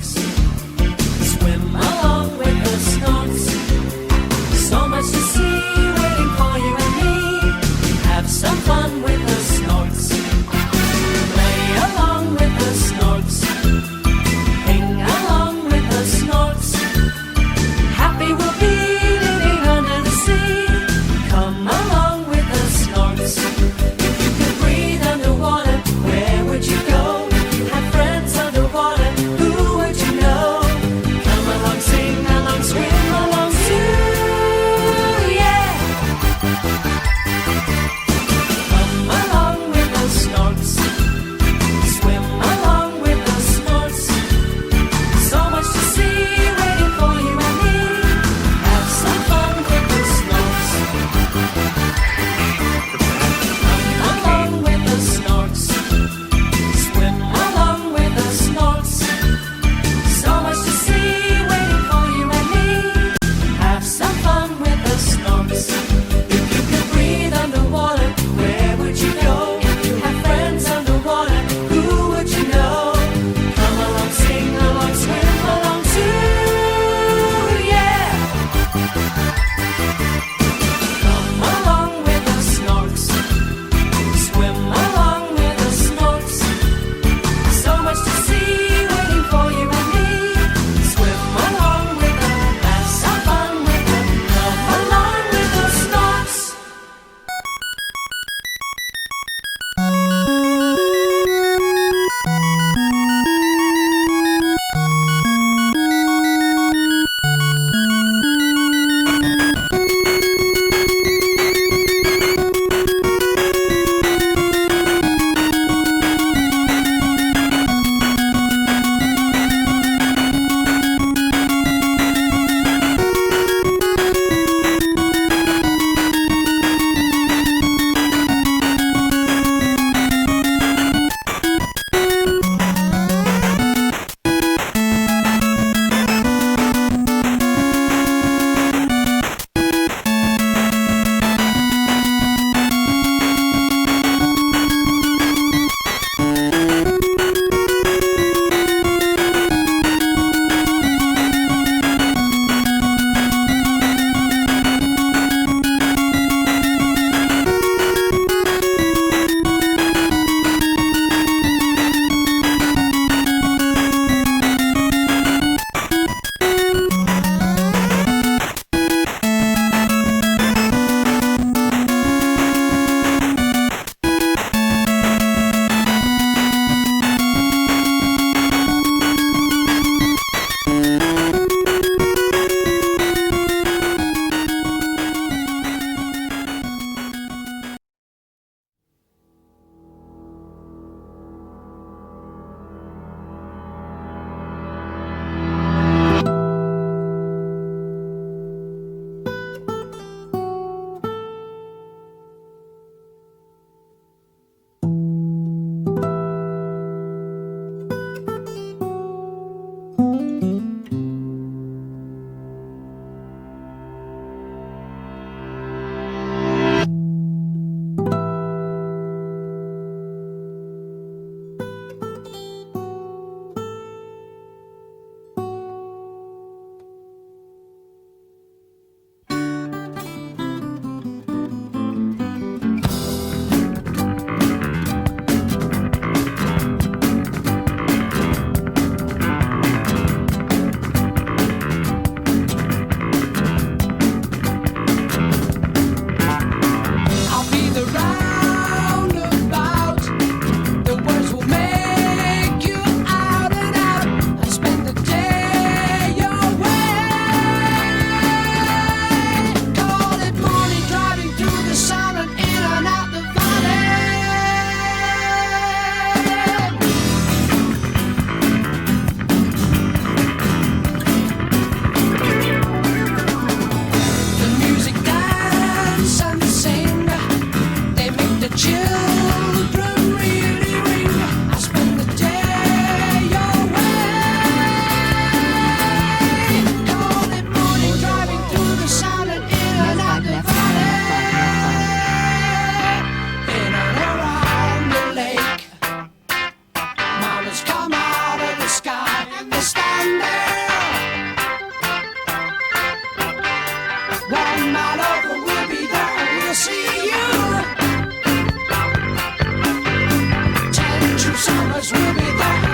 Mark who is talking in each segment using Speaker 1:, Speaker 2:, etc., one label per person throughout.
Speaker 1: Snorks. Swim along with the Snorks. So much to see waiting for you and me. Have some fun with the Snorks. Play along with the Snorks. Hang along with the Snorks. Happy we'll be living under the sea. Come along with the Snorks. If you could breathe underwater, where would you go? Have friends underwater, who would you know?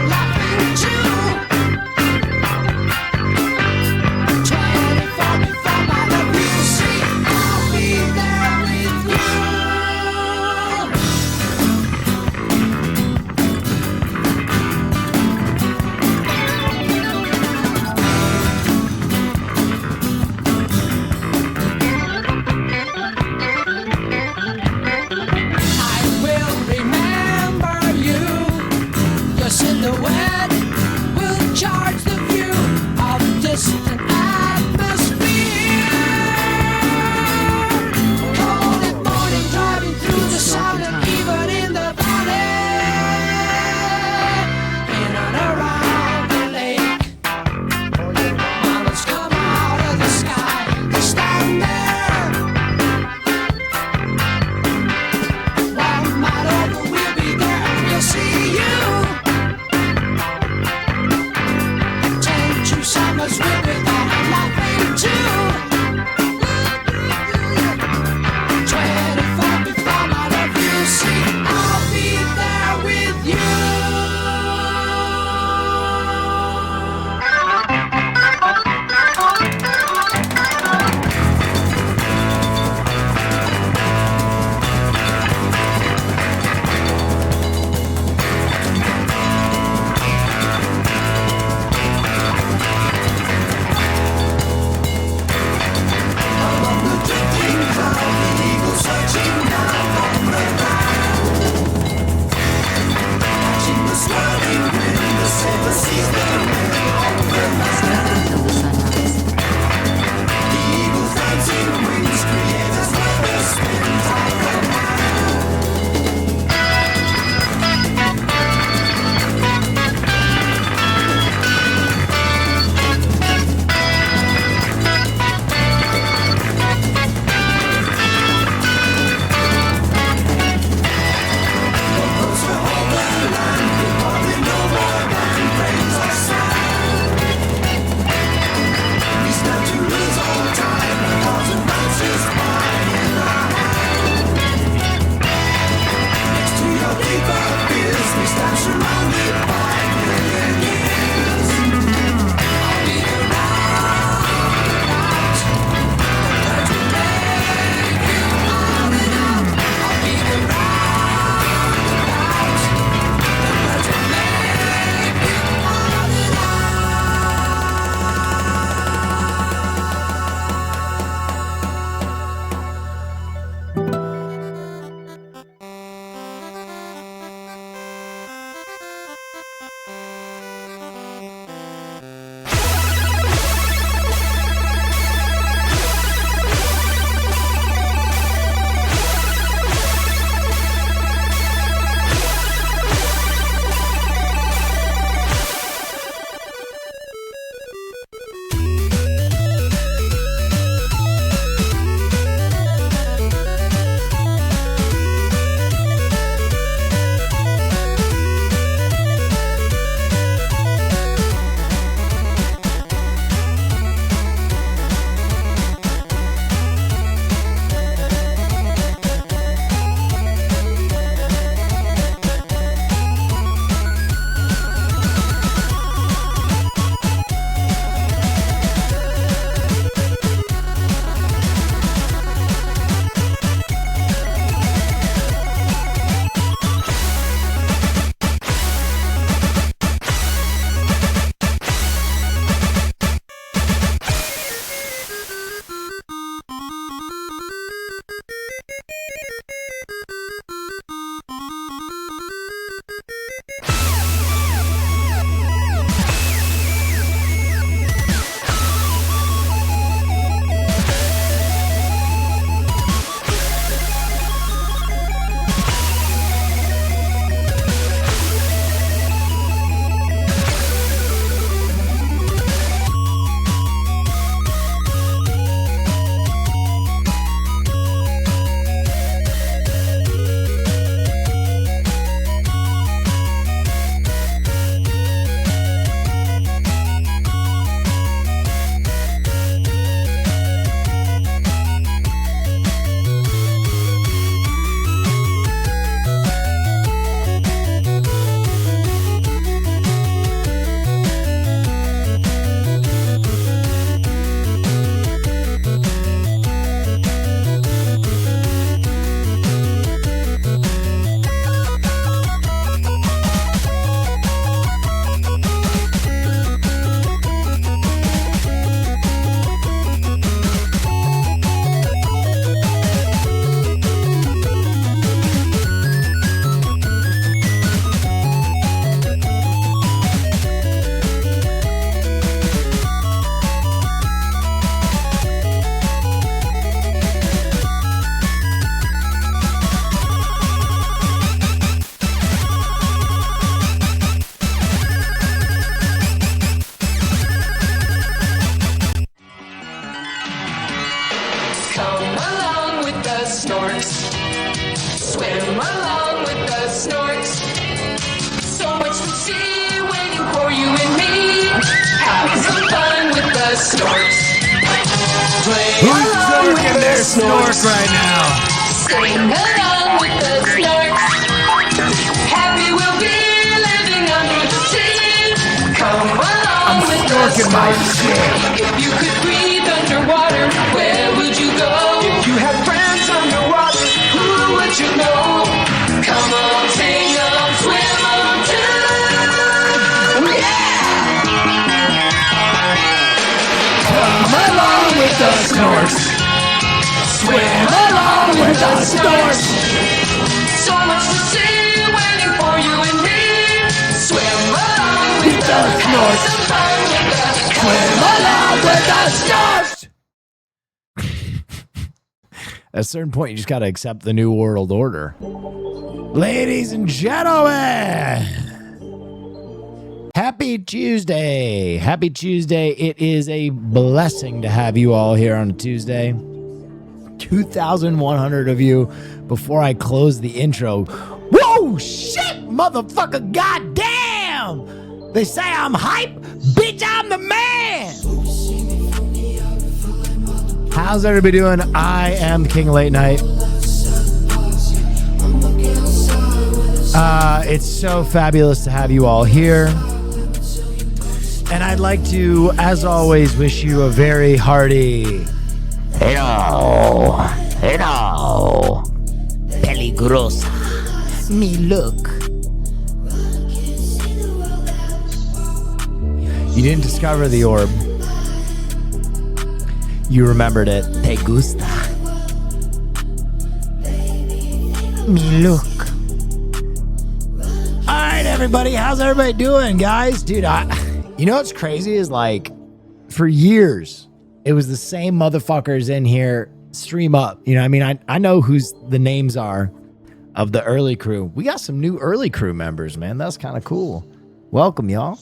Speaker 1: laughing too. 24 before my love, you see, I'll be there with you. I will remember you. Your silhouette will charge the view of distant atmosphere. Cold at morning, driving through the sound and even in the valley. In and around the lake, mountains come out of the sky. They stand there. One mile over, we'll be there and we'll see you.
Speaker 2: Snork right now.
Speaker 1: Sing along with the Snorks. Happy we'll be living under the sea. Come along with the
Speaker 2: Snorking my
Speaker 1: Snorks.
Speaker 2: shit.
Speaker 1: If you could breathe underwater, where would you go?
Speaker 2: If you had friends underwater,
Speaker 1: Who would you know? Come along, sing along, swim along too. Yeah!
Speaker 2: come along with the Snorks. Swim along with the Snorks.
Speaker 1: So much to see waiting for you and me. Swim along with
Speaker 2: the Snorks.
Speaker 1: Have some fun with the
Speaker 2: Swim along with the Snorks. At a certain point, you just got to accept the new world order. Ladies and gentlemen, happy Tuesday. Happy Tuesday. It is a blessing to have you all here on a Tuesday. 2,100 of you before I close the intro. Whoa, shit, motherfucker, goddamn. They say I'm hype. Bitch, I'm the man. How's everybody doing? I am the King of Late Night. It's so fabulous to have you all here. And I'd like to, as always, wish you a very hearty hello, peligrosa, me look. You didn't discover the orb. You remembered it. Te gusta. Me look. All right, everybody. How's everybody doing, guys? Dude, you know what's crazy is like, for years, it was the same motherfuckers in here, stream up. You know what I mean? I know who's the names are of the early crew. We got some new early crew members, man. That's kind of cool. Welcome, y'all.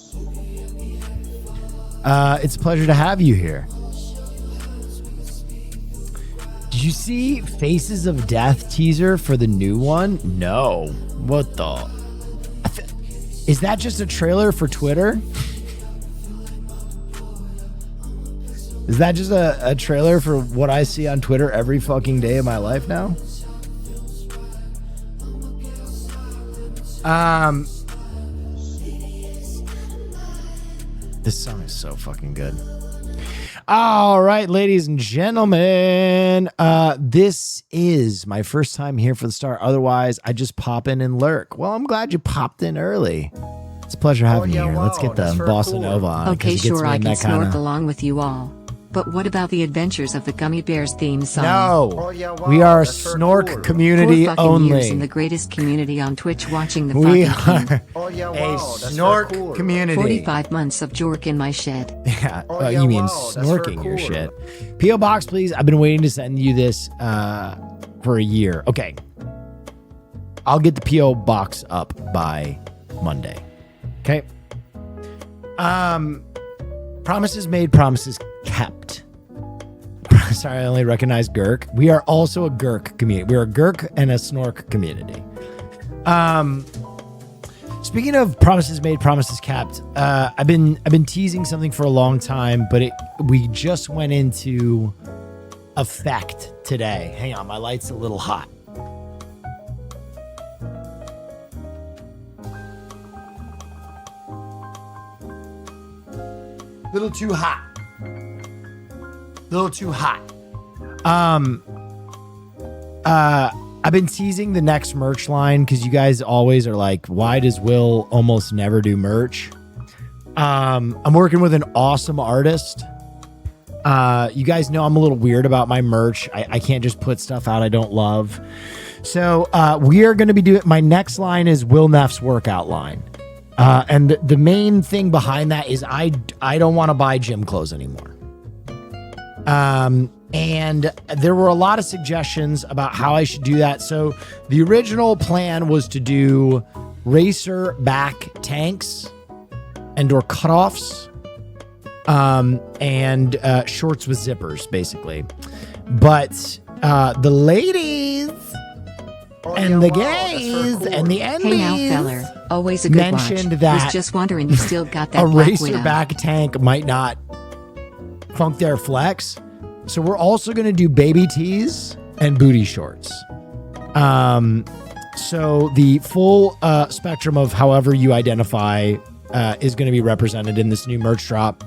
Speaker 2: It's a pleasure to have you here. Did you see Faces of Death teaser for the new one? No. What the? Is that just a trailer for Twitter? Is that just a trailer for what I see on Twitter every fucking day of my life now? This song is so fucking good. All right, ladies and gentlemen, this is my first time here for the start. Otherwise, I just pop in and lurk. Well, I'm glad you popped in early. It's a pleasure having you here.
Speaker 3: Wow,
Speaker 2: Let's get the bossa nova on.
Speaker 4: Okay, sure, I can
Speaker 2: kinda...
Speaker 4: snork along with you all. But what about the Adventures of the Gummy Bears theme song?
Speaker 2: No, we are a Snork community
Speaker 4: 4 fucking
Speaker 2: only.
Speaker 4: years in the greatest community on Twitch watching the
Speaker 2: We
Speaker 4: fucking king.
Speaker 2: are a Snork community.
Speaker 4: 45 months of jork in my shed.
Speaker 2: Yeah, you mean snorking your shit. P.O. Box, please. I've been waiting to send you this for a year. Okay. I'll get the P.O. Box up by Monday. Okay. Promises made, promises kept. Sorry, I only recognize Gurk. We are also a Gurk community. We are a Gurk and a Snork community. Speaking of promises made, promises kept, I've been teasing something for a long time, but we just went into effect today. Hang on, my light's a little hot. Little too hot. Little too hot. I've been teasing the next merch line because you guys always are like, why does Will almost never do merch? I'm working with an awesome artist. You guys know I'm a little weird about my merch. I can't just put stuff out I don't love. So we are going to be doing, my next line is Will Neff's workout line. And the main thing behind that is I don't want to buy gym clothes anymore. And there were a lot of suggestions about how I should do that. So the original plan was to do racer back tanks and or cutoffs, and shorts with zippers, basically. But the ladies and the gays and the envies
Speaker 4: Hey now, feller. Always a good
Speaker 2: mentioned
Speaker 4: watch.
Speaker 2: that
Speaker 4: Was just wondering, you still got that
Speaker 2: a
Speaker 4: Black
Speaker 2: racer
Speaker 4: Widow.
Speaker 2: back tank might not funk their flex. So we're also going to do baby tees and booty shorts. So the full spectrum of however you identify is going to be represented in this new merch drop.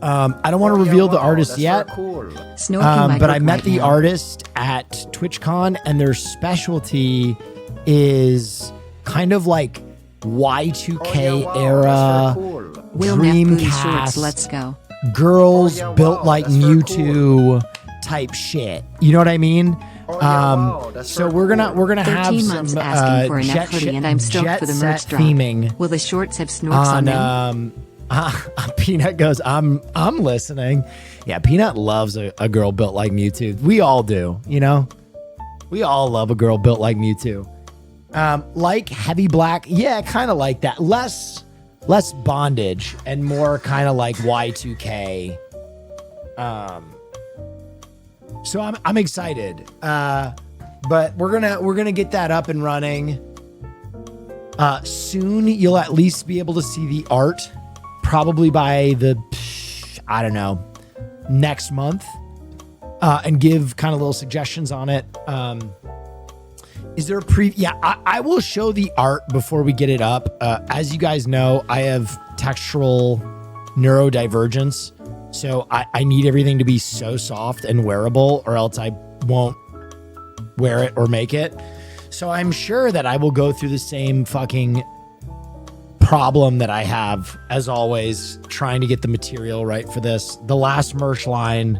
Speaker 2: I don't want to reveal the artist yet, but I met the artist at TwitchCon, and their specialty is kind of like Y2K era
Speaker 4: Will Neff booty shorts,
Speaker 2: Dreamcast,
Speaker 4: let's go.
Speaker 2: girls built like Mewtwo type shit. You know what I mean? So we're gonna have
Speaker 4: 13
Speaker 2: some
Speaker 4: months asking for a Neff hoodie, and I'm stoked for the merch drop.
Speaker 2: theming.
Speaker 4: Will the shorts have Snorks on them?
Speaker 2: Peanut goes, I'm listening. Yeah, Peanut loves a girl built like Mewtwo. We all do, you know? We all love a girl built like Mewtwo. Like heavy black, yeah, kind of like that. Less bondage and more kind of like Y2K. So I'm excited. But we're gonna get that up and running. Soon you'll at least be able to see the art. Probably by I don't know, next month, and give kind of little suggestions on it. Is there a yeah, I will show the art before we get it up. As you guys know, I have textural neurodivergence, so I need everything to be so soft and wearable, or else I won't wear it or make it. So I'm sure that I will go through the same fucking problem that I have, as always, trying to get the material right for this. The last merch line,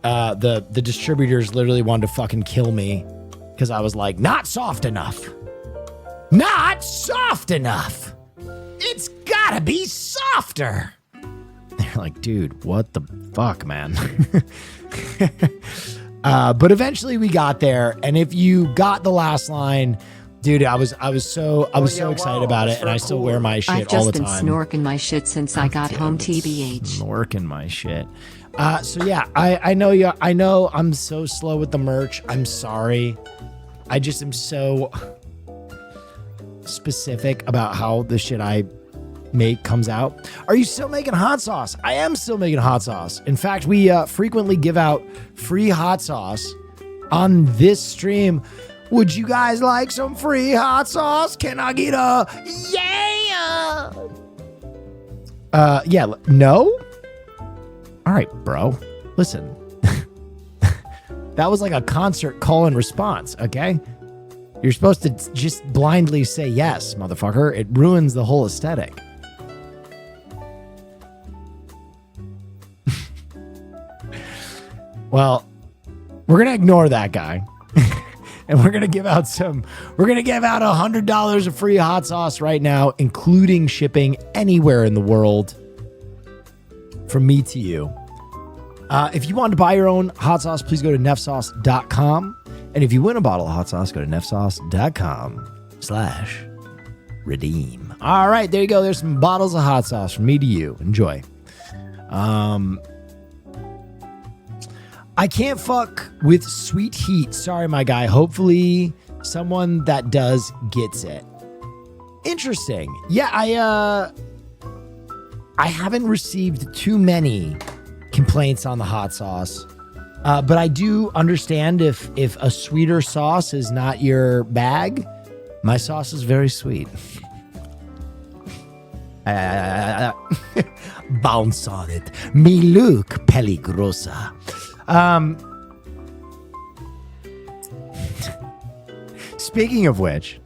Speaker 2: the distributors literally wanted to fucking kill me because I was like, not soft enough. Not soft enough. It's gotta be softer. They're like, dude, what the fuck, man? But eventually we got there, and if you got the last line, dude, I was so excited about it, and I still wear my shit all the time.
Speaker 4: I've just been snorking my shit since I got home, TBH.
Speaker 2: Snorking my shit. So yeah, I know you. I know I'm so slow with the merch. I'm sorry. I just am so specific about how the shit I make comes out. Are you still making hot sauce? I am still making hot sauce. In fact, we frequently give out free hot sauce on this stream. Would you guys like some free hot sauce? Can I get a yeah? Yeah, no? All right, bro. Listen. That was like a concert call and response, okay? You're supposed to just blindly say yes, motherfucker. It ruins the whole aesthetic. Well, we're going to ignore that guy. And we're going to give out $100 of free hot sauce right now, including shipping anywhere in the world from me to you. If you want to buy your own hot sauce, please go to neffsauce.com. And if you win a bottle of hot sauce, go to neffsauce.com/redeem. All right, there you go. There's some bottles of hot sauce from me to you. Enjoy. I can't fuck with sweet heat. Sorry, my guy. Hopefully someone that does gets it. Interesting. Yeah, I haven't received too many complaints on the hot sauce. But I do understand if a sweeter sauce is not your bag. My sauce is very sweet. Bounce on it. Me look peligrosa. Speaking of which,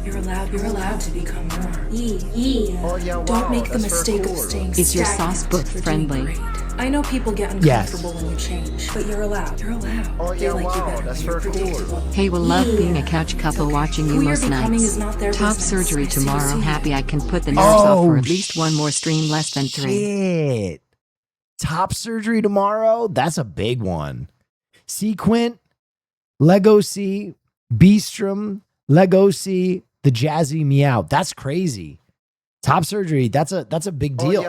Speaker 3: you're allowed to become more. Don't make the mistake of staying
Speaker 4: Is your
Speaker 3: stagnant
Speaker 4: sauce book
Speaker 3: for
Speaker 4: friendly?
Speaker 3: doing great. I know people get uncomfortable when you change, but you're allowed. They like you better when you're predictable.
Speaker 4: Hey, will love being a couch couple watching you
Speaker 3: Who you're
Speaker 4: most
Speaker 3: becoming
Speaker 4: nights.
Speaker 3: is not their
Speaker 4: Top
Speaker 3: business.
Speaker 4: surgery
Speaker 3: I see you
Speaker 4: tomorrow.
Speaker 3: see
Speaker 4: Happy
Speaker 3: it.
Speaker 4: I can put the nerves off for
Speaker 2: Oh,
Speaker 4: at least one more stream, less than 3.
Speaker 2: shit. Top surgery tomorrow? That's a big one. Sequint, Legosi, Beastrom, Legosi, the Jazzy Meow. That's crazy. Top surgery, that's a big deal.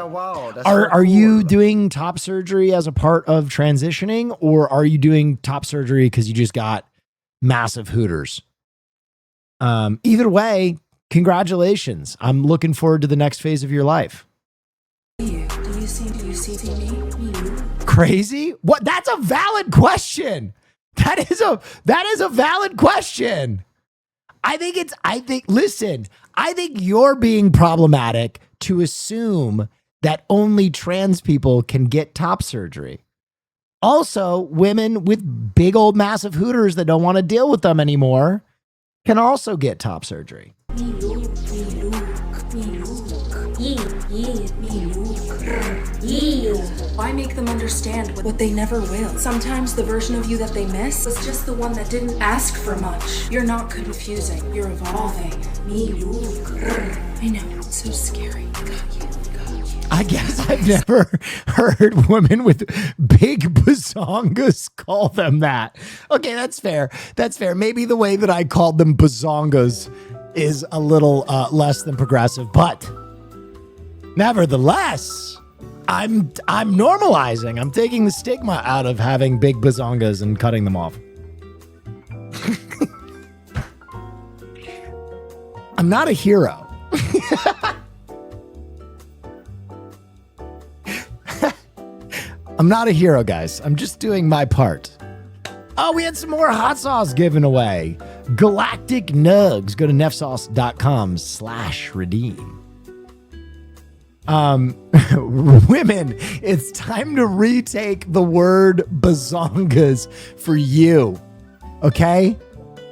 Speaker 2: Are you doing top surgery as a part of transitioning, or are you doing top surgery because you just got massive hooters? Either way, congratulations. I'm looking forward to the next phase of your life.
Speaker 3: Do you see me?
Speaker 2: crazy? What? That's a valid question. That is a valid question. I think you're being problematic to assume that only trans people can get top surgery. Also, women with big old massive hooters that don't want to deal with them anymore can also get top surgery.
Speaker 3: Why make them understand what they never will? Sometimes the version of you that they miss is just the one that didn't ask for much. You're not confusing, you're evolving. I know, it's so scary.
Speaker 2: I guess I've never heard women with big bazongas call them that. Okay, that's fair. That's fair. Maybe the way that I called them bazongas is a little less than progressive, but nevertheless, I'm normalizing. I'm taking the stigma out of having big bazongas and cutting them off. I'm not a hero. I'm not a hero, guys. I'm just doing my part. Oh, we had some more hot sauce given away. Galactic Nugs. Go to neffsauce.com/redeem. Women, it's time to retake the word bazongas for you. Okay?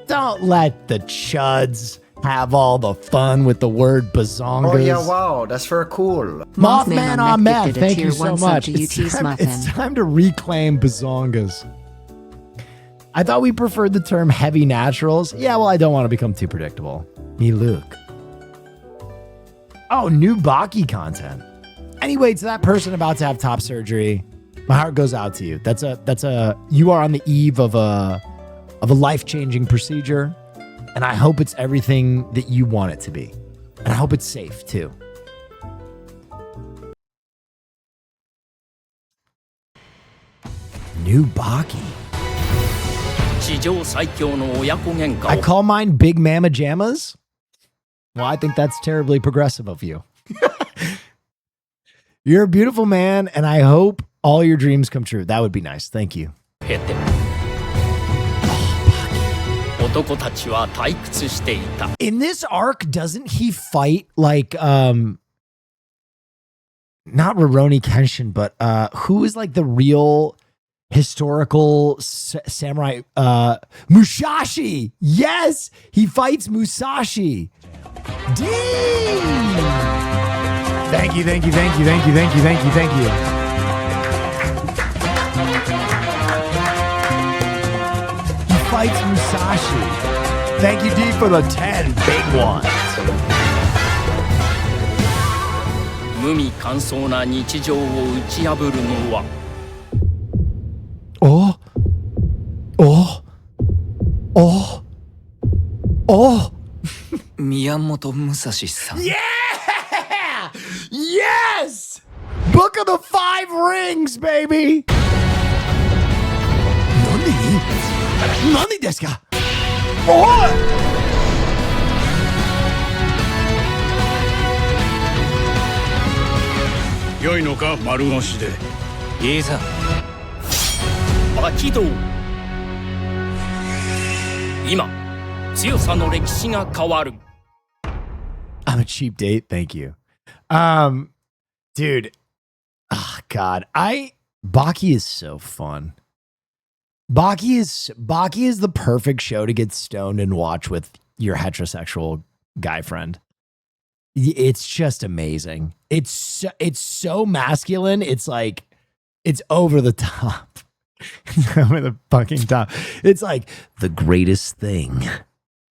Speaker 2: Don't let the chuds have all the fun with the word bazongas.
Speaker 5: Oh yeah, wow, that's very cool.
Speaker 2: Mothman on meth, thank you so
Speaker 4: 1
Speaker 2: much.
Speaker 4: sub to
Speaker 2: It's time to reclaim bazongas. I thought we preferred the term heavy naturals. Yeah, well, I don't want to become too predictable. Me, Luke. Oh, new Baki content. Anyway, to that person about to have top surgery, my heart goes out to you. You are on the eve of a life-changing procedure. And I hope it's everything that you want it to be. And I hope it's safe, too. New Baki. I call mine Big Mama Jammas. Well, I think that's terribly progressive of you. You're a beautiful man, and I hope all your dreams come true. That would be nice. Thank you. In this arc, doesn't he fight like not Rurouni Kenshin, but who is like the real historical samurai? Musashi. Yes, he fights Musashi. Dang. Thank you. Fights Musashi. Thank you, D, for the 10 big ones.
Speaker 6: Miyamoto Musashi-san.
Speaker 2: Yeah! Yes! Book of the 5 Rings, baby! Nani desu ka? Oh!
Speaker 7: 良いのか丸腰で。
Speaker 6: いいさ。
Speaker 8: 起動。今、強さの歴史が変わる。
Speaker 2: I'm a cheap date, thank you. Dude. Oh God. Baki is so fun. Baki is the perfect show to get stoned and watch with your heterosexual guy friend. It's just amazing. It's so masculine. It's like, it's over the top. Over the fucking top. It's like the greatest thing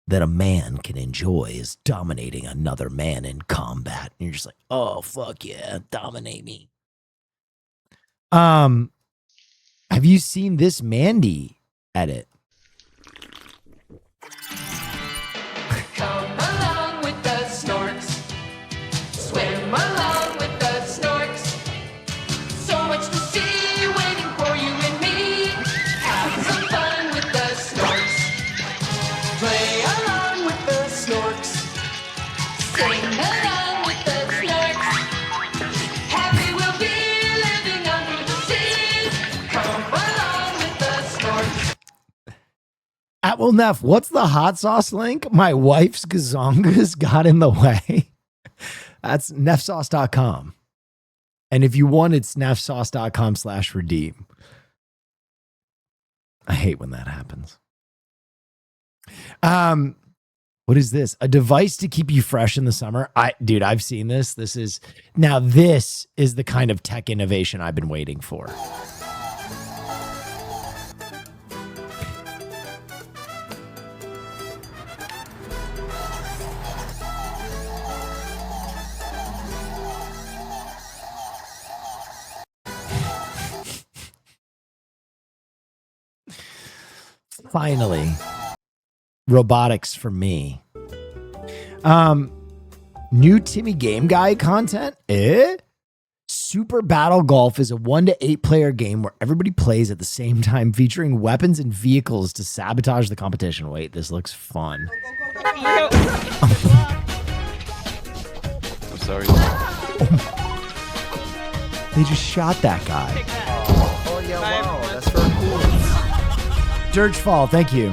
Speaker 2: that a man can enjoy is dominating another man in combat. And you're just like, oh fuck yeah, dominate me. Have you seen this Mandy edit?
Speaker 1: Come along with the Snorks. Swim along with the Snorks. So much to see waiting for you and me. Have some fun with the Snorks. Play along with the Snorks. Sing along with the Snorks. Happy we'll be living under the sea.
Speaker 2: At Will Neff, what's the hot sauce link? My wife's gazongas got in the way. That's neffsauce.com. And if you want, it's neffsauce.com/redeem. I hate when that happens. What is this? A device to keep you fresh in the summer? Dude, I've seen this. This is the kind of tech innovation I've been waiting for. Finally, robotics for me. New Timmy Game Guy content. Super Battle Golf is a 1 to 8 player game where everybody plays at the same time, featuring weapons and vehicles to sabotage the competition. Wait, this looks fun.
Speaker 9: I'm sorry.
Speaker 2: They just shot that guy.
Speaker 5: Oh yeah, wow, that's very cool.
Speaker 2: Dirgefall, thank you.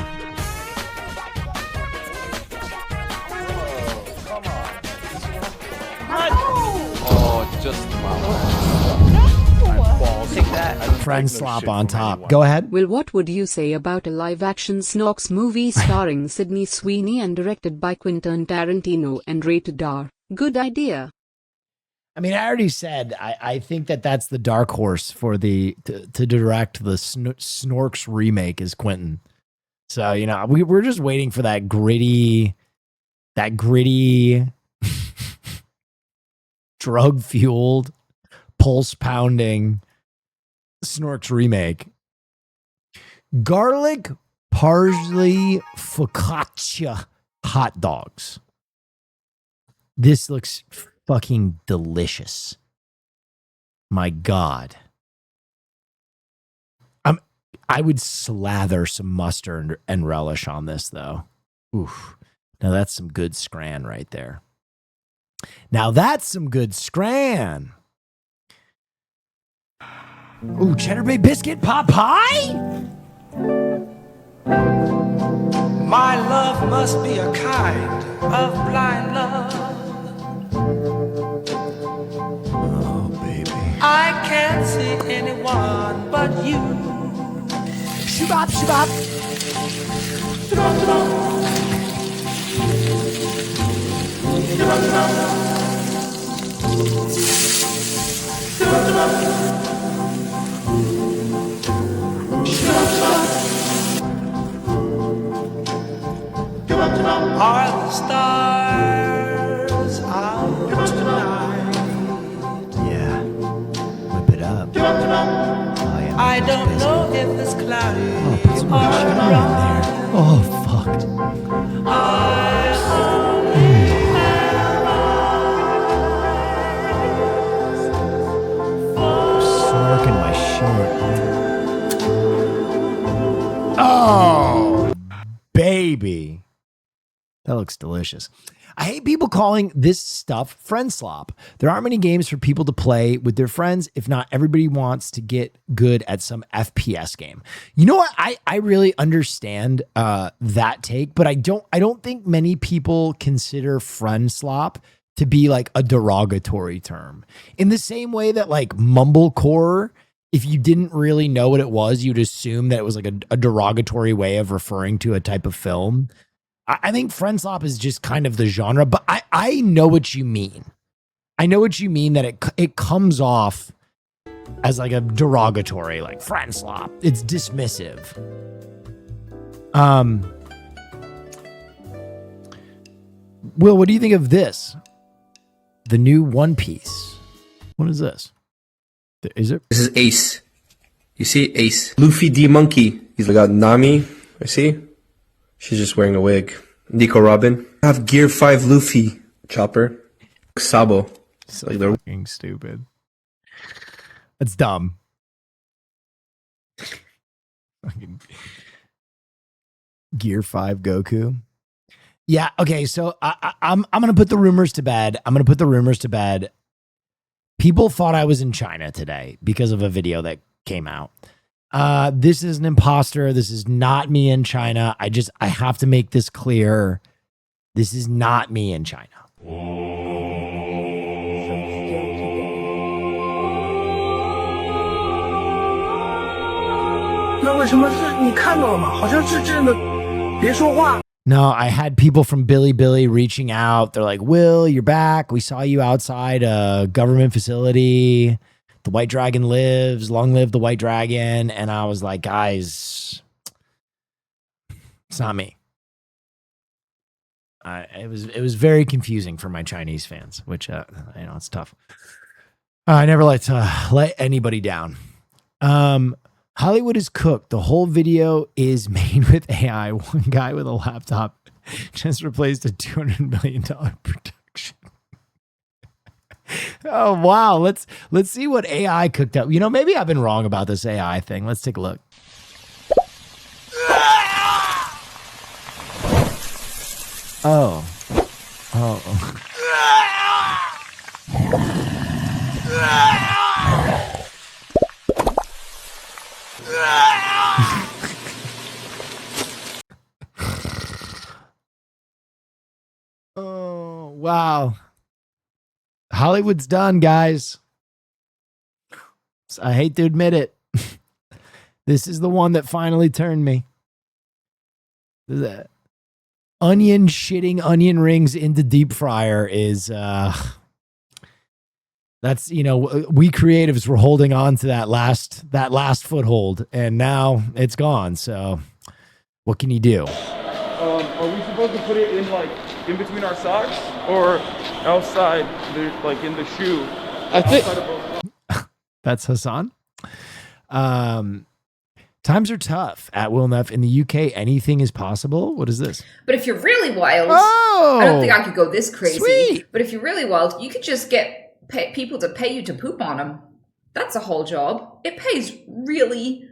Speaker 9: Oh, just take that.
Speaker 2: Friend slop on top. Go ahead.
Speaker 4: Will, what would you say about a live-action Snorks movie starring Sydney Sweeney and directed by Quentin Tarantino and rated R? Good idea.
Speaker 2: I mean, I already said I think that's the dark horse for to direct the Snorks remake is Quentin. So, you know, we're just waiting for that gritty drug-fueled, pulse-pounding Snorks remake. Garlic parsley focaccia hot dogs. This looks fucking delicious. My God. I would slather some mustard and relish on this, though. Oof. Now that's some good scran right there. Ooh, cheddar bay biscuit pot pie?
Speaker 10: My love must be a kind of blind love.
Speaker 2: Oh, baby.
Speaker 10: I can't see anyone but you.
Speaker 2: Shabop, shabop.
Speaker 10: Are the stars out tonight?
Speaker 2: Yeah. Whip it up. Oh, yeah,
Speaker 10: I don't know if it's cloudy
Speaker 2: oh, put some more cheddar in there. Oh, fucked. Snorking my shirt. Oh, baby. That looks delicious. I hate people calling this stuff friend slop. There aren't many games for people to play with their friends. If not, everybody wants to get good at some FPS game. You know what? I really understand that take, but I don't think many people consider friend slop to be like a derogatory term. In the same way that like mumblecore, if you didn't really know what it was, you'd assume that it was like a derogatory way of referring to a type of film. I think friend slop is just kind of the genre, but I know what you mean. I know what you mean that it comes off as like a derogatory, like friend slop. It's dismissive. Will, what do you think of this? The new One Piece. What is this? Is it?
Speaker 11: This is Ace. You see Ace. Luffy D Monkey. He's got Nami. I see. She's just wearing a wig. Nico Robin. I have Gear 5 Luffy. Chopper. Sabo.
Speaker 2: So like they're fucking stupid. That's dumb. Fucking Gear 5 Goku. Yeah, okay, so I'm gonna put the rumors to bed. People thought I was in China today because of a video that came out. This is an imposter. This is not me in China. I have to make this clear. This is not me in China.
Speaker 10: 那为什么是你看到了吗？好像是真的，别说话。
Speaker 2: No, I had people from Billy reaching out. They're like, Will, you're back. We saw you outside a government facility. The White Dragon lives. Long live the White Dragon. And I was like, guys, it's not me. It was very confusing for my Chinese fans, which, it's tough. I never like to let anybody down. Hollywood is cooked. The whole video is made with AI. One guy with a laptop just replaced a $200 million production. Oh, wow. Let's see what AI cooked up. You know, maybe I've been wrong about this AI thing. Let's take a look. Oh. Oh, wow. Hollywood's done, guys. I hate to admit it. This is the one that finally turned me. The onion shitting onion rings into deep fryer is that's, you know, we creatives were holding on to that last foothold, and now it's gone. So what can you do?
Speaker 12: Are we supposed to put it in like in between our socks or outside, like in the shoe? I think
Speaker 2: that's Hassan. Times are tough at Will Neff. In the UK, anything is possible. What is this?
Speaker 13: But if you're really wild, I don't think I could go this crazy.
Speaker 2: Sweet.
Speaker 13: But if you're really wild, you could just get people to pay you to poop on them. That's a whole job. It pays really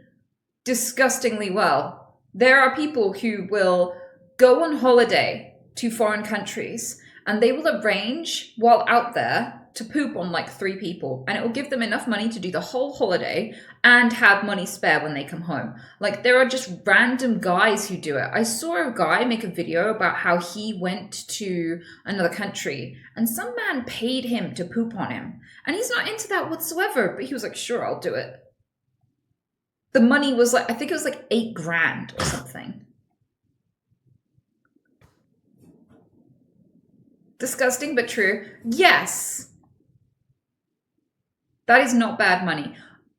Speaker 13: disgustingly well. There are people who will go on holiday to foreign countries and they will arrange while out there to poop on like 3 people, and it will give them enough money to do the whole holiday and have money spare when they come home. Like, there are just random guys who do it. I saw a guy make a video about how he went to another country and some man paid him to poop on him, and he's not into that whatsoever, but he was like, sure, I'll do it. The money was like, I think it was like 8 grand or something. Disgusting but true. Yes. That is not bad money.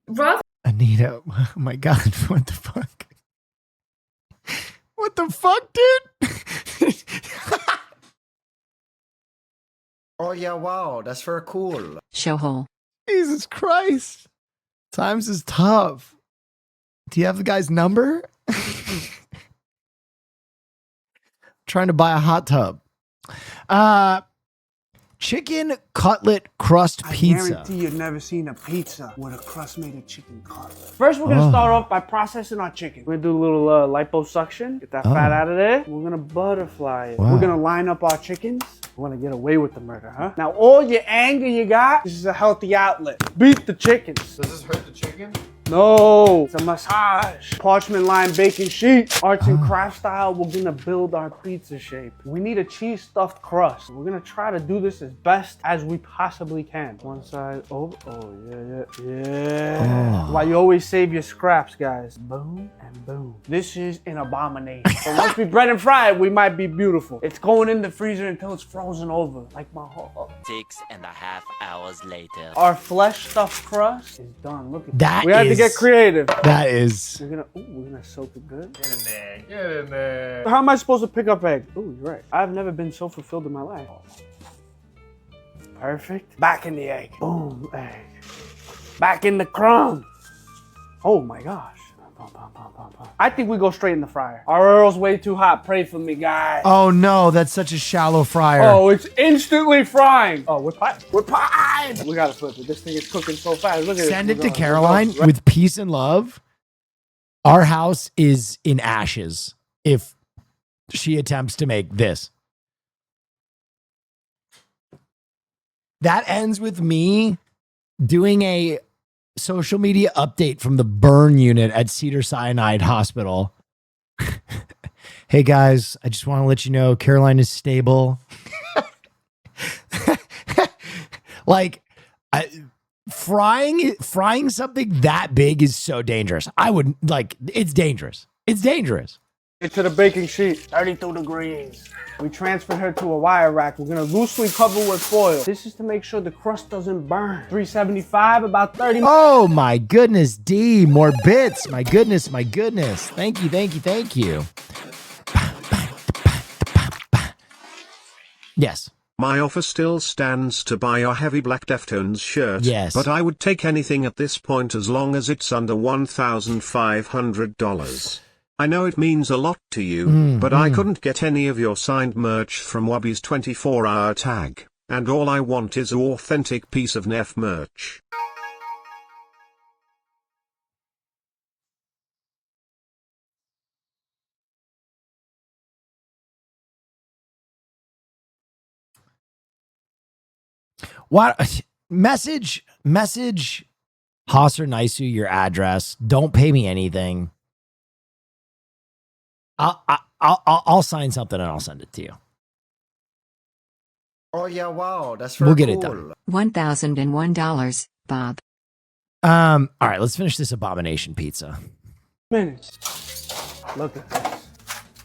Speaker 13: Rather,
Speaker 2: Anita, oh my God, what the fuck? What the fuck, dude?
Speaker 5: Oh yeah, wow, that's very cool.
Speaker 4: Showhole.
Speaker 2: Jesus Christ. Times is tough. Do you have the guy's number? Trying to buy a hot tub. Chicken cutlet crust pizza.
Speaker 10: I guarantee you've never seen a pizza with a crust made of chicken cutlet. First, we're gonna start off by processing our chicken. We're gonna do a little liposuction, get that fat out of there. We're gonna butterfly it.
Speaker 2: Wow.
Speaker 10: We're gonna line up our chickens. We wanna get away with the murder, huh? Now, all your anger you got, this is a healthy outlet. Beat the chickens.
Speaker 5: Does this hurt the chicken?
Speaker 10: No, it's a massage. Parchment lined baking sheet. Arts and craft style, we're gonna build our pizza shape. We need a cheese stuffed crust. We're gonna try to do this as best as we possibly can. One side over, yeah. Why you always save your scraps, guys. Boom and boom. This is an abomination. So once we bread and fry it, we might be beautiful. It's going in the freezer until it's frozen over, like my whole.
Speaker 6: 6.5 hours later.
Speaker 10: Our flesh stuffed crust is done. Look at
Speaker 2: That
Speaker 10: we had to get creative.
Speaker 2: That is.
Speaker 10: We're gonna soak it good.
Speaker 5: Get in there. Get in there.
Speaker 10: How am I supposed to pick up egg? Oh, you're right. I've never been so fulfilled in my life. Perfect. Back in the egg. Boom, egg. Back in the crumb. Oh my gosh. I think we go straight in the fryer. Our oil's way too hot. Pray for me, guys.
Speaker 2: Oh no, that's such a shallow fryer.
Speaker 10: Oh, it's instantly frying. Oh, we're pied. We're pied. We gotta flip it. This thing is cooking so fast. Look at it.
Speaker 2: Send it to Caroline with peace and love. Our house is in ashes if she attempts to make this. That ends with me doing a social media update from the burn unit at Cedar Sinai Hospital. Hey guys, I just want to let you know Caroline is stable. Like, frying something that big is so dangerous. I wouldn't like. It's dangerous. It's dangerous.
Speaker 10: Into the baking sheet, 32 degrees. We transferred her to a wire rack. We're gonna loosely cover with foil. This is to make sure the crust doesn't burn. 375, about 30.
Speaker 2: Oh my goodness, D, more bits. My goodness, my goodness. Thank you, thank you, thank you. Yes.
Speaker 14: My offer still stands to buy a heavy black Deftones shirt.
Speaker 2: Yes.
Speaker 14: But I would take anything at this point as long as it's under $1,500. I know it means a lot to you, but I couldn't get any of your signed merch from Wubby's 24-hour tag, and all I want is an authentic piece of Neff merch.
Speaker 2: What message Haas or Naisu your address. Don't pay me anything. I'll sign something and I'll send it to you.
Speaker 5: Oh yeah, wow, that's very
Speaker 2: We'll get
Speaker 5: cool.
Speaker 2: it done.
Speaker 15: $1,001, Bob.
Speaker 2: All right, let's finish this abomination pizza.
Speaker 10: Minutes. Look at this.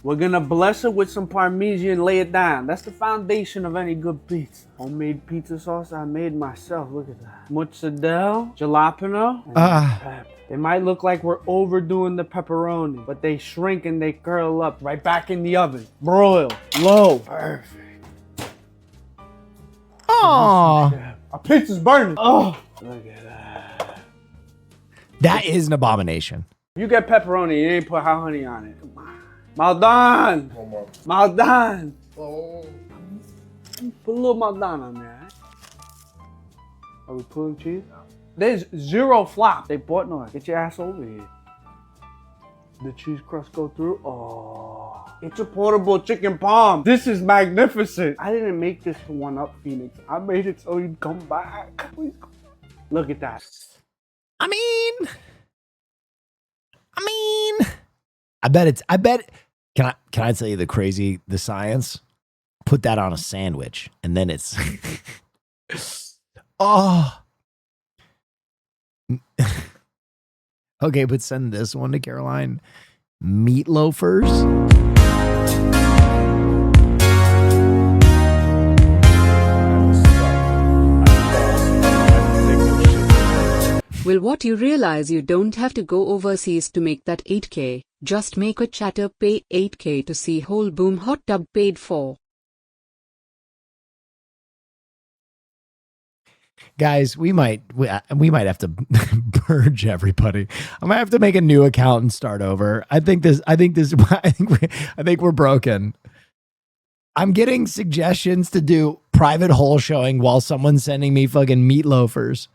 Speaker 10: We're gonna bless it with some Parmesan and lay it down. That's the foundation of any good pizza. Homemade pizza sauce I made myself. Look at that. Mozzarella, jalapeno, and pepper. They might look like we're overdoing the pepperoni, but they shrink and they curl up right back in the oven. Broil, low. Perfect.
Speaker 2: Aww.
Speaker 10: Our pizza's burning. Oh, look at that.
Speaker 2: That is an abomination.
Speaker 10: You get pepperoni, you ain't put hot honey on it. Come on. Maldan! Maldan! Oh. Put a little Maldan on there. Eh? Are we pulling cheese? There's zero flop. They bought no. Get your ass over here. The cheese crust go through. Oh, it's a portable chicken palm. This is magnificent. I didn't make this to one up Phoenix. I made it so you'd come back. Please come back. Look at that.
Speaker 2: I bet can I tell you the science? Put that on a sandwich and then it's oh. Okay, but send this one to Caroline. Meat loafers.
Speaker 4: Will what you realize you don't have to go overseas to make that 8K. Just make a chatter pay 8K to see whole boom hot tub paid for.
Speaker 2: Guys, we might have to purge everybody. I might have to make a new account and start over. I think we're broken. I'm getting suggestions to do private hole showing while someone's sending me fucking meat loafers.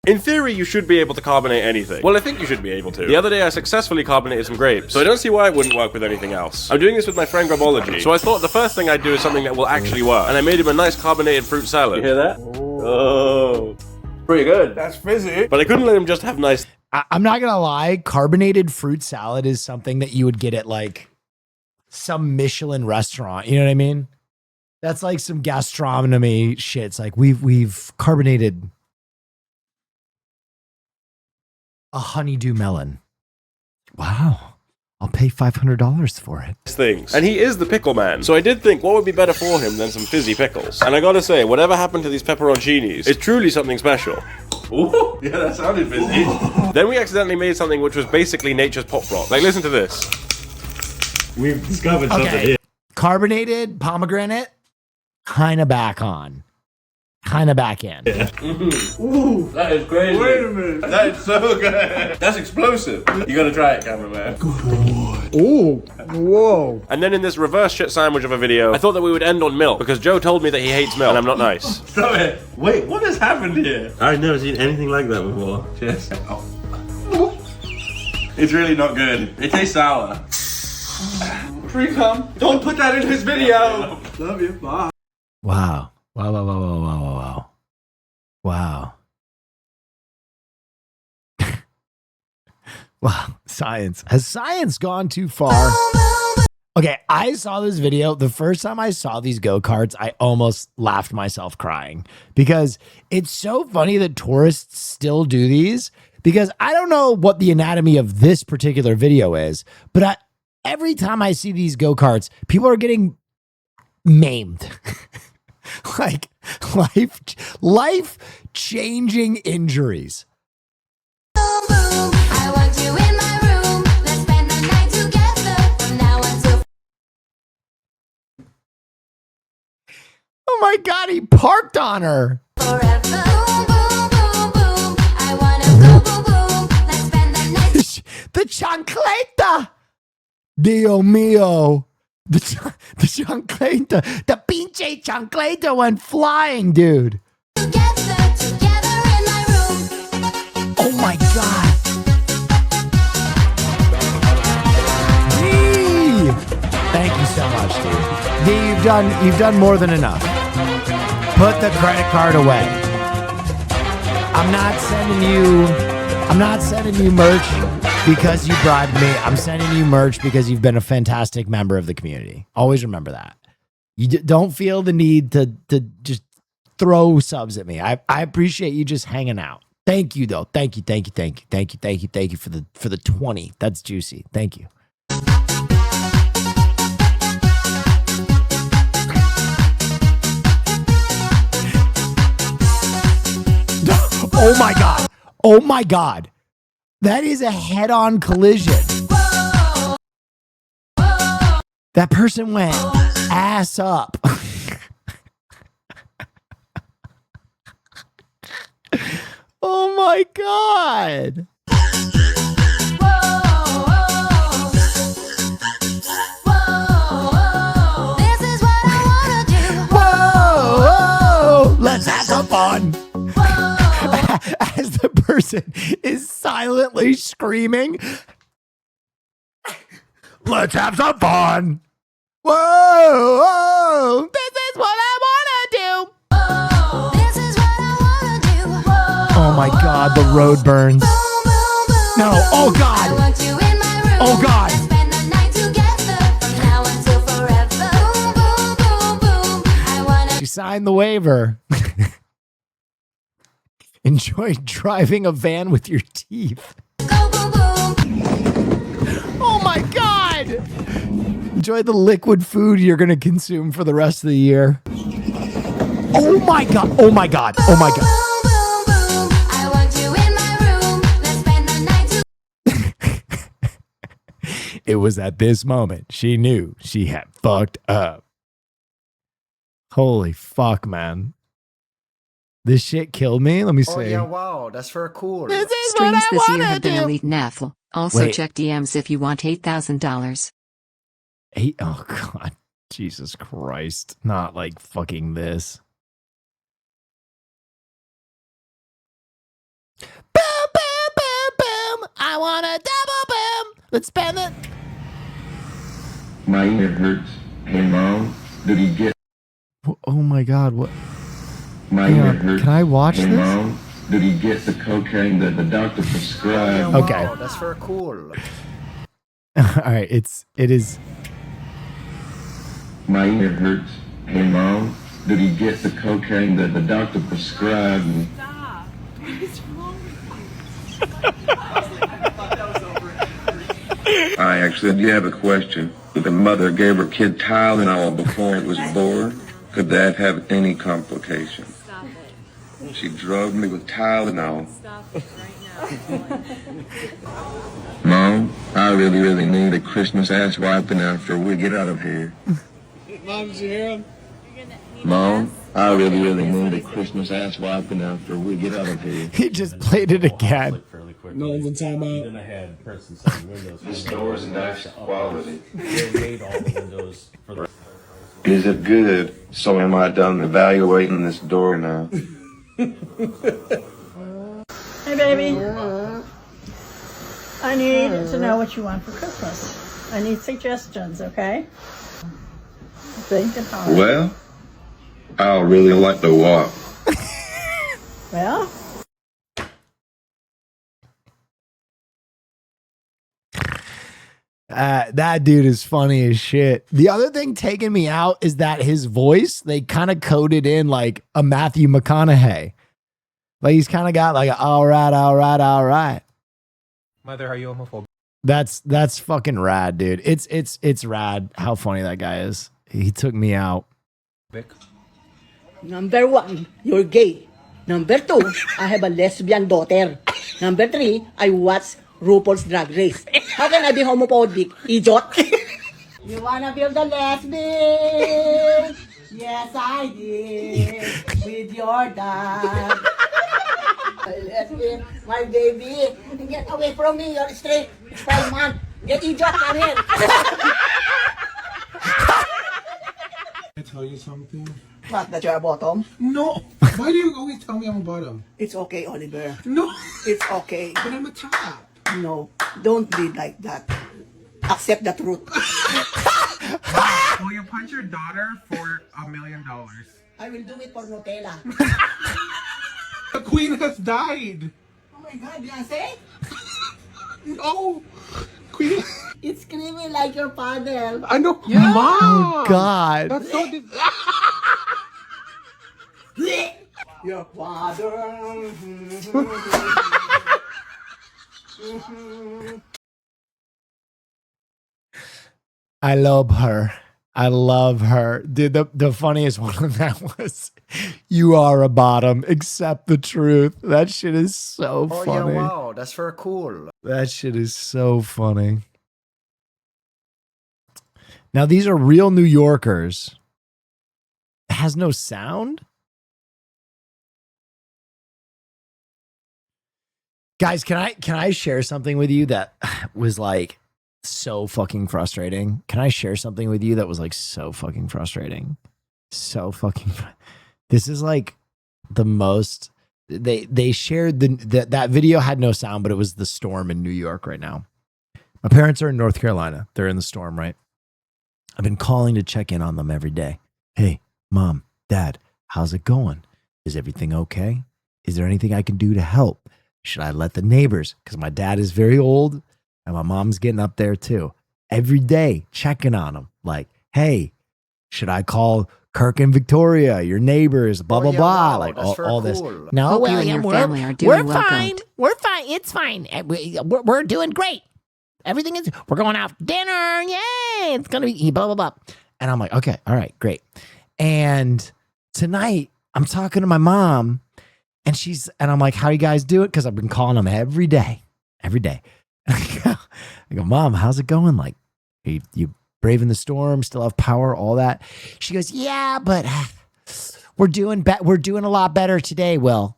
Speaker 16: In theory, you should be able to carbonate anything. Well, I think you should be able to. The other day, I successfully carbonated some grapes, so I don't see why it wouldn't work with anything else. I'm doing this with my friend Grabology, so I thought the first thing I'd do is something that will actually work, and I made him a nice carbonated fruit salad. You hear that? Oh. Pretty good.
Speaker 10: That's fizzy.
Speaker 16: But I couldn't let him just have nice...
Speaker 2: I'm not gonna lie, carbonated fruit salad is something that you would get at like some Michelin restaurant. You know what I mean? That's like some gastronomy shit. It's like we've carbonated a honeydew melon. Wow. I'll pay $500 for it.
Speaker 16: Things. And he is the pickle man. So I did think, what would be better for him than some fizzy pickles? And I gotta say, whatever happened to these pepperoncinis is truly something special. Ooh, yeah, that sounded fizzy. Then we accidentally made something which was basically nature's pop rock. Like, listen to this.
Speaker 17: We've discovered something here.
Speaker 2: Carbonated pomegranate, kind of back on. Kind of back in.
Speaker 17: Yeah.
Speaker 16: Ooh, that is crazy.
Speaker 17: Wait a minute.
Speaker 16: That is so good. That's explosive. You gotta try it, cameraman.
Speaker 2: Ooh, whoa.
Speaker 16: And then in this reverse shit sandwich of a video, I thought that we would end on milk, because Joe told me that he hates milk, and I'm not nice.
Speaker 17: Stop it. Wait, what has happened here? I've never seen anything like that before. Cheers. Oh. It's really not good. It tastes sour.
Speaker 10: Free cum. Don't put that in his video.
Speaker 17: Love you. Bye.
Speaker 2: Wow. Wow. Well, science. Has science gone too far? Okay, I saw this video. The first time I saw these go-karts, I almost laughed myself crying because it's so funny that tourists still do these, because I don't know what the anatomy of this particular video is, but every time I see these go-karts, people are getting maimed. Like life-changing injuries.
Speaker 1: I want you in my room. Let's spend the night together from now until.
Speaker 2: Oh my God, he parked on her.
Speaker 1: Forever. Boom, boom, boom, boom. I wanna go boom, boom. Let's spend the night.
Speaker 2: The chancleta. Dio mio. The chancleta. The pinche chancleta went flying, dude.
Speaker 1: Together in my room.
Speaker 2: Oh my God. D. Thank you so much, dude. D, you've done more than enough. Put the credit card away. I'm not sending you merch because you bribed me. I'm sending you merch because you've been a fantastic member of the community. Always remember that. You don't feel the need to just throw subs at me. I appreciate you just hanging out. Thank you though. Thank you for the 20. That's juicy. Thank you. Oh my God. Oh my God. That is a head-on collision. That person went ass up. Oh my God.
Speaker 1: This is what I wanna do.
Speaker 2: Whoa, let's have some fun. As the person is silently screaming, let's have some fun. Whoa, this is what I want to do.
Speaker 1: This is what I wanna do.
Speaker 2: Oh my God, the road burns. No, oh
Speaker 1: I
Speaker 2: God.
Speaker 1: want you in my room.
Speaker 2: Oh God.
Speaker 1: Let's spend the night together from now until forever. Boom, boom, boom, boom. I wanna.
Speaker 2: She signed the waiver. Enjoy driving a van with your teeth.
Speaker 1: Go boom, boom.
Speaker 2: Oh my God. Enjoy the liquid food you're going to consume for the rest of the year. Oh my God. Oh my God. Oh my God.
Speaker 1: Boom, boom, boom. I want you in my room. Let's spend the night together.
Speaker 2: It was at this moment she knew she had fucked up. Holy fuck, man. This shit killed me. Let me see.
Speaker 5: Oh yeah, wow, that's very cool.
Speaker 2: This is
Speaker 15: Streams
Speaker 2: what I
Speaker 15: this year
Speaker 2: wanna
Speaker 15: have been
Speaker 2: do.
Speaker 15: elite Neff. Also
Speaker 2: Wait.
Speaker 15: check DMs if you want $8,000.
Speaker 2: Oh God. Jesus Christ. Not like fucking this. Boom, boom, boom, boom. I want a double boom. Let's spend it.
Speaker 18: My ear hurts. Hey mom, did he get
Speaker 2: Oh my God. What?
Speaker 18: my
Speaker 2: Hang
Speaker 18: ear
Speaker 2: on,
Speaker 18: hurts?
Speaker 2: can I watch
Speaker 18: hey
Speaker 2: this?
Speaker 18: Mom, did he get the cocaine that the doctor prescribed?
Speaker 2: Okay.
Speaker 5: Wow, that's very cool.
Speaker 2: All right. It is.
Speaker 18: My ear hurts. Hey mom, did he get the cocaine that the doctor prescribed? I actually do have a question. The mother gave her kid Tylenol before it was born. Could that have any complication?
Speaker 19: Stop it.
Speaker 18: She drugged me with Tylenol.
Speaker 19: Stop it right now.
Speaker 18: Mom, I really need a Christmas ass wiping after we get out of here.
Speaker 10: Mom, did you hear him?
Speaker 18: Mom, I really need a Christmas ass wiping after we get out of here.
Speaker 2: He just played it again.
Speaker 10: No one's in timeout.
Speaker 17: Then I had person side windows.
Speaker 18: This door is nice quality.
Speaker 17: They made all the windows for the.
Speaker 18: Is it good? So am I done evaluating this door now?
Speaker 20: Hey, baby. I need to know what you want for Christmas. I need suggestions, okay? Think and holler.
Speaker 18: Well, I'll really like to walk.
Speaker 20: Well,
Speaker 2: That dude is funny as shit. The other thing taking me out is that his voice, they kind of coded in like a Matthew McConaughey. Like he's kind of got like, all right, all right, all right.
Speaker 21: Mother, are you homophobic?
Speaker 2: That's fucking rad, dude. It's rad how funny that guy is. He took me out.
Speaker 22: Number 1, you're gay. Number 2, I have a lesbian daughter. Number 3, I watch RuPaul's Drag Race. How can I be homophobic, idiot? You wanna build a lesbian? Yes, I did. With your dad. Lesbian, my baby. Get away from me, you're straight. It's 5 months. Get idiot, come here.
Speaker 21: Can I tell you something?
Speaker 22: What, that you're a bottom?
Speaker 21: No. Why do you always tell me I'm a bottom?
Speaker 22: It's okay, Oliver.
Speaker 21: No.
Speaker 22: It's okay.
Speaker 21: But I'm a top.
Speaker 22: No, don't be like that. Accept the truth.
Speaker 21: Will you punch your daughter for $1 million?
Speaker 22: I will do it for Nutella.
Speaker 21: The queen has died.
Speaker 22: Oh my God, Beyonce?
Speaker 21: No. Queen.
Speaker 22: It's screaming like your father.
Speaker 21: I know.
Speaker 22: Yeah.
Speaker 21: Mom.
Speaker 2: Oh, God.
Speaker 21: That's so
Speaker 22: Your father.
Speaker 2: I love her. I love her. Dude, the funniest one of that was, you are a bottom, accept the truth. That shit is so
Speaker 5: Oh
Speaker 2: funny.
Speaker 5: yeah, wow, that's very cool.
Speaker 2: That shit is so funny. Now, these are real New Yorkers. It has no sound? Guys, can I share something with you that was like so fucking frustrating? Can I share something with you that was like so fucking frustrating? This is like the most they shared that video had no sound, but it was the storm in New York right now. My parents are in North Carolina. They're in the storm, right? I've been calling to check in on them every day. Hey, Mom, Dad, how's it going? Is everything okay? Is there anything I can do to help? Should I let the neighbors? Because my dad is very old and my mom's getting up there too. Every day, checking on them. Like, hey, should I call Kirk and Victoria, your neighbors, blah, blah, blah.
Speaker 5: Wow,
Speaker 2: like
Speaker 5: that's very
Speaker 2: all this.
Speaker 5: cool.
Speaker 2: No,
Speaker 15: Hope you and your family are doing well,
Speaker 23: fine.
Speaker 15: goat.
Speaker 23: We're fine. It's fine. We're doing great. Everything is. We're going out for dinner. Yay! It's gonna be blah blah blah.
Speaker 2: And I'm like, okay, all right, great. And tonight I'm talking to my mom, and I'm like, how you guys do it? Because I've been calling them every day. I go, Mom, how's it going? Like, you braving the storm, still have power, all that. She goes, yeah, but we're doing a lot better today, Will.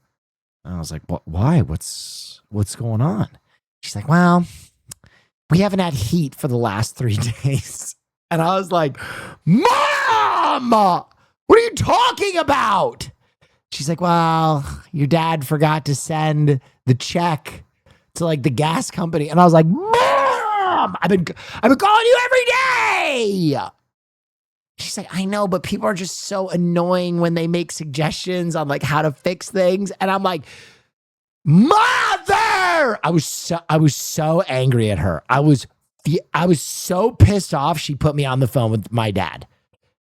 Speaker 2: And I was like, what? Why? What's going on? She's like, well, we haven't had heat for the last 3 days. And I was like, Mom, what are you talking about? She's like, well, your dad forgot to send the check to like the gas company. And I was like, Mom, I've been calling you every day. She's like, I know, but people are just so annoying when they make suggestions on like how to fix things. And I'm like, Mother! I was so angry at her. I was so pissed off. She put me on the phone with my dad.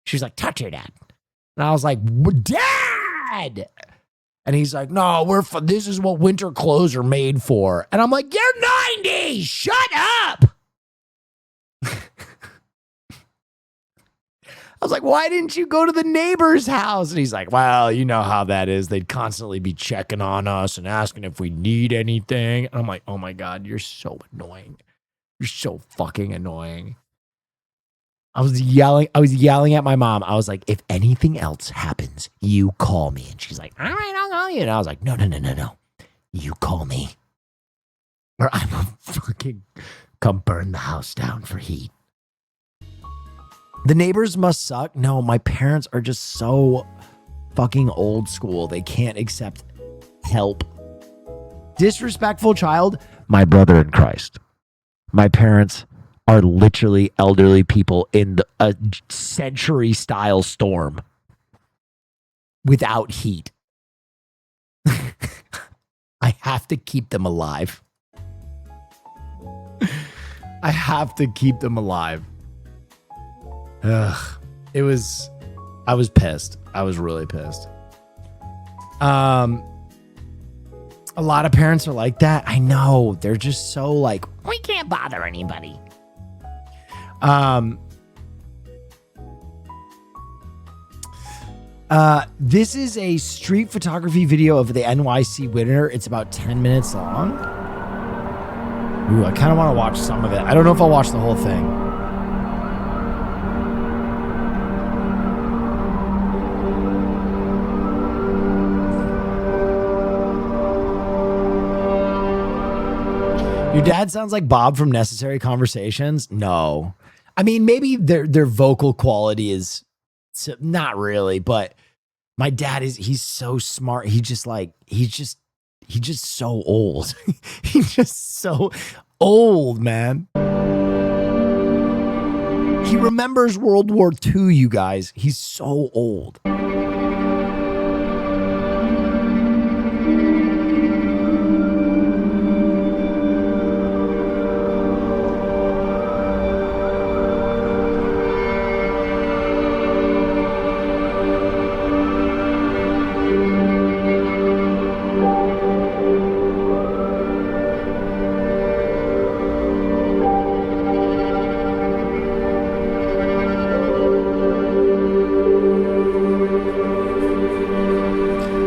Speaker 2: She was like, talk to your dad. And I was like, Dad! And he's like, no, this is what winter clothes are made for. And I'm like, you're 90! Shut up! I was like, why didn't you go to the neighbor's house? And he's like, well, you know how that is. They'd constantly be checking on us and asking if we need anything. And I'm like, oh my God, you're so annoying. You're so fucking annoying. I was yelling at my mom. I was like, if anything else happens, you call me. And she's like, all right, I'll call you. And I was like, no. You call me. Or I'm gonna fucking come burn the house down for heat. The neighbors must suck. No, my parents are just so fucking old school. They can't accept help. Disrespectful child, my brother in Christ. My parents are literally elderly people in a century-style storm without heat. I have to keep them alive. I have to keep them alive. Ugh. I was pissed. I was really pissed. A lot of parents are like that. I know. They're just so like,
Speaker 23: We can't bother anybody.
Speaker 2: This is a street photography video of the NYC winter. It's about 10 minutes long. Ooh, I kind of want to watch some of it. I don't know if I'll watch the whole thing. Your dad sounds like Bob from Necessary Conversations. No. I mean, maybe their vocal quality is not really, but my dad he's so smart. He's just so old. He's just so old, man. He remembers World War II, you guys. He's so old.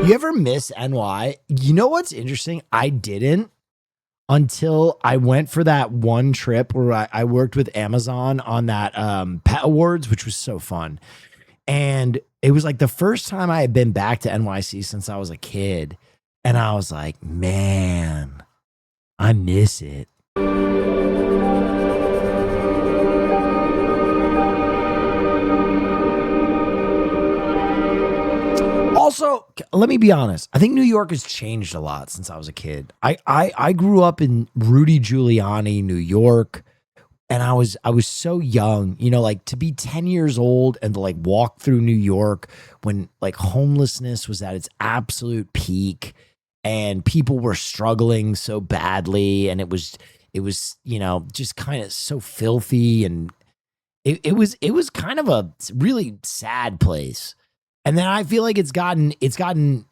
Speaker 2: You ever miss NY? You know what's interesting? I didn't until I went for that one trip where I worked with Amazon on that Pet Awards, which was so fun. And it was like the first time I had been back to NYC since I was a kid. And I was like, man, I miss it. Also, let me be honest. I think New York has changed a lot since I was a kid. I grew up in Rudy Giuliani, New York, and I was so young, you know, like to be 10 years old and to like walk through New York when like homelessness was at its absolute peak and people were struggling so badly, and it was, you know, just kind of so filthy, and it was kind of a really sad place. And then I feel like it's gotten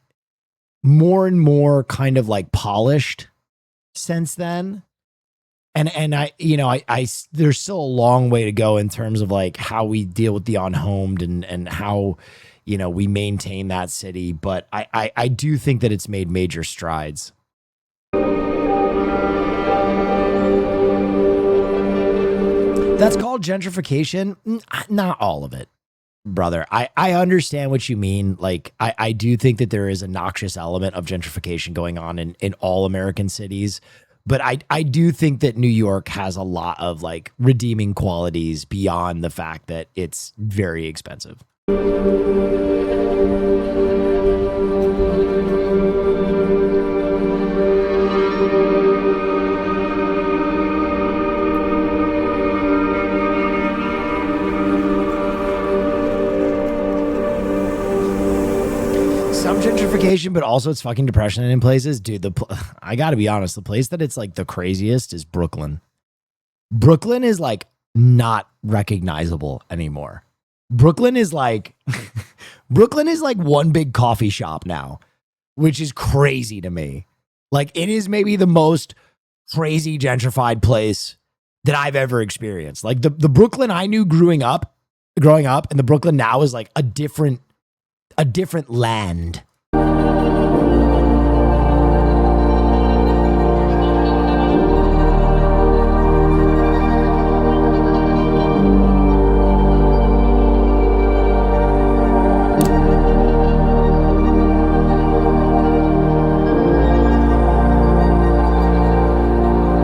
Speaker 2: more and more kind of like polished since then. And I, you know, I there's still a long way to go in terms of like how we deal with the unhomed and how, you know, we maintain that city. But I do think that it's made major strides. That's called gentrification. Not all of it. Brother, I understand what you mean. Like, I do think that there is a noxious element of gentrification going on in all American cities. But I do think that New York has a lot of like redeeming qualities beyond the fact that it's very expensive. Some gentrification, but also it's fucking depression in places. Dude, I gotta be honest, the place that it's like the craziest is Brooklyn. Brooklyn is like not recognizable anymore. Brooklyn is like Brooklyn is like one big coffee shop now, which is crazy to me. Like, it is maybe the most crazy gentrified place that I've ever experienced. Like the Brooklyn I knew growing up, and the Brooklyn now is like a different land.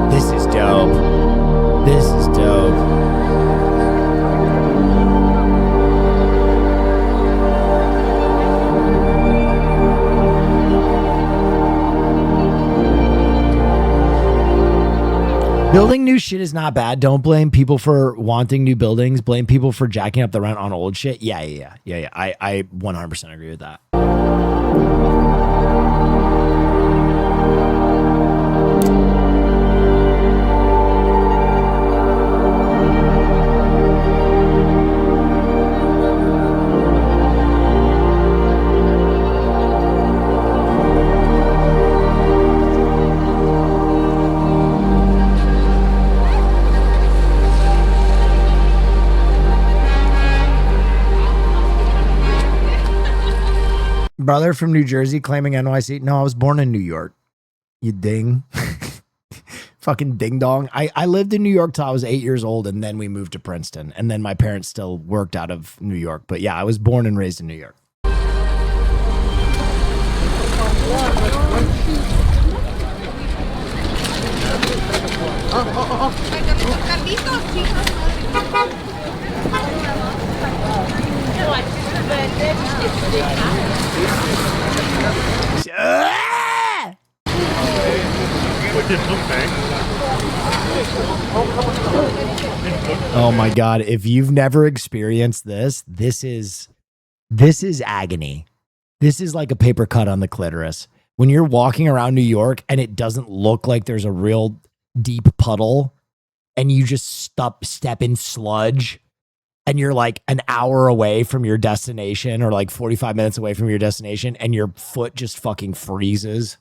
Speaker 2: This is dope. This is dope. Building new shit is not bad. Don't blame people for wanting new buildings. Blame people for jacking up the rent on old shit. Yeah. I 100% agree with that. brother from New Jersey claiming NYC. No, I was born in New York. You ding. Fucking ding dong. I lived in New York till I was 8 years old, and then we moved to Princeton. And then my parents still worked out of New York. But yeah, I was born and raised in New York. Oh my God. If you've never experienced this, this is agony. This is like a paper cut on the clitoris. When you're walking around New York and it doesn't look like there's a real deep puddle and you just step in sludge and you're like an hour away from your destination or like 45 minutes away from your destination and your foot just fucking freezes.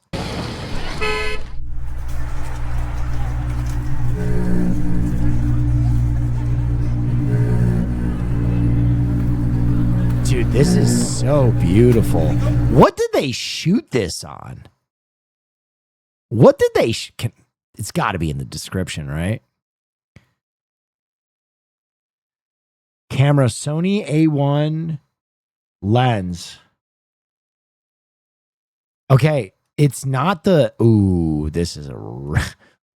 Speaker 2: Dude, this is so beautiful. What did they shoot this on? What did they... it's got to be in the description, right? Camera, Sony A1 lens. Okay, it's not the... Ooh, this is a...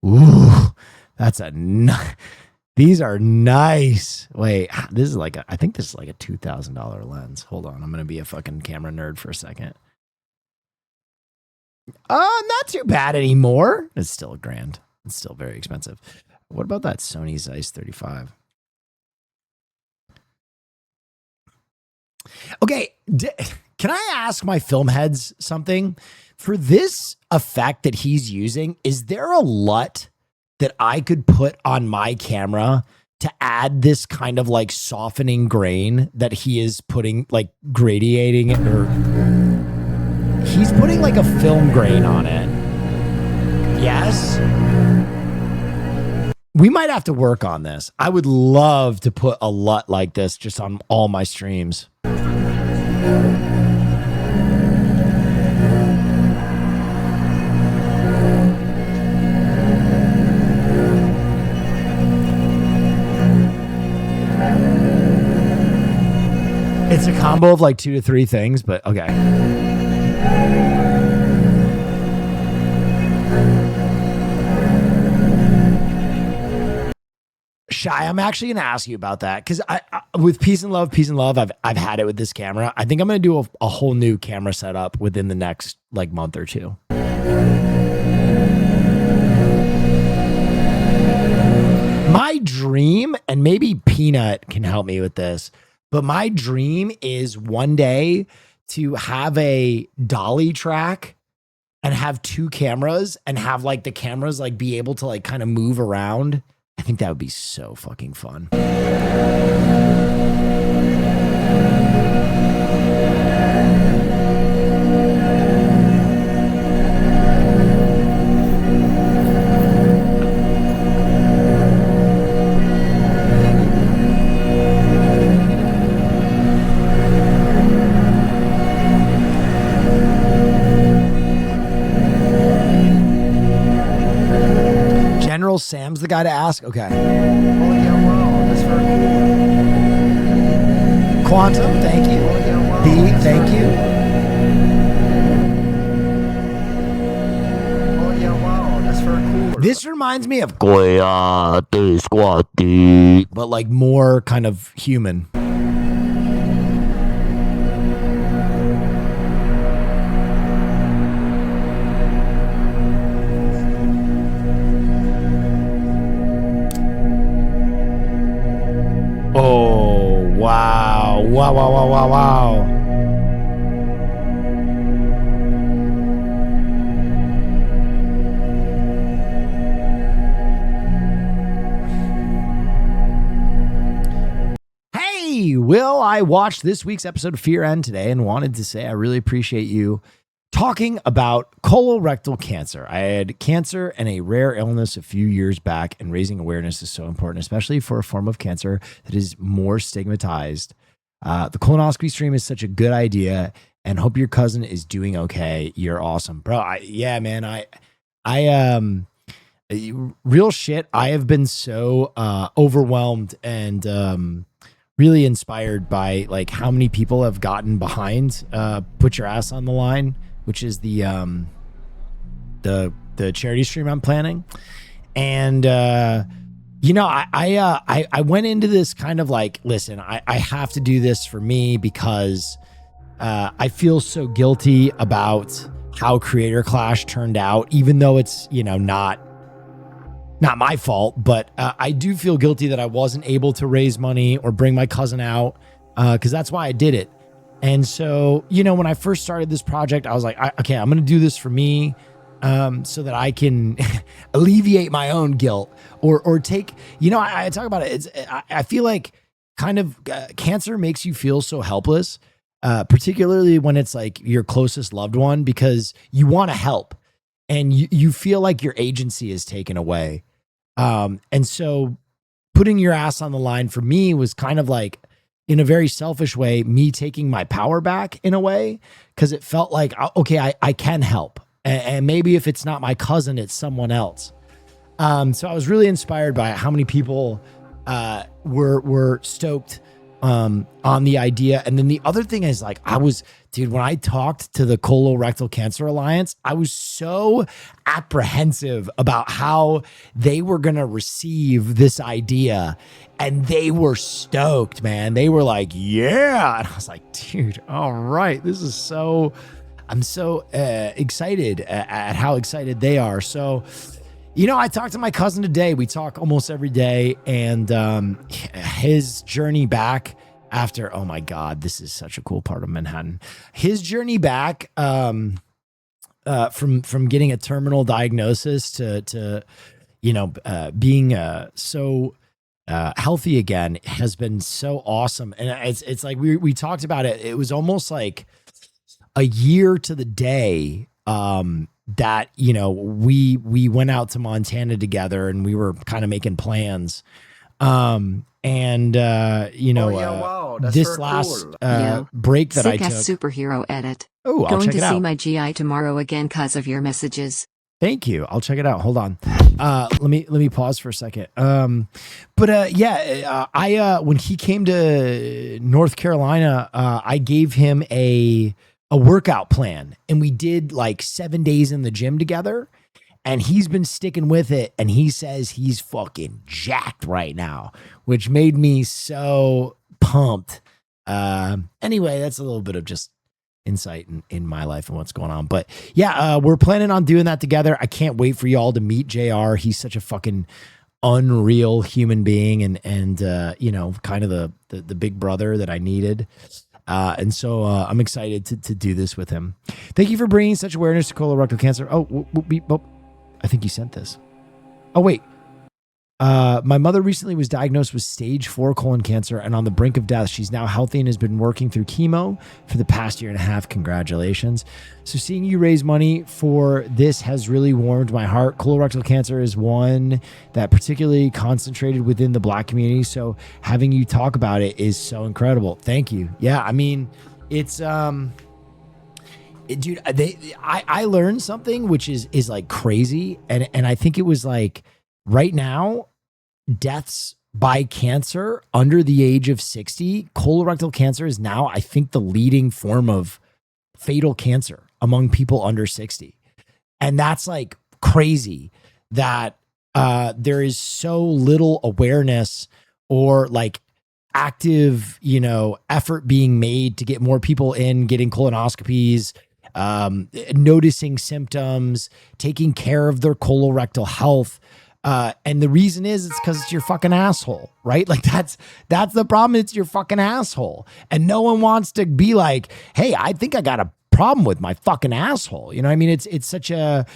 Speaker 2: Ooh, that's a... These are nice. Wait, this is like I think this is like a $2,000 lens. Hold on, I'm gonna be a fucking camera nerd for a second. Not too bad anymore. It's still $1,000. It's still very expensive. What about that Sony Zeiss 35? Okay, can I ask my film heads something? For this effect that he's using, is there a LUT that I could put on my camera to add this kind of like softening grain that he is putting, like gradiating it, or he's putting like a film grain on it? Yes. We might have to work on this. I would love to put a LUT like this just on all my streams. It's a combo of like 2 to 3 things, but okay. Shy, I'm actually going to ask you about that because I with peace and love, I've had it with this camera. I think I'm going to do a whole new camera setup within the next like month or two. My dream, and maybe Peanut can help me with this, but my dream is one day to have a dolly track and have 2 cameras and have like the cameras like be able to like kind of move around. I think that would be so fucking fun. General Sam's the guy to ask? Okay.
Speaker 5: Oh, yeah, wow. That's very cool.
Speaker 2: Quantum, thank you.
Speaker 5: Oh, yeah, wow.
Speaker 2: B, thank you.
Speaker 5: Oh, yeah, wow. That's very cool.
Speaker 2: This reminds me of but like more kind of human. Oh, wow. Wow, wow, wow, wow, wow. Hey, Will, I watched this week's episode of Fear End today and wanted to say I really appreciate you talking about colorectal cancer. I had cancer and a rare illness a few years back, and raising awareness is so important, especially for a form of cancer that is more stigmatized. The colonoscopy stream is such a good idea, and hope your cousin is doing okay. You're awesome, bro. Man. Real shit. I have been so overwhelmed and really inspired by like how many people have gotten behind Put Your Ass on the Line, which is the charity stream I'm planning. And you know, I went into this kind of like, listen, I have to do this for me because I feel so guilty about how Creator Clash turned out, even though it's, you know, not my fault, but I do feel guilty that I wasn't able to raise money or bring my cousin out because that's why I did it. And so, you know, when I first started this project, I was like, okay, I'm going to do this for me so that I can alleviate my own guilt or take, you know, I talk about it. I feel like kind of cancer makes you feel so helpless, particularly when it's like your closest loved one, because you want to help and you feel like your agency is taken away. And so putting your ass on the line for me was kind of like, in a very selfish way, me taking my power back in a way, because it felt like, okay, I can help. And maybe if it's not my cousin, it's someone else. So I was really inspired by how many people were stoked on the idea. And then the other thing is like, when I talked to the Colorectal Cancer Alliance, I was so apprehensive about how they were going to receive this idea. And they were stoked, man. They were like, yeah. And I was like, dude, all right. I'm so excited at how excited they are. So, you know, I talked to my cousin today. We talk almost every day. And his journey back after, oh my God, this is such a cool part of Manhattan. His journey back from getting a terminal diagnosis to you know, being so healthy again has been so awesome. And it's like we talked about it. It was almost like a year to the day that, you know, we went out to Montana together and we were kind of making plans. You know,
Speaker 5: wow, that's
Speaker 2: this
Speaker 5: very
Speaker 2: last
Speaker 5: cool.
Speaker 2: break that I
Speaker 15: Sick
Speaker 2: took.
Speaker 15: ass superhero edit.
Speaker 2: Oh, I'll
Speaker 15: Going
Speaker 2: check
Speaker 15: to
Speaker 2: it
Speaker 15: see
Speaker 2: out.
Speaker 15: my GI tomorrow again cause of your messages.
Speaker 2: Thank you. I'll check it out. Hold on. Let me pause for a second. When he came to North Carolina, I gave him a workout plan and we did like 7 days in the gym together and he's been sticking with it. And he says he's fucking jacked right now, which made me so pumped. Anyway, that's a little bit of just insight in my life and what's going on. But yeah, we're planning on doing that together. I can't wait for y'all to meet JR. He's such a fucking unreal human being and you know, kind of the big brother that I needed. And so I'm excited to do this with him. Thank you for bringing such awareness to colorectal cancer. Oh, I think you sent this. Oh, wait. My mother recently was diagnosed with stage 4 colon cancer and on the brink of death. She's now healthy and has been working through chemo for the past year and a half. Congratulations. So seeing you raise money for this has really warmed my heart. Colorectal cancer is one that particularly concentrated within the Black community. So having you talk about it is so incredible. Thank you. Yeah. I mean, it's, dude, I learned something which is like crazy. And I think it was like right now, deaths by cancer under the age of 60, colorectal cancer is now, I think, the leading form of fatal cancer among people under 60. And that's like crazy that there is so little awareness or like active, you know, effort being made to get more people in, getting colonoscopies, noticing symptoms, taking care of their colorectal health. And the reason is it's because it's your fucking asshole, right? Like that's the problem. It's your fucking asshole. And no one wants to be like, hey, I think I got a problem with my fucking asshole. You know what I mean? It's such an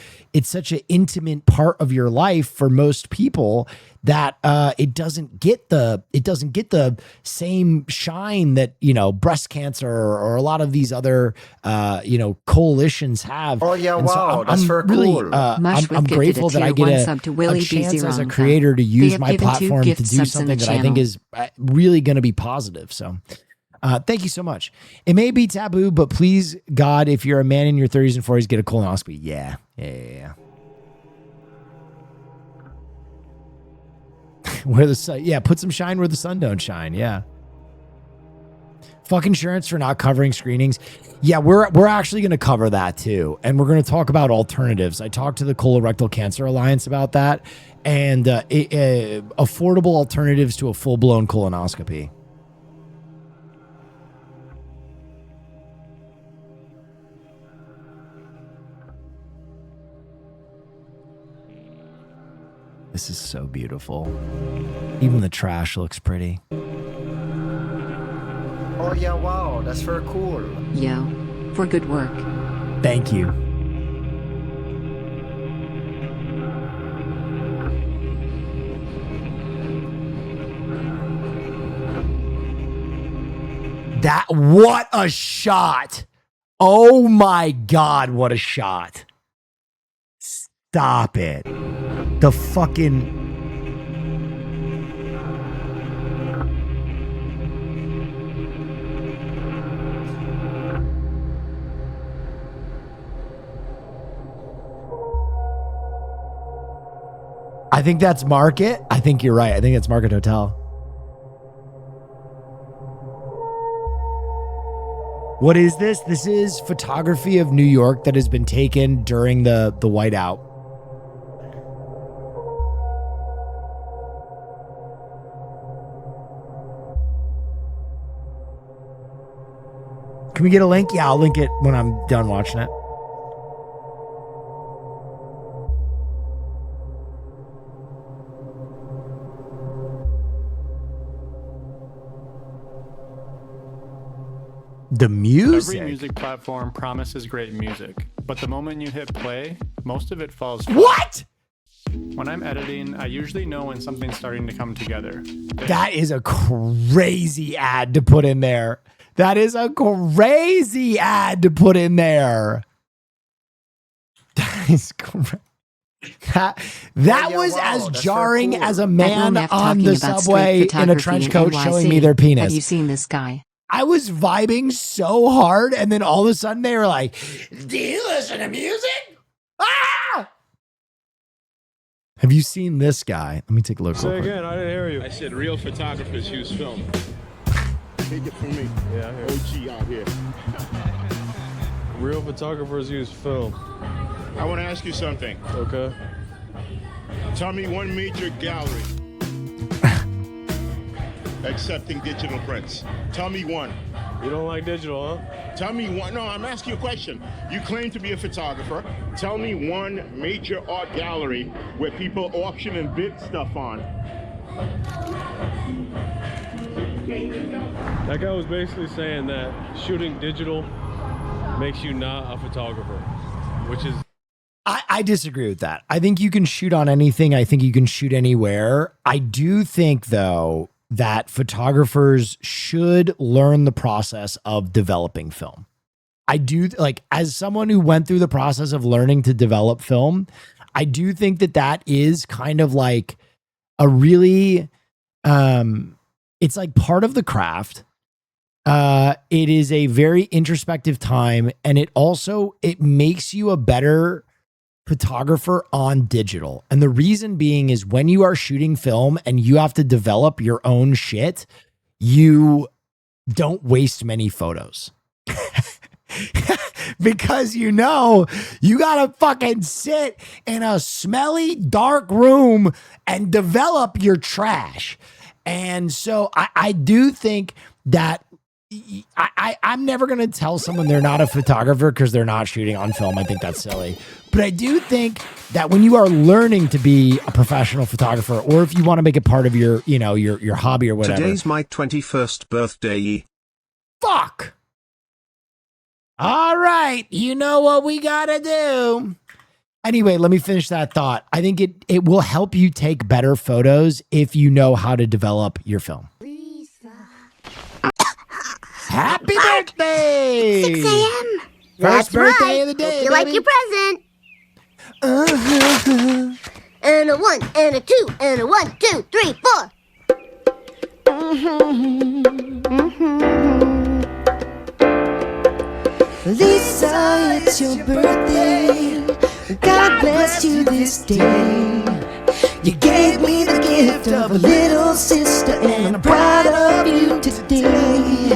Speaker 2: intimate part of your life for most people that it doesn't get the same shine that, you know, breast cancer or a lot of these other you know, coalitions have.
Speaker 5: Oh yeah,
Speaker 2: and
Speaker 5: wow,
Speaker 2: so
Speaker 5: that's very
Speaker 2: really,
Speaker 5: cool.
Speaker 2: I'm grateful that I get a chance as a creator to use my platform to do something that I think is really going to be positive. So Thank you so much. It may be taboo, but please, God, if you're a man in your 30s and 40s, get a colonoscopy. Yeah. Where the sun, put some shine where the sun don't shine. Yeah. Fuck insurance for not covering screenings. Yeah, we're actually going to cover that too. And we're going to talk about alternatives. I talked to the Colorectal Cancer Alliance about that and affordable alternatives to a full-blown colonoscopy. This is so beautiful. Even the trash looks pretty.
Speaker 5: Oh yeah, wow, that's very cool.
Speaker 15: Yo, for good work.
Speaker 2: Thank you. What a shot. Oh my God, what a shot. Stop it. The fucking... I think that's Market. I think you're right. I think it's Market Hotel. What is this? This is photography of New York that has been taken during the whiteout. Can we get a link? Yeah, I'll link it when I'm done watching it. The music.
Speaker 3: Every music platform promises great music, but the moment you hit play, most of it falls.
Speaker 2: What?
Speaker 3: When I'm editing, I usually know when something's starting to come together.
Speaker 2: That is a crazy ad to put in there. That is a crazy ad to put in there. That is crazy. That was as jarring as a man on the subway in a trench coat showing me their penis.
Speaker 15: Have you seen this guy?
Speaker 2: I was vibing so hard, and then all of a sudden they were like, "Do you listen to music?" Ah! Have you seen this guy? Let me take a look.
Speaker 7: Say again, I didn't hear you. I said real photographers use film. Take it from me. Yeah, I hear OG out here. Real photographers use film. I want to ask you something. Okay. Tell me one major gallery accepting digital prints. Tell me one. You don't like digital, huh? Tell me one. No, I'm asking you a question. You claim to be a photographer. Tell me one major art gallery where people auction and bid stuff on. That guy was basically saying that shooting digital makes you not a photographer, which is...
Speaker 2: I disagree with that. I think you can shoot on anything. I think you can shoot anywhere. I do think, though, that photographers should learn the process of developing film. I do, like, as someone who went through the process of learning to develop film, I do think that that is kind of like a really, it's like part of the craft. It is a very introspective time, and it makes you a better photographer on digital. And the reason being is when you are shooting film and you have to develop your own shit, you don't waste many photos. Because you gotta fucking sit in a smelly, dark room and develop your trash. And so I do think that I'm never going to tell someone they're not a photographer because they're not shooting on film. I think that's silly. But I do think that when you are learning to be a professional photographer, or if you want to make it part of your, your hobby or whatever.
Speaker 14: Today's my 21st birthday.
Speaker 2: Fuck. All right. You know what we got to do. Anyway, let me finish that thought. I think it will help you take better photos if you know how to develop your film. Happy birthday!
Speaker 8: 6 a.m.
Speaker 2: First
Speaker 8: That's
Speaker 2: birthday
Speaker 8: right.
Speaker 2: of the day,
Speaker 8: Hope you
Speaker 2: baby.
Speaker 8: like your present. And a 1, and a 2, and a 1, 2, 3, 4.
Speaker 1: Lisa, it's your birthday. God bless you this day. You gave me the gift of a little sister, and I'm proud of you today.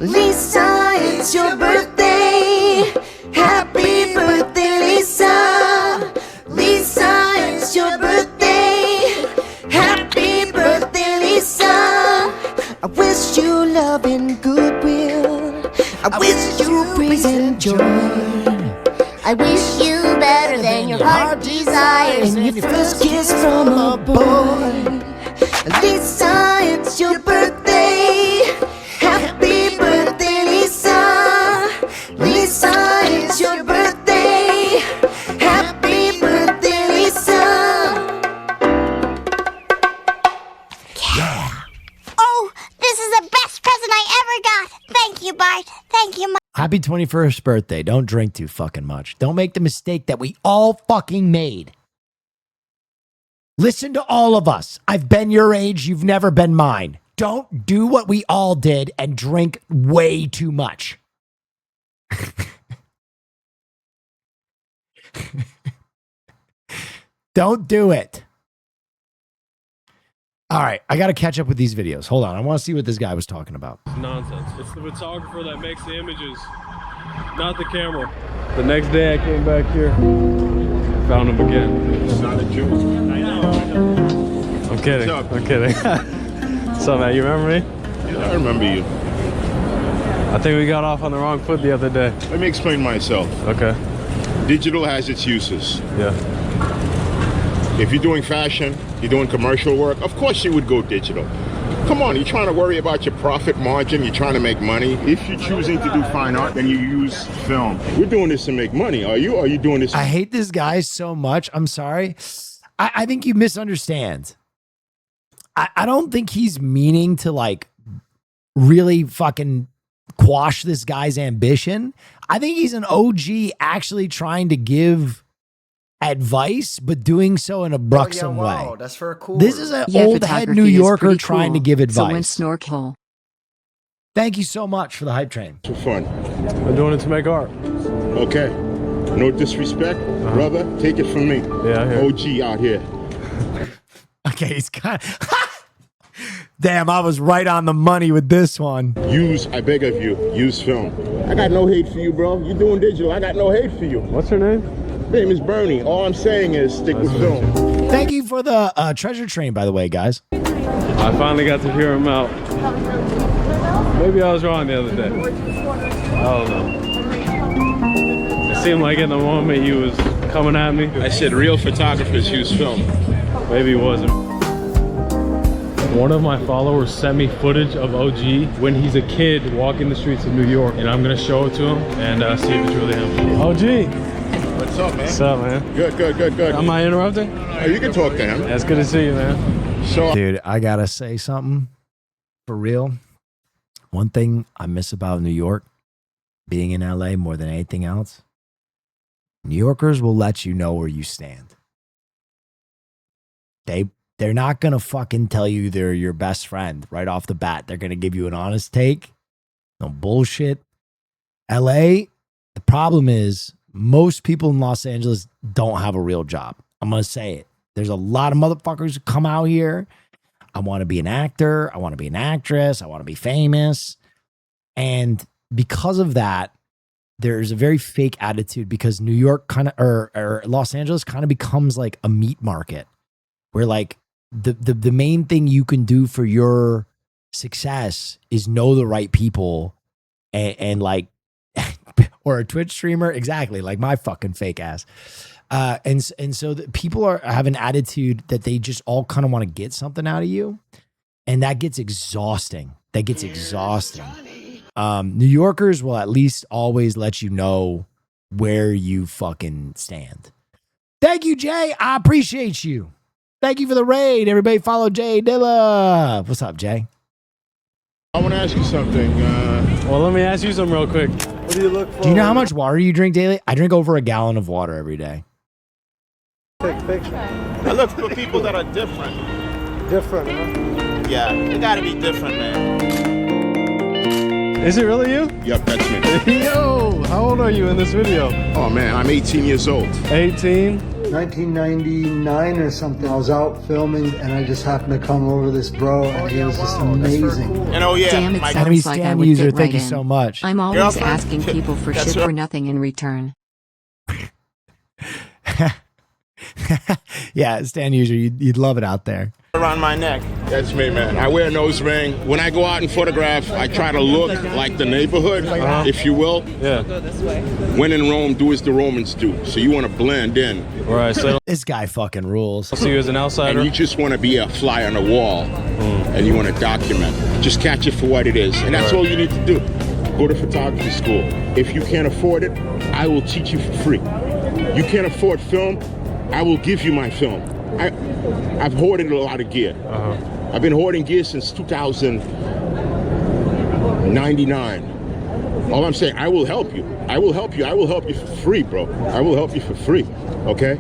Speaker 1: Lisa, it's your birthday. Happy birthday, Lisa. Lisa, it's your birthday. Happy birthday, Lisa. I wish you love and goodwill. I wish you praise and joy.
Speaker 8: I wish you better than your heart desires.
Speaker 1: And your first kiss from a boy. Lisa, it's your birthday. Happy birthday, Lisa. Lisa, it's your birthday. Happy birthday, Lisa.
Speaker 8: Oh, this is the best present I ever got. Thank you, Bart. Thank you, Mom.
Speaker 2: Happy 21st birthday. Don't drink too fucking much. Don't make the mistake that we all fucking made. Listen to all of us. I've been your age. You've never been mine. Don't do what we all did and drink way too much. Don't do it. All right, I got to catch up with these videos. Hold on. I want to see what this guy was talking about.
Speaker 9: Nonsense. It's the photographer that makes the images, not the camera. The next day I came back here, found him again.
Speaker 7: It's not a joke.
Speaker 9: I know. I'm kidding. I'm kidding. What's up, man? You remember me?
Speaker 7: Yeah, I remember you.
Speaker 9: I think we got off on the wrong foot the other day.
Speaker 7: Let me explain myself.
Speaker 9: Okay.
Speaker 7: Digital has its uses.
Speaker 9: Yeah.
Speaker 7: If you're doing fashion, you're doing commercial work, of course you would go digital. Come on, you're trying to worry about your profit margin, you're trying to make money. If you're choosing to do fine art, then you use film. We're doing this to make money. Are you doing this?
Speaker 2: I hate this guy so much. I'm sorry. I think you misunderstand. I don't think he's meaning to like really fucking quash this guy's ambition. I think he's an OG actually trying to give advice, but doing so in a buxom way.
Speaker 5: That's for a cool.
Speaker 2: This is an old head New Yorker trying to give advice.
Speaker 15: So when Snork hole.
Speaker 2: Thank you so much for the hype train.
Speaker 7: For fun.
Speaker 9: I'm doing it to make art.
Speaker 7: Okay. No disrespect, brother. Take it from me.
Speaker 9: Yeah,
Speaker 7: OG out here.
Speaker 2: Okay, he's kind of... Damn, I was right on the money with this one.
Speaker 7: I beg of you, use film. I got no hate for you, bro. You're doing digital. I got no hate for you.
Speaker 9: What's her name?
Speaker 7: Her name is Bernie. All I'm saying is stick with film.
Speaker 2: Thank you for the treasure train, by the way, guys.
Speaker 9: I finally got to hear him out. Maybe I was wrong the other day. I don't know. It seemed like in the moment he was coming at me.
Speaker 7: I said real photographers use film.
Speaker 9: Maybe he wasn't. One of my followers sent me footage of OG when he's a kid walking the streets of New York, and I'm gonna show it to him and see if it's really him. OG!
Speaker 7: What's up, man?
Speaker 9: What's up, man?
Speaker 7: Good.
Speaker 9: Am I interrupting?
Speaker 7: No, you can talk to him.
Speaker 9: Yeah, it's good to see you, man.
Speaker 7: So,
Speaker 2: dude, I gotta say something for real. One thing I miss about New York, being in LA more than anything else, New Yorkers will let you know where you stand. They're not gonna fucking tell you they're your best friend right off the bat. They're gonna give you an honest take. No bullshit. LA, the problem is most people in Los Angeles don't have a real job. I'm gonna say it. There's a lot of motherfuckers who come out here. I want to be an actor. I want to be an actress. I want to be famous. And because of that, there's a very fake attitude because New York kind of, or Los Angeles kind of becomes like a meat market where like the main thing you can do for your success is know the right people and like, or a Twitch streamer. Exactly. Like my fucking fake ass. And so people have an attitude that they just all kind of want to get something out of you. And that gets exhausting. New Yorkers will at least always let you know where you fucking stand. Thank you, Jay. I appreciate you. Thank you for the raid. Everybody follow Jay Dilla. What's up, Jay?
Speaker 7: I want to ask you something.
Speaker 9: Well, let me ask you something real quick. What do you look for?
Speaker 2: Do you know how much water you drink daily? I drink over a gallon of water every day.
Speaker 21: Take a picture.
Speaker 11: I look for people that are different.
Speaker 21: Different, huh?
Speaker 11: Yeah, they gotta be different, man.
Speaker 9: Is it really you?
Speaker 7: Yep, that's me.
Speaker 9: Yo, how old are you in this video?
Speaker 7: Oh man, I'm 18 years old.
Speaker 9: 18?
Speaker 21: 1999 or something. I was out filming and I just happened to come over this bro and he was just amazing.
Speaker 17: And oh yeah,
Speaker 15: Damn, it
Speaker 17: my
Speaker 15: sounds
Speaker 2: Enemy
Speaker 15: like I
Speaker 2: stand
Speaker 15: would
Speaker 2: user,
Speaker 15: fit
Speaker 2: thank
Speaker 15: right
Speaker 2: you
Speaker 15: in.
Speaker 2: so much.
Speaker 15: I'm always
Speaker 17: Girlfriend?
Speaker 15: asking people for
Speaker 17: That's
Speaker 15: shit
Speaker 17: her.
Speaker 15: for nothing in return.
Speaker 2: Yeah, stand user, you'd love it out there.
Speaker 17: around my neck.
Speaker 7: That's me, man. I wear a nose ring. When I go out and photograph, I try to look like the neighborhood, if you will.
Speaker 9: Yeah.
Speaker 7: When in Rome, do as the Romans do. So you want to blend in.
Speaker 9: Right. So
Speaker 2: This guy fucking rules.
Speaker 9: I see you as an outsider.
Speaker 7: And you just want to be a fly on the wall. And you want to document. Just catch it for what it is. And that's all you need to do. Go to photography school. If you can't afford it, I will teach you for free. You can't afford film, I will give you my film. I've hoarded a lot of gear. I've been hoarding gear since 2099. All I'm saying, I will help you. I will help you. I will help you for free, bro. I will help you for free, okay?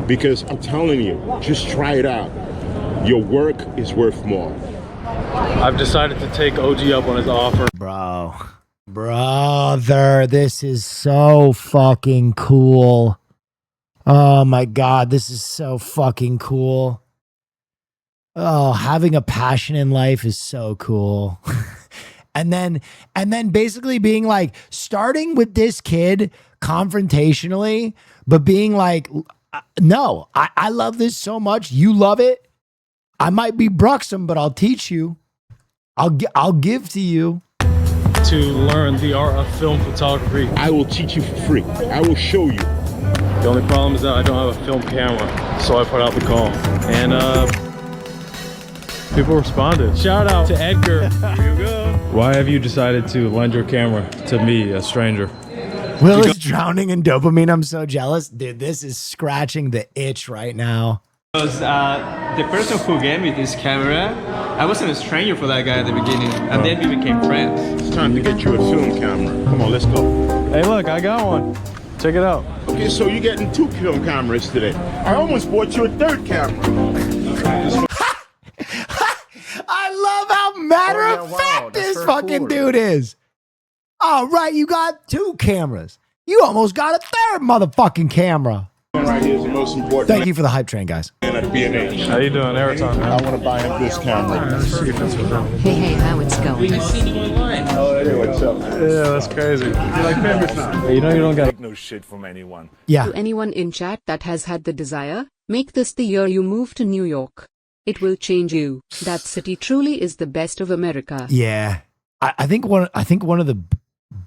Speaker 7: Because I'm telling you, just try it out. Your work is worth more.
Speaker 9: I've decided to take OG up on his offer.
Speaker 2: Brother, this is so fucking cool. Oh my God, this is so fucking cool. Oh, having a passion in life is so cool. and then basically being like, starting with this kid confrontationally, but being like, no, I love this so much. You love it. I might be bruxum, but I'll teach you. I'll give to you.
Speaker 9: To learn the art of film photography.
Speaker 7: I will teach you for free. I will show you.
Speaker 9: The only problem is that I don't have a film camera, so I put out the call. And people responded. Shout out to Edgar. Here you go. Why have you decided to lend your camera to me, a stranger?
Speaker 2: Will is drowning in dopamine. I'm so jealous. Dude, this is scratching the itch right now.
Speaker 6: Because the person who gave me this camera, I wasn't a stranger for that guy at the beginning, and then we became friends.
Speaker 7: It's time to get you a film camera. Come on, let's go.
Speaker 9: Hey, look, I got one. Check it out.
Speaker 7: Okay, so you're getting 2 film cameras today. I almost bought you a 3rd camera.
Speaker 2: I love how matter of fact this fucking dude is. All right, you got 2 cameras. You almost got a 3rd motherfucking camera.
Speaker 7: Right here is the most important.
Speaker 2: Thank you for the hype train, guys.
Speaker 7: And at B&H.
Speaker 9: How you doing, Airtime?
Speaker 7: I want to buy him this camera.
Speaker 15: Hey, how it's going?
Speaker 7: Hey, what's up?
Speaker 9: Yeah, that's crazy. You're like famous now. You know you don't got
Speaker 11: no shit from anyone.
Speaker 2: Yeah.
Speaker 4: To anyone in chat that has had the desire, make this the year you move to New York. It will change you. That city truly is the best of America.
Speaker 2: Yeah. I think one of the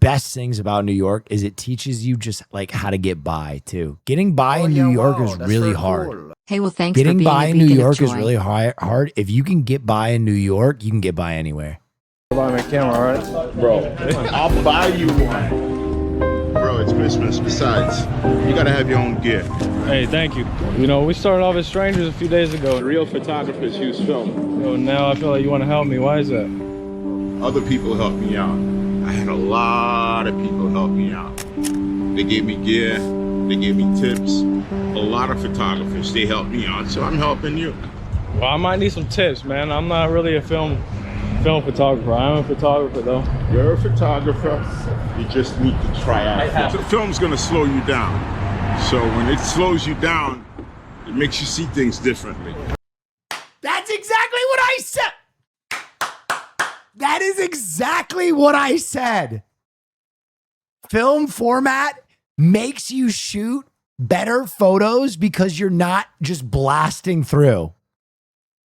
Speaker 2: best things about New York is it teaches you just like how to get by too. Getting by in New York is really hard.
Speaker 15: Hey, well, thanks
Speaker 2: Getting
Speaker 15: for being
Speaker 2: by
Speaker 15: a
Speaker 2: in New
Speaker 15: beacon of
Speaker 2: York is
Speaker 15: joy.
Speaker 2: really hard. If you can get by in New York, you can get by anywhere.
Speaker 9: buy my camera, right?
Speaker 7: Bro, I'll buy you one. Bro, it's Christmas. Besides, you gotta have your own gear.
Speaker 9: Hey, thank you. You know, we started off as strangers a few days ago.
Speaker 7: Real photographers use film.
Speaker 9: So now I feel like you want to help me. Why is that?
Speaker 7: Other people helped me out. I had a lot of people help me out. They gave me gear, they gave me tips. A lot of photographers, they helped me out, so I'm helping you.
Speaker 9: Well, I might need some tips, man. I'm not really a film photographer. I'm a photographer, though.
Speaker 7: You're a photographer, you just need to try out. So film's gonna slow you down. So when it slows you down, it makes you see things differently.
Speaker 2: That's exactly what I said. That is exactly what I said. Film format makes you shoot better photos because you're not just blasting through.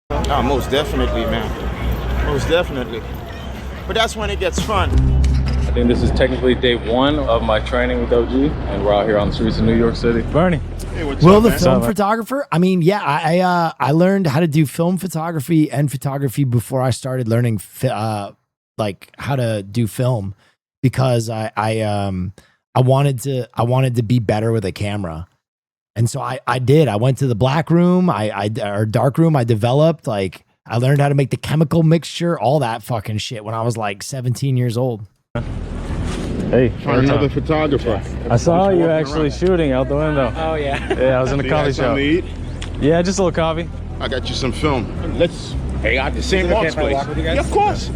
Speaker 17: Oh, most definitely, man. Most definitely. But that's when it gets fun.
Speaker 9: I think this is technically day 1 of my training with OG, and we're out here on the streets of New York City. Bernie.
Speaker 7: Hey, what's
Speaker 2: Will
Speaker 7: up,
Speaker 2: the
Speaker 7: man?
Speaker 2: film photographer? I mean, yeah, I learned how to do film photography and photography before I started learning like how to do film because I wanted to be better with a camera. And so I did. I went to the black room, or dark room. I developed, like, I learned how to make the chemical mixture, all that fucking shit when I was like 17 years old.
Speaker 9: Hey,
Speaker 7: Find another photographer.
Speaker 9: I saw you actually shooting out the window.
Speaker 6: Oh, yeah.
Speaker 9: Yeah, I was in a
Speaker 7: You
Speaker 9: coffee
Speaker 7: got something
Speaker 9: shop.
Speaker 7: to eat?
Speaker 9: Yeah, just a little coffee.
Speaker 7: I got you some film. Let's hang out the same
Speaker 6: okay
Speaker 7: Mark's
Speaker 6: if I
Speaker 7: place.
Speaker 6: walk with you guys?
Speaker 7: Yeah, of course.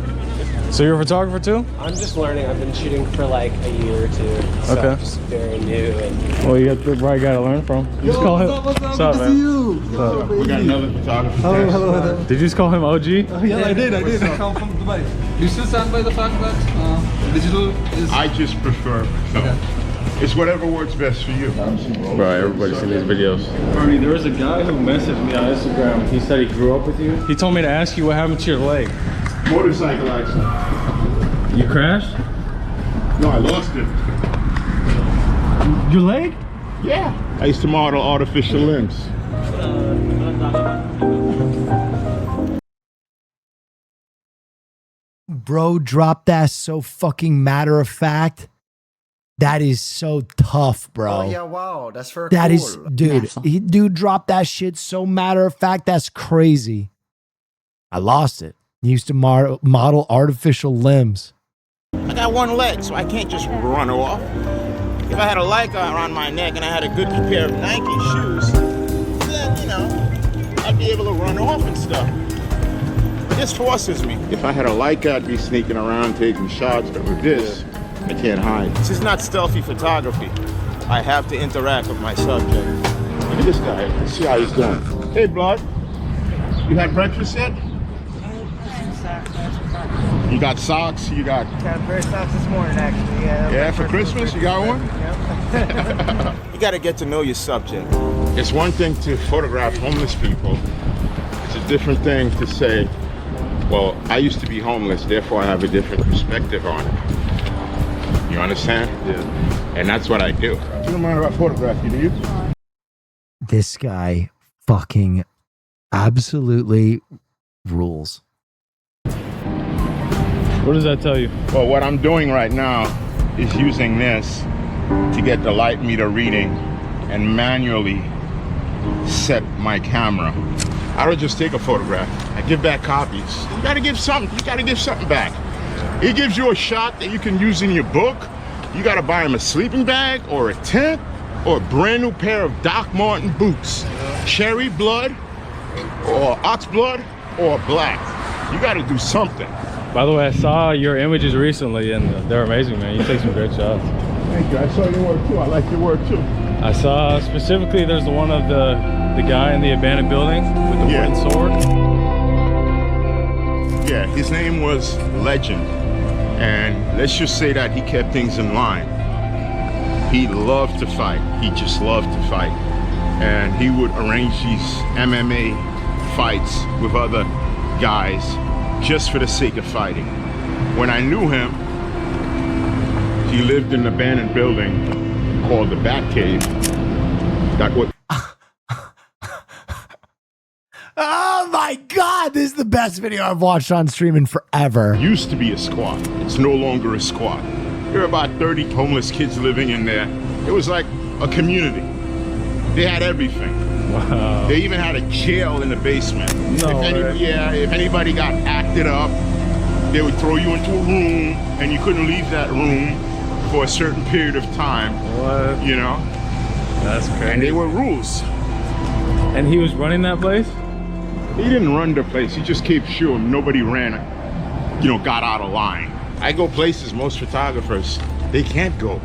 Speaker 9: So you're a photographer too?
Speaker 12: I'm just learning. I've been shooting for like a year or two. So
Speaker 9: Okay.
Speaker 12: I'm just very new. And
Speaker 9: Well, you got the right guy to learn from. You just call him. What's up, man? What's up?
Speaker 7: We got another photographer.
Speaker 9: Hello. Did you just call him OG?
Speaker 12: yeah, I did. I come from Dubai. You still stand by the fact that digital is...
Speaker 7: I just prefer film. It's whatever works best for you.
Speaker 9: Right, everybody's seen these videos. Bernie, there was a guy who messaged me on Instagram. He said he grew up with you. He told me to ask you what happened to your leg.
Speaker 7: Motorcycle accident.
Speaker 9: You crashed?
Speaker 7: No, I lost it.
Speaker 9: Your leg?
Speaker 7: Yeah. I used to model artificial limbs.
Speaker 2: Bro dropped that so fucking matter of fact. That is so tough, bro.
Speaker 5: Oh yeah, wow, that's very
Speaker 2: That
Speaker 5: cool.
Speaker 2: is, dude. Dude dropped that shit so matter of fact. That's crazy. I lost it. He used to model artificial limbs.
Speaker 11: I got one leg, so I can't just run off. If I had a Leica around my neck and I had a good pair of Nike shoes, then, you know, I'd be able to run off and stuff. This forces me.
Speaker 7: If I had a Leica, I'd be sneaking around taking shots, but with this, I can't hide.
Speaker 11: This is not stealthy photography. I have to interact with my subject.
Speaker 7: Look at this guy. Let's see how he's doing. Hey, Blood. You had breakfast yet? You got socks? You got...
Speaker 12: Got a pair of socks this morning, actually.
Speaker 7: Yeah, for Christmas? You got one?
Speaker 11: You got to get to know your subject.
Speaker 7: It's one thing to photograph homeless people. It's a different thing to say, well, I used to be homeless, therefore I have a different perspective on it. You understand? Yeah. And that's what I do. You don't mind if I photograph you, do you?
Speaker 2: This guy fucking absolutely rules.
Speaker 9: What does that tell you?
Speaker 7: Well, what I'm doing right now is using this to get the light meter reading and manually set my camera. I don't just take a photograph. I give back copies. You gotta give something. You gotta give something back. It gives you a shot that you can use in your book. You gotta buy him a sleeping bag or a tent or a brand new pair of Doc Marten boots. Cherry blood or ox blood or black. You gotta do something.
Speaker 9: By the way, I saw your images recently and they're amazing, man. You take some great shots.
Speaker 7: Thank you. I saw your work too. I like your work too.
Speaker 9: I saw specifically there's the one of the guy in the abandoned building with the wooden sword.
Speaker 7: Yeah, his name was Legend. And let's just say that he kept things in line. He loved to fight. He just loved to fight. And he would arrange these MMA fights with other guys just for the sake of fighting. When I knew him, he lived in an abandoned building called the Bat Cave. That was...
Speaker 2: Oh my God, this is the best video I've watched on stream in forever.
Speaker 7: Used to be a squat. It's no longer a squat. There are about 30 homeless kids living in there. It was like a community. They had everything.
Speaker 9: Wow.
Speaker 7: They even had a jail in the basement.
Speaker 9: No way.
Speaker 7: If anybody got acted up, they would throw you into a room and you couldn't leave that room for a certain period of time.
Speaker 9: What?
Speaker 7: You know?
Speaker 9: That's crazy.
Speaker 7: And they were rules.
Speaker 9: And he was running that place?
Speaker 7: He didn't run the place. He just kept sure nobody ran, got out of line. I go places most photographers, they can't go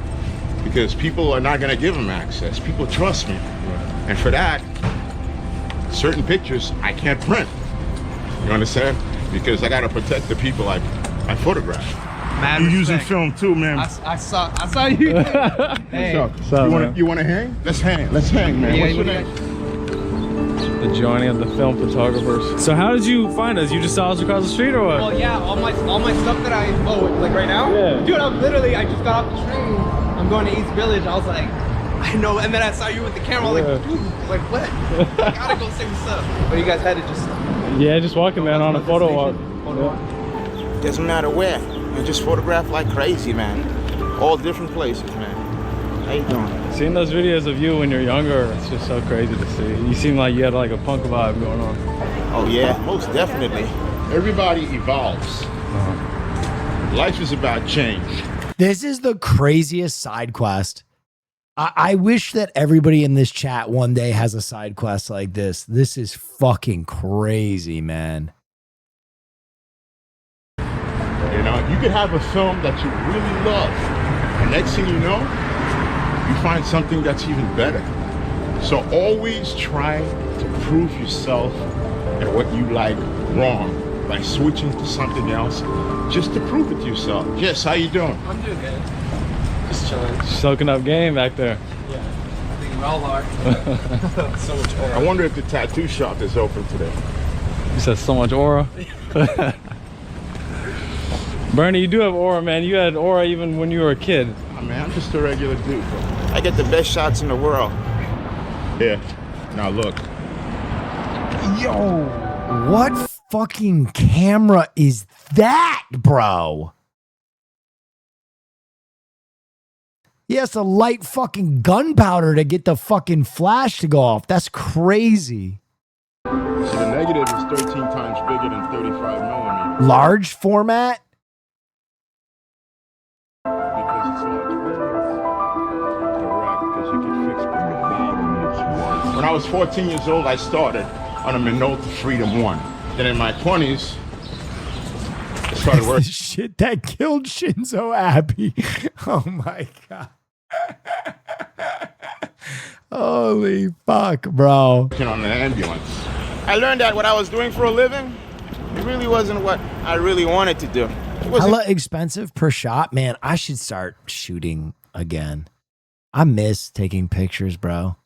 Speaker 7: because people are not going to give them access. People trust me. And for that, certain pictures I can't print. You understand? Because I got to protect the people I photograph.
Speaker 12: Mad
Speaker 7: You're using
Speaker 12: respect.
Speaker 7: film too, man.
Speaker 12: I saw you. Hey.
Speaker 7: What's up? You want to hang? Let's hang, man.
Speaker 12: Yeah,
Speaker 7: What's your name?
Speaker 9: The Johnny of the film photographers. So how did you find us? You just saw us across the street or what?
Speaker 12: Well, yeah, all my stuff that like right now.
Speaker 9: Yeah.
Speaker 12: Dude, I just got off the train. I'm going to East Village. I was like, I know, and then I saw you with the camera. I was like, dude, like what? I gotta go say what's up. But you guys had to just.
Speaker 9: Yeah, just walking, man, on a photo walk.
Speaker 11: Doesn't matter where. I just photograph like crazy, man. All different places, man. How you doing?
Speaker 9: Seeing those videos of you when you're younger, it's just so crazy to see. You seem like you had like a punk vibe going on.
Speaker 11: Oh yeah, most definitely.
Speaker 7: Everybody evolves. Life is about change.
Speaker 2: This is the craziest side quest. I wish that everybody in this chat one day has a side quest like this. This is fucking crazy, man.
Speaker 7: Yeah, You know, you could have a film that you really love, and next thing you know, you find something that's even better. So always try to prove yourself and what you like wrong by switching to something else, just to prove it to yourself. Jess, how you doing?
Speaker 12: I'm doing good. Just chilling.
Speaker 9: Soaking up game back there.
Speaker 12: Yeah. I think we all are. So much aura.
Speaker 7: I wonder if the tattoo shop is open today.
Speaker 9: You said so much aura. Bernie, you do have aura, man. You had aura even when you were a kid.
Speaker 7: I mean, I'm just a regular dude.
Speaker 11: I get the best shots in the world.
Speaker 7: Yeah. Now look.
Speaker 2: Yo, what fucking camera is that, bro? He has to light fucking gunpowder to get the fucking flash to go off. That's crazy.
Speaker 7: So the negative is 13 times bigger than 35 millimeters.
Speaker 2: Large format?
Speaker 7: Because it's correct, because you can fix the bottom. When I was 14 years old, I started on a Minolta Freedom 1. Then in my 20s, I started working.
Speaker 2: Shit that killed Shinzo Abe. Oh my God. Holy fuck, bro.
Speaker 7: On an ambulance.
Speaker 11: I learned that what I was doing for a living, it really wasn't what I really wanted to do. It wasn't.
Speaker 2: Hella expensive per shot. Man, I should start shooting again. I miss taking pictures, bro.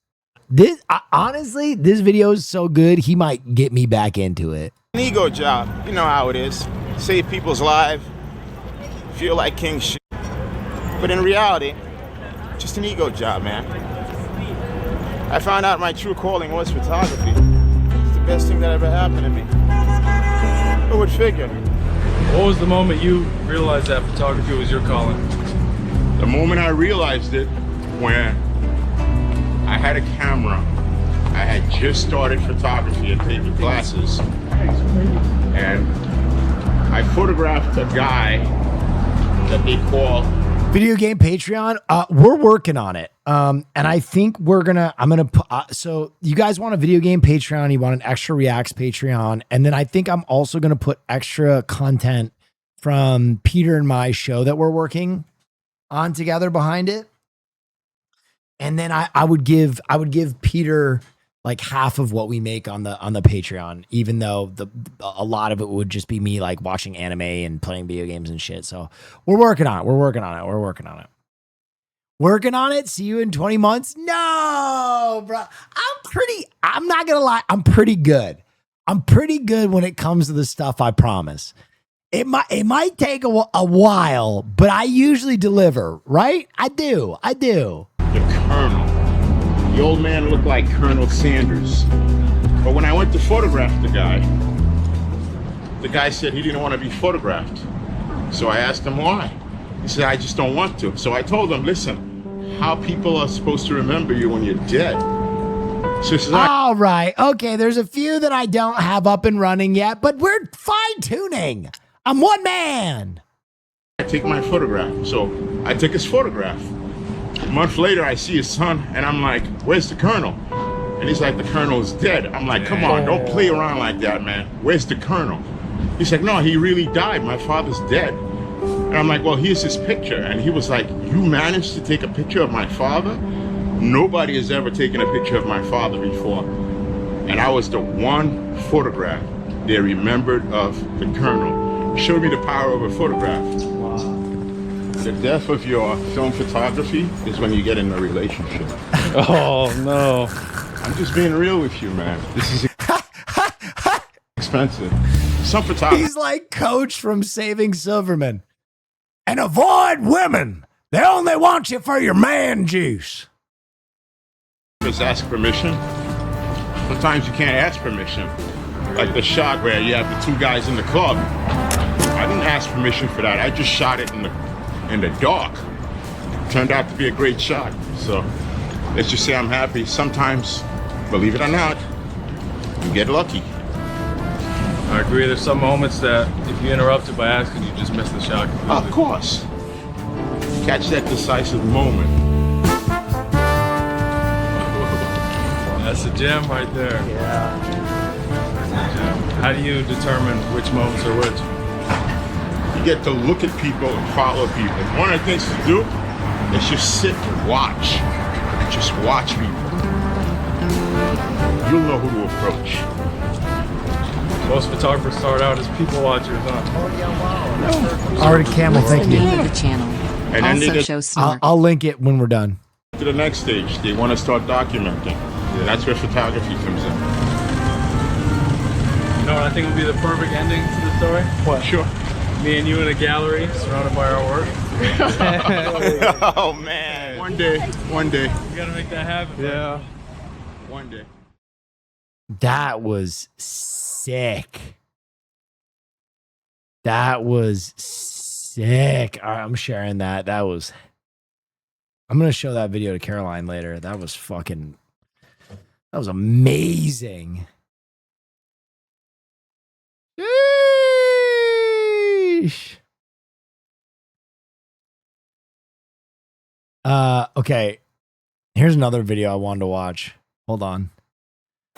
Speaker 2: Honestly, this video is so good, he might get me back into it.
Speaker 11: An ego job. You know how it is. Save people's lives. Feel like king shit. But in reality, just an ego job, man. I found out my true calling was photography. It's the best thing that ever happened to me. Who would figure?
Speaker 9: What was the moment you realized that photography was your calling?
Speaker 7: The moment I realized it, when I had a camera, I had just started photography and taking classes, and I photographed a guy that they call
Speaker 2: Video Game Patreon. We're working on it. And I think I'm gonna put, so you guys want a Video Game Patreon, you want an extra Reacts Patreon. And then I think I'm also going to put extra content from Peter and my show that we're working on together behind it. And then I would give Peter like half of what we make on the Patreon, even though a lot of it would just be me like watching anime and playing video games and shit. So we're working on it. Working on it. See you in 20 months. No, bro. I'm not gonna lie. I'm pretty good. I'm pretty good when it comes to the stuff I promise. It might take a while, but I usually deliver, right? I do.
Speaker 7: the Colonel. The old man looked like Colonel Sanders. But when I went to photograph the guy said he didn't want to be photographed. So I asked him why. He said, I just don't want to. So I told him, listen, how people are supposed to remember you when you're dead. So he says,
Speaker 2: all right. Okay, there's a few that I don't have up and running yet, but we're fine-tuning. I'm one man.
Speaker 7: I take my photograph. So I took his photograph. A month later, I see his son, and I'm like, where's the Colonel? And he's like, the Colonel's dead. I'm like, come on, don't play around like that, man. Where's the Colonel? He's like, no, he really died. My father's dead. And I'm like, well, here's his picture. And he was like, you managed to take a picture of my father? Nobody has ever taken a picture of my father before. And I was the one photograph they remembered of the Colonel. It showed me the power of a photograph. Wow. The death of your film photography is when you get in a relationship.
Speaker 9: Oh, no.
Speaker 7: I'm just being real with you, man. This is expensive. Some photography.
Speaker 2: He's like Coach from Saving Silverman. And avoid women. They only want you for your man juice.
Speaker 7: Just ask permission. Sometimes you can't ask permission. Like the shot where you have the two guys in the club. I didn't ask permission for that. I just shot it in the dark. Turned out to be a great shot. So let's just say I'm happy. Sometimes, believe it or not, you get lucky.
Speaker 9: I agree. There's some moments that if you interrupt it by asking, you just miss the shot completely.
Speaker 7: Of course. Catch that decisive moment.
Speaker 9: That's a gem right there.
Speaker 7: Yeah.
Speaker 9: How do you determine which moments are which?
Speaker 7: get to look at people and follow people. One of the things to do is just sit and watch. Just watch people. You'll know who to approach.
Speaker 9: Most photographers start out as people watchers, huh?
Speaker 2: Already Camel, thank you.
Speaker 15: Name of the channel.
Speaker 7: And then they
Speaker 15: Also
Speaker 7: get
Speaker 15: show Snorks.
Speaker 2: I'll link it when we're done.
Speaker 7: to the next stage. They want to start documenting. That's where photography comes in.
Speaker 9: You know what I think would be the perfect ending to the story?
Speaker 7: What? Sure.
Speaker 9: Me and you in a gallery surrounded by our work.
Speaker 7: Oh man. One day.
Speaker 9: We gotta make that happen.
Speaker 7: Yeah. One day.
Speaker 2: That was sick. That was sick. All right, I'm sharing that. I'm going to show that video to Caroline later. That was amazing. Sheesh. Okay. Here's another video I wanted to watch. Hold on.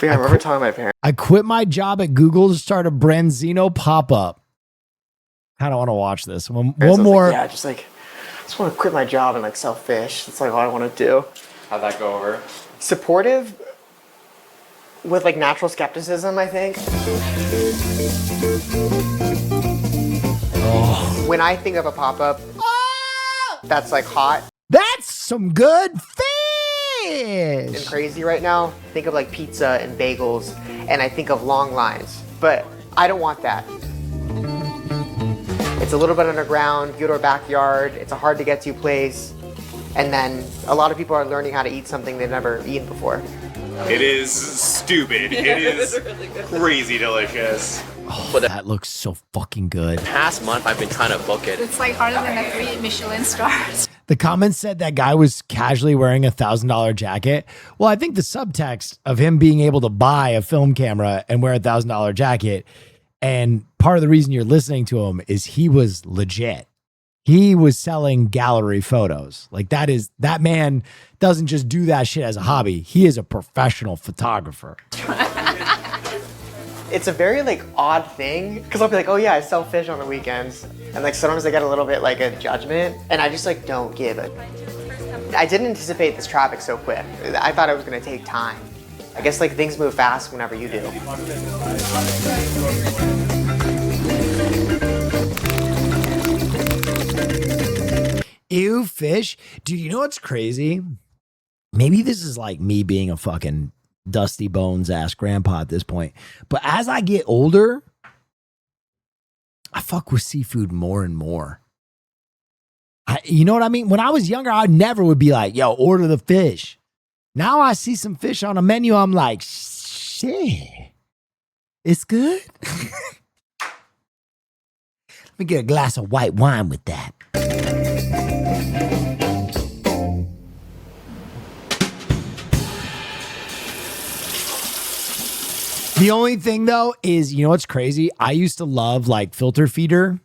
Speaker 13: Yeah, I remember telling my parents.
Speaker 2: I quit my job at Google to start a Branzino pop-up. Kind of want to watch this. One more.
Speaker 13: Yeah, just want to quit my job and sell fish. That's all I want to do.
Speaker 12: How'd that go over?
Speaker 13: Supportive with natural skepticism, I think.
Speaker 2: Oh.
Speaker 13: When I think of a pop-up that's hot.
Speaker 2: That's some good fish.
Speaker 13: And crazy right now, think of pizza and bagels, and I think of long lines. But I don't want that. It's a little bit underground, go to our backyard, it's a hard to get to place, and then a lot of people are learning how to eat something they've never eaten before.
Speaker 16: It is stupid. It is crazy delicious.
Speaker 2: Oh, that looks so fucking good.
Speaker 16: Past month, I've been trying to book it.
Speaker 19: It's harder than a 3 Michelin stars.
Speaker 2: The comments said that guy was casually wearing a $1,000 jacket. Well, I think the subtext of him being able to buy a film camera and wear a $1,000 jacket, and part of the reason you're listening to him is he was legit. He was selling gallery photos. That man doesn't just do that shit as a hobby. He is a professional photographer.
Speaker 13: It's a very odd thing, because I'll be oh yeah, I sell fish on the weekends, and sometimes I get a little bit a judgment, and I just don't give it. I didn't anticipate this traffic so quick. I thought it was going to take time. I guess things move fast whenever you do.
Speaker 2: Ew, fish. Dude, you know what's crazy? Maybe this is me being a fucking dusty bones ass grandpa at this point. But as I get older, I fuck with seafood more and more. You know what I mean? When I was younger, I never would be yo, order the fish. Now I see some fish on a menu, I'm like, shit, it's good. Let me get a glass of white wine with that. The only thing though is, you know what's crazy? I used to love filter feeder,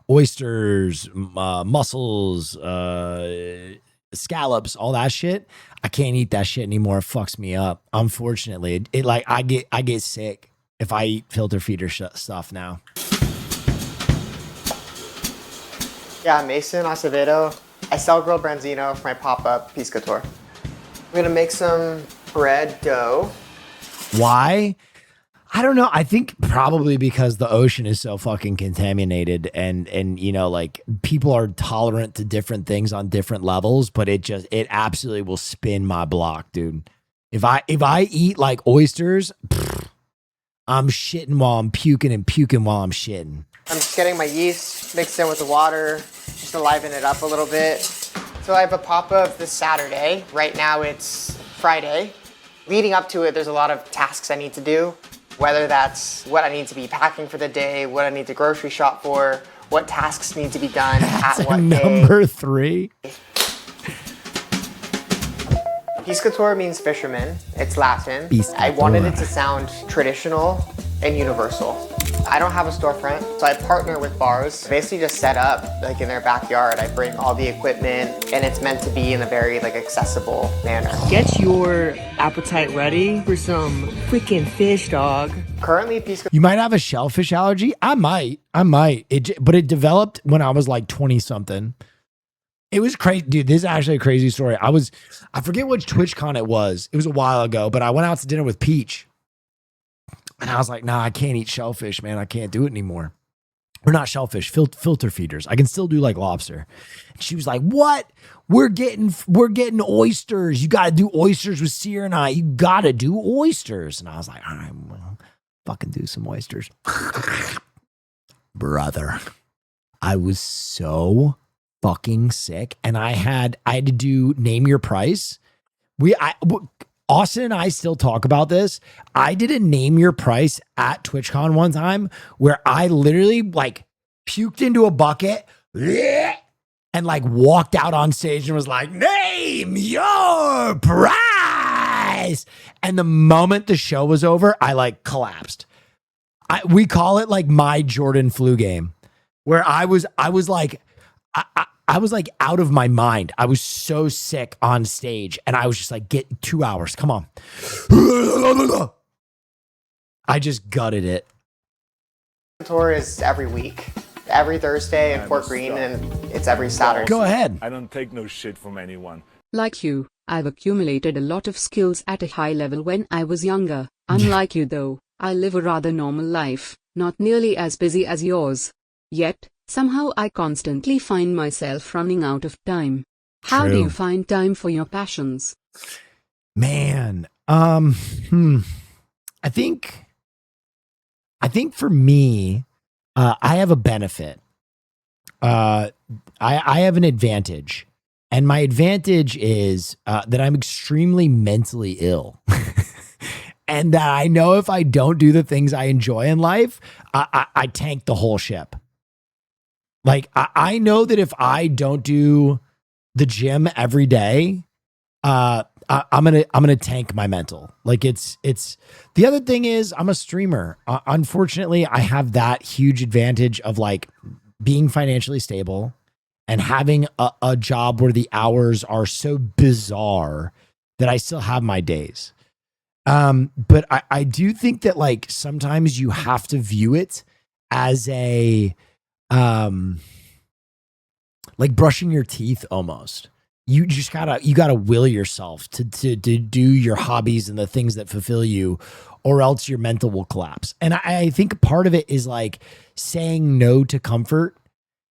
Speaker 2: oysters, mussels, scallops, all that shit. I can't eat that shit anymore. It fucks me up. Unfortunately, I get sick if I eat filter feeder stuff now.
Speaker 13: Yeah, Mason Acevedo. I sell grilled branzino for my pop-up Piscator. I'm gonna make some bread dough.
Speaker 2: Why? I don't know. I think probably because the ocean is so fucking contaminated and people are tolerant to different things on different levels, but it absolutely will spin my block, dude. If I eat oysters, I'm shitting while I'm puking and puking while I'm shitting.
Speaker 13: I'm just getting my yeast mixed in with the water, just to liven it up a little bit. So I have a pop-up this Saturday. Right now it's Friday. Leading up to it, there's a lot of tasks I need to do, whether that's what I need to be packing for the day, what I need to grocery shop for, what tasks need to be done at what
Speaker 2: Number
Speaker 13: day.
Speaker 2: 3.
Speaker 13: Piscator means fisherman. It's Latin.
Speaker 2: Piscator.
Speaker 13: I wanted it to sound traditional and universal. I don't have a storefront, so I partner with bars. Basically just set up like in their backyard. I bring all the equipment and it's meant to be in a very like accessible manner.
Speaker 10: Get your appetite ready for some freaking fish, dog.
Speaker 13: Currently, Pisco.
Speaker 2: You might have a shellfish allergy. I might. But it developed when I was like 20 something. It was crazy. Dude, this is actually a crazy story. I forget which TwitchCon it was. It was a while ago, but I went out to dinner with Peach. And I was like, nah, I can't eat shellfish, man. I can't do it anymore. Or not shellfish, filter feeders. I can still do like lobster. And she was like, what? We're getting oysters. You got to do oysters with Sierra and I. You got to do oysters. And I was like, all right, well, fucking do some oysters. Brother, I was so fucking sick. And I had to do name your price. Austin and I still talk about this. I did a name your price at TwitchCon one time where I literally like puked into a bucket and like walked out on stage and was like, name your price. And the moment the show was over, I like collapsed. We call it like my Jordan flu game, where I was like, I was like out of my mind. I was so sick on stage and I was just like, get 2 hours. Come on. I just gutted it.
Speaker 13: Tour is every week, every Thursday in Fort Greene, and it's every Saturday.
Speaker 2: Go ahead.
Speaker 18: I don't take no shit from anyone.
Speaker 4: Like you, I've accumulated a lot of skills at a high level when I was younger. Unlike you though, I live a rather normal life, not nearly as busy as yours. Yet, somehow I constantly find myself running out of time. How do you find time for your passions?
Speaker 2: Man, I think for me, I have a benefit. I have an advantage. And my advantage is that I'm extremely mentally ill. And that I know if I don't do the things I enjoy in life, I tank the whole ship. Like, I know that if I don't do the gym every day, I'm gonna tank my mental. Like, it's the other thing is I'm a streamer. Unfortunately, I have that huge advantage of like being financially stable and having a job where the hours are so bizarre that I still have my days. But I do think that like sometimes you have to view it as a like brushing your teeth almost. You just gotta will yourself to do your hobbies and the things that fulfill you, or else your mental will collapse. And I think part of it is like saying no to comfort.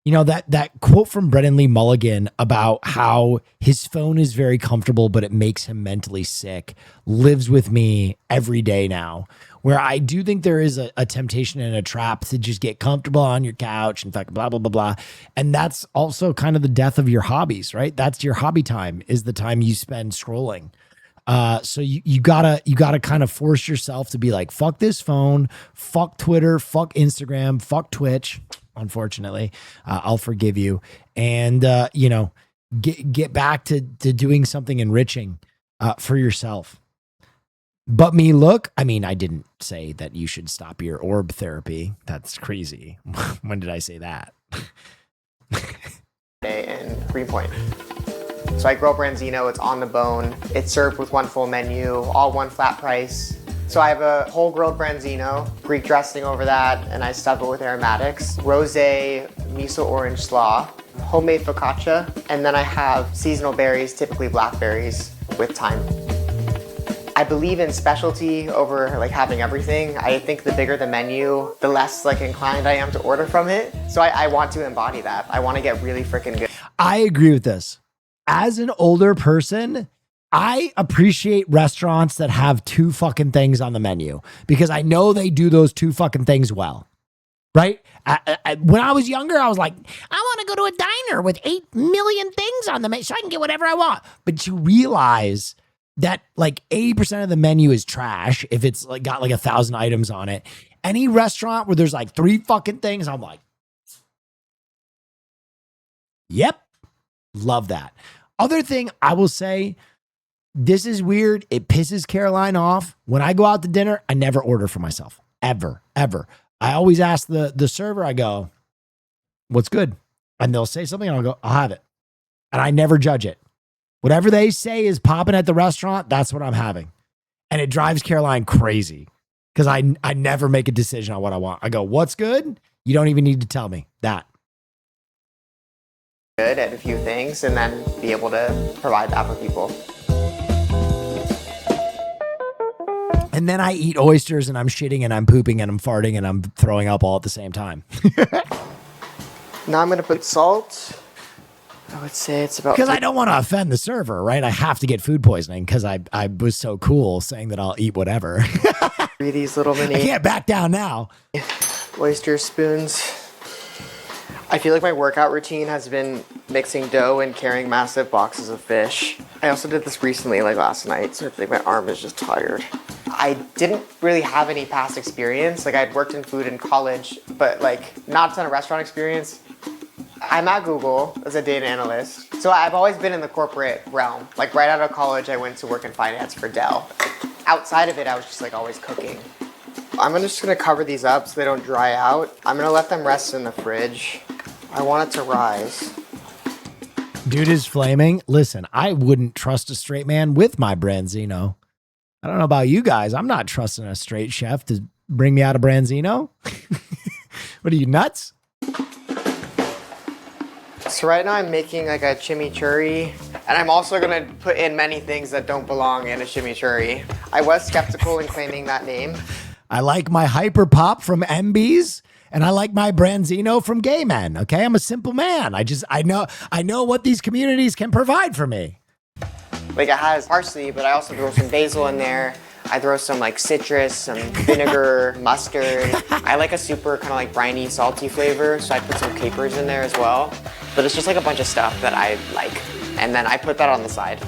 Speaker 2: You know, that quote from Brennan Lee Mulligan about how his phone is very comfortable, but it makes him mentally sick, lives with me every day now, where I do think there is a temptation and a trap to just get comfortable on your couch and fucking blah, blah, blah, blah. And that's also kind of the death of your hobbies, right? That's your hobby time, is the time you spend scrolling. So you gotta kind of force yourself to be like, fuck this phone, fuck Twitter, fuck Instagram, fuck Twitch. Unfortunately, I'll forgive you. And, you know, get back to doing something enriching for yourself. But me, look, I mean, I didn't say that you should stop your orb therapy. That's crazy. When did I say that?
Speaker 13: And Greenpoint. So I grill branzino, it's on the bone. It's served with one full menu, all one flat price. So I have a whole grilled branzino, Greek dressing over that, and I stuff it with aromatics, rosé, miso orange slaw, homemade focaccia, and then I have seasonal berries, typically blackberries, with thyme. I believe in specialty over like having everything. I think the bigger the menu, the less like inclined I am to order from it. So I want to embody that. I want to get really freaking good.
Speaker 2: I agree with this. As an older person, I appreciate restaurants that have two fucking things on the menu because I know they do those two fucking things well, right? When I was younger, I was like, I want to go to a diner with 8 million things on the menu so I can get whatever I want. But you realize that like 80% of the menu is trash if it's like got like 1,000 items on it. Any restaurant where there's like 3 fucking things, I'm like, yep, love that. Other thing I will say, this is weird. It pisses Caroline off. When I go out to dinner, I never order for myself. Ever. I always ask the server, I go, what's good? And they'll say something and I'll go, I'll have it. And I never judge it. Whatever they say is popping at the restaurant, that's what I'm having. And it drives Caroline crazy because I never make a decision on what I want. I go, what's good? You don't even need to tell me that.
Speaker 13: Good at a few things and then be able to provide that for people.
Speaker 2: And then I eat oysters and I'm shitting and I'm pooping and I'm farting and I'm throwing up all at the same time.
Speaker 13: Now I'm going to put salt. I would say it's about...
Speaker 2: Because I don't want to offend the server, right? I have to get food poisoning because I was so cool saying that I'll eat whatever.
Speaker 13: These little mini...
Speaker 2: I can't back down now.
Speaker 13: Oyster spoons. I feel like my workout routine has been mixing dough and carrying massive boxes of fish. I also did this recently, like last night, so I think my arm is just tired. I didn't really have any past experience. Like I'd worked in food in college, but like not a ton of restaurant experience. I'm at Google as a data analyst. So I've always been in the corporate realm. Like right out of college, I went to work in finance for Dell. Outside of it, I was just like always cooking. I'm just gonna cover these up so they don't dry out. I'm gonna let them rest in the fridge. I want it to rise.
Speaker 2: Dude is flaming. Listen, I wouldn't trust a straight man with my branzino. I don't know about you guys. I'm not trusting a straight chef to bring me out a branzino. What are you, nuts?
Speaker 13: So right now I'm making like a chimichurri, and I'm also gonna put in many things that don't belong in a chimichurri. I was skeptical in claiming that name.
Speaker 2: I like my Hyper Pop from MB's, and I like my branzino from Gay Men. Okay, I'm a simple man. I know what these communities can provide for me.
Speaker 13: Like it has parsley, but I also throw some basil in there. I throw some like citrus, some vinegar, mustard. I like a super kind of like briny, salty flavor, so I put some capers in there as well. But it's just like a bunch of stuff that I like. And then I put that on the side.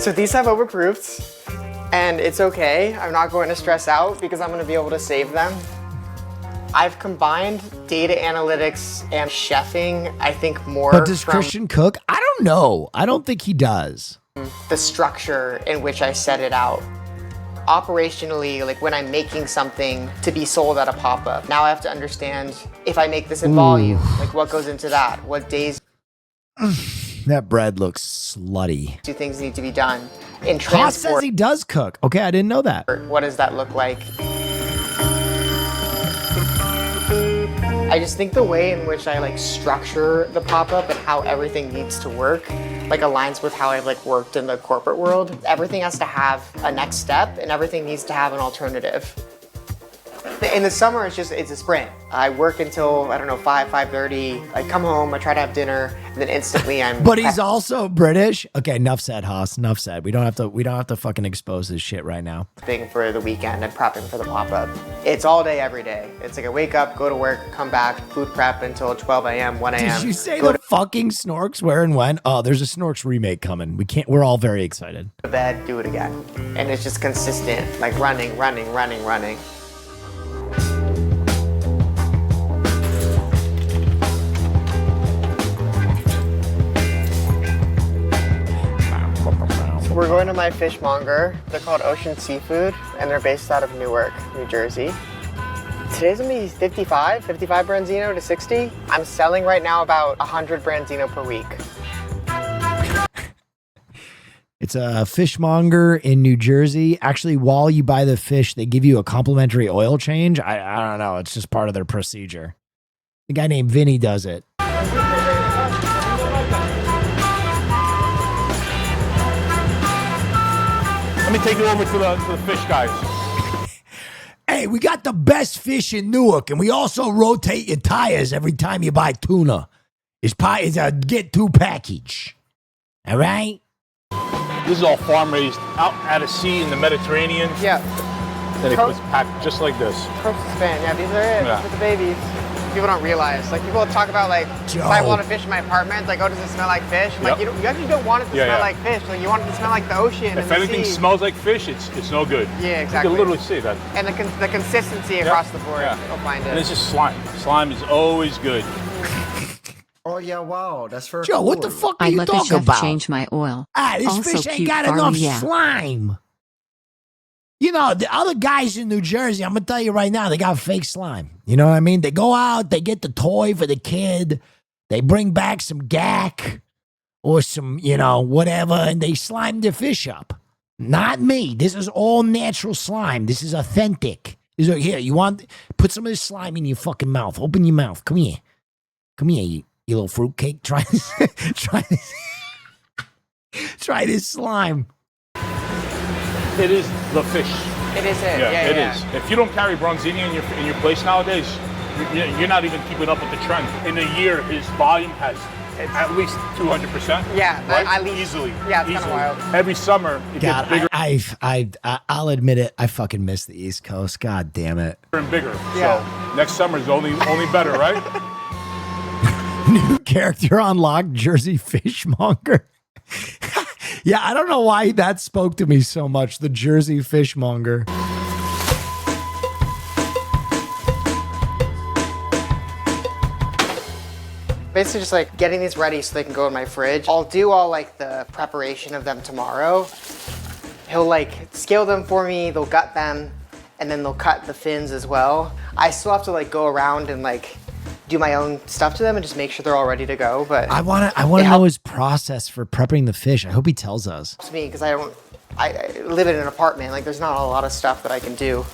Speaker 13: So these have overproofed. And it's okay, I'm not going to stress out because I'm gonna be able to save them. I've combined data analytics and chefing, I think more
Speaker 2: But does
Speaker 13: from
Speaker 2: Christian cook? I don't know. I don't think he does.
Speaker 13: the structure in which I set it out. Operationally, like when I'm making something to be sold at a pop-up, now I have to understand if I make this in volume, like what goes into that, what days
Speaker 2: That bread looks slutty.
Speaker 13: do things need to be done. In
Speaker 2: Haas says
Speaker 13: transport,
Speaker 2: he does cook. Okay, I didn't know that.
Speaker 13: what does that look like? I just think the way in which I like structure the pop-up and how everything needs to work like aligns with how I've like worked in the corporate world. Everything has to have a next step and everything needs to have an alternative. In the summer, it's a sprint. I work until, I don't know, 5:30. I come home, I try to have dinner, and then instantly I'm...
Speaker 2: But he's also British. Okay, enough said, Haas. Enough said. We don't have to fucking expose this shit right now.
Speaker 13: ...prepping for the weekend and prepping for the pop-up. It's all day, every day. It's like I wake up, go to work, come back, food prep until 12 a.m., 1 a.m.
Speaker 2: Did you say the fucking Snorks where and when? Oh, there's a Snorks remake coming. We're all very excited.
Speaker 13: To bed, do it again. And it's just consistent, like running. We're going to my fishmonger. They're called Ocean Seafood, and they're based out of Newark, New Jersey. Today's gonna be 55 branzino to 60. I'm selling right now about 100 branzino per week.
Speaker 2: It's a fishmonger in New Jersey. Actually, while you buy the fish, they give you a complimentary oil change. I don't know. It's just part of their procedure. The guy named Vinny does it.
Speaker 18: Let me take you over to the fish guys.
Speaker 2: Hey, we got the best fish in Newark, and we also rotate your tires every time you buy tuna. It's a get-to package. All right?
Speaker 18: This is all farm raised out at sea in the Mediterranean.
Speaker 13: Yeah.
Speaker 18: And it was packed just like this.
Speaker 13: Coastal span, yeah, these are it.
Speaker 18: Yeah.
Speaker 13: For the babies. People don't realize. Like people talk about like, if I want to fish in my apartment, like, oh, does it smell like fish? I'm like, you actually don't want it to smell like fish. Like you want it to smell like the ocean.
Speaker 18: If anything smells like fish, it's no good.
Speaker 13: Yeah, exactly.
Speaker 18: You can literally see that.
Speaker 13: And the consistency across the board, you'll find it.
Speaker 18: And it's just slime. Slime is always good.
Speaker 5: Oh yeah, wow, that's for
Speaker 2: Joe, what the
Speaker 5: cool.
Speaker 2: fuck are
Speaker 15: I
Speaker 2: you
Speaker 15: let the
Speaker 2: talking
Speaker 15: chef
Speaker 2: about?
Speaker 15: change my oil.
Speaker 2: This
Speaker 15: Also
Speaker 2: fish ain't
Speaker 15: cute
Speaker 2: got
Speaker 15: Barney,
Speaker 2: enough
Speaker 15: yeah.
Speaker 2: slime. You know, the other guys in New Jersey, I'm going to tell you right now, they got fake slime. You know what I mean? They go out, they get the toy for the kid, they bring back some gack or some, you know, whatever, and they slime the fish up. Not me. This is all natural slime. This is authentic. Here, you want, put some of this slime in your fucking mouth. Open your mouth. Come here. Come here, you little fruitcake. Try this. Try this. Try this slime.
Speaker 18: It is the fish.
Speaker 13: It is it.
Speaker 18: Yeah, it
Speaker 13: yeah.
Speaker 18: is. If you don't carry Bronzini in your place nowadays, you're not even keeping up with the trend. In a year, his volume has at least 200%.
Speaker 13: Yeah,
Speaker 18: right?
Speaker 13: at least.
Speaker 18: Easily.
Speaker 13: Yeah, it's kind of
Speaker 18: Easily.
Speaker 13: wild.
Speaker 18: Every summer, it
Speaker 2: God,
Speaker 18: gets bigger
Speaker 2: I'll admit it. I fucking miss the East Coast. God damn it.
Speaker 18: and bigger.
Speaker 13: Yeah.
Speaker 18: So next summer is only better, right?
Speaker 2: New character unlocked, Jersey Fishmonger. Yeah, I don't know why that spoke to me so much. The Jersey Fishmonger.
Speaker 13: Basically just like getting these ready so they can go in my fridge. I'll do all like the preparation of them tomorrow. He'll like scale them for me, they'll gut them, and then they'll cut the fins as well. I still have to like go around and like do my own stuff to them and just make sure they're all ready to go. But
Speaker 2: I want to know his process for prepping the fish. I hope he tells us.
Speaker 13: to me because I live in an apartment. Like there's not a lot of stuff that I can do.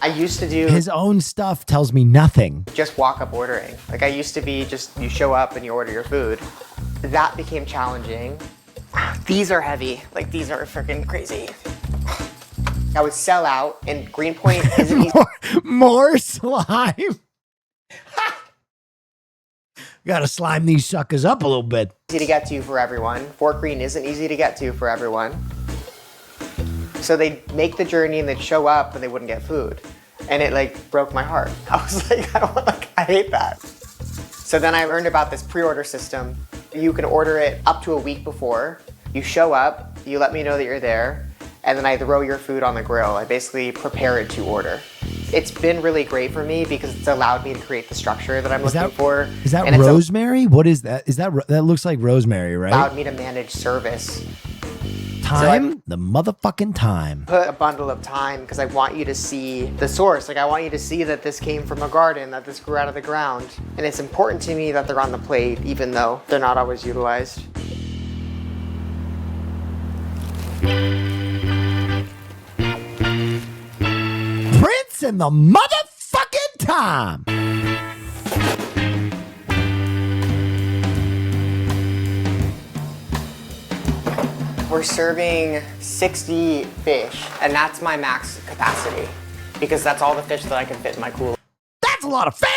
Speaker 13: I used to do
Speaker 2: His own stuff tells me nothing.
Speaker 13: just walk up ordering. Like I used to be just you show up and you order your food. That became challenging. These are heavy. Like these are freaking crazy. I would sell out and Greenpoint isn't easy.
Speaker 2: More slime. Gotta slime these suckers up a little bit.
Speaker 13: Easy to get to for everyone. Fort Greene isn't easy to get to for everyone. So they'd make the journey and they'd show up and they wouldn't get food. And it like broke my heart. I was like, I hate that. So then I learned about this pre-order system. You can order it up to a week before. You show up, you let me know that you're there, and then I throw your food on the grill. I basically prepare it to order. It's been really great for me because it's allowed me to create the structure that I'm looking for.
Speaker 2: Is that
Speaker 13: And it's
Speaker 2: rosemary? What is that? Is that looks like rosemary, right?
Speaker 13: allowed me to manage service.
Speaker 2: Time? The motherfucking time.
Speaker 13: Put a bundle of thyme because I want you to see the source. Like I want you to see that this came from a garden, that this grew out of the ground. And it's important to me that they're on the plate, even though they're not always utilized.
Speaker 2: Prince and the motherfucking time.
Speaker 13: We're serving 60 fish, and that's my max capacity because that's all the fish that I can fit in my cooler.
Speaker 2: That's a lot of fish!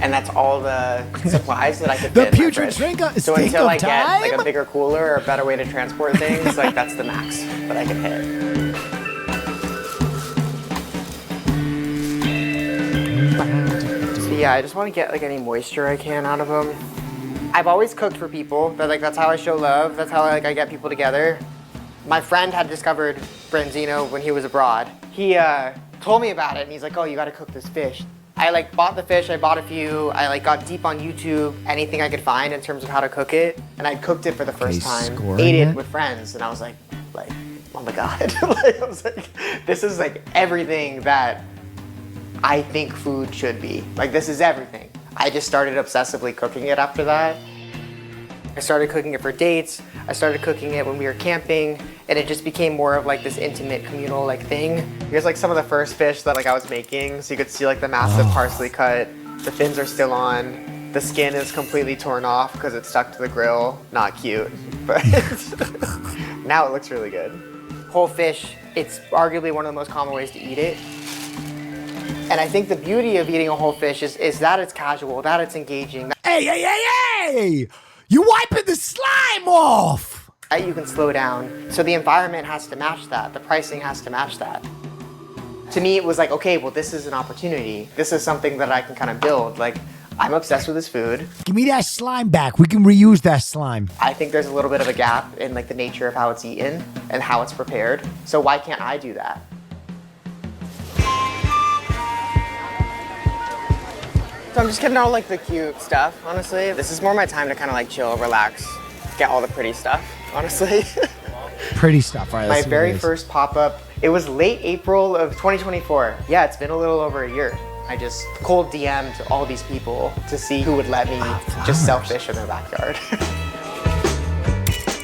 Speaker 13: And that's all the supplies that I can
Speaker 2: The
Speaker 13: fit in my
Speaker 2: putrid
Speaker 13: fridge.
Speaker 2: stink
Speaker 13: So until
Speaker 2: of
Speaker 13: I get like
Speaker 2: time?
Speaker 13: a bigger cooler or a better way to transport things, like that's the max that I can hit. So yeah, I just want to get like any moisture I can out of them. I've always cooked for people. That's how I show love. That's how I get people together. My friend had discovered branzino when he was abroad. He told me about it and he's like, oh, you got to cook this fish. I bought the fish, I bought a few, I got deep on YouTube, anything I could find in terms of how to cook it, and I cooked it for the first time, ate it with friends, and I was like, oh my God. I was like, this is like everything that I think food should be. Like this is everything. I just started obsessively cooking it after that. I started cooking it for dates, I started cooking it when we were camping, and it just became more of like this intimate communal thing. Here's like some of the first fish that I was making, so you could see like the massive parsley cut. The fins are still on. The skin is completely torn off because it's stuck to the grill. Not cute, but now it looks really good. Whole fish, it's arguably one of the most common ways to eat it. And I think the beauty of eating a whole fish is that it's casual, that it's engaging.
Speaker 2: Hey! You wiping the slime off!
Speaker 13: That you can slow down. So the environment has to match that. The pricing has to match that. To me, it was like, okay, well, this is an opportunity. This is something that I can kind of build. Like, I'm obsessed with this food.
Speaker 2: Give me that slime back. We can reuse that slime.
Speaker 13: I think there's a little bit of a gap in the nature of how it's eaten and how it's prepared. So why can't I do that? So I'm just getting all like the cute stuff, honestly. This is more my time to kind of like chill, relax, get all the pretty stuff, honestly.
Speaker 2: Pretty stuff, right?
Speaker 13: My very first pop-up, it was late April of 2024. Yeah, it's been a little over a year. I just cold DM'd all these people to see who would let me just sell fish in their backyard.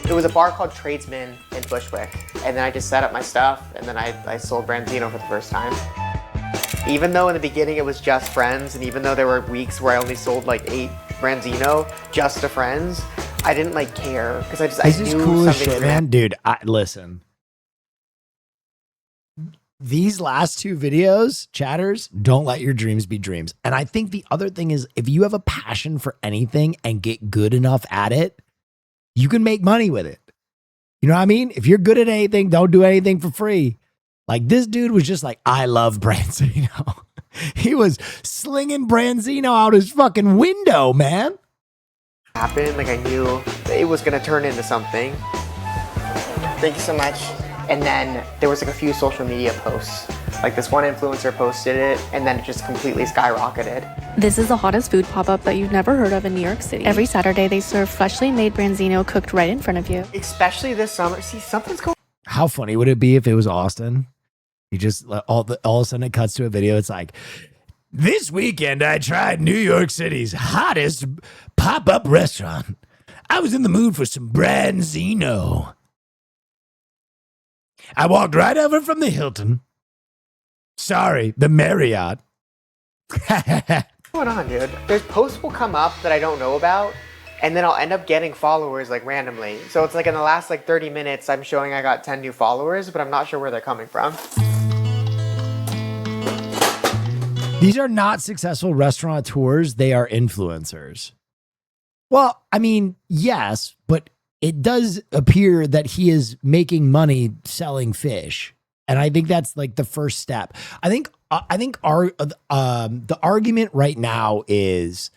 Speaker 13: It was a bar called Tradesman in Bushwick. And then I just set up my stuff and then I sold Branzino for the first time. Even though in the beginning it was just friends, and even though there were weeks where I only sold like 8 Branzino just to friends, I didn't like care because I
Speaker 2: This is
Speaker 13: knew
Speaker 2: cool as
Speaker 13: something
Speaker 2: shit,
Speaker 13: was
Speaker 2: man. Dude, listen. These last 2 videos, chatters, don't let your dreams be dreams. And I think the other thing is, if you have a passion for anything and get good enough at it, you can make money with it. You know what I mean? If you're good at anything, don't do anything for free. Like this dude was just like, I love Branzino. He was slinging Branzino out his fucking window, man.
Speaker 13: Happened, like I knew it was gonna turn into something. Thank you so much. And then there was like a few social media posts. Like this one influencer posted it and then it just completely skyrocketed.
Speaker 20: This is the hottest food pop-up that you've never heard of in New York City. Every Saturday they serve freshly made Branzino cooked right in front of you.
Speaker 13: Especially this summer. See, something's going.
Speaker 2: How funny would it be if it was Austin? You just all of a sudden it cuts to a video. It's like, this weekend I tried New York City's hottest pop-up restaurant. I was in the mood for some Branzino. I walked right over from the Hilton. Sorry, the Marriott.
Speaker 13: What's going on, dude? There's posts will come up that I don't know about, and then I'll end up getting followers like randomly. So it's like in the last like 30 minutes, I'm showing I got 10 new followers, but I'm not sure where they're coming from.
Speaker 2: These are not successful restaurateurs. They are influencers. Well, I mean, yes, but it does appear that he is making money selling fish. And I think that's like the first step. I think the argument right now is,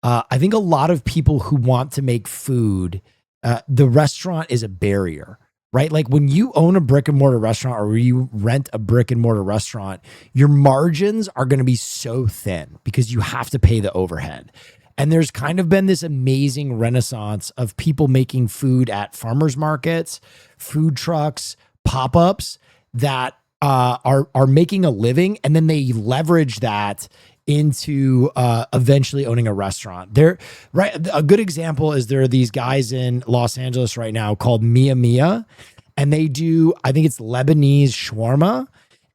Speaker 2: I think a lot of people who want to make food, the restaurant is a barrier, right? Like when you own a brick and mortar restaurant or you rent a brick and mortar restaurant, your margins are going to be so thin because you have to pay the overhead. And there's kind of been this amazing renaissance of people making food at farmers markets, food trucks, pop-ups that are making a living, and then they leverage that into eventually owning a restaurant. A good example is there are these guys in Los Angeles right now called Mia Mia, and they do, I think it's Lebanese shawarma.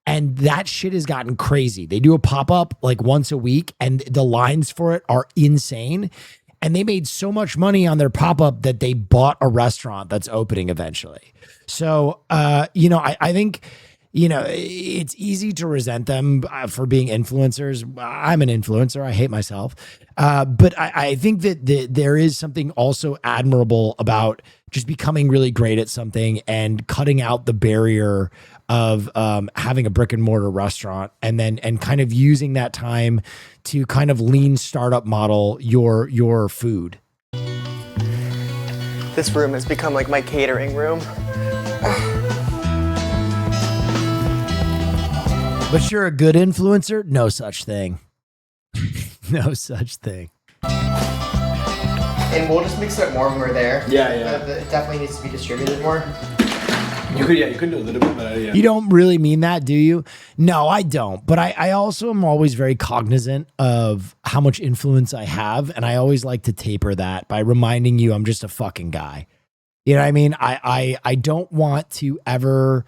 Speaker 2: And that shit has gotten crazy. They do a pop-up like once a week and the lines for it are insane. And they made so much money on their pop-up that they bought a restaurant that's opening eventually. So, I think, it's easy to resent them for being influencers. I'm an influencer. I hate myself. But I think that there is something also admirable about just becoming really great at something and cutting out the barrier of having a brick and mortar restaurant and kind of using that time to kind of lean startup model your food.
Speaker 13: This room has become like my catering room.
Speaker 2: But you're a good influencer? No such thing. No such thing.
Speaker 13: And we'll just mix it more when we're there.
Speaker 12: Yeah.
Speaker 13: It definitely needs to be distributed more.
Speaker 12: You could do a little bit, but yeah.
Speaker 2: You don't really mean that, do you? No, I don't. But I also am always very cognizant of how much influence I have. And I always like to taper that by reminding you I'm just a fucking guy. You know what I mean? I don't want to ever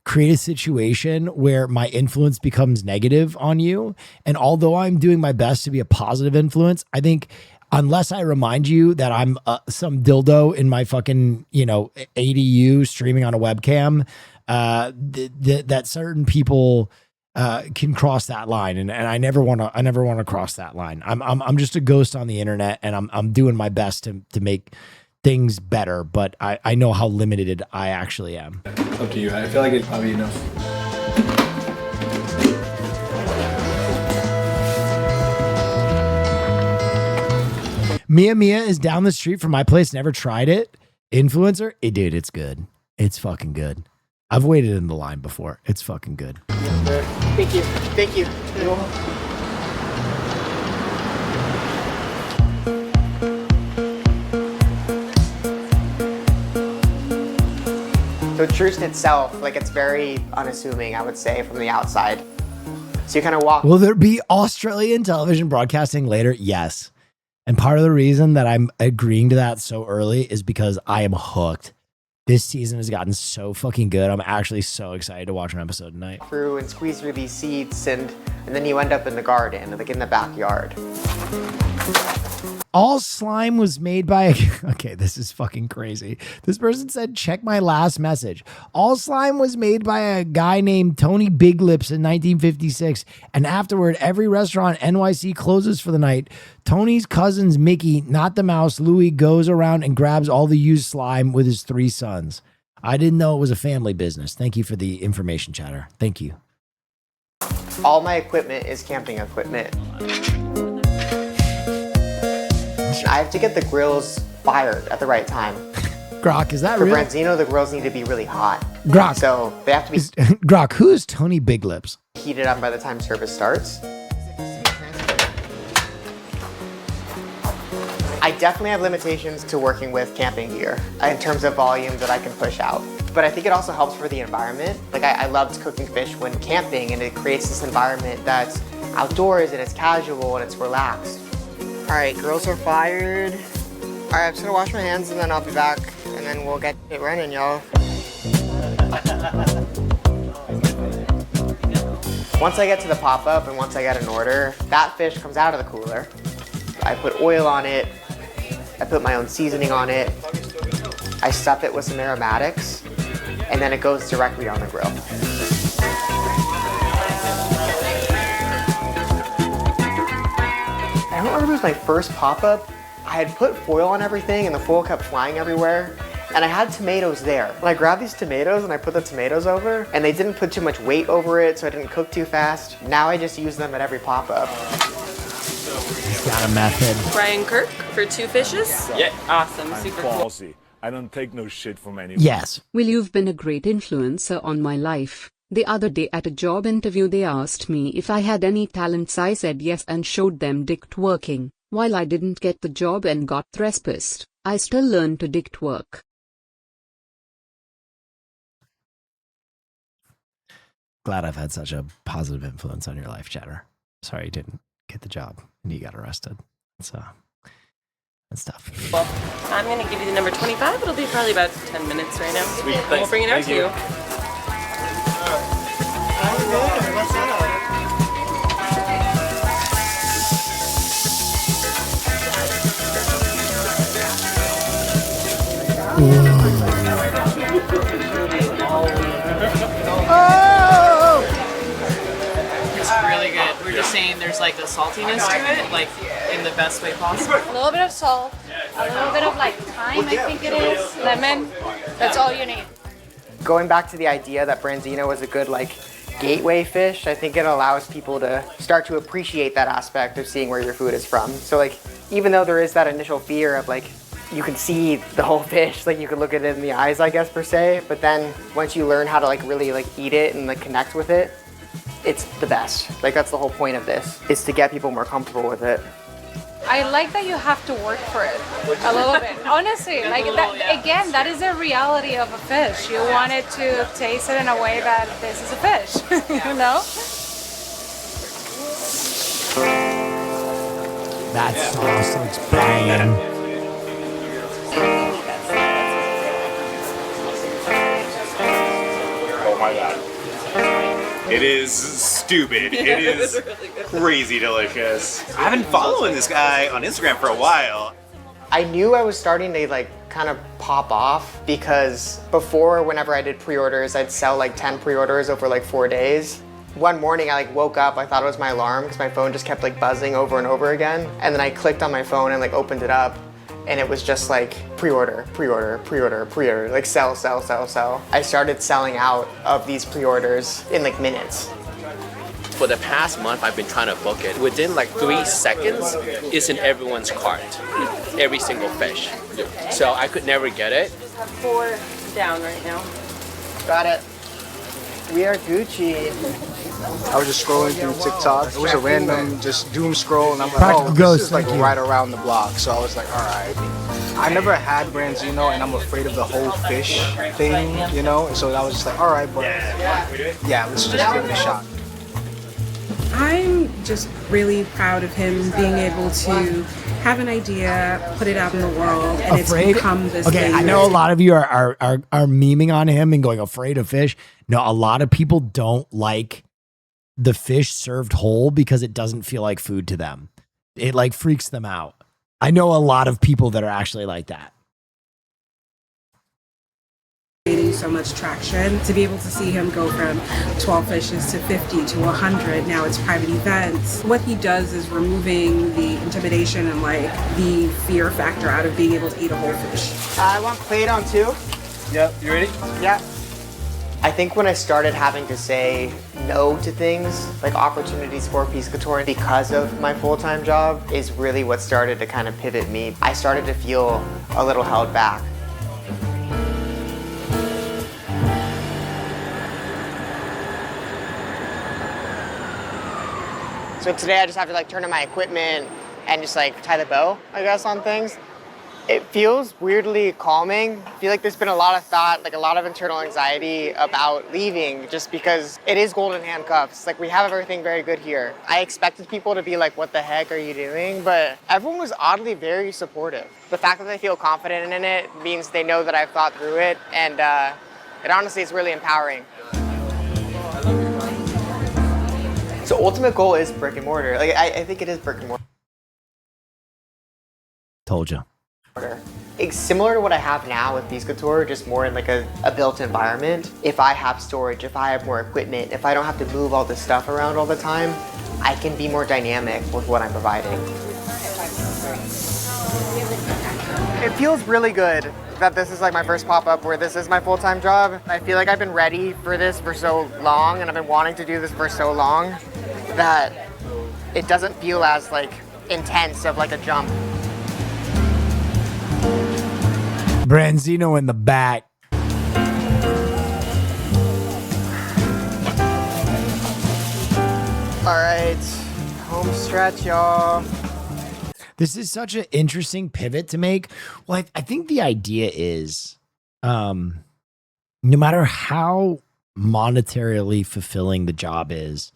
Speaker 2: create a situation where my influence becomes negative on you. And although I'm doing my best to be a positive influence, I think unless I remind you that I'm some dildo in my fucking, ADU streaming on a webcam, that certain people can cross that line, and I never want to cross that line. I'm just a ghost on the internet, and I'm doing my best to make things better, but I know how limited I actually am.
Speaker 12: It's up to you. I feel like it's probably enough.
Speaker 2: Mia Mia is down the street from my place. Never tried it. Influencer? Dude, it's good. It's fucking good. I've waited in the line before. It's fucking good.
Speaker 13: Thank you. The tradition itself, like it's very unassuming, I would say, from the outside. So you kind of walk.
Speaker 2: Will there be Australian television broadcasting later? Yes. And part of the reason that I'm agreeing to that so early is because I am hooked. This season has gotten so fucking good. I'm actually so excited to watch an episode tonight.
Speaker 13: Through and squeeze through these seats, and then you end up in the garden, like in the backyard.
Speaker 2: All slime was made by, okay, this is fucking crazy. This person said, check my last message. All slime was made by a guy named Tony Big Lips in 1956. And afterward, every restaurant NYC closes for the night. Tony's cousins, Mickey, not the mouse, Louie, goes around and grabs all the used slime with his 3 sons. I didn't know it was a family business. Thank you for the information, chatter. Thank you.
Speaker 13: All my equipment is camping equipment. I have to get the grills fired at the right time.
Speaker 2: Grok, is that
Speaker 13: For
Speaker 2: real?
Speaker 13: Branzino, the grills need to be really hot.
Speaker 2: Grok.
Speaker 13: So they have to be
Speaker 2: Grok, who is Tony Big Lips?
Speaker 13: heated up by the time service starts. I definitely have limitations to working with camping gear in terms of volume that I can push out. But I think it also helps for the environment. Like I loved cooking fish when camping, and it creates this environment that's outdoors and it's casual and it's relaxed. All right, grills are fired. All right, I'm just gonna wash my hands and then I'll be back and then we'll get it running, y'all. Once I get to the pop-up and once I get an order, that fish comes out of the cooler. I put oil on it. I put my own seasoning on it. I stuff it with some aromatics, and then it goes directly on the grill. I don't remember if it was my first pop-up. I had put foil on everything and the foil kept flying everywhere. And I had tomatoes there. And I grabbed these tomatoes and I put the tomatoes over, and they didn't put too much weight over it, so it didn't cook too fast. Now I just use them at every pop-up.
Speaker 2: He's got a method.
Speaker 3: Brian Kirk for 2 fishes?
Speaker 16: Yeah.
Speaker 3: Awesome, super cool.
Speaker 22: Ballsy. I don't take no shit from anyone.
Speaker 2: Yes.
Speaker 4: Well, you've been a great influencer on my life. The other day at a job interview, they asked me if I had any talents. I said yes and showed them dick twerking. While I didn't get the job and got trespassed, I still learned to dick twerk.
Speaker 2: Glad I've had such a positive influence on your life, chatter. Sorry you didn't get the job and you got arrested. So that's tough.
Speaker 3: Well, I'm going to give you the number 25. It'll be probably about 10 minutes right now.
Speaker 16: Sweet,
Speaker 3: And
Speaker 16: thanks.
Speaker 3: we'll bring it out
Speaker 16: Thank
Speaker 3: to
Speaker 16: you.
Speaker 3: you.
Speaker 23: It's really good. We're just saying there's like a saltiness to it, like in the best way possible.
Speaker 19: A little bit of salt, a little bit of like thyme, I think it is, lemon. That's all you need.
Speaker 13: Going back to the idea that Branzino was a good like gateway fish, I think it allows people to start to appreciate that aspect of seeing where your food is from. So like, even though there is that initial fear of like, you can see the whole fish, like you can look at it in the eyes, I guess, per se, but then once you learn how to like really like eat it and like connect with it, it's the best. Like that's the whole point of this, is to get people more comfortable with it.
Speaker 19: I like that you have to work for it a little bit. Honestly, like that, again, that is the reality of a fish. You want it to taste it in a way that this is a fish, you know?
Speaker 2: That sauce looks banging.
Speaker 16: Oh my god. It is stupid. It is crazy delicious. I've been following this guy on Instagram for a while.
Speaker 13: I knew I was starting to like kind of pop off because before, whenever I did pre-orders, I'd sell like 10 pre-orders over like 4 days. One morning I like woke up, I thought it was my alarm because my phone just kept like buzzing over and over again. And then I clicked on my phone and like opened it up, and it was just like pre-order, pre-order, pre-order, pre-order, like sell, sell, sell, sell. I started selling out of these pre-orders in like minutes.
Speaker 24: For the past month, I've been trying to book it. Within like 3 seconds, it's in everyone's cart. Every single fish. So I could never get it.
Speaker 3: I have 4 down right now.
Speaker 13: Got it. We are Gucci.
Speaker 12: I was just scrolling through TikTok. It was a random just doom scroll, and I'm like,
Speaker 2: Practical
Speaker 12: oh,
Speaker 2: Ghost,
Speaker 12: this is like
Speaker 2: thank you.
Speaker 12: right around the block. So I was like, all right. I never had branzino, and I'm afraid of the whole fish thing, you know. So I was just like, all right, but yeah, let's just give it a shot.
Speaker 1: I'm just really proud of him being able to have an idea, put it out in the world, and
Speaker 2: Afraid?
Speaker 1: it's become this
Speaker 2: Okay,
Speaker 1: thing.
Speaker 2: I know a lot of you are memeing on him and going afraid of fish. No, a lot of people don't like the fish served whole because it doesn't feel like food to them. It like freaks them out. I know a lot of people that are actually like that.
Speaker 1: Gaining so much traction to be able to see him go from 12 fishes to 50 to 100. Now it's private events. What he does is removing the intimidation and like the fear factor out of being able to eat a whole fish.
Speaker 13: I want plate on two.
Speaker 12: Yep, you ready?
Speaker 13: Yeah. I think when I started having to say no to things, like opportunities for piscator because of my full-time job, is really what started to kind of pivot me. I started to feel a little held back. So today I just have to like turn on my equipment and just like tie the bow, I guess, on things. It feels weirdly calming. I feel like there's been a lot of thought, like a lot of internal anxiety about leaving just because it is golden handcuffs. Like we have everything very good here. I expected people to be like, what the heck are you doing? But everyone was oddly very supportive. The fact that they feel confident in it means they know that I've thought through it, and it honestly is really empowering. So ultimate goal is brick and mortar. Like I think it is brick and mortar.
Speaker 2: Told you.
Speaker 13: It's similar to what I have now with piscator, just more in like a built environment. If I have storage, if I have more equipment, if I don't have to move all this stuff around all the time, I can be more dynamic with what I'm providing. It feels really good that this is like my first pop-up where this is my full-time job. I feel like I've been ready for this for so long, and I've been wanting to do this for so long that it doesn't feel as like intense of like a jump.
Speaker 2: Branzino in the back.
Speaker 13: All right, home stretch, y'all.
Speaker 2: This is such an interesting pivot to make. Well, I think the idea is, no matter how monetarily fulfilling the job is,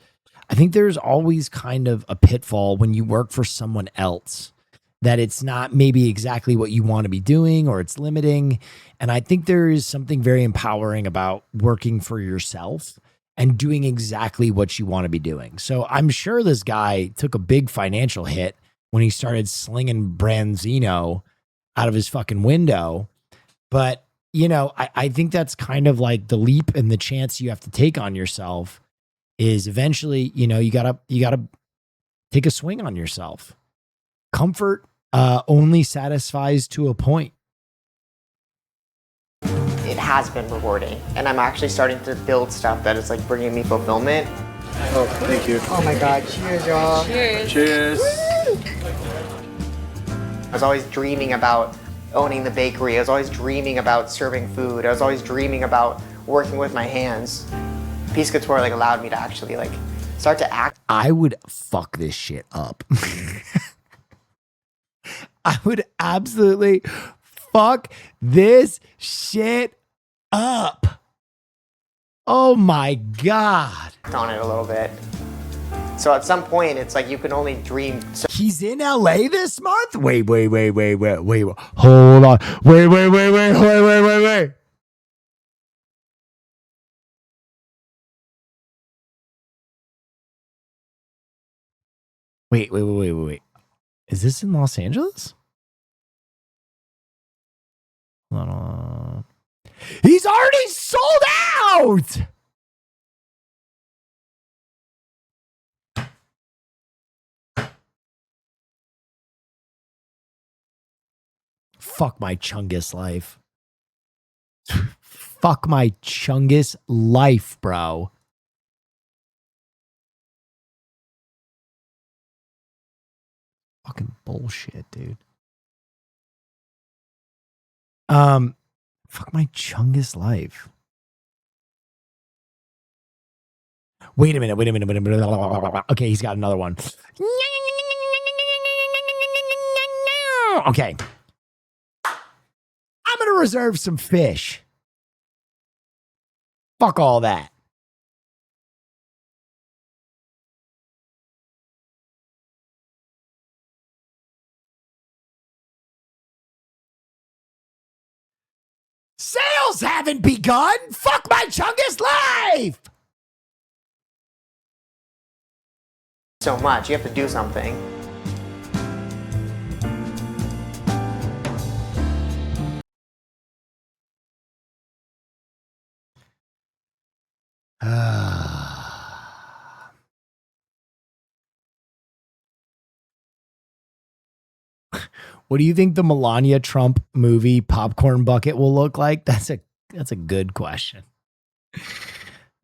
Speaker 2: I think there's always kind of a pitfall when you work for someone else that it's not maybe exactly what you want to be doing, or it's limiting. And I think there is something very empowering about working for yourself and doing exactly what you want to be doing. So I'm sure this guy took a big financial hit when he started slinging branzino out of his fucking window. But, you know, I think that's kind of like the leap and the chance you have to take on yourself is eventually, you know, you gotta take a swing on yourself. Comfort only satisfies to a point.
Speaker 13: It has been rewarding, and I'm actually starting to build stuff that is like bringing me fulfillment.
Speaker 12: Oh, thank you.
Speaker 13: Oh my God, cheers, y'all.
Speaker 3: Cheers.
Speaker 12: Cheers.
Speaker 13: I was always dreaming about owning the bakery. I was always dreaming about serving food. I was always dreaming about working with my hands. Piscator like allowed me to actually like start to act.
Speaker 2: I would fuck this shit up. I would absolutely fuck this shit up. Oh my God.
Speaker 13: On it a little bit. So at some point, it's like you can only dream.
Speaker 2: He's in LA this month? Wait. Hold on. Wait. Wait. Is this in Los Angeles? Hold on. He's already sold out! Fuck my Chungus life. Fuck my Chungus life, bro. Fucking bullshit, dude. Fuck my Chungus life. Wait a minute. Okay, he's got another one. Okay. I'm going to reserve some fish. Fuck all that. Sales haven't begun. Fuck my Chungus life.
Speaker 13: So much. You have to do something.
Speaker 2: What do you think the Melania Trump movie popcorn bucket will look like? That's a good question.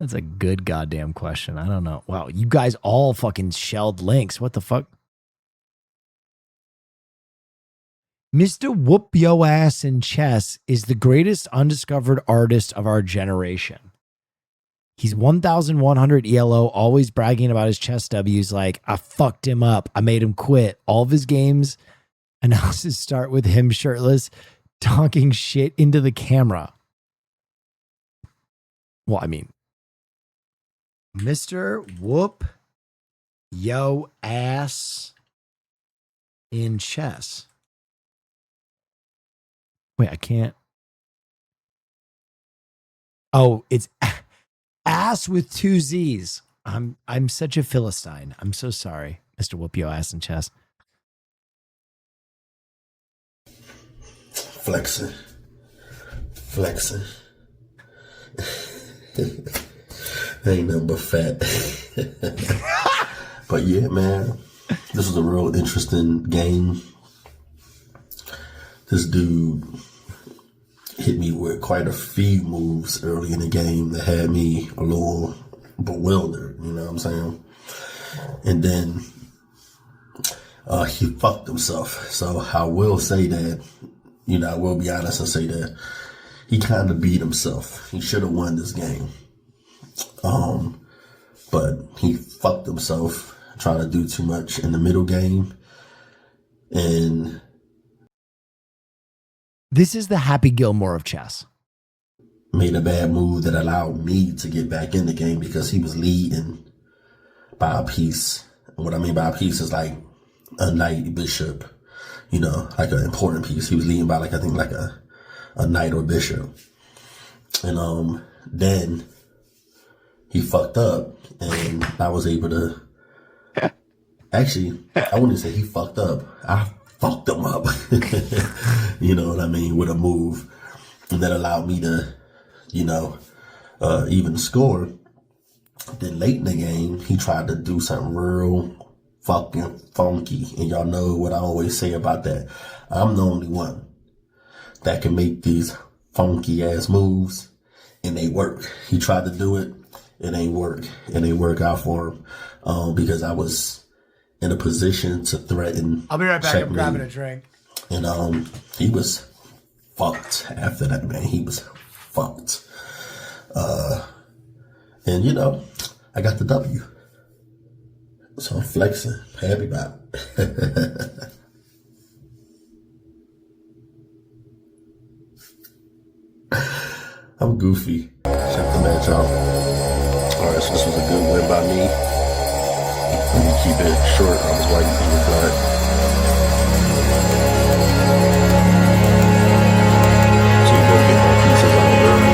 Speaker 2: That's a good goddamn question. I don't know. Wow, you guys all fucking shelled links. What the fuck? Mr. Whoop Yo Ass in Chess is the greatest undiscovered artist of our generation. He's 1,100 ELO, always bragging about his chess W's like, I fucked him up. I made him quit. All of his games analysis start with him shirtless, talking shit into the camera. Well, I mean, Mr. Whoop Yo Ass in Chess. Wait, I can't. Oh, it's ass with 2 Z's. I'm such a Philistine. I'm so sorry, Mr. Whoop Yo Ass in Chess.
Speaker 8: Flexing. Ain't nothing but fat. But yeah, man, this was a real interesting game. This dude hit me with quite a few moves early in the game that had me a little bewildered, you know what I'm saying? And then he fucked himself. So I will say that, you know, I will be honest and say that he kind of beat himself. He should have won this game. But he fucked himself trying to do too much in the middle game. And
Speaker 2: this is the Happy Gilmore of chess.
Speaker 8: Made a bad move that allowed me to get back in the game because he was leading by a piece. And what I mean by a piece is like a knight, bishop, you know, like an important piece. He was leading by like, I think like a knight or bishop. And then he fucked up and I was able to, actually, I wouldn't say he fucked up. I fucked him up. You know what I mean? With a move that allowed me to, you know, even score. Then late in the game, he tried to do something real fucking funky. And y'all know what I always say about that. I'm the only one that can make these funky ass moves and they work. He tried to do it. It ain't work. It ain't work out for him. Because I was in a position to threaten.
Speaker 2: I'll be right back.
Speaker 8: Checkmate.
Speaker 2: I'm grabbing a drink.
Speaker 8: And he was fucked after that, man. He was fucked. And you know, I got the W. So I'm flexing. Happy about it. I'm goofy. Check the match out. Alright, so this was a good win by me. Let me keep it short. I was waiting for the gut. So you go get more pieces on the early.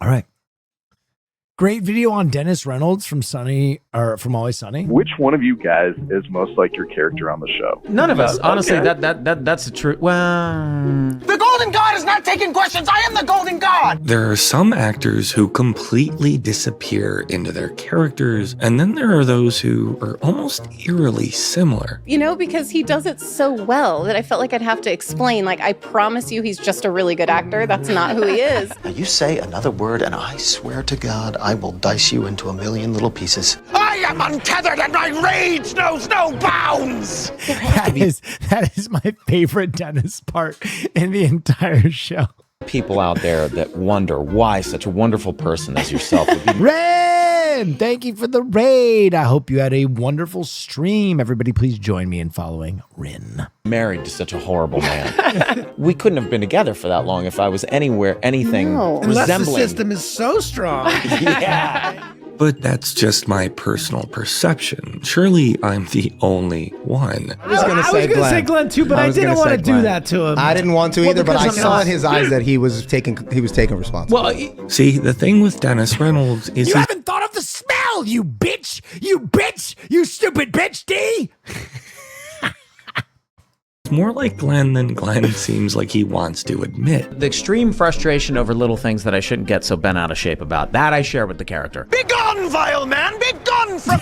Speaker 2: All right. Great video on Dennis Reynolds from from Always Sunny.
Speaker 6: Which one of you guys is most like your character on the show?
Speaker 14: None of us. Honestly,
Speaker 6: Okay.
Speaker 14: that's the truth. Well,
Speaker 11: The Golden God is not taking questions. I am the Golden God.
Speaker 17: There are some actors who completely disappear into their characters, and then there are those who are almost eerily similar.
Speaker 21: You know, because he does it so well that I felt like I'd have to explain, like, I promise you he's just a really good actor. That's not who he is.
Speaker 25: Now you say another word, and I swear to God, I will dice you into a million little pieces.
Speaker 11: I am untethered and my rage knows no bounds.
Speaker 2: That is my favorite Dennis part in the entire show.
Speaker 26: People out there that wonder why such a wonderful person as yourself would be.
Speaker 2: Ren, thank you for the raid. I hope you had a wonderful stream. Everybody, please join me in following Rin.
Speaker 26: Married to such a horrible man. We couldn't have been together for that long if I was anything
Speaker 27: Unless
Speaker 26: resembling.
Speaker 27: the system is so strong.
Speaker 26: Yeah.
Speaker 17: But that's just my personal perception. Surely I'm the only one.
Speaker 27: I was going to say Glenn too, but I didn't want to do that to him.
Speaker 5: I didn't want to either, but I
Speaker 27: because
Speaker 5: saw in his eyes that he was taking responsibility.
Speaker 17: Well, see, the thing with Dennis Reynolds is
Speaker 2: You haven't thought of the smell, you bitch! You bitch! You stupid bitch, D!
Speaker 17: it's more like Glenn than Glenn seems like he wants to admit.
Speaker 14: the extreme frustration over little things that I shouldn't get so bent out of shape about. That I share with the character.
Speaker 11: Be gone, vile man. Be gone from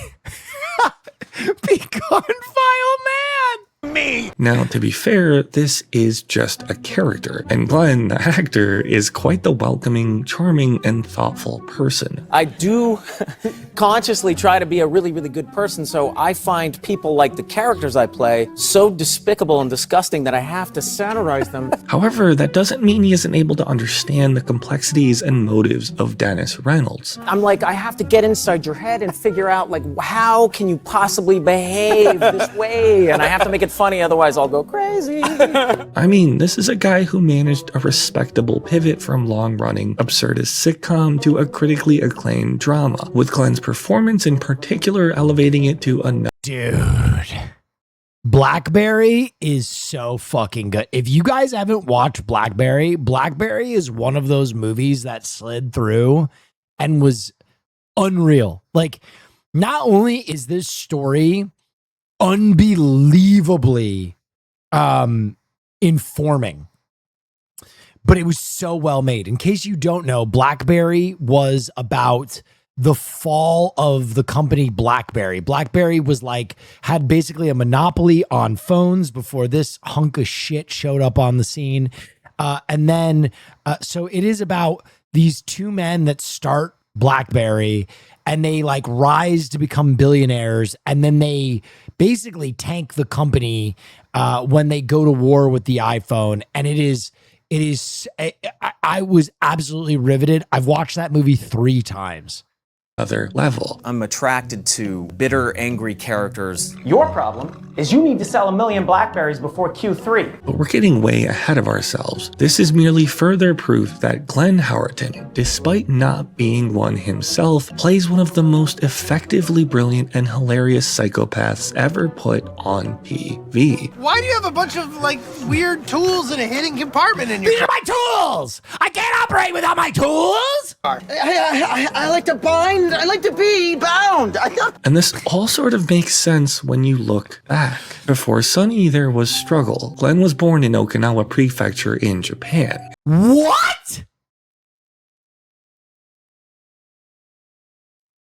Speaker 2: Be gone, vile man!
Speaker 11: me.
Speaker 17: Now, to be fair, this is just a character, and Glenn, the actor, is quite the welcoming, charming, and thoughtful person.
Speaker 14: I do consciously try to be a really, really good person, so I find people like the characters I play so despicable and disgusting that I have to satirize them.
Speaker 17: However, that doesn't mean he isn't able to understand the complexities and motives of Dennis Reynolds.
Speaker 14: I'm like, I have to get inside your head and figure out, like, how can you possibly behave this way? And I have to make it funny, otherwise I'll go crazy.
Speaker 17: I mean, this is a guy who managed a respectable pivot from long-running absurdist sitcom to a critically acclaimed drama, with Glenn's performance in particular elevating it to another.
Speaker 2: Dude. Blackberry is so fucking good. If you guys haven't watched Blackberry, Blackberry is one of those movies that slid through and was unreal. Like, not only is this story unbelievably informing, but it was so well made. In case you don't know, Blackberry was about the fall of the company BlackBerry. BlackBerry was like, had basically a monopoly on phones before this hunk of shit showed up on the scene. And then, so it is about these two men that start BlackBerry and they like rise to become billionaires. And then they basically tank the company when they go to war with the iPhone. And I was absolutely riveted. I've watched that movie 3 times.
Speaker 17: Other level.
Speaker 14: I'm attracted to bitter, angry characters. Your problem is you need to sell 1 million Blackberries before Q3.
Speaker 17: But we're getting way ahead of ourselves. This is merely further proof that Glenn Howerton, despite not being one himself, plays one of the most effectively brilliant and hilarious psychopaths ever put on TV.
Speaker 27: Why do you have a bunch of like weird tools in a hidden compartment in your?
Speaker 2: These are my tools! I can't operate without my tools!
Speaker 11: I like to bind. I like to be bound.
Speaker 17: And this all sort of makes sense when you look back. Before Sunny, there was struggle. Glenn was born in Okinawa Prefecture in Japan.
Speaker 2: What?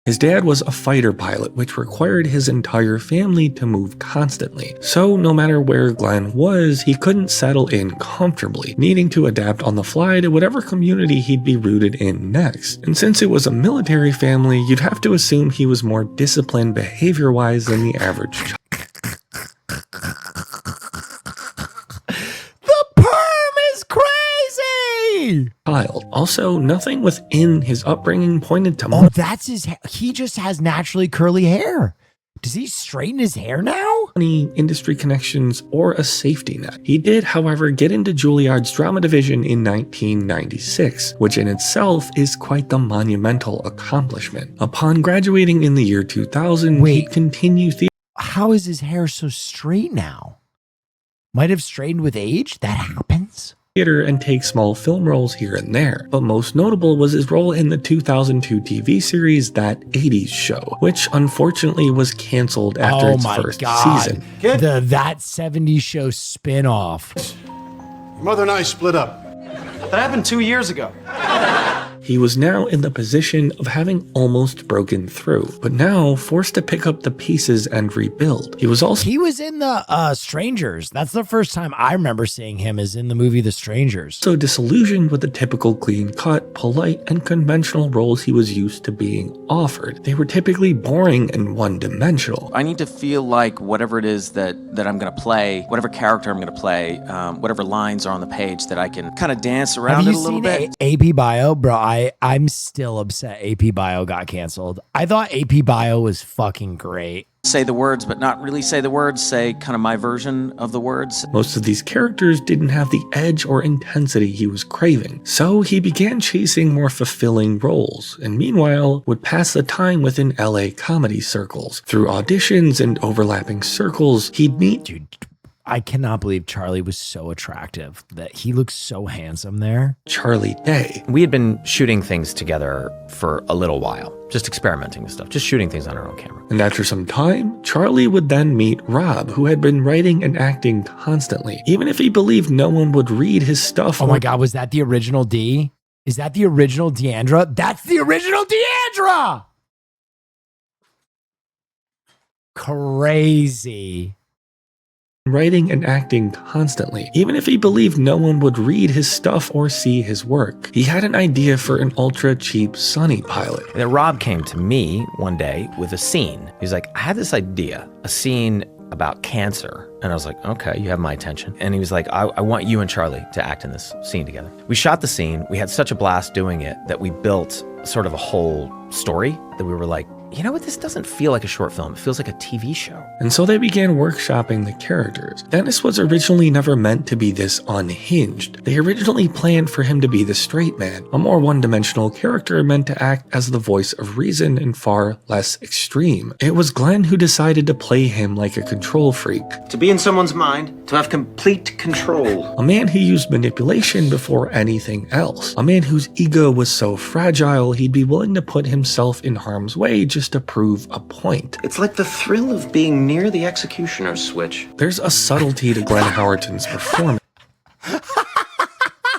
Speaker 17: His dad was a fighter pilot, which required his entire family to move constantly. So no matter where Glenn was, he couldn't settle in comfortably, needing to adapt on the fly to whatever community he'd be rooted in next. And since it was a military family, you'd have to assume he was more disciplined behavior-wise than the average child. Also, nothing within his upbringing pointed to
Speaker 2: that's his hair. He just has naturally curly hair. Does he straighten his hair now?
Speaker 17: Any industry connections or a safety net. He did, however, get into Juilliard's drama division in 1996, which in itself is quite the monumental accomplishment. Upon graduating in the year 2000, he continued theater.
Speaker 2: How is his hair so straight now? Might have straightened with age? That happens?
Speaker 17: theater and take small film roles here and there, but most notable was his role in the 2002 TV series That 80s Show, which unfortunately was canceled after its first season.
Speaker 2: The That 70s Show spin-off.
Speaker 7: Your mother and I split up.
Speaker 25: That happened 2 years ago.
Speaker 17: He was now in the position of having almost broken through, but now forced to pick up the pieces and rebuild. He was
Speaker 2: in the Strangers. That's the first time I remember seeing him, is in the movie The Strangers.
Speaker 17: So disillusioned with the typical clean-cut, polite, and conventional roles he was used to being offered. They were typically boring and one-dimensional.
Speaker 26: I need to feel like whatever it is that I'm going to play, whatever character I'm going to play, whatever lines are on the page, that I can kind of dance around it a little bit.
Speaker 2: AP Bio? Bro, I'm still upset AP Bio got canceled. I thought AP Bio was fucking great.
Speaker 26: Say the words, but not really say the words, say kind of my version of the words.
Speaker 17: Most of these characters didn't have the edge or intensity he was craving, so he began chasing more fulfilling roles, and meanwhile would pass the time within LA comedy circles. Through auditions and overlapping circles, he'd meet...
Speaker 2: Dude, I cannot believe Charlie was so attractive, that he looks so handsome there.
Speaker 17: Charlie Day.
Speaker 9: We had been shooting things together for a little while, just experimenting with stuff, just shooting things on our own camera.
Speaker 17: And after some time, Charlie would then meet Rob, who had been writing and acting constantly, even if he believed no one would read his stuff.
Speaker 2: Oh my God, was that the original D? Is that the original Deandra? That's the original Deandra! Crazy.
Speaker 17: Writing and acting constantly, even if he believed no one would read his stuff or see his work. He had an idea for an ultra-cheap Sunny pilot.
Speaker 9: And then Rob came to me one day with a scene. He's like, I had this idea, a scene about cancer. And I was like, okay, you have my attention. And he was like, I want you and Charlie to act in this scene together. We shot the scene. We had such a blast doing it that we built sort of a whole story that we were like, you know what, this doesn't feel like a short film. It feels like a TV show.
Speaker 17: And so they began workshopping the characters. Dennis was originally never meant to be this unhinged. They originally planned for him to be the straight man, a more one-dimensional character meant to act as the voice of reason and far less extreme. It was Glenn who decided to play him like a control freak.
Speaker 25: To be in someone's mind, to have complete control.
Speaker 17: A man who used manipulation before anything else. A man whose ego was so fragile he'd be willing to put himself in harm's way just to prove a point.
Speaker 25: It's like the thrill of being near the executioner's switch.
Speaker 17: There's a subtlety to Glenn Howerton's performance.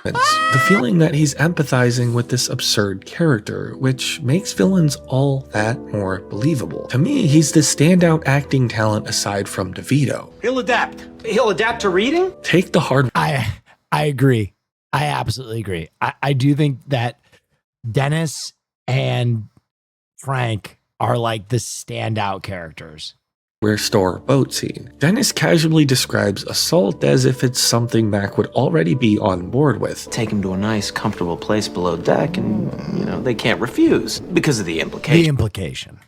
Speaker 17: The feeling that he's empathizing with this absurd character, which makes villains all that more believable. To me, he's the standout acting talent aside from DeVito.
Speaker 25: He'll adapt. He'll adapt to reading?
Speaker 17: Take the hard...
Speaker 2: I agree. I absolutely agree. I do think that Dennis and Frank are like the standout characters.
Speaker 17: Store boat scene. Dennis casually describes assault as if it's something Mac would already be on board with.
Speaker 26: Take him to a nice, comfortable place below deck and, you know, they can't refuse because of the implication.
Speaker 2: The implication.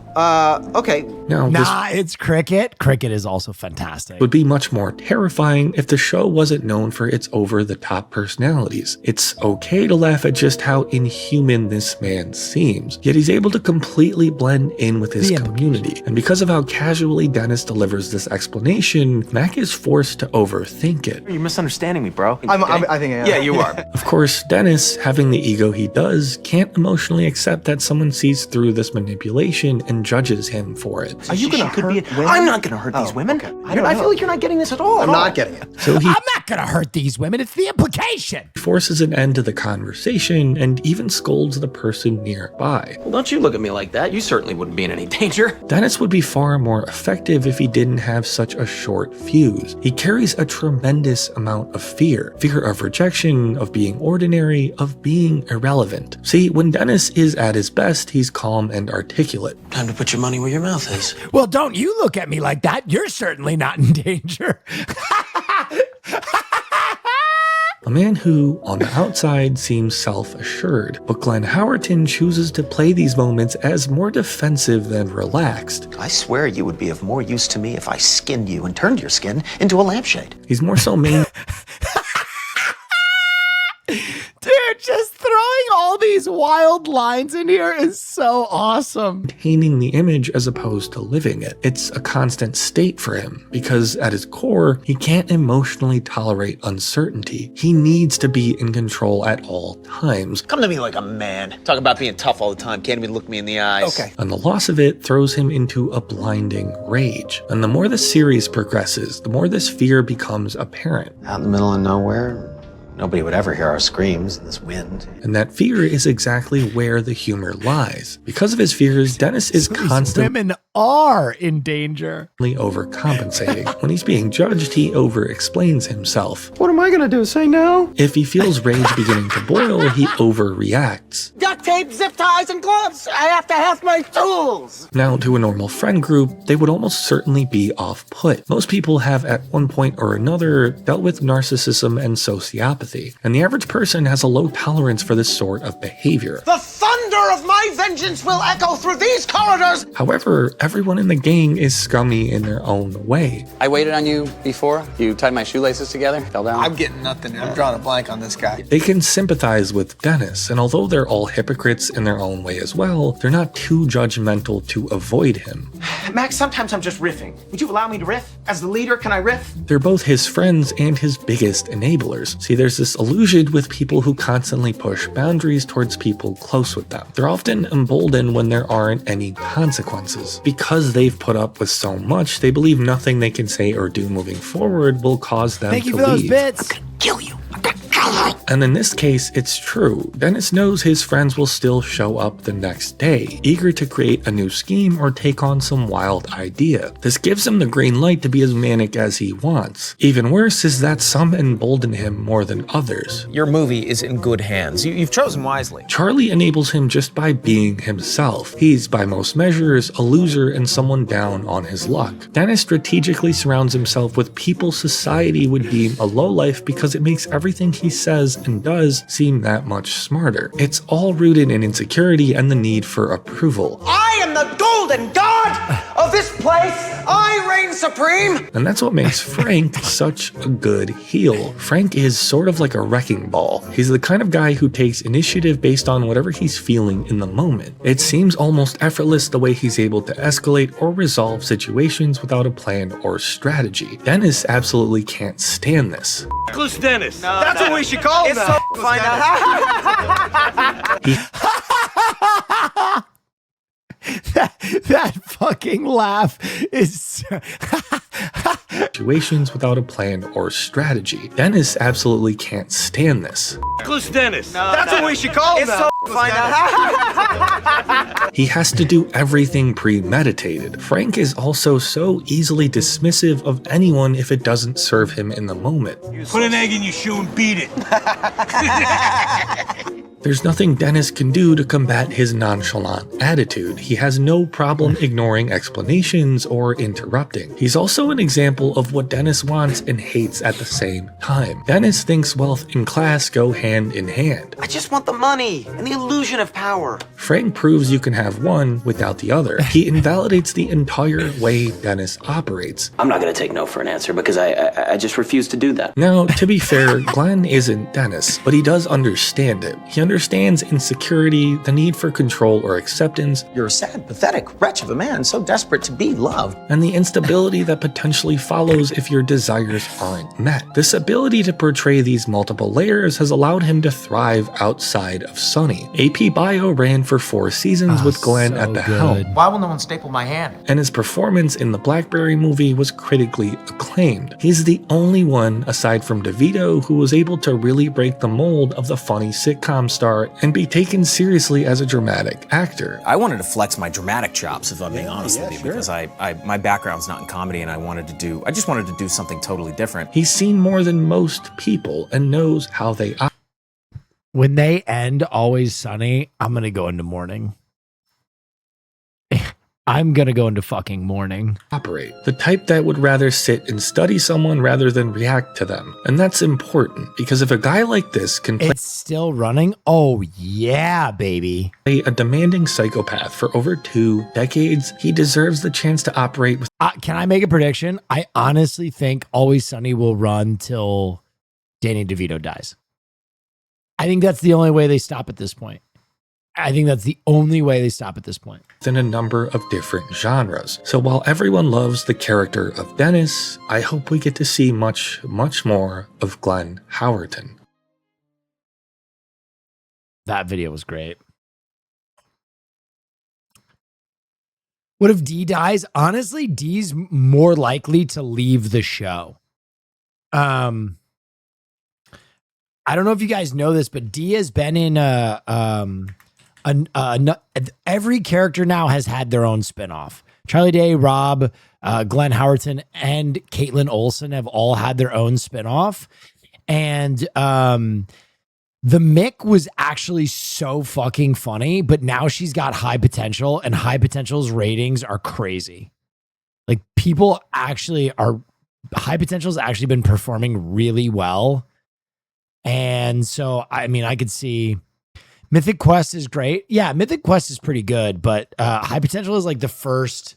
Speaker 25: Okay.
Speaker 17: Now,
Speaker 2: it's Cricket. Cricket is also fantastic.
Speaker 17: Would be much more terrifying if the show wasn't known for its over-the-top personalities. It's okay to laugh at just how inhuman this man seems, yet he's able to completely blend in with his community. And because of how casually Dennis delivers this explanation, Mac is forced to overthink it.
Speaker 26: You're misunderstanding me, bro.
Speaker 25: I think I am.
Speaker 26: Yeah, you are.
Speaker 17: Of course, Dennis, having the ego he does, can't emotionally accept that someone sees through this manipulation and judges him for it.
Speaker 25: Are you gonna hurt women? I'm not gonna hurt these women. Okay. I feel like you're not getting this at all. I'm not getting it.
Speaker 17: So
Speaker 2: I'm not gonna hurt these women. It's the implication.
Speaker 17: He forces an end to the conversation and even scolds the person nearby.
Speaker 26: Well, don't you look at me like that. You certainly wouldn't be in any danger.
Speaker 17: Dennis would be far more effective if he didn't have such a short fuse. He carries a tremendous amount of fear. Fear of rejection, of being ordinary, of being irrelevant. See, when Dennis is at his best, he's calm and articulate.
Speaker 25: Time to put your money where your mouth is.
Speaker 2: Well, don't you look at me like that. You're certainly not in danger.
Speaker 17: A man who, on the outside, seems self-assured, but Glenn Howerton chooses to play these moments as more defensive than relaxed.
Speaker 25: I swear you would be of more use to me if I skinned you and turned your skin into a lampshade.
Speaker 17: He's more so
Speaker 2: Dude, just throwing all these wild lines in here is so awesome.
Speaker 17: Maintaining the image as opposed to living it. It's a constant state for him because at his core, he can't emotionally tolerate uncertainty. He needs to be in control at all times.
Speaker 25: Come to me like a man. Talk about being tough all the time. Can't even look me in the eyes.
Speaker 17: Okay. And the loss of it throws him into a blinding rage. And the more the series progresses, the more this fear becomes apparent.
Speaker 25: Out in the middle of nowhere, nobody would ever hear our screams in this wind.
Speaker 17: And that fear is exactly where the humor lies. Because of his fears, Dennis is constantly
Speaker 2: Women are in danger.
Speaker 17: Overcompensating. When he's being judged, he over-explains himself.
Speaker 25: What am I gonna do, say no?
Speaker 17: If he feels rage beginning to boil, he overreacts.
Speaker 27: Duct tape, zip ties, and gloves. I have to have my tools.
Speaker 17: Now, to a normal friend group, they would almost certainly be off-put. Most people have at one point or another dealt with narcissism and sociopathy, and the average person has a low tolerance for this sort of behavior.
Speaker 27: The thunder of my vengeance will echo through these corridors.
Speaker 17: However, everyone in the gang is scummy in their own way.
Speaker 4: I waited on you before. You tied my shoelaces together, fell down.
Speaker 12: I'm getting nothing. I'm drawing a blank on this guy.
Speaker 17: They can sympathize with Dennis, and although they're all hypocrites in their own way as well, they're not too judgmental to avoid him.
Speaker 27: Max, sometimes I'm just riffing. Would you allow me to riff? As the leader, can I riff?
Speaker 17: They're both his friends and his biggest enablers. See, there's this illusion with people who constantly push boundaries towards people close with them. They're often emboldened when there aren't any consequences. Because they've put up with so much, they believe nothing they can say or do moving forward will cause them to leave.
Speaker 2: Thank you for those bits.
Speaker 27: Kill you.
Speaker 17: And in this case, it's true. Dennis knows his friends will still show up the next day, eager to create a new scheme or take on some wild idea. This gives him the green light to be as manic as he wants. Even worse is that some embolden him more than others.
Speaker 10: Your movie is in good hands. You've chosen wisely.
Speaker 17: Charlie enables him just by being himself. He's, by most measures, a loser and someone down on his luck. Dennis strategically surrounds himself with people society would deem a lowlife because it makes everything he says and does seem that much smarter. It's all rooted in insecurity and the need for approval.
Speaker 27: I am the golden god of this place. I reign supreme.
Speaker 17: And that's what makes Frank such a good heel. Frank is sort of like a wrecking ball. He's the kind of guy who takes initiative based on whatever he's feeling in the moment. It seems almost effortless the way he's able to escalate or resolve situations without a plan or strategy. Dennis absolutely can't stand this.
Speaker 27: Reckless Dennis. No, that's what we should call him. It's so fine.
Speaker 2: That fucking laugh is
Speaker 17: situations without a plan or strategy. Dennis absolutely can't stand this.
Speaker 27: Reckless Dennis. No, that's what we should call him. It's so fine.
Speaker 17: He has to do everything premeditated. Frank is also so easily dismissive of anyone if it doesn't serve him in the moment.
Speaker 27: Put an egg in your shoe and beat it.
Speaker 17: There's nothing Dennis can do to combat his nonchalant attitude. He has no problem ignoring explanations or interrupting. He's also an example of what Dennis wants and hates at the same time. Dennis thinks wealth and class go hand in hand.
Speaker 27: I just want the money and the illusion of power.
Speaker 17: Frank proves you can have one without the other. He invalidates the entire way Dennis operates.
Speaker 24: I'm not going to take no for an answer because I just refuse to do that.
Speaker 17: Now, to be fair, Glenn isn't Dennis, but he does understand it. He understands insecurity, the need for control or acceptance.
Speaker 4: You're a sad, pathetic wretch of a man, so desperate to be loved.
Speaker 17: And the instability that potentially follows if your desires aren't met. This ability to portray these multiple layers has allowed him to thrive outside of Sunny. AP Bio ran for 4 seasons with Glenn at the helm.
Speaker 27: Why will no one staple my hand?
Speaker 17: And his performance in the Blackberry movie was critically acclaimed. He's the only one, aside from DeVito, who was able to really break the mold of the funny sitcom star and be taken seriously as a dramatic actor.
Speaker 10: I wanted to flex my dramatic chops, if I'm being honest with you, because my background's not in comedy, and I just wanted to do something totally different.
Speaker 17: He's seen more than most people and knows how they operate.
Speaker 2: When they end Always Sunny, I'm gonna go into mourning. I'm gonna go into fucking mourning.
Speaker 17: The type that would rather sit and study someone rather than react to them. And that's important, because if a guy like this can play—
Speaker 2: It's still running? Oh yeah, baby.
Speaker 17: A demanding psychopath for over 2 decades, he deserves the chance to operate with—
Speaker 2: Can I make a prediction? I honestly think Always Sunny will run till Danny DeVito dies. I think that's the only way they stop at this point. I think that's the only way they stop at this point.
Speaker 17: In a number of different genres. So while everyone loves the character of Dennis, I hope we get to see much, much more of Glenn Howerton.
Speaker 2: That video was great. What if Dee dies? Honestly, Dee's more likely to leave the show. I don't know if you guys know this, but Dee has been in every character now has had their own spinoff. Charlie Day, Rob, Glenn Howerton, and Caitlin Olsen have all had their own spinoff. And the Mick was actually so fucking funny, but now she's got High Potential, and High Potential's ratings are crazy. Like, people actually are, High Potential's actually been performing really well. And so, I mean, I could see Mythic Quest is great. Yeah, Mythic Quest is pretty good, but High Potential is like the first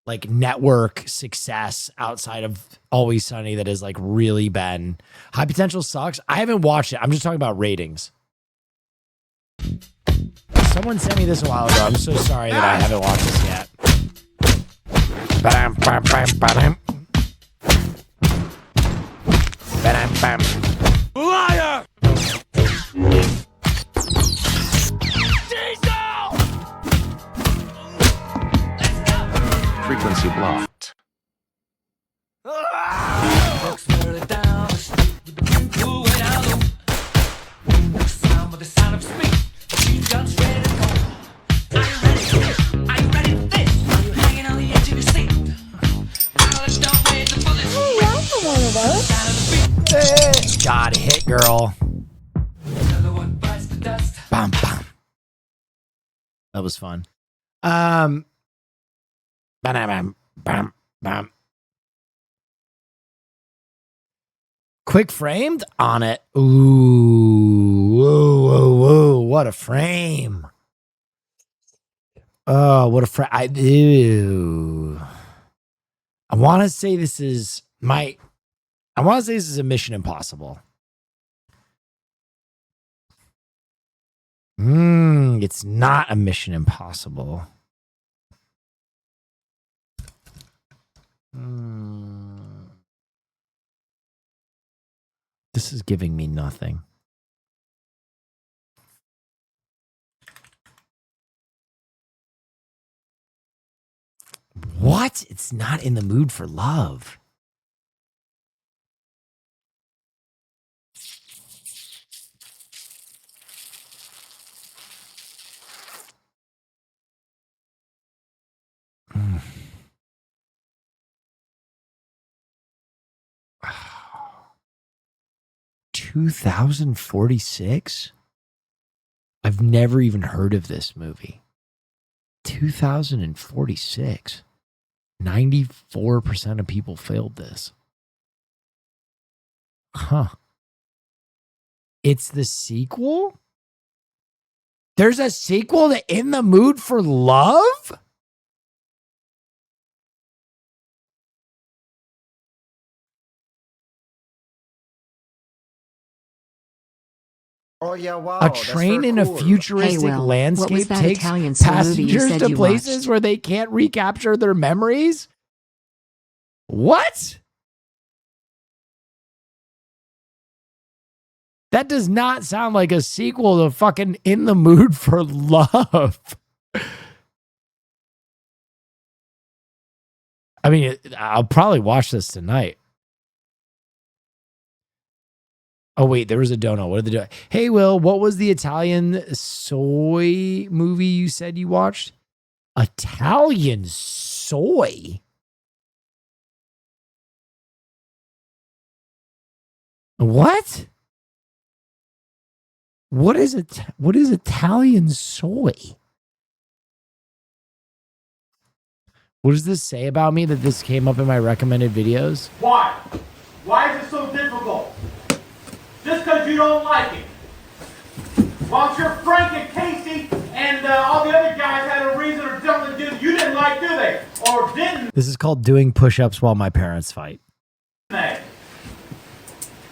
Speaker 2: like network success outside of Always Sunny that has like really been. High Potential sucks. I haven't watched it. I'm just talking about ratings. Someone sent me this a while ago. I'm so sorry that I haven't watched this yet. Ba-dam, bam, bam, ba-dam. Ba-dam, bam. Liar!
Speaker 25: Frequency blocked.
Speaker 2: God, hit girl. Bam, bam. That was fun. Bam, bam, bam, bam. Quick framed on it. Ooh, whoa, whoa, whoa! What a frame! Oh, what a frame! I want to say this is my. I want to say this is a Mission Impossible. It's not a Mission Impossible. This is giving me nothing. What? It's not In the Mood for Love. Mm. 2046? I've never even heard of this movie. 2046. 94% of people failed this. Huh. It's the sequel? There's a sequel to In the Mood for Love?
Speaker 5: Oh yeah, wow.
Speaker 2: A train in a futuristic landscape takes passengers to places where they can't recapture their memories? What? That does not sound like a sequel to fucking In the Mood for Love. I mean, I'll probably watch this tonight. Oh, wait, there was a donut. What did they do? Hey, Will, what was the Italian soy movie you said you watched? Italian soy? What? What is it? What is Italian soy? What does this say about me that this came up in my recommended videos?
Speaker 15: Why? Why is it so difficult? Just because you don't like it. Well, I'm sure Frank and Casey and all the other guys had a reason or something to do that you didn't like, do they? Or didn't
Speaker 2: This is called doing push-ups while my parents fight.
Speaker 15: they?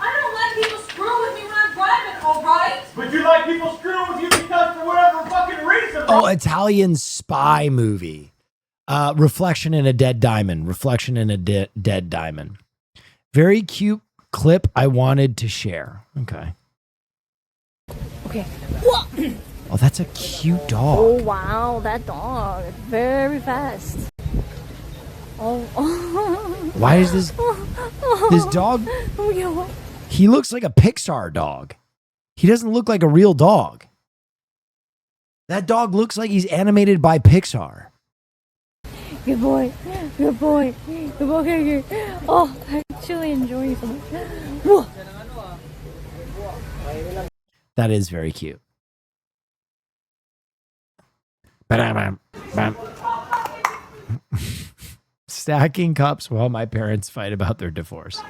Speaker 16: I don't like people screwing with me when I'm driving, all right?
Speaker 15: But you like people screwing with you because for whatever fucking reason, bro.
Speaker 2: Oh, Italian spy movie. Reflection in a Dead Diamond. Reflection in a Dead Diamond. Very cute clip I wanted to share. Okay.
Speaker 1: Okay.
Speaker 2: Oh, that's a cute dog.
Speaker 1: Oh wow, that dog. Very fast. Oh.
Speaker 2: Why is this dog?
Speaker 1: Oh yeah. What?
Speaker 2: He looks like a Pixar dog. He doesn't look like a real dog. That dog looks like he's animated by Pixar.
Speaker 1: Good boy. Good boy. Good boy. Here. Oh, I'm actually enjoying so much. Whoa.
Speaker 2: That is very cute. Ba-dam-bam, bam. Stacking cups while my parents fight about their divorce.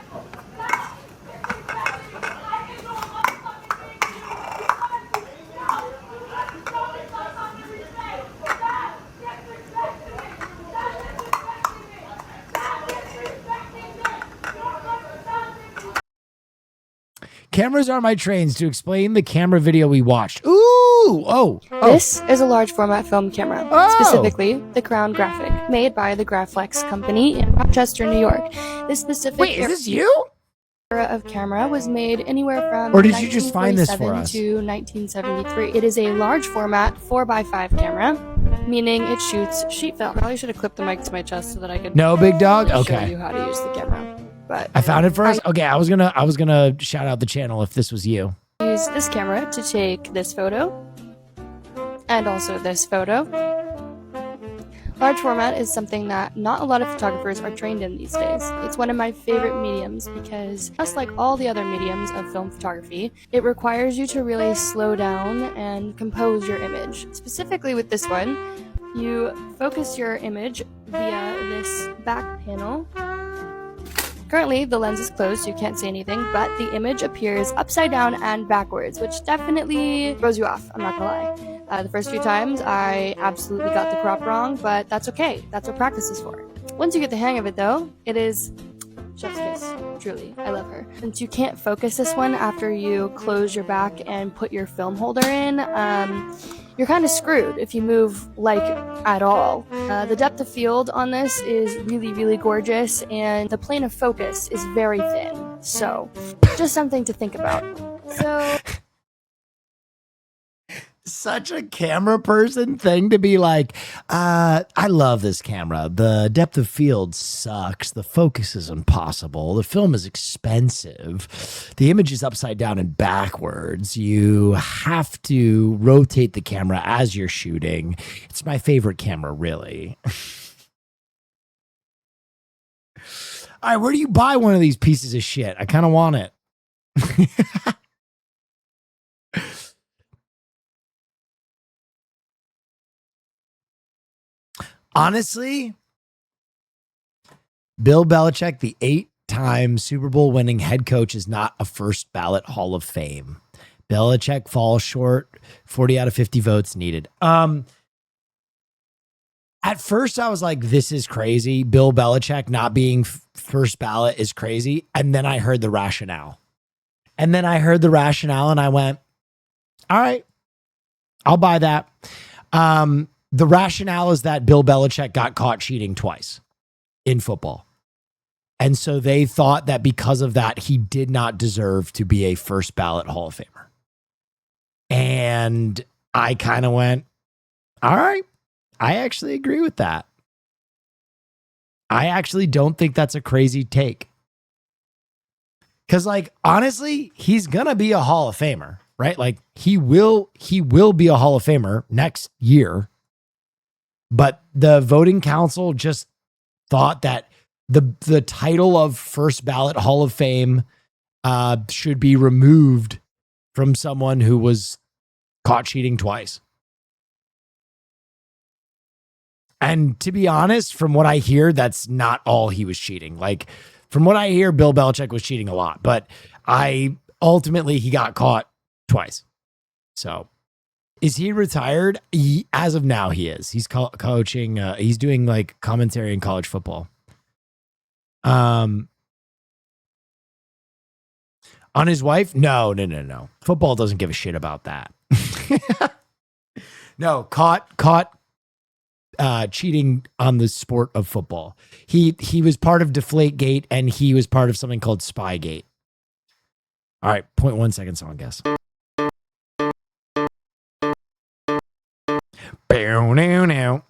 Speaker 2: Cameras are my trains to explain the camera video we watched. Ooh! Oh!
Speaker 1: This is a large format film camera, specifically the Crown Graphic, made by the Graflex company in Rochester, New York. This specific
Speaker 2: Wait, is this you?
Speaker 1: Era of camera was made anywhere from
Speaker 2: Or did you just find this for
Speaker 1: 1947
Speaker 2: us?
Speaker 1: to 1973. It is a large format 4x5 camera, meaning it shoots sheet film. Probably should have clipped the mic to my chest so that I could
Speaker 2: No, big dog?
Speaker 1: show
Speaker 2: Okay.
Speaker 1: you how to use the camera. But
Speaker 2: I found it for us? Okay, I was gonna shout out the channel if this was you.
Speaker 1: use this camera to take this photo and also this photo. Large format is something that not a lot of photographers are trained in these days. It's one of my favorite mediums because just like all the other mediums of film photography, it requires you to really slow down and compose your image. Specifically with this one, you focus your image via this back panel. Currently, the lens is closed, so you can't see anything, but the image appears upside down and backwards, which definitely throws you off, I'm not gonna lie. The first few times, I absolutely got the crop wrong, but that's okay. That's what practice is for. Once you get the hang of it, though, it is chef's kiss. Truly, I love her. Since you can't focus this one after you close your back and put your film holder in, you're kind of screwed if you move like at all. The depth of field on this is really, really gorgeous, and the plane of focus is very thin. So, just something to think about. So,
Speaker 2: Such a camera person thing to be like, I love this camera. The depth of field sucks. The focus is impossible. The film is expensive. The image is upside down and backwards. You have to rotate the camera as you're shooting. It's my favorite camera, really. All right, where do you buy one of these pieces of shit? I kind of want it. Honestly, Bill Belichick, the 8-time Super Bowl winning head coach, is not a first ballot Hall of Fame. Belichick falls short, 40 out of 50 votes needed. At first, I was like, this is crazy. Bill Belichick not being first ballot is crazy. And then I heard the rationale. And I went, all right, I'll buy that. The rationale is that Bill Belichick got caught cheating twice in football. And so they thought that because of that, he did not deserve to be a first ballot Hall of Famer. And I kind of went, all right, I actually agree with that. I actually don't think that's a crazy take. Because, like, honestly, he's going to be a Hall of Famer, right? Like, he will be a Hall of Famer next year. But the voting council just thought that the title of first ballot Hall of Fame should be removed from someone who was caught cheating twice. And to be honest, from what I hear, that's not all he was cheating. Like, from what I hear, Bill Belichick was cheating a lot, but ultimately he got caught twice. So, is he retired? As of now, he is. He's coaching. He's doing like commentary in college football. On his wife? No. Football doesn't give a shit about that. No, caught cheating on the sport of football. He was part of Deflategate, and he was part of something called Spygate. All right, 0.1 second song, guess. Bow now now.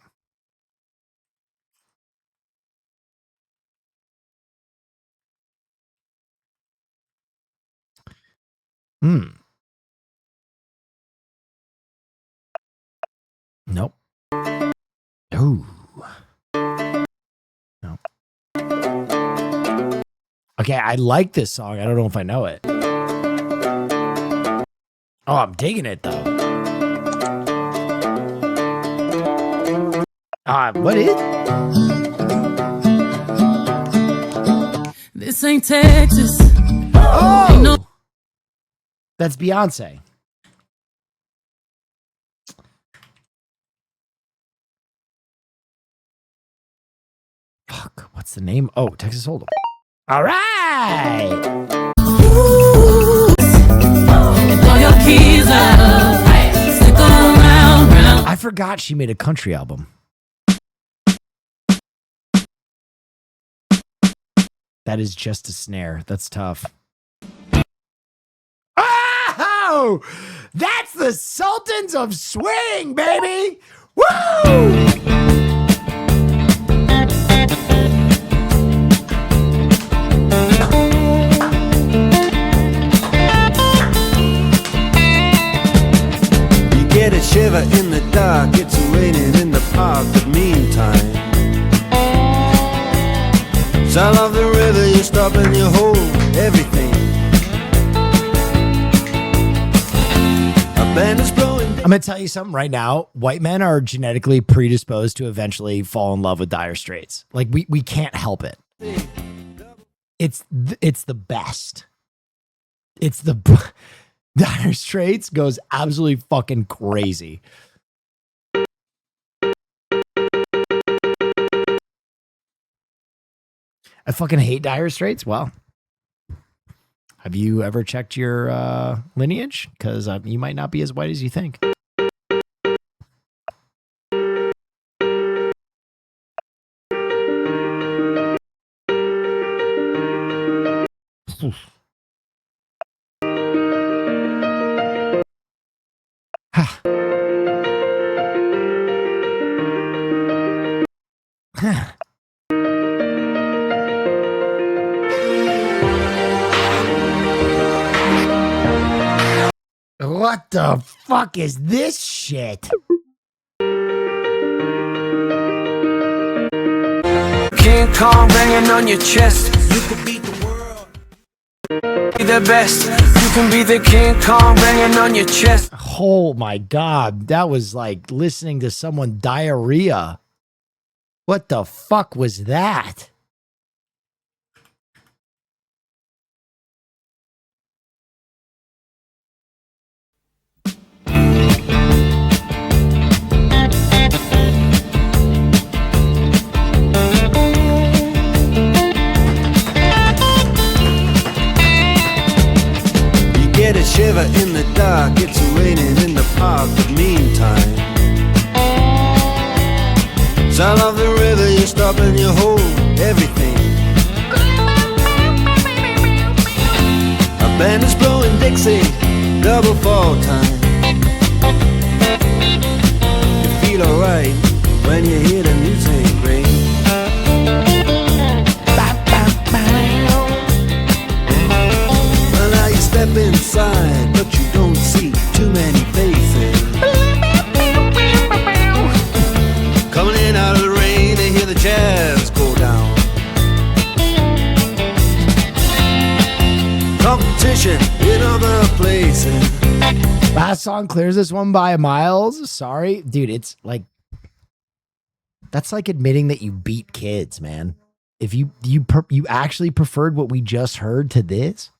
Speaker 2: Nope. Ooh. No. Okay, I like this song. I don't know if I know it. Oh, I'm digging it though. What is?
Speaker 3: This ain't Texas.
Speaker 2: Oh, that's Beyonce. Fuck, what's the name? Oh, Texas Hold'em. All right.
Speaker 3: Throw your keys out. Stick around.
Speaker 2: I forgot she made a country album. That is just a snare. That's tough. Oh, that's the Sultans of Swing, baby. Woo!
Speaker 16: Get a shiver in the dark, it's raining in the park, but meantime sound of the river, you stop and you hold everything. A band is blowing.
Speaker 2: I'm gonna tell you something right now. White men are genetically predisposed to eventually fall in love with Dire Straits. Like we can't help it. It's the best. It's the Dire Straits goes absolutely fucking crazy. I fucking hate Dire Straits. Well, have you ever checked your lineage? Because you might not be as white as you think. What the fuck is this shit?
Speaker 16: King Kong banging on your chest. You could beat the world. Be the best. You can be the King Kong banging on your chest.
Speaker 2: Oh my God. That was like listening to someone diarrhea. What the fuck was that?
Speaker 16: Get a shiver in the dark, it's raining in the park, but meantime sound of the river, you stop and you hold everything. A band is blowing Dixie, double fall time. You feel alright when you hear the music ring. Well, now you step inside, but you don't see too many faces. Coming in out of the rain, they hear the jazz go down. Competition in other places.
Speaker 2: Last song clears this one by miles. Sorry, dude. It's like that's like admitting that you beat kids, man. If you actually preferred what we just heard to this.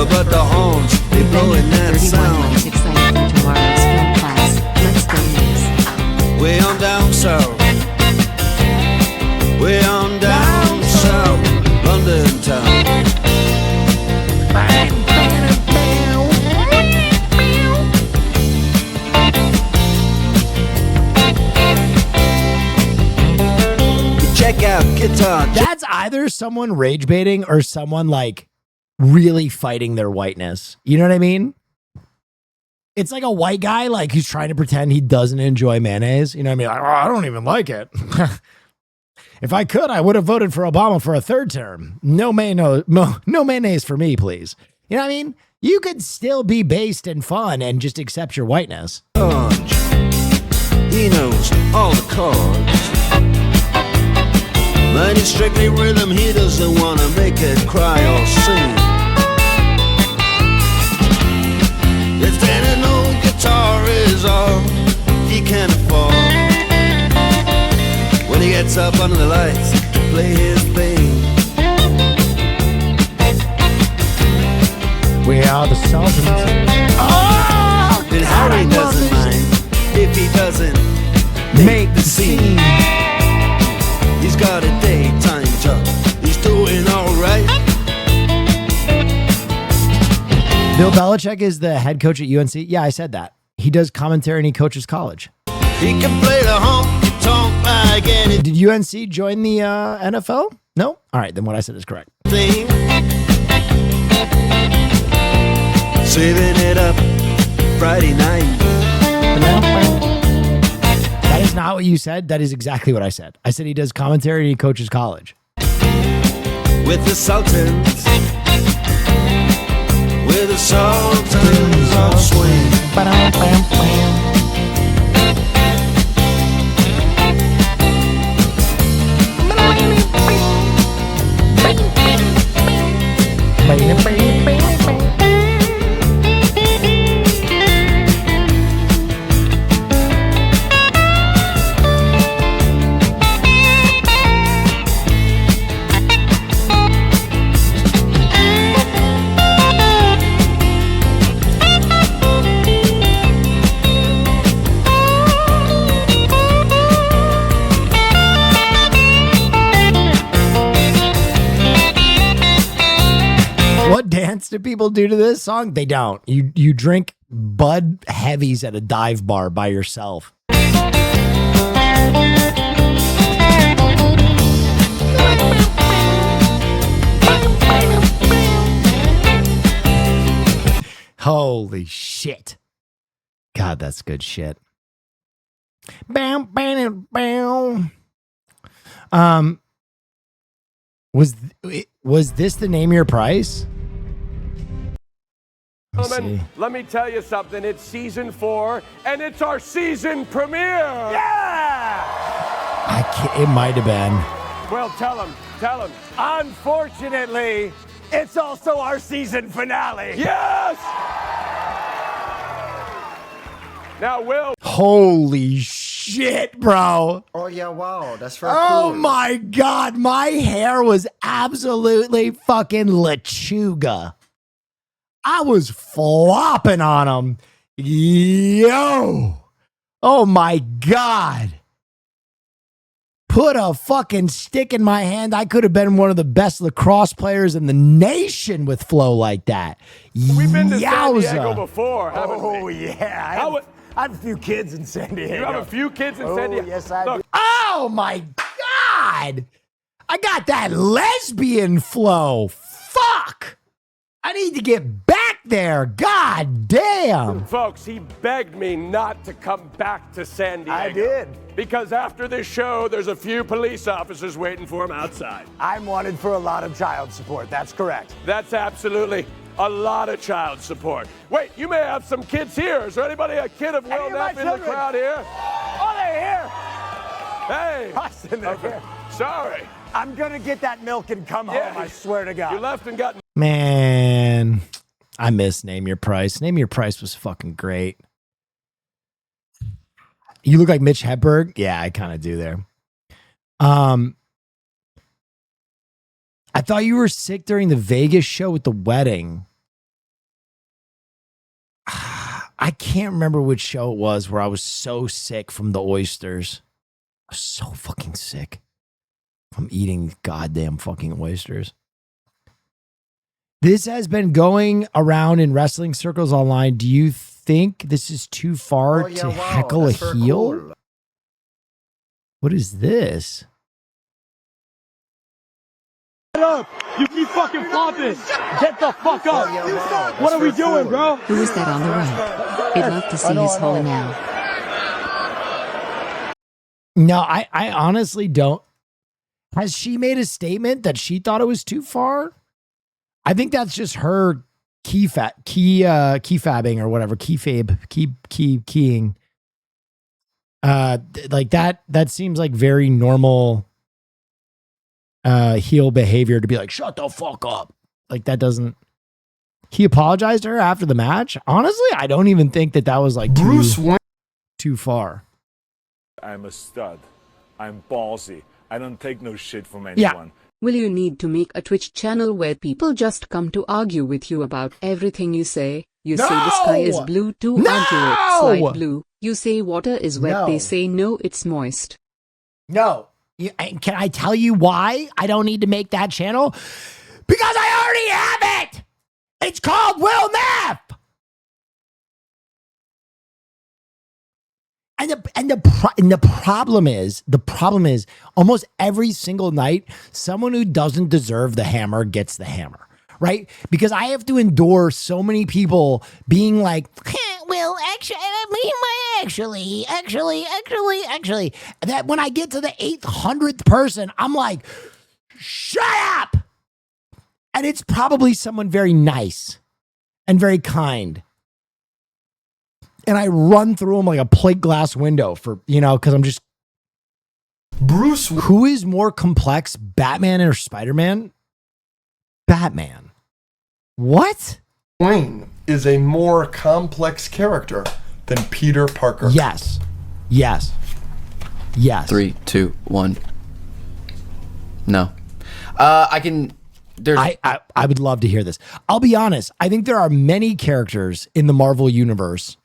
Speaker 16: But the horns, they blowing that sound.
Speaker 18: Excited for tomorrow's film class. Let's go next.
Speaker 16: Way on down south. Way on down south. London town. check out guitar.
Speaker 2: That's either someone rage baiting or someone like really fighting their whiteness. You know what I mean? It's like a white guy like who's trying to pretend he doesn't enjoy mayonnaise. You know what I mean? Like, oh, I don't even like it. If I could, I would have voted for Obama for a third term. No mayonnaise for me, please. You know what I mean? You could still be based and fun and just accept your whiteness.
Speaker 16: He knows all the chords. But it's strictly rhythm, he doesn't want to make it cry or sing. If then an old guitar is all he can afford, when he gets up under the lights to play his thing.
Speaker 2: We are the Sultans. Oh!
Speaker 16: And Harry doesn't mind if he doesn't
Speaker 2: make the scene.
Speaker 16: He's got a daytime job, he's doing alright.
Speaker 2: Bill Belichick is the head coach at UNC. Yeah, I said that. He does commentary and he coaches college.
Speaker 16: He can play the honky tonk like anything.
Speaker 2: Did UNC join the NFL? No? All right, then what I said is correct.
Speaker 16: Saving it up Friday night.
Speaker 2: That is not what you said. That is exactly what I said. I said he does commentary and he coaches college.
Speaker 16: With the Sultans. With the Sultans of swing.
Speaker 2: What dance do people do to this song? They don't. You drink Bud Heavies at a dive bar by yourself. Holy shit. God, that's good shit. Bam, bam, bam. Was this the Name Your Price?
Speaker 6: Gentlemen, let me tell you something. It's season 4, and it's our season premiere. Yeah!
Speaker 2: It might have been.
Speaker 6: Well, tell him. Unfortunately, it's also our season finale. Yes! Now, Will.
Speaker 2: Holy shit, bro.
Speaker 5: Oh, yeah, wow. That's very
Speaker 2: Oh
Speaker 5: cool.
Speaker 2: my God. My hair was absolutely fucking lechuga. I was flopping on them. Yo. Oh my God. Put a fucking stick in my hand. I could have been one of the best lacrosse players in the nation with flow like that.
Speaker 6: We've been to San
Speaker 2: Yowza.
Speaker 6: Diego before, haven't we?
Speaker 8: Oh, yeah. I have a few kids in San Diego.
Speaker 6: You have a few kids in San Diego?
Speaker 8: Yes, I do.
Speaker 2: Oh my God. I got that lesbian flow. Fuck. I need to get back there. God damn.
Speaker 6: Folks, he begged me not to come back to San Diego.
Speaker 8: I did.
Speaker 6: Because after this show, there's a few police officers waiting for him outside.
Speaker 8: I'm wanted for a lot of child support. That's correct.
Speaker 6: That's absolutely a lot of child support. Wait, you may have some kids here. Is there anybody, a kid of Will Neff in the crowd here?
Speaker 8: Oh, they're here.
Speaker 6: Hey.
Speaker 8: Austin, they're here.
Speaker 6: Sorry.
Speaker 8: I'm going to get that milk and come home, I swear to God.
Speaker 6: You left and got...
Speaker 2: Man, I miss Name Your Price. Name Your Price was fucking great. You look like Mitch Hedberg. Yeah, I kind of do there. I thought you were sick during the Vegas show with the wedding. I can't remember which show it was where I was so sick from the oysters. I was so fucking sick from eating goddamn fucking oysters. This has been going around in wrestling circles online. Do you think this is too far to heckle a heel?
Speaker 5: Cool.
Speaker 2: What is this?
Speaker 15: up. You keep fucking flopping. Get the fuck up. What are we doing, bro?
Speaker 18: Who is that on the right? I'd love to see his hole now.
Speaker 2: No, I honestly don't. Has she made a statement that she thought it was too far? I think that's just her keyfabbing or whatever, keying. Like that seems like very normal heel behavior to be like, shut the fuck up. Like that doesn't. He apologized to her after the match. Honestly, I don't even think that was like too far.
Speaker 13: I'm a stud. I'm ballsy. I don't take no shit from anyone.
Speaker 18: Will you need to make a Twitch channel where people just come to argue with you about everything you say? You say the sky is blue to argue it's light blue. You say water is wet, they say no, it's moist.
Speaker 2: No. Can I tell you why I don't need to make that channel? Because I already have it! It's called Will Neff! And the problem is almost every single night, someone who doesn't deserve the hammer gets the hammer, right? Because I have to endure so many people being like, well, actually, that when I get to the 800th person, I'm like, shut up! And it's probably someone very nice and very kind. And I run through them like a plate glass window for, because I'm just. Bruce. Who is more complex, Batman or Spider-Man? Batman. What?
Speaker 14: Wayne is a more complex character than Peter Parker.
Speaker 2: Yes.
Speaker 19: 3, 2, 1. No. I can.
Speaker 2: I would love to hear this. I'll be honest. I think there are many characters in the Marvel universe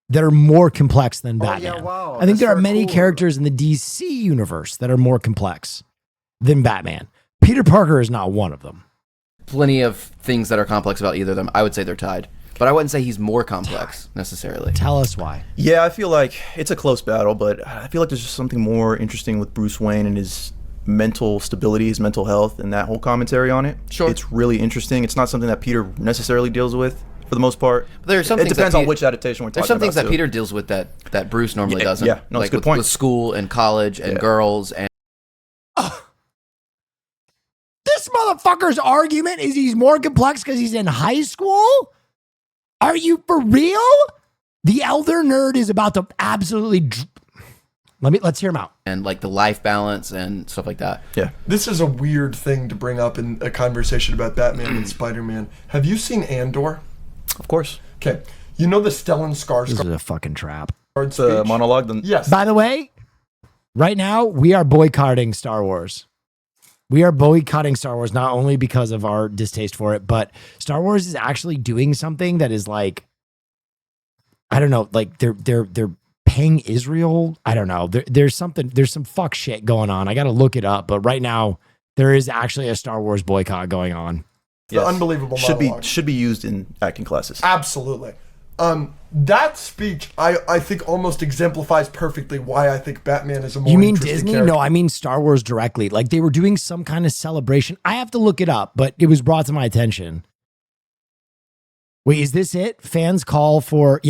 Speaker 2: that are more complex than Batman. I think there are many characters in the DC universe that are more complex than Batman. Peter Parker is not one of them.
Speaker 19: Plenty of things that are complex about either of them. I would say they're tied. But I wouldn't say he's more complex necessarily.
Speaker 2: Tell us why.
Speaker 20: Yeah, I feel like it's a close battle, but I feel like there's just something more interesting with Bruce Wayne and his mental stability, his mental health, and that whole commentary on it.
Speaker 19: Sure.
Speaker 20: It's really interesting. It's not something that Peter necessarily deals with for the most part.
Speaker 19: But there's some
Speaker 20: it depends on which adaptation we're talking about.
Speaker 19: There's some things that
Speaker 20: too.
Speaker 19: Peter deals with that Bruce normally doesn't.
Speaker 20: Yeah, no,
Speaker 19: like
Speaker 20: that's a good point.
Speaker 19: With school and college and girls and.
Speaker 2: This motherfucker's argument is he's more complex because he's in high school? Are you for real? The elder nerd is about to absolutely. Let's hear him out.
Speaker 19: And like the life balance and stuff like that.
Speaker 20: Yeah.
Speaker 14: This is a weird thing to bring up in a conversation about Batman and Spider-Man. Have you seen Andor?
Speaker 20: Of course.
Speaker 14: Okay. You know the Stellan Skarsgård?
Speaker 2: This is a fucking trap.
Speaker 20: It's a monologue.
Speaker 14: Yes.
Speaker 2: By the way, right now we are boycotting Star Wars. We are boycotting Star Wars not only because of our distaste for it, but Star Wars is actually doing something that is like, I don't know, like they're paying Israel. I don't know. There's some fuck shit going on. I got to look it up, but right now there is actually a Star Wars boycott going on.
Speaker 14: The unbelievable monologue.
Speaker 20: should be used in acting classes.
Speaker 14: Absolutely. That speech, I think almost exemplifies perfectly why I think Batman is a more
Speaker 2: You mean
Speaker 14: interesting
Speaker 2: Disney?
Speaker 14: character.
Speaker 2: No, I mean Star Wars directly. Like they were doing some kind of celebration. I have to look it up, but it was brought to my attention. Wait, is this it? Fans call for,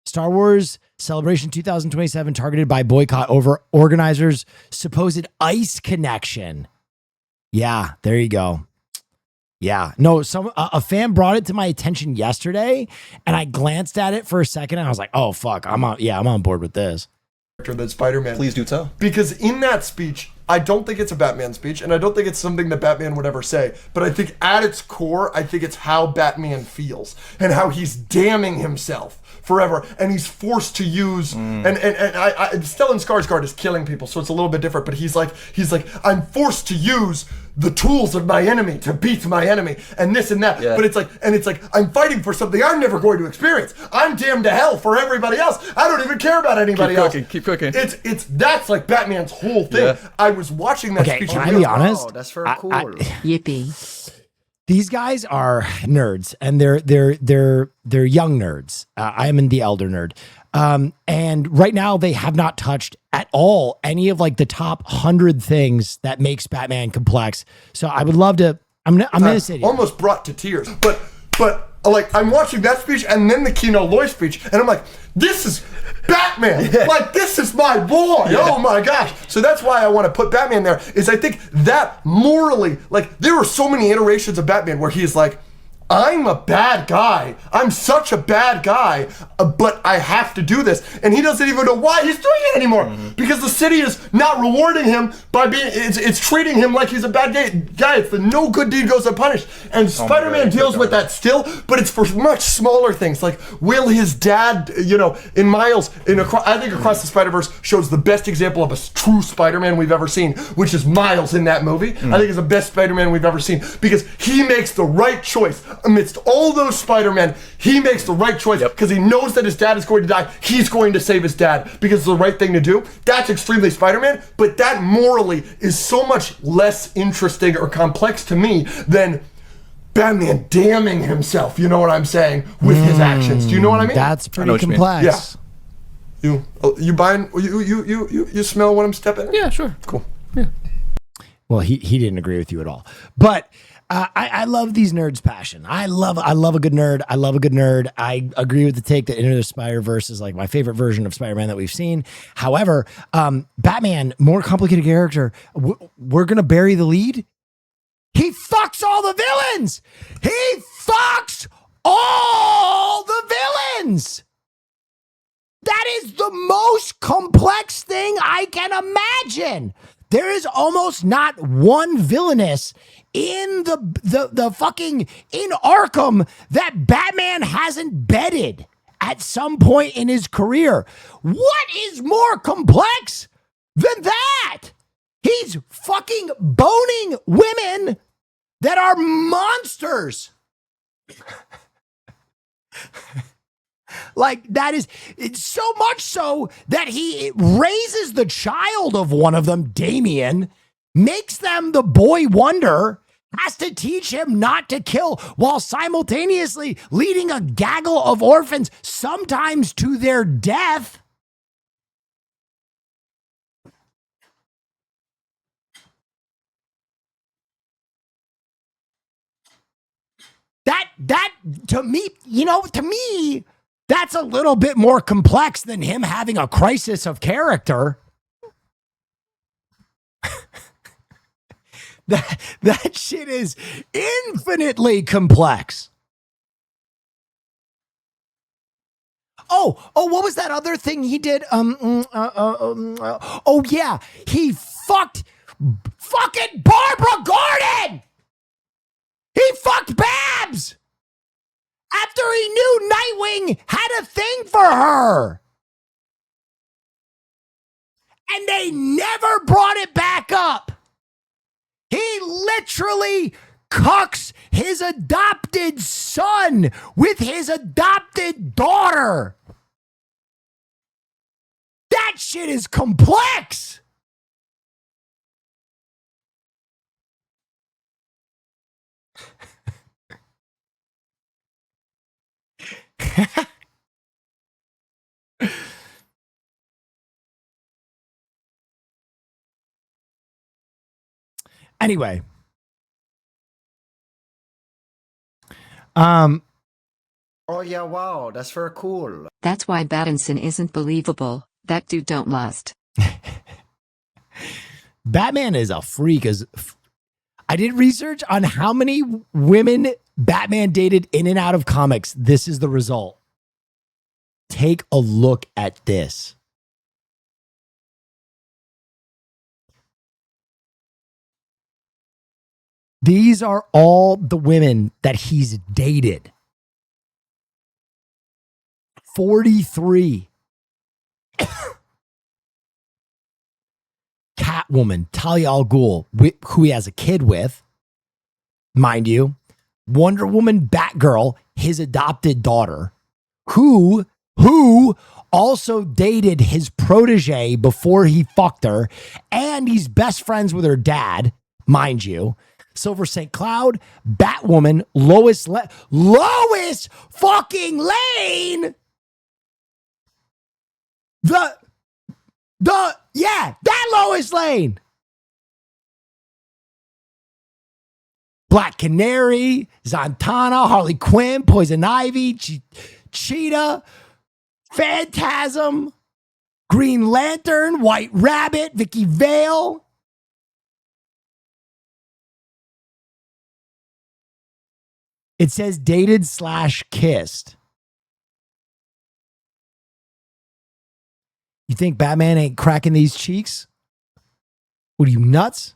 Speaker 2: Star Wars Celebration 2027 targeted by boycott over organizers' supposed ICE connection. Yeah, there you go. Yeah, no, a fan brought it to my attention yesterday, and I glanced at it for a second, and I was like, "Oh fuck, I'm on board with this."
Speaker 14: Than Spider-Man.
Speaker 20: Please do tell.
Speaker 14: Because in that speech, I don't think it's a Batman speech, and I don't think it's something that Batman would ever say. But I think at its core, I think it's how Batman feels and how he's damning himself forever, and he's forced to use and Stellan Skarsgård is killing people, so it's a little bit different. But he's like I'm forced to use the tools of my enemy to beat my enemy, and this and that.
Speaker 20: Yeah.
Speaker 14: But it's like I'm fighting for something I'm never going to experience. I'm damned to hell for everybody else. I don't even care about anybody else.
Speaker 20: Keep cooking.
Speaker 14: It's that's like Batman's whole thing.
Speaker 20: Yeah.
Speaker 14: I was watching that
Speaker 2: Okay,
Speaker 14: speech.
Speaker 2: can
Speaker 14: and
Speaker 2: I be
Speaker 14: realized,
Speaker 2: honest?
Speaker 14: "Oh, that's very cool.
Speaker 18: Yippee.
Speaker 2: These guys are nerds, and they're young nerds. I am in the elder nerd. And right now they have not touched at all any of like the top 100 things that makes Batman complex. So I would love to, I'm gonna say
Speaker 14: almost brought to tears, but like I'm watching that speech and then the Kino Loy speech, and I'm like, this is Batman. Like, this is my boy. Yeah. Oh my gosh. So that's why I want to put Batman there, is I think that morally, like, there are so many iterations of Batman where he's like, I'm a bad guy. I'm such a bad guy, but I have to do this. And he doesn't even know why he's doing it anymore, because the city is not rewarding him by being, it's treating him like he's a bad guy. It's the no good deed goes unpunished. And Spider-Man deals with that still, but it's for much smaller things. Like, will his dad, you know, in Miles, I think Across the Spider-Verse shows the best example of a true Spider-Man we've ever seen, which is Miles in that movie. I think it's the best Spider-Man we've ever seen, because he makes the right choice. Amidst all those Spider-Men, he makes the right choice because he knows that his dad is going to die. He's going to save his dad because it's the right thing to do. That's extremely Spider-Man, but that morally is so much less interesting or complex to me than Batman damning himself, you know what I'm saying, with his actions. Do you know what I mean?
Speaker 2: That's pretty complex.
Speaker 14: Yeah. You buying, you smell what I'm stepping in?
Speaker 10: Yeah, sure.
Speaker 14: Cool.
Speaker 10: Yeah.
Speaker 2: Well, he didn't agree with you at all. But I love these nerds' passion. I love a good nerd. I love a good nerd. I agree with the take that Into the Spider-Verse is like my favorite version of Spider-Man that we've seen. However, Batman, more complicated character. We're going to bury the lead. He fucks all the villains. He fucks all the villains. That is the most complex thing I can imagine. There is almost not one villainess in the fucking in Arkham that Batman hasn't bedded at some point in his career. What is more complex than that? He's fucking boning women that are monsters. Like, that is, it's so much so that he raises the child of one of them, Damien, makes them the boy wonder, has to teach him not to kill, while simultaneously leading a gaggle of orphans, sometimes to their death. That to me, that's a little bit more complex than him having a crisis of character. That shit is infinitely complex. Oh, what was that other thing he did? Oh yeah, he fucked fucking Barbara Gordon. He fucked Babs after he knew Nightwing had a thing for her. And they never brought it back up. He literally cucks his adopted son with his adopted daughter. That shit is complex. Anyway,
Speaker 5: oh yeah, wow, that's very cool.
Speaker 18: That's why Battinson isn't believable. That dude don't lust.
Speaker 2: Batman is a freak. I did research on how many women Batman dated in and out of comics. This is the result. Take a look at this. These are all the women that he's dated. 43. Catwoman, Talia al Ghul, who he has a kid with, mind you. Wonder Woman, Batgirl, his adopted daughter, who also dated his protege before he fucked her, and he's best friends with her dad, mind you. Silver St. Cloud, Batwoman, Lois fucking Lane. That Lois Lane. Black Canary, Zatanna, Harley Quinn, Poison Ivy, Cheetah, Phantasm, Green Lantern, White Rabbit, Vicky Vale. It says dated/kissed. You think Batman ain't cracking these cheeks? What are you, nuts?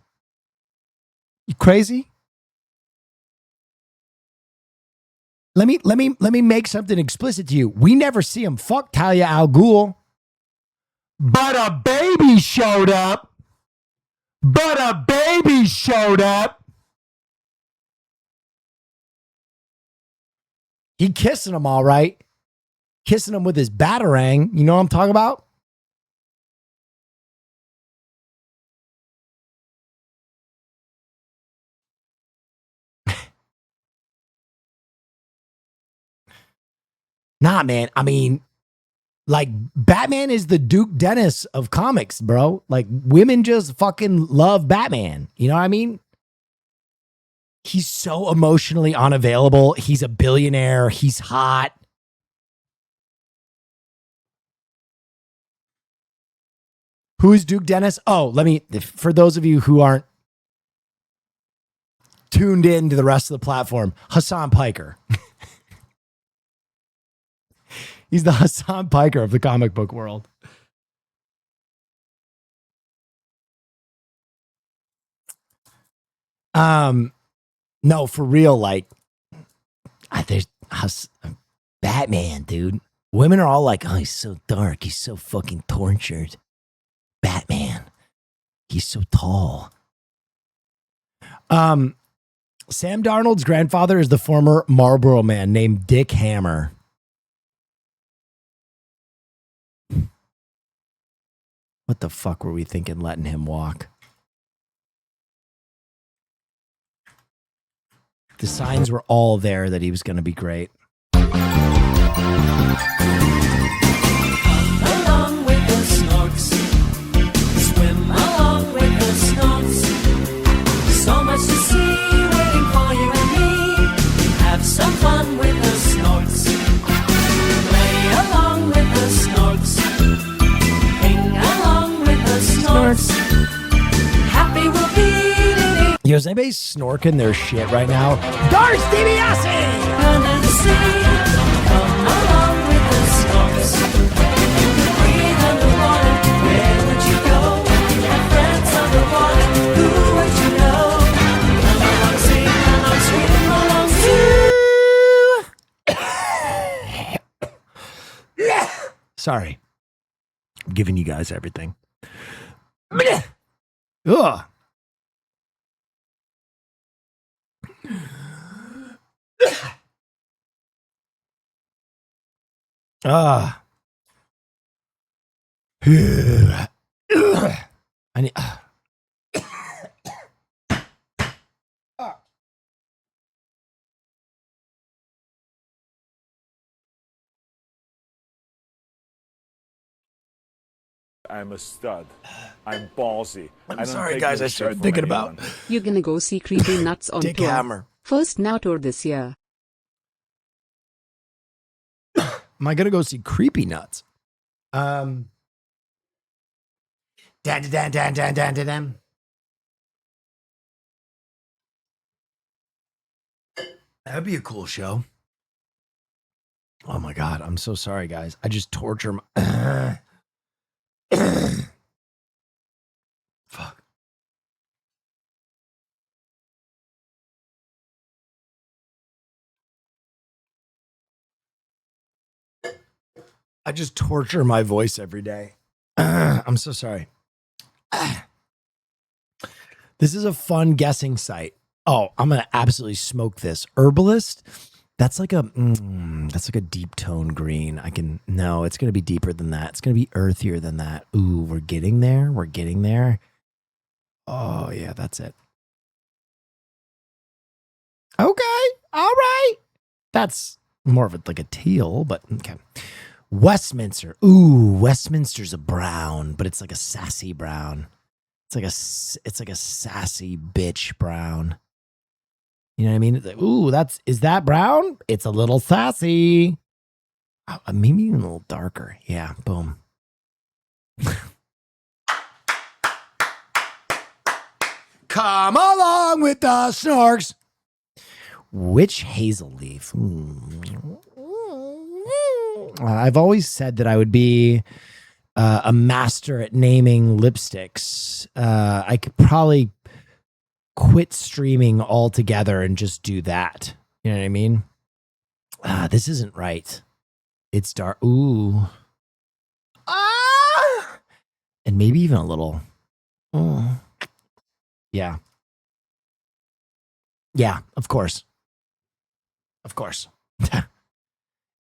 Speaker 2: You crazy? Let me make something explicit to you. We never see him fuck Talia al Ghul. But a baby showed up. He kissing him all right. Kissing him with his batarang. You know what I'm talking about? Nah, man. I mean, like, Batman is the Duke Dennis of comics, bro. Like, women just fucking love Batman. You know what I mean? He's so emotionally unavailable. He's a billionaire. He's hot. Who is Duke Dennis? Oh, for those of you who aren't tuned in to the rest of the platform, Hassan Piker. He's the Hassan Piker of the comic book world. No, for real, like, there's Batman, dude. Women are all like, oh, he's so dark. He's so fucking tortured. Batman. He's so tall. Sam Darnold's grandfather is the former Marlboro man named Dick Hammer. What the fuck were we thinking letting him walk? The signs were all there that he was going to be great.
Speaker 3: Along with the Snorks. Swim along with the Snorks. So much to see waiting for you and me. Have some fun with the Snorks. Play along with the Snorks. Hang along with the Snorks. Happy we'll be.
Speaker 2: Yo, is anybody snorking their shit right now? Darce DiBiase!
Speaker 3: Under the sea, come along with the Snorks. Breathe underwater, where would you go? Have friends underwater, who would you know? Come along, sing along, swim along too.
Speaker 2: Sorry. I'm giving you guys everything. Ugh. I need.
Speaker 13: I'm a stud. I'm ballsy.
Speaker 2: I'm sorry, guys. I started thinking about.
Speaker 18: You're gonna go see Creepy Nuts on
Speaker 2: Dick
Speaker 18: tour.
Speaker 2: Hammer.
Speaker 18: First now tour this year.
Speaker 2: Am I gonna go see Creepy Nuts? Dan. That'd be a cool show. Oh my god, I'm so sorry, guys. I just torture my. Fuck. I just torture my voice every day. I'm so sorry. This is a fun guessing site. Oh, I'm gonna absolutely smoke this. Herbalist. That's like a deep tone green. No, it's gonna be deeper than that. It's gonna be earthier than that. Ooh, we're getting there. We're getting there. Oh yeah, that's it. Okay, all right. That's more of like a teal, but okay. Westminster. Ooh, Westminster's a brown, but it's like a sassy brown. It's like a sassy bitch brown. You know what I mean? It's like, ooh, is that brown? It's a little sassy. Maybe even a little darker. Yeah, boom. Come along with the Snorks. Which hazel leaf? I've always said that I would be a master at naming lipsticks. I could probably quit streaming altogether and just do that. You know what I mean? This isn't right. It's dark. Ooh. And maybe even a little. Oh. Yeah. Yeah, of course. Of course.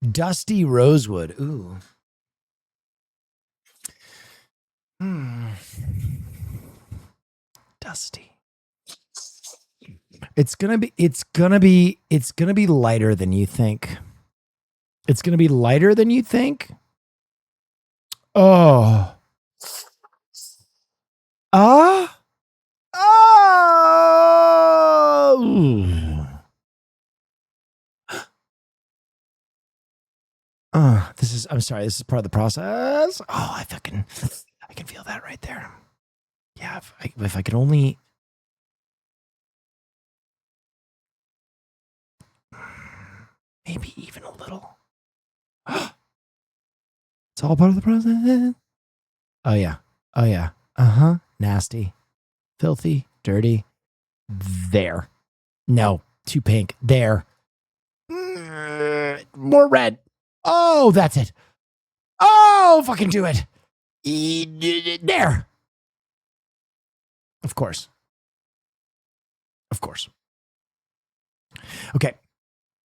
Speaker 2: Dusty rosewood. Ooh. Dusty. It's gonna be lighter than you think. It's gonna be lighter than you think. Oh. I'm sorry, this is part of the process. Oh, I can feel that right there. Yeah, if I could only. Maybe even a little. It's all part of the process. Oh yeah. Oh yeah. Uh-huh. Nasty. Filthy. Dirty. There. No. Too pink. There. More red. Oh, that's it. Oh, fucking do it. There. Of course. Of course. Okay.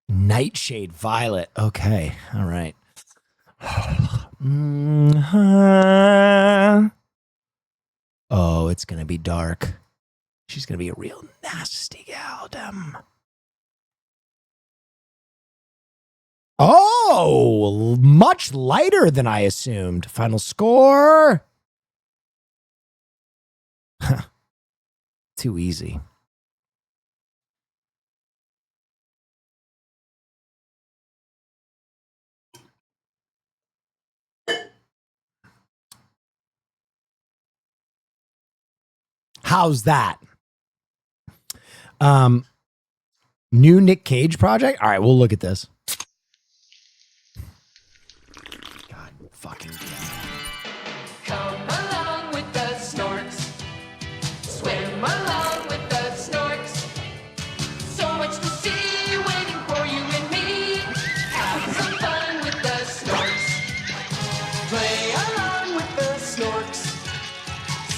Speaker 2: Nightshade violet. Okay. All right. Oh, it's going to be dark. She's going to be a real nasty gal, damn. Oh, much lighter than I assumed. Final score. Too easy. How's that? New Nick Cage project? All right, we'll look at this. God fucking damn.
Speaker 3: Come along with the Snorks. Swim along with the Snorks. So much to see waiting for you and me. Have some fun with the Snorks. Play along with the Snorks.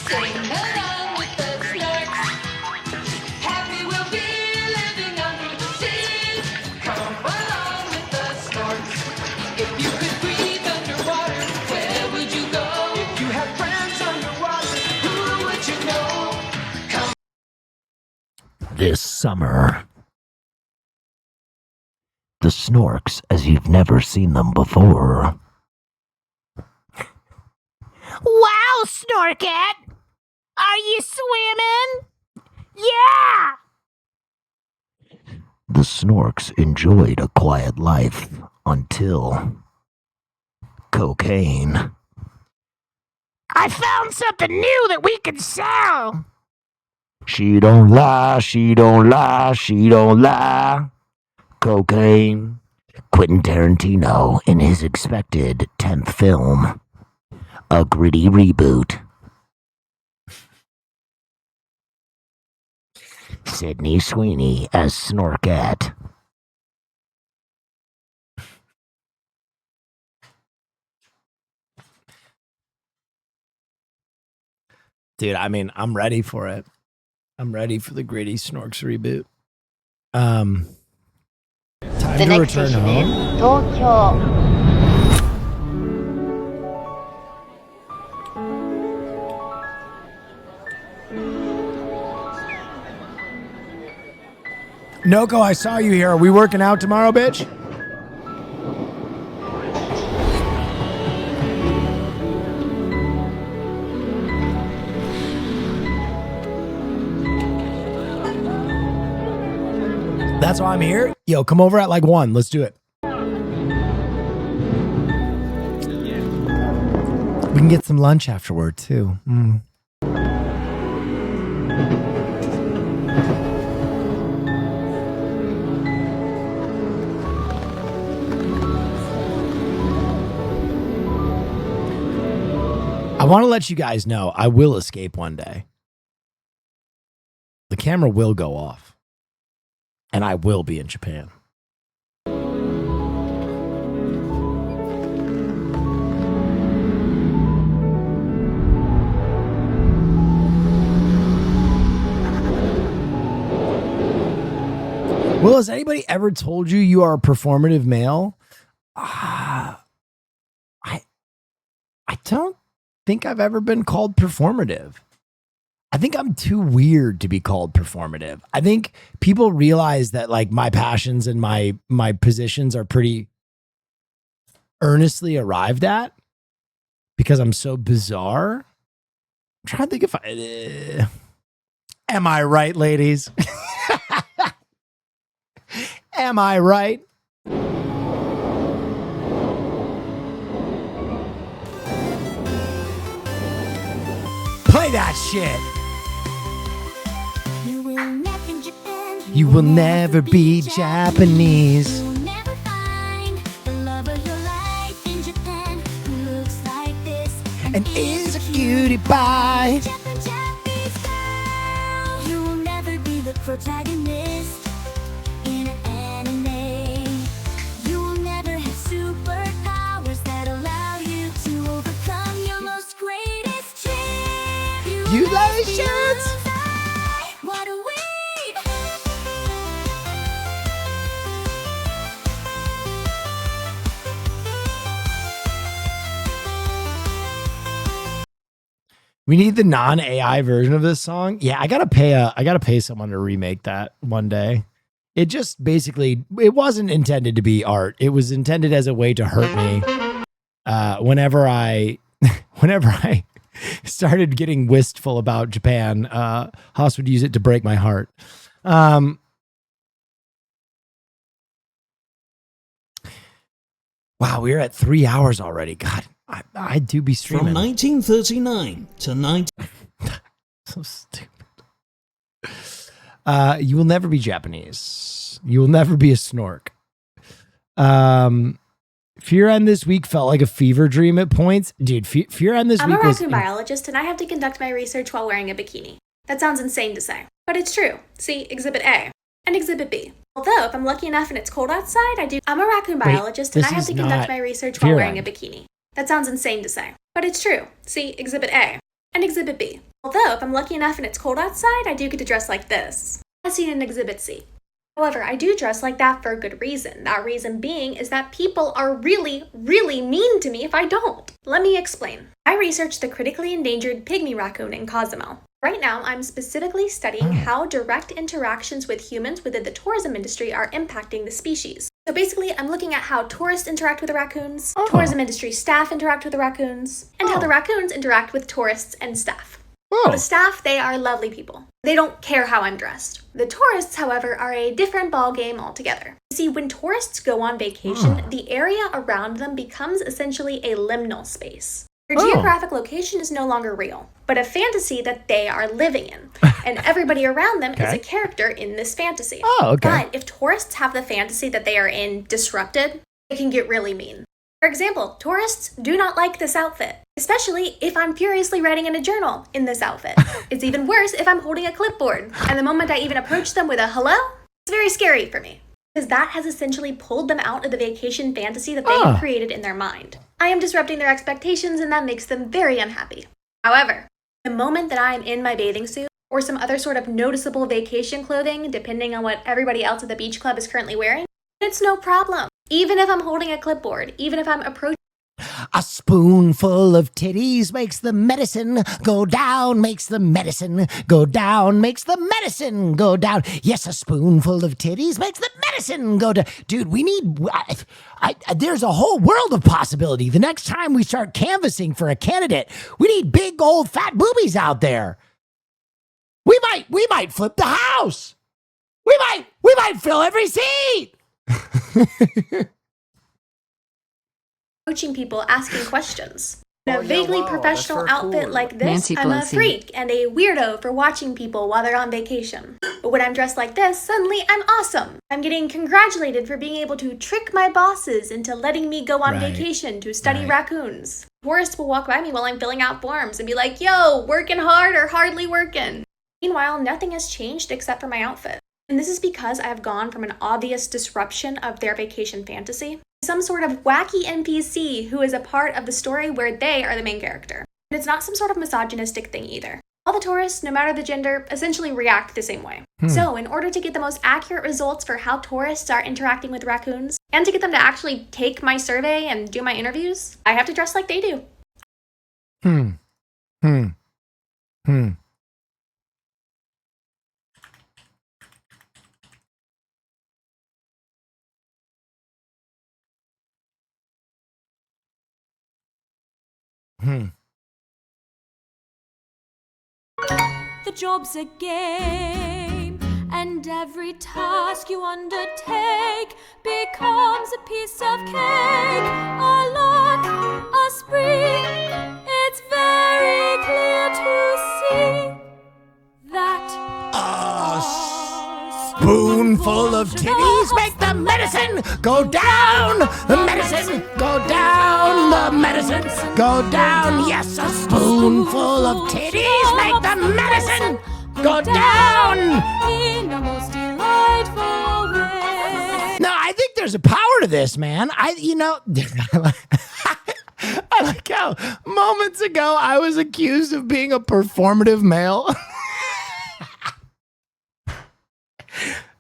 Speaker 3: Sing along with the Snorks. Happy we'll be living under the sea. Come along with the Snorks. If you could breathe underwater, where would you go? If you have friends underwater, who would you know? Come
Speaker 7: This summer, the Snorks as you've never seen them before.
Speaker 9: Wow, Snorket! Are you swimming? Yeah!
Speaker 7: The Snorks enjoyed a quiet life until cocaine.
Speaker 9: I found something new that we can sell!
Speaker 7: She don't lie, she don't lie, she don't lie. Cocaine. Quentin Tarantino in his expected 10th film. A gritty reboot. Sydney Sweeney as Snorket.
Speaker 2: Dude, I mean, I'm ready for it. I'm ready for the gritty Snorks reboot. Time
Speaker 9: The
Speaker 2: to
Speaker 9: next
Speaker 2: return
Speaker 9: station
Speaker 2: home.
Speaker 9: is Tokyo.
Speaker 2: Noko, I saw you here. Are we working out tomorrow, bitch? That's why I'm here. Yo, come over at like 1. Let's do it. We can get some lunch afterward too. I want to let you guys know I will escape one day. The camera will go off. And I will be in Japan. Will, has anybody ever told you you are a performative male? I don't think I've ever been called performative. I think I'm too weird to be called performative. I think people realize that like my passions and my positions are pretty earnestly arrived at because I'm so bizarre. I'm trying to think if I am I right, ladies? Am I right? Play that shit. You will never be Japanese. And is a cutie pie.
Speaker 3: You will never be the protagonist in an anime. You will never have superpowers that allow you to overcome your most greatest tribulations. What a week!
Speaker 2: We need the non-AI version of this song. Yeah, I gotta pay someone to remake that one day. It just basically, it wasn't intended to be art. It was intended as a way to hurt me. Whenever I started getting wistful about Japan, Haas would use it to break my heart. Wow, we're at 3 hours already. God, I do be streaming.
Speaker 11: From 1939 to 19...
Speaker 2: So stupid. You will never be Japanese. You will never be a snork. Fear End this week felt like a fever dream at points. Dude, Fear End this
Speaker 12: I'm
Speaker 2: week
Speaker 12: a
Speaker 2: was...
Speaker 12: raccoon biologist and I have to conduct my research while wearing a bikini. That sounds insane to say, but it's true. See Exhibit A and Exhibit B. Although, if I'm lucky enough and it's cold outside, I'm a raccoon biologist and I have to conduct my research while wearing a bikini. That sounds insane to say, but it's true. See Exhibit A and Exhibit B. Although, if I'm lucky enough and it's cold outside, I do get to dress like this, as seen in Exhibit C. However, I do dress like that for a good reason. That reason being is that people are really, really mean to me if I don't. Let me explain. I researched the critically endangered pygmy raccoon in Cozumel. Right now, I'm specifically studying how direct interactions with humans within the tourism industry are impacting the species. So basically, I'm looking at how tourists interact with the raccoons, tourism industry staff interact with the raccoons, and how the raccoons interact with tourists and staff. The staff, they are lovely people. They don't care how I'm dressed. The tourists, however, are a different ballgame altogether. You see, when tourists go on vacation, the area around them becomes essentially a liminal space. Their geographic location is no longer real, but a fantasy that they are living in. And everybody around them is a character in this fantasy. But if tourists have the fantasy that they are in disrupted, it can get really mean. For example, tourists do not like this outfit, especially if I'm furiously writing in a journal in this outfit. It's even worse if I'm holding a clipboard, and the moment I even approach them with a hello, it's very scary for me, because that has essentially pulled them out of the vacation fantasy that they have created in their mind. I am disrupting their expectations, and that makes them very unhappy. However, the moment that I am in my bathing suit, or some other sort of noticeable vacation clothing, depending on what everybody else at the beach club is currently wearing, it's no problem. Even if I'm holding a clipboard, even if I'm approaching...
Speaker 7: A spoonful of titties makes the medicine go down, makes the medicine go down, makes the medicine go down. Yes, a spoonful of titties makes the medicine go down. Dude, we need... there's a whole world of possibility. The next time we start canvassing for a candidate, we need big old fat boobies out there. We might flip the house. We
Speaker 2: I'd fill every seat.
Speaker 12: Coaching people, asking questions. In a
Speaker 5: Oh, yeah,
Speaker 12: vaguely
Speaker 5: wow,
Speaker 12: professional
Speaker 5: that's very
Speaker 12: outfit
Speaker 5: cool.
Speaker 12: like this,
Speaker 18: Nancy
Speaker 12: I'm a
Speaker 18: Pelosi.
Speaker 12: freak and a weirdo for watching people while they're on vacation. But when I'm dressed like this, suddenly I'm awesome. I'm getting congratulated for being able to trick my bosses into letting me go on
Speaker 2: Right.
Speaker 12: vacation to study
Speaker 2: Right.
Speaker 12: raccoons. Tourists will walk by me while I'm filling out forms and be like, yo, working hard or hardly working. Meanwhile, nothing has changed except for my outfit. And this is because I have gone from an obvious disruption of their vacation fantasy to some sort of wacky NPC who is a part of the story where they are the main character. And it's not some sort of misogynistic thing either. All the tourists, no matter the gender, essentially react the same way. So in order to get the most accurate results for how tourists are interacting with raccoons, and to get them to actually take my survey and do my interviews, I have to dress like they do.
Speaker 3: The job's a game, and every task you undertake becomes a piece of cake, a lark, a spring. It's very clear to see that
Speaker 2: Spoonful of titties make the medicine go down. The medicine go down. The medicine go down. Yes, a spoonful of titties make the medicine go down.
Speaker 3: in the most delightful way.
Speaker 2: No, I think there's a power to this, man. I like how moments ago I was accused of being a performative male.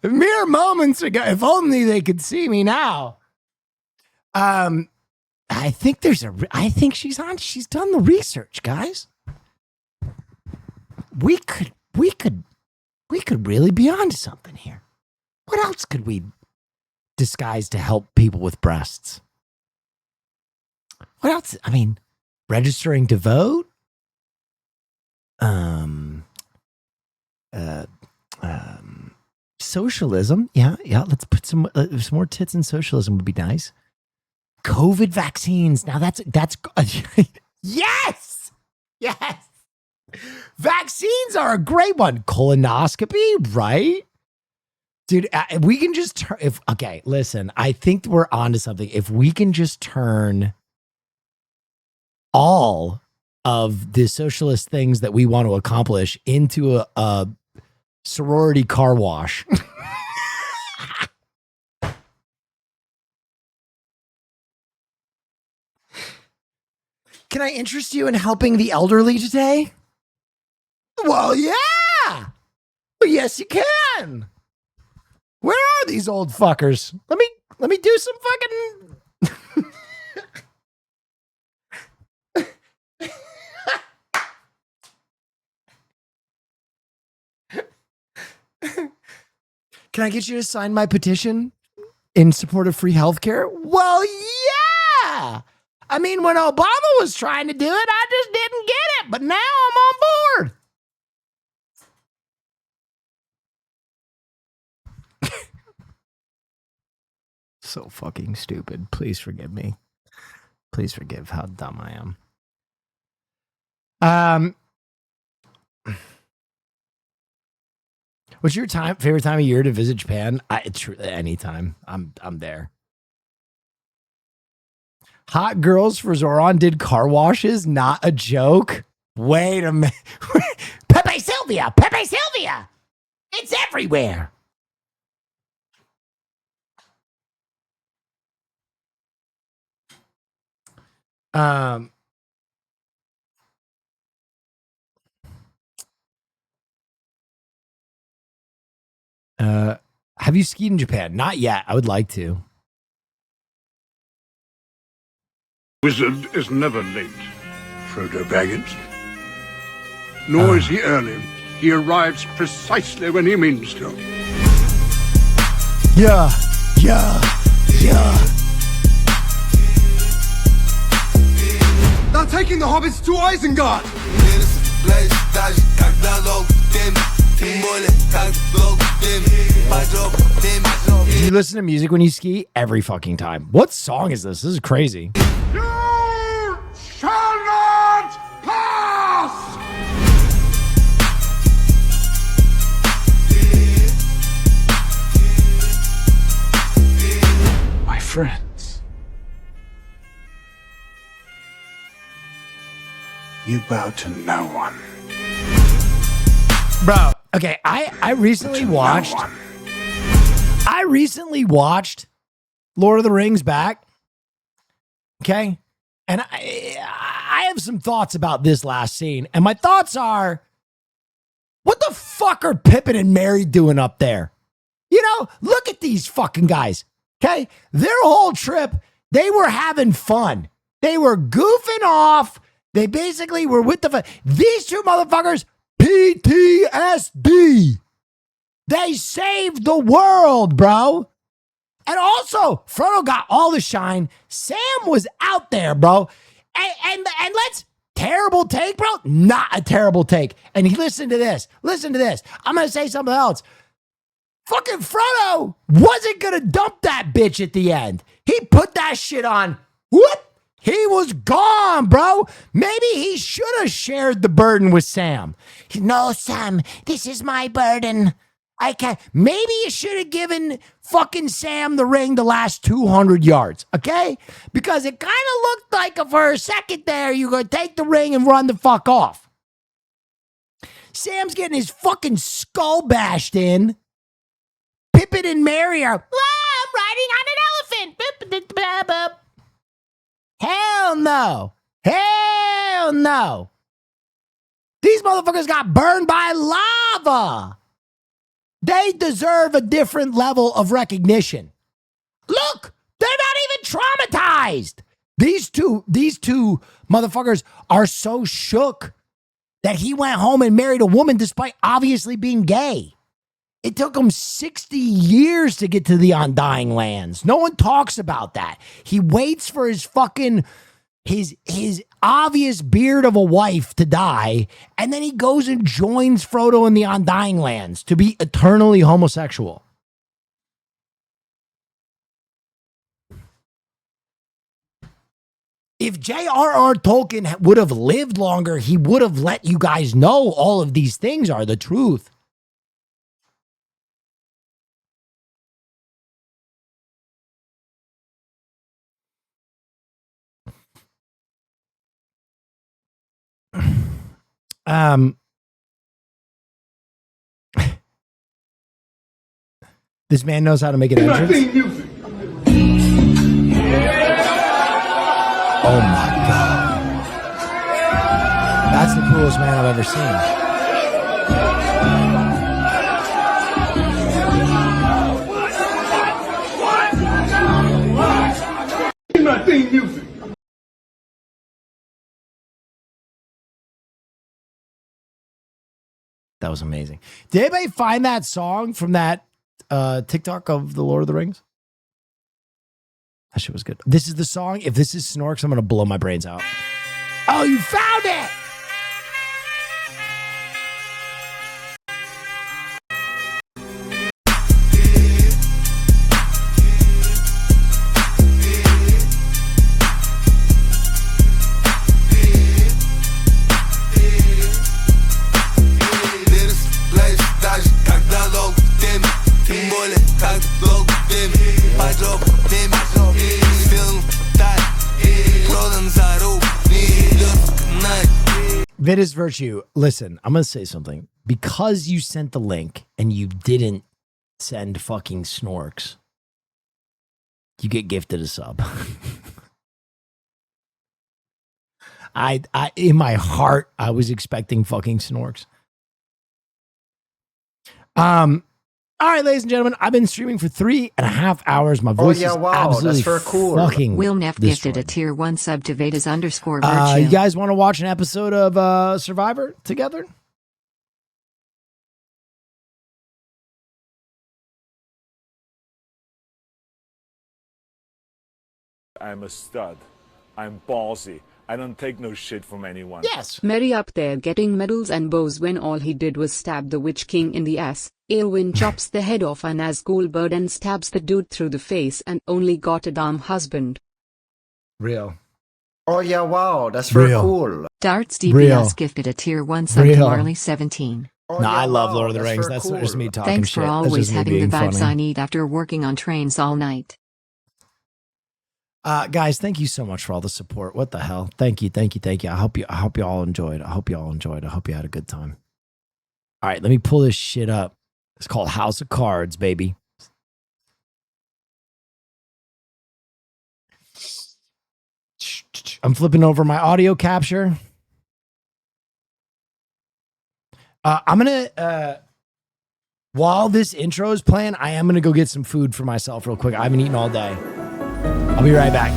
Speaker 2: Mere moments ago, if only they could see me now. I think I think she's done the research, guys. We could really be onto something here. What else could we disguise to help people with breasts? What else? I mean, registering to vote? Socialism. Yeah. Let's put some more tits in socialism would be nice. COVID vaccines. Now that's yes. Vaccines are a great one. Colonoscopy, right? Dude, we can just turn listen, I think we're onto something. If we can just turn all of the socialist things that we want to accomplish into a sorority car wash. Can I interest you in helping the elderly today? Well, yeah. Yes, you can. Where are these old fuckers? Let me do some fucking Can I get you to sign my petition in support of free healthcare? Well, yeah. I mean, when Obama was trying to do it, I just didn't get it, but now I'm on board. So fucking stupid. Please forgive me. Please forgive how dumb I am. What's your favorite time of year to visit Japan? Anytime. I'm there. Hot girls for Zoran did car washes, not a joke. Wait a minute. Pepe Sylvia! It's everywhere. Have you skied in Japan? Not yet. I would like to.
Speaker 4: Wizard is never late, Frodo Baggins. Nor is he early. He arrives precisely when he means to.
Speaker 2: Yeah.
Speaker 14: They're taking the hobbits to Isengard!
Speaker 2: Do you listen to music when you ski? Every fucking time. What song is this? This is crazy.
Speaker 4: Shall not pass!
Speaker 13: My friends, you bow to no one.
Speaker 2: Bro, okay, I recently watched Lord of the Rings back. Okay? And I have some thoughts about this last scene. And my thoughts are, what the fuck are Pippin and Merry doing up there? You know, look at these fucking guys. Okay? Their whole trip, they were having fun. They were goofing off. They basically were with the fun. These two motherfuckers, PTSD. They saved the world, bro. And also, Frodo got all the shine. Sam was out there, bro. And let's, terrible take, bro? Not a terrible take. And he listened to this. Listen to this. I'm going to say something else. Fucking Frodo wasn't going to dump that bitch at the end. He put that shit on. Whoop. He was gone, bro. Maybe he should have shared the burden with Sam. No, Sam, this is my burden. I can't. Maybe you should have given fucking Sam the ring the last 200 yards, okay? Because it kind of looked like for a second there, you're going to take the ring and run the fuck off. Sam's getting his fucking skull bashed in. Pippin and Merry are, I'm riding on an elephant. Hell no. Hell no. These motherfuckers got burned by lava. They deserve a different level of recognition. Look, they're not even traumatized. These two motherfuckers are so shook that he went home and married a woman despite obviously being gay. It took him 60 years to get to the Undying Lands. No one talks about that. He waits for his fucking his obvious beard of a wife to die, and then he goes and joins Frodo in the Undying Lands to be eternally homosexual. If J.R.R. Tolkien would have lived longer, he would have let you guys know all of these things are the truth. This man knows how to make an entrance. Oh my God. That's the coolest man I've ever seen.
Speaker 4: My theme music.
Speaker 2: That was amazing. Did anybody find that song from that TikTok of the Lord of the Rings? That shit was good. This is the song. If this is Snorks, I'm going to blow my brains out. Oh, you found it! Vidus Virtue, listen, I'm going to say something. Because you sent the link and you didn't send fucking Snorks, you get gifted a sub. I in my heart, I was expecting fucking Snorks. All right, ladies and gentlemen, I've been streaming for 3.5 hours. My voice is absolutely fucking
Speaker 18: Will Neff
Speaker 2: destroyed.
Speaker 18: gifted a tier 1 sub to Vedas_Virtue.
Speaker 2: You guys want to watch an episode of Survivor together?
Speaker 13: I'm a stud. I'm ballsy. I don't take no shit from anyone.
Speaker 2: Yes.
Speaker 18: Merry up there getting medals and bows when all he did was stab the Witch King in the ass. Aelwyn chops the head off a Nazgul bird and stabs the dude through the face and only got a damn husband.
Speaker 2: Real.
Speaker 5: Oh yeah, wow, that's very
Speaker 2: Real.
Speaker 5: cool.
Speaker 17: Darts
Speaker 2: Real.
Speaker 17: DPS gifted a tier 1 sub to
Speaker 2: Real.
Speaker 17: Marley17.
Speaker 5: Oh,
Speaker 2: No,
Speaker 5: yeah,
Speaker 2: I love
Speaker 5: wow,
Speaker 2: Lord of the Rings.
Speaker 5: very
Speaker 2: That's
Speaker 5: cool.
Speaker 2: just me talking
Speaker 17: Thanks
Speaker 2: shit.
Speaker 17: for
Speaker 2: That's
Speaker 17: always
Speaker 2: just me
Speaker 17: having the
Speaker 2: being
Speaker 17: vibes
Speaker 2: funny.
Speaker 17: I need after working on trains all night.
Speaker 2: Guys, thank you so much for all the support. What the hell? Thank you. I hope you all enjoyed. I hope you had a good time. All right, let me pull this shit up. It's called House of Cards, baby. I'm flipping over my audio capture. I'm gonna while this intro is playing, I am gonna go get some food for myself real quick. I haven't eaten all day. I'll be right back.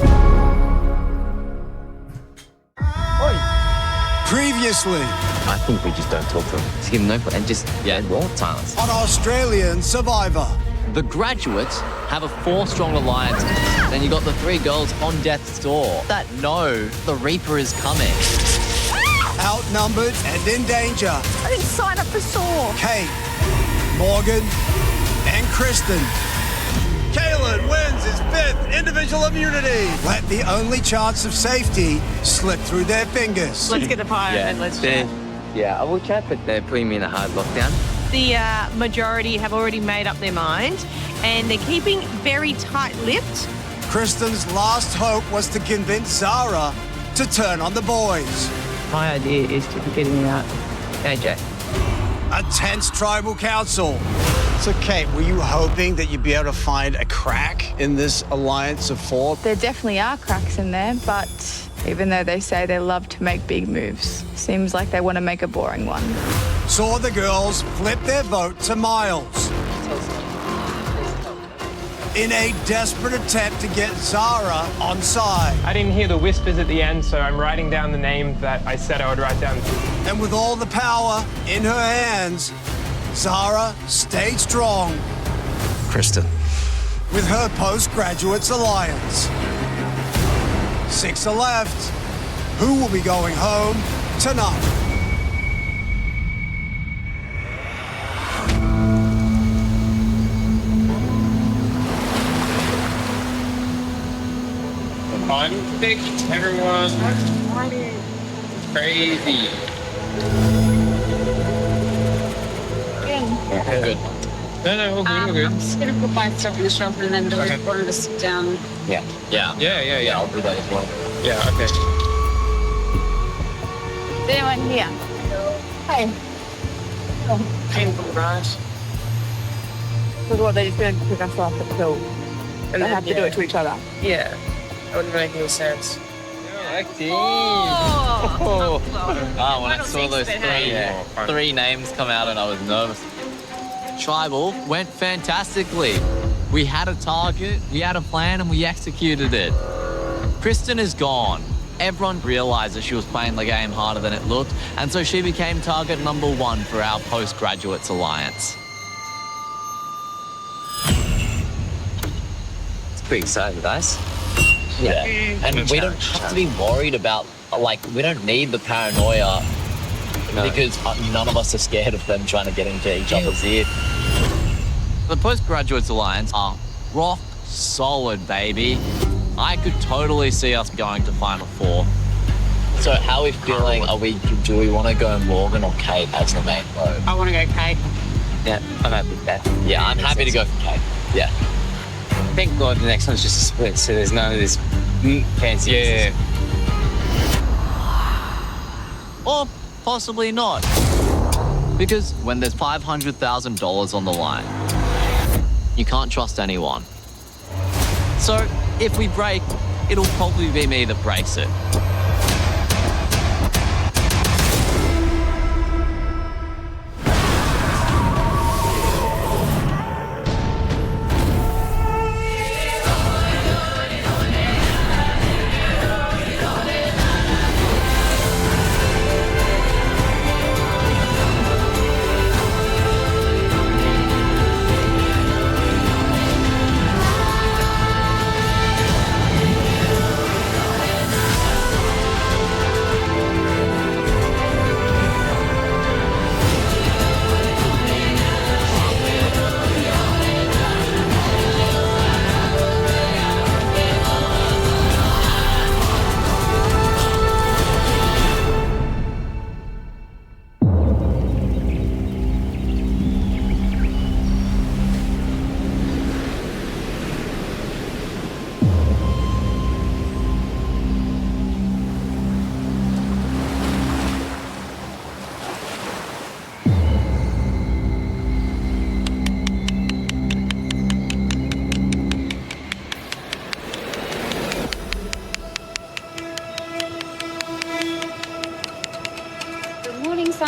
Speaker 21: Previously
Speaker 22: I think we just don't talk to them. Just give them no and just wall silence.
Speaker 21: on Australian Survivor.
Speaker 22: The graduates have a 4-strong alliance. Then you got the 3 girls on death's door that know the Reaper is coming.
Speaker 21: Outnumbered and in danger.
Speaker 23: I didn't sign up for SOAR.
Speaker 21: Kate, Morgan, and Kristen. Kalen wins his 5th individual immunity. Let the only chance of safety slip through their fingers.
Speaker 23: Let's get a pie and let's chat.
Speaker 22: Yeah, I will chat, but they're putting me in a hard lockdown.
Speaker 23: The majority have already made up their mind and they're keeping very tight-lipped.
Speaker 21: Kristen's last hope was to convince Zara to turn on the boys.
Speaker 23: My idea is to be getting out AJ.
Speaker 21: A tense tribal council. So, Kate, were you hoping that you'd be able to find a crack in this alliance of 4?
Speaker 24: There definitely are cracks in there, but even though they say they love to make big moves, seems like they want to make a boring one.
Speaker 21: Saw the girls flip their vote to Miles in a desperate attempt to get Zara on side.
Speaker 26: I didn't hear the whispers at the end, so I'm writing down the name that I said I would write down.
Speaker 21: And with all the power in her hands, Zara stayed strong
Speaker 22: Kristen.
Speaker 21: with her postgraduates alliance. 6 are left. Who will be going home tonight?
Speaker 26: I'm thick, everyone. Crazy.
Speaker 23: Good.
Speaker 26: No, we're good.
Speaker 23: I'm just gonna put my stuff in the shop and then do order to sit down.
Speaker 22: Yeah.
Speaker 26: Yeah.
Speaker 22: I'll do that as well.
Speaker 26: Yeah, okay.
Speaker 23: Is anyone here? Hi.
Speaker 26: Painful, right?
Speaker 23: Because what, they're just going to pick us off at school. And they have to do it to each other.
Speaker 26: Yeah. That wouldn't make any sense.
Speaker 22: Oh, when I saw those 3 names come out and I was nervous. Tribal went fantastically. We had a target, we had a plan, and we executed it. Kristen is gone. Everyone realized that she was playing the game harder than it looked, and so she became target number 1 for our Postgraduates Alliance. It's pretty exciting, guys. Yeah. And we don't have to be worried about, we don't need the paranoia because none of us are scared of them trying to get into each other's ear. The Postgraduates Alliance are rock solid, baby. I could totally see us going to Final 4. So how are we feeling? Do we want to go Morgan or Kate as the main road?
Speaker 23: I want to go Kate.
Speaker 22: Yeah, I'm happy with that. Yeah, I'm happy to go for Kate. Yeah.
Speaker 26: Thank God the next one's just a split, so there's none of this fancy.
Speaker 22: Yeah. Or possibly not. Because when there's $500,000 on the line, you can't trust anyone. So if we break, it'll probably be me that breaks it.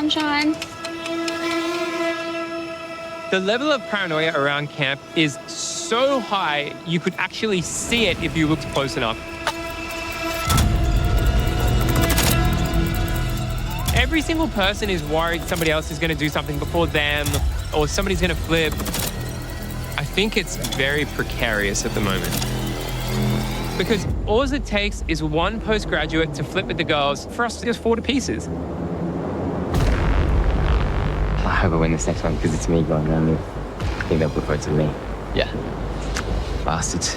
Speaker 24: sunshine.
Speaker 1: The level of paranoia around camp is so high, you could actually see it if you looked close enough. Every single person is worried somebody else is going to do something before them, or somebody's going to flip. I think it's very precarious at the moment. Because all it takes is one postgraduate to flip with the girls for us to just fall to pieces.
Speaker 26: I hope I win this next one because it's me going around. I think they'll put votes with me.
Speaker 22: Yeah.
Speaker 26: Bastards.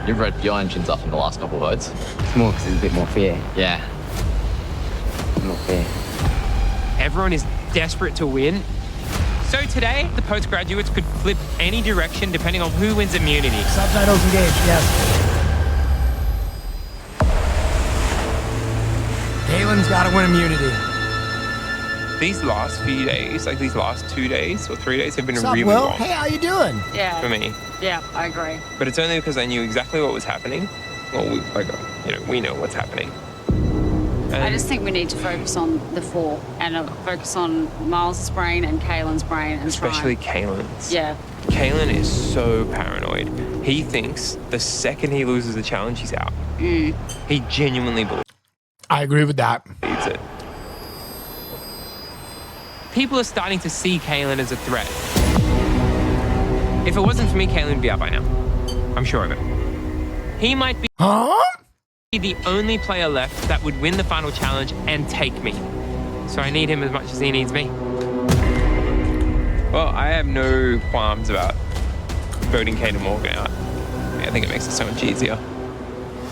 Speaker 22: You've read your engines up in the last couple of votes.
Speaker 26: It's more because it's a bit more fair.
Speaker 22: Yeah.
Speaker 26: Not fair.
Speaker 1: Everyone is desperate to win. So today, the postgraduates could flip any direction depending on who wins immunity.
Speaker 2: Subtitles engaged, yes. Galen's got to win immunity.
Speaker 1: These last few days, like these last 2 days or 3 days, have been
Speaker 2: What's up,
Speaker 1: really
Speaker 2: Will?
Speaker 1: long.
Speaker 2: Hey, how you doing?
Speaker 6: Yeah.
Speaker 1: For me.
Speaker 6: Yeah, I agree.
Speaker 1: But it's only because I knew exactly what was happening. Well, we know what's happening.
Speaker 6: I just think we need to focus on the four and focus on Miles' brain and Kaylin's brain and
Speaker 1: Especially
Speaker 6: try.
Speaker 1: Kaylin's.
Speaker 6: Yeah.
Speaker 1: Kaylin is so paranoid. He thinks the second he loses a challenge, he's out.
Speaker 6: Mm.
Speaker 1: He genuinely believes
Speaker 2: I agree with that.
Speaker 1: it. People are starting to see Kaylin as a threat. If it wasn't for me, Kaylin would be out by now. I'm sure of it. He might be the only player left that would win the final challenge and take me. So I need him as much as he needs me. Well, I have no qualms about voting Kate and Morgan out. I think it makes it so much easier.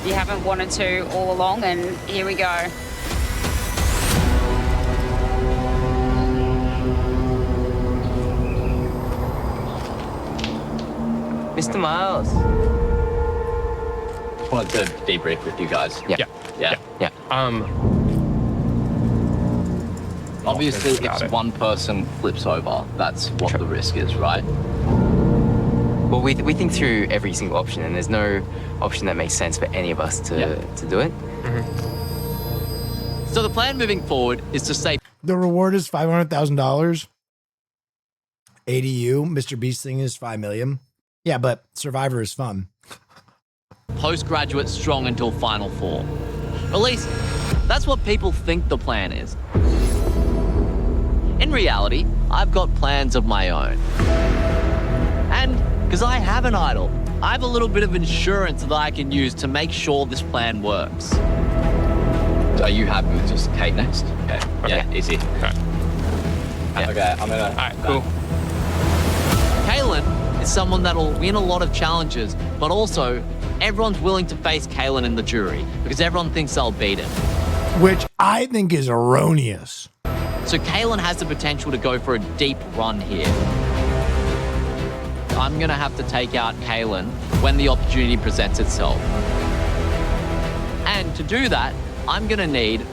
Speaker 6: You haven't wanted to all along, and here we go.
Speaker 22: Mr. Miles. I wanted to debrief with you guys.
Speaker 26: Yeah.
Speaker 22: Yeah. Obviously, if one person flips over, that's what the risk is, right?
Speaker 26: Well, we think through every single option, and there's no option that makes sense for any of us to do it.
Speaker 22: So the plan moving forward is to say
Speaker 2: The reward is $500,000. ADU, Mr. Beast thing is $5 million. Yeah, but Survivor is fun.
Speaker 22: postgraduate strong until Final Four. At least, that's what people think the plan is. In reality, I've got plans of my own. And because I have an idol, I have a little bit of insurance that I can use to make sure this plan works. Are you happy with just Kate next? Okay. Yeah, easy. Okay. Yeah. Okay, I'm gonna... All right, cool. Kaylin is someone that'll win a lot of challenges, but also everyone's willing to face Kaylin in the jury because everyone thinks they'll beat him.
Speaker 2: Which I think is erroneous.
Speaker 22: So Kaylin has the potential to go for a deep run here. I'm gonna have to take out Kaylin when the opportunity presents itself. And to do that, I'm gonna need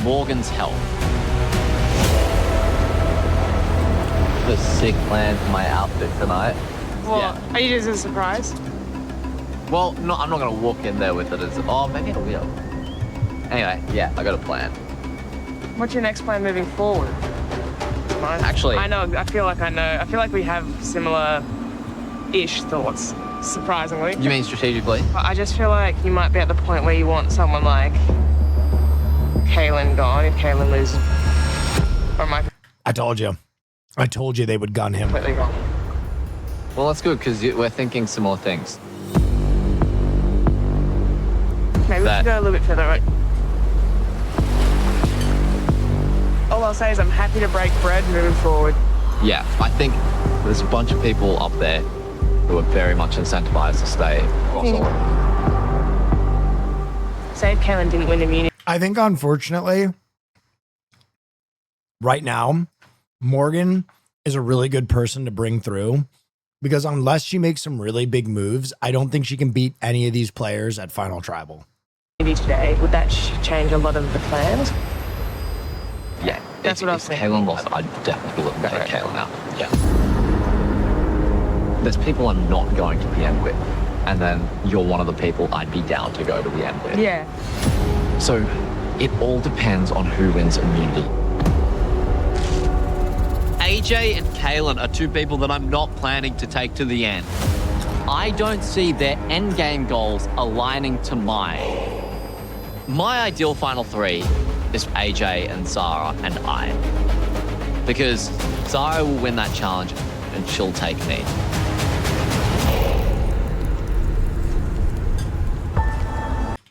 Speaker 22: Morgan's help. The sick plan for my outfit tonight.
Speaker 6: What? Are you just a surprise?
Speaker 22: Well, no, I'm not gonna walk in there with it as, oh, maybe I will. Anyway, yeah, I got a plan.
Speaker 6: What's your next plan moving forward? Mine?
Speaker 22: Actually-
Speaker 6: I know. I feel like I know. I feel like we have similar-ish thoughts, surprisingly.
Speaker 22: You mean strategically?
Speaker 6: I just feel like you might be at the point where you want someone like Kaylin gone if Kaylin loses. Or am I
Speaker 2: I told you. I told you they would gun him.
Speaker 6: completely wrong?
Speaker 22: Well, that's good because we're thinking some more things.
Speaker 6: Maybe we should go a little bit further right. All I'll say is I'm happy to break bread moving forward.
Speaker 22: Yeah, I think there's a bunch of people up there who are very much incentivized to stay.
Speaker 6: Say if Kaylin didn't win immunity.
Speaker 2: I think, unfortunately, right now, Morgan is a really good person to bring through because unless she makes some really big moves, I don't think she can beat any of these players at Final Tribal.
Speaker 6: Today, would that change a lot of the plans?
Speaker 22: Yeah,
Speaker 6: That's what I was thinking.
Speaker 22: If Kaylin lost, I'd definitely look to take Kaylin out. Yeah. There's people I'm not going to the end with, and then you're one of the people I'd be down to go to the end with.
Speaker 6: Yeah.
Speaker 22: So It all depends on who wins immunity.
Speaker 8: AJ and Kalen are two people that I'm not planning to take to the end. I don't see their endgame goals aligning to mine. My ideal final three is AJ and Zara and I. Because Zara will win that challenge and she'll take me.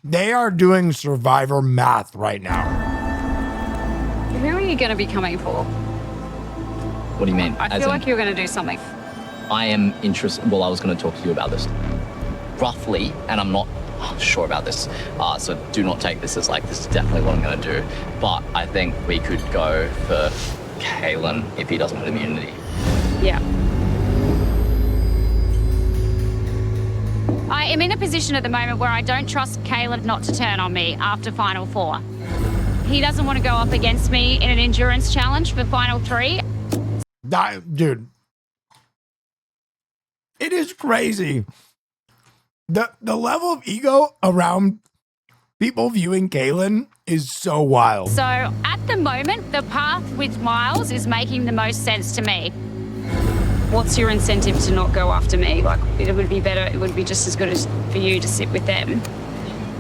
Speaker 2: They are doing Survivor math right now.
Speaker 6: Who are you going to be coming for?
Speaker 22: What do you mean?
Speaker 6: I feel like you're going to do something.
Speaker 22: I am interested. Well, I was going to talk to you about this. Roughly, and I'm not sure about this, so do not take this as like, this is definitely what I'm going to do. But I think we could go for Kalen if he doesn't win immunity.
Speaker 6: Yeah. I am in a position at the moment where I don't trust Caleb not to turn on me after Final 4. He doesn't want to go up against me in an endurance challenge for Final 3.
Speaker 2: Dude, it is crazy. The level of ego around people viewing Kaylin is so wild.
Speaker 6: So at the moment, the path with Miles is making the most sense to me. What's your incentive to not go after me? Like, it would be better, it would be just as good as for you to sit with them.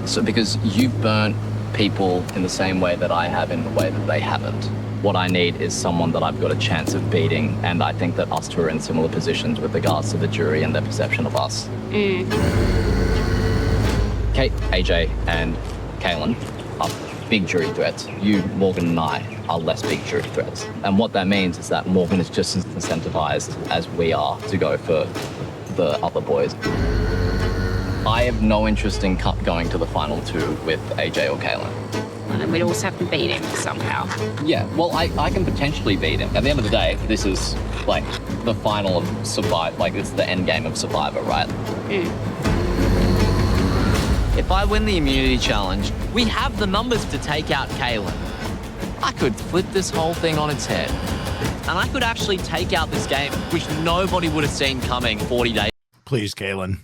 Speaker 22: So because you've burnt people in the same way that I have in the way that they haven't. What I need is someone that I've got a chance of beating, and I think that us two are in similar positions with regards to the jury and their perception of us. Kate, AJ, and Kaylin are big jury threats. You, Morgan, and I are less big jury threats. And what that means is that Morgan is just as incentivized as we are to go for the other boys. I have no interest in going to the final two with AJ or Kaylin.
Speaker 6: And we'd also have to beat him somehow.
Speaker 22: Yeah, well, I can potentially beat him. At the end of the day, this is like the final of Survivor, like it's the end game of Survivor, right?
Speaker 8: If I win the immunity challenge, we have the numbers to take out Kalen. I could flip this whole thing on its head. And I could actually take out this game, which nobody would have seen coming 40 days.
Speaker 2: Please, Kalen.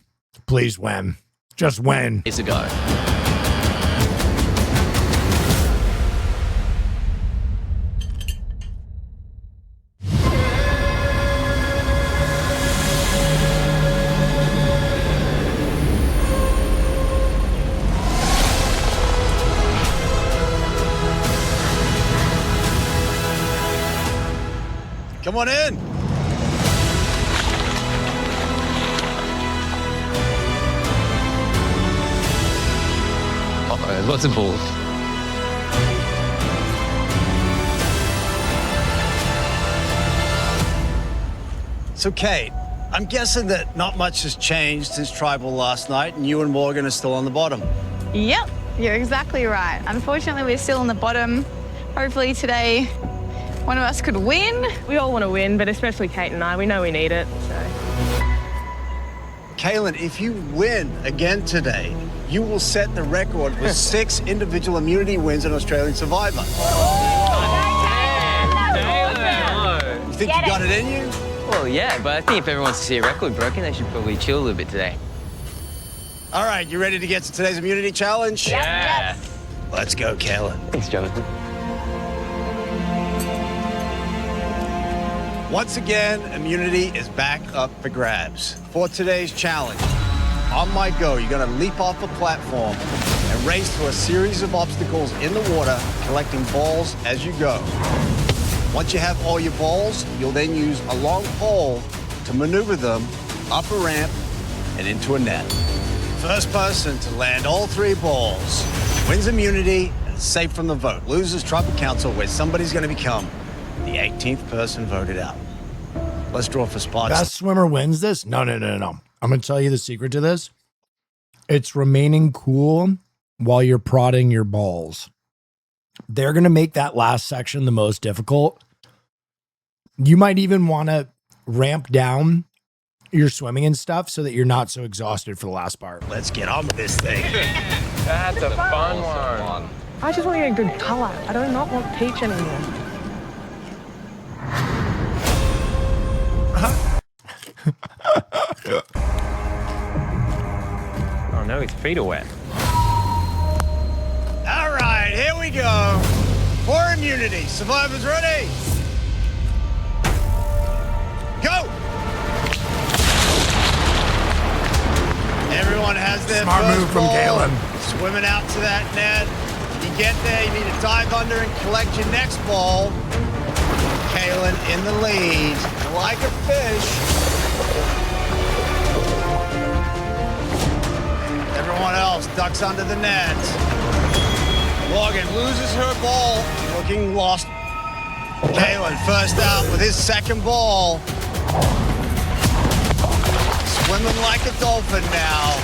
Speaker 2: Please win. Just win.
Speaker 8: Days ago.
Speaker 21: Come on in.
Speaker 1: Uh-oh, lots of balls.
Speaker 21: So, Kate, I'm guessing that not much has changed since Tribal last night, and you and Morgan are still on the bottom.
Speaker 24: Yep, you're exactly right. Unfortunately, we're still on the bottom. Hopefully today, one of us could win.
Speaker 23: We all want to win, but especially Kate and I. We know we need it, so.
Speaker 21: Kaylin, if you win again today, you will set the record with 6 individual immunity wins in Australian Survivor. You think you got it in you?
Speaker 26: Well, yeah, but I think if everyone wants to see a record broken, they should probably chill a little bit today.
Speaker 21: All right, you ready to get to today's immunity challenge?
Speaker 26: Yeah.
Speaker 21: Let's go, Kaylin.
Speaker 26: Thanks, Jonathan.
Speaker 21: Once again, immunity is back up for grabs. For today's challenge, on my go, you're gonna leap off a platform and race through a series of obstacles in the water, collecting balls as you go. Once you have all your balls, you'll then use a long pole to maneuver them up a ramp and into a net. First person to land all 3 balls wins immunity and is safe from the vote. Losers tribal council, where somebody's gonna become the 18th person voted out. Let's draw for spots.
Speaker 2: Best swimmer wins this? No. I'm going to tell you the secret to this. It's remaining cool while you're prodding your balls. They're going to make that last section the most difficult. You might even want to ramp down your swimming and stuff so that you're not so exhausted for the last part.
Speaker 21: Let's get on with this thing.
Speaker 1: That's a fun one.
Speaker 23: I just want to get a good colour. I do not want peach anymore.
Speaker 1: Oh no, his feet are wet.
Speaker 21: All right, here we we go. For immunity. Survivors ready? Go! Everyone has their
Speaker 14: Smart
Speaker 21: first
Speaker 14: move from
Speaker 21: ball.
Speaker 14: Kalen.
Speaker 21: Swimming out to that net. You get there, you need to dive under and collect your next ball. Kalen in the lead, like a fish. Everyone else ducks under the net. Morgan loses her ball, looking lost. Kalen first out with his second ball. Swimming like a dolphin now.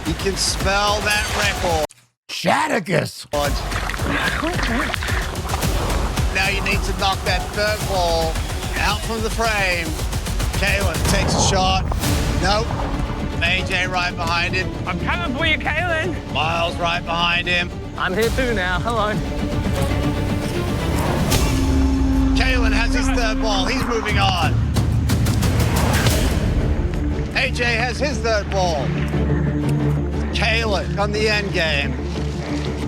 Speaker 21: He can smell that record.
Speaker 2: Shatticus.
Speaker 21: Now you need to knock that third ball out from the frame. Kalen takes a shot. Nope. AJ right behind him.
Speaker 1: I'm coming for you, Kalen.
Speaker 21: Miles right behind him.
Speaker 1: I'm here too now. Hello.
Speaker 21: Kalen has his third ball. He's moving on. AJ has his third ball. Kalen on the end game.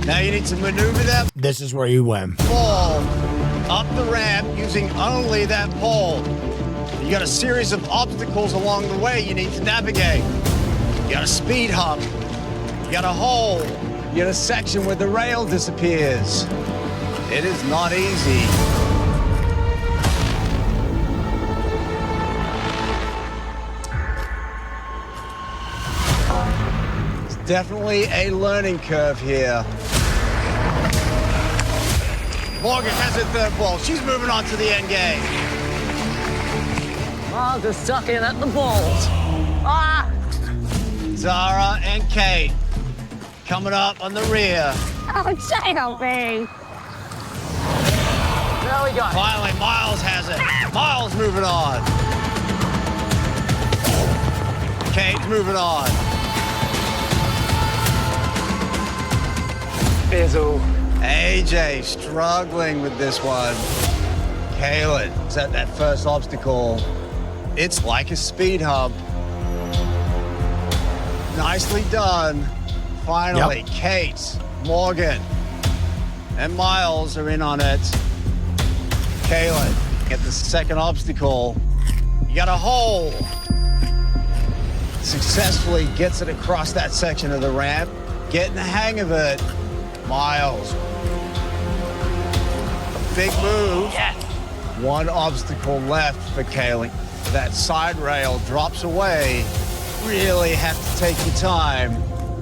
Speaker 21: Now you need to maneuver that
Speaker 2: This is where you win.
Speaker 21: ball up the ramp using only that pole. You got a series of obstacles along the way you need to navigate. You got a speed hump. You got a hole. You got a section where the rail disappears. It is not easy. It's definitely a learning curve here. Morgan has her third ball. She's moving on to the end game.
Speaker 23: Miles is stuck in at the balls. Ah!
Speaker 21: Zara and Kate coming up on the rear.
Speaker 23: Oh, help me. There we go.
Speaker 21: Finally, Miles has it. Miles moving on. Kate's moving on.
Speaker 1: Fizzle.
Speaker 21: AJ struggling with this one. Kalen is at that first obstacle. It's like a speed hump. Nicely done. Finally, Kate, Morgan, and Miles are in on it. Kalen at the second obstacle. You got a hole. Successfully gets it across that section of the ramp. Getting the hang of it. Miles. Big move.
Speaker 23: Yes.
Speaker 21: One obstacle left for Kalen. That side rail drops away. Really have to take your time.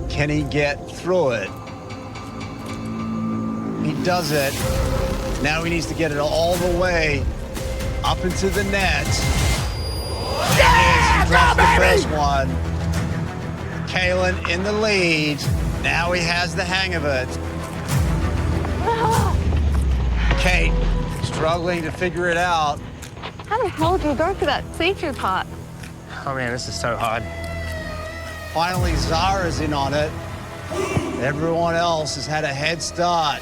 Speaker 21: Can he get through it? He does it. Now he needs to get it all the way up into the net. He drops the first one. Kalen in the lead. Now he has the hang of it. Kate struggling to figure it out.
Speaker 24: How the hell do you go for that see-through part?
Speaker 1: Oh man, this is so hard.
Speaker 21: Finally, Zara's in on it. Everyone else has had a head start.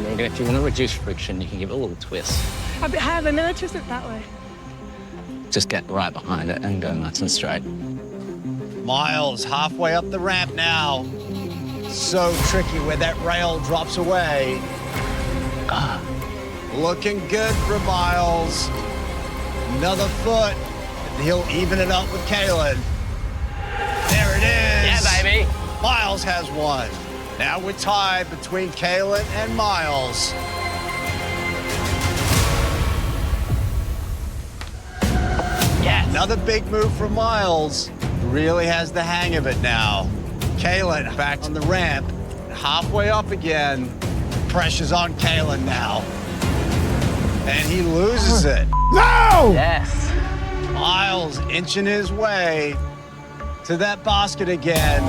Speaker 26: Morgan, if you want to reduce friction, you can give it a little twist.
Speaker 24: I have never twisted it that way.
Speaker 26: Just get right behind it and go nice and straight.
Speaker 21: Miles halfway up the ramp now. So tricky where that rail drops away. Looking good for Miles. Another foot. He'll even it up with Kalen. There it is.
Speaker 23: Yeah, baby.
Speaker 21: Miles has one. Now we're tied between Kalen and Miles.
Speaker 23: Yes.
Speaker 21: Another big move from Miles. Really has the hang of it now. Kalen back on the ramp. Halfway up again. Pressure's on Kalen now. And he loses it.
Speaker 2: No!
Speaker 23: Yes.
Speaker 21: Miles inching his way to that basket again.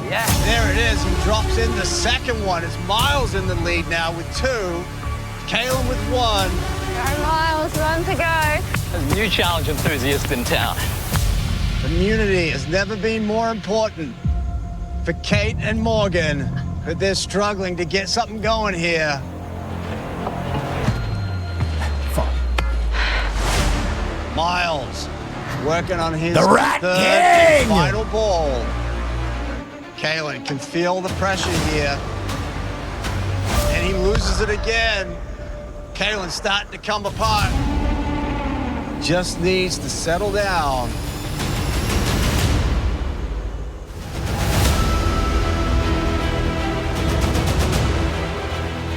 Speaker 23: Yeah.
Speaker 21: There it is. He drops in the second one. It's Miles in the lead now with two. Kalen with one.
Speaker 24: Go, Miles, run to go.
Speaker 23: There's a new challenge enthusiast in town.
Speaker 21: Community has never been more important for Kate and Morgan, but they're struggling to get something going here. Miles working on his
Speaker 2: The Rat
Speaker 21: third
Speaker 2: King!
Speaker 21: and final ball. Kalen can feel the pressure here. And he loses it again. Kalen's starting to come apart. Just needs to settle down.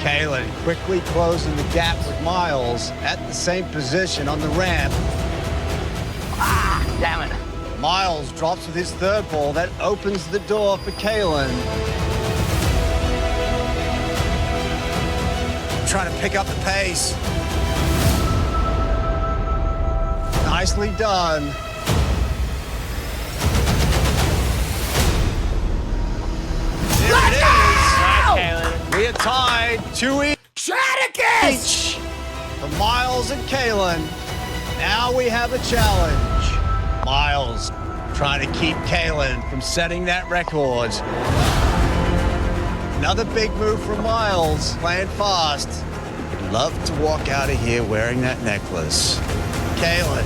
Speaker 21: Kalen quickly closing the gap with Miles at the same position on the ramp.
Speaker 22: Ah, damn it.
Speaker 21: Miles drops with his third ball. That opens the door for Kalen. Trying to pick up the pace. Nicely done. There it is. We are tied 2 each for Miles and Kalen. Now we have a challenge. Miles trying to keep Kalen from setting that record. Another big move from Miles, playing fast. Would love to walk out of here wearing that necklace. Kalen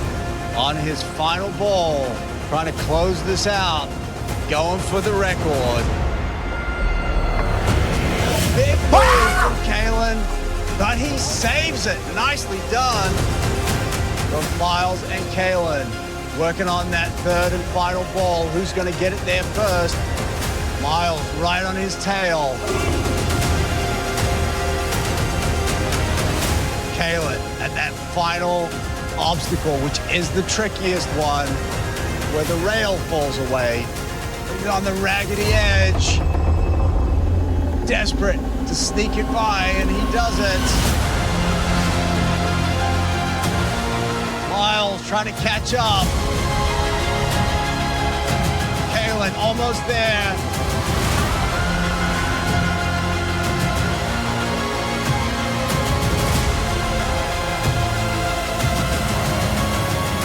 Speaker 21: on his final ball, trying to close this out, going for the record. Big move from Kalen, but he saves it. Nicely done from Miles and Kalen. Working on that third and final ball. Who's going to get it there first? Miles right on his tail. Kalen at that final obstacle, which is the trickiest one, where the rail falls away. He's on the raggedy edge. Desperate to sneak it by, and he does it. Miles trying to catch up. Kalen almost there.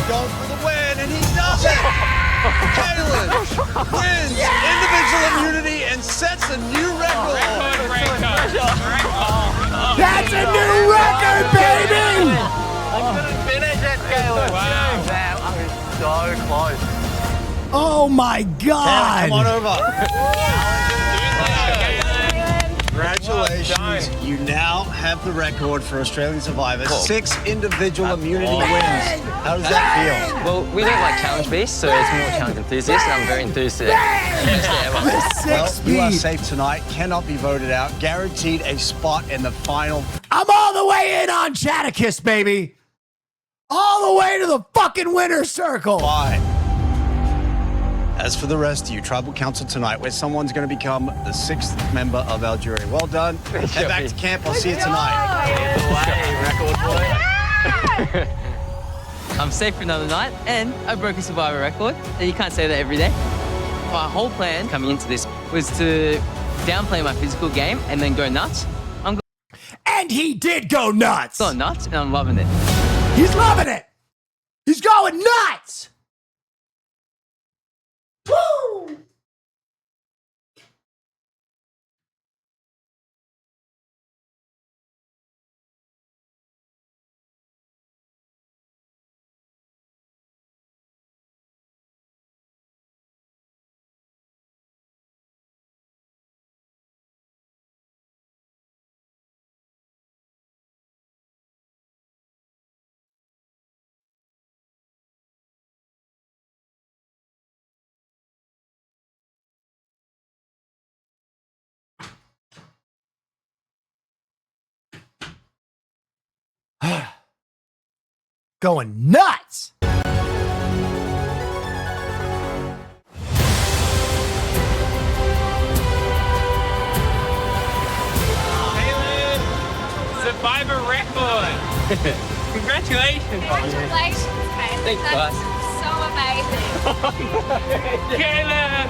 Speaker 21: Going for the win, and he does it! Kalen wins individual immunity and sets a new record.
Speaker 2: That's a new record, baby!
Speaker 22: I couldn't finish it, Kalen. Wow. Damn, I was so close.
Speaker 2: Oh my God!
Speaker 21: Kalen, come on over. Congratulations. You now have the record for Australian Survivor. 6 individual immunity wins. How does that feel?
Speaker 26: Well, we don't like challenge beasts, so it's more challenge enthusiast, and I'm very enthused today.
Speaker 21: Well, you are safe tonight. Cannot be voted out. Guaranteed a spot in the final.
Speaker 2: I'm all the way in on Chaticus, baby. All the way to the fucking winner's circle.
Speaker 21: Fine. As for the rest of you, Tribal Council tonight, where someone's going to become the 6th member of our jury. Well done. Head back to camp. I'll see you tonight.
Speaker 26: I'm safe for another night, and I broke a Survivor record, and you can't say that every day. My whole plan coming into this was to downplay my physical game and then go nuts.
Speaker 2: And he did go nuts.
Speaker 26: Going nuts, and I'm loving it.
Speaker 2: He's loving it. He's going nuts. Woo! Going nuts.
Speaker 1: Survivor record. Congratulations.
Speaker 6: Congratulations, man.
Speaker 26: Thanks,
Speaker 6: That's
Speaker 26: boss.
Speaker 6: so amazing.
Speaker 1: Kalen,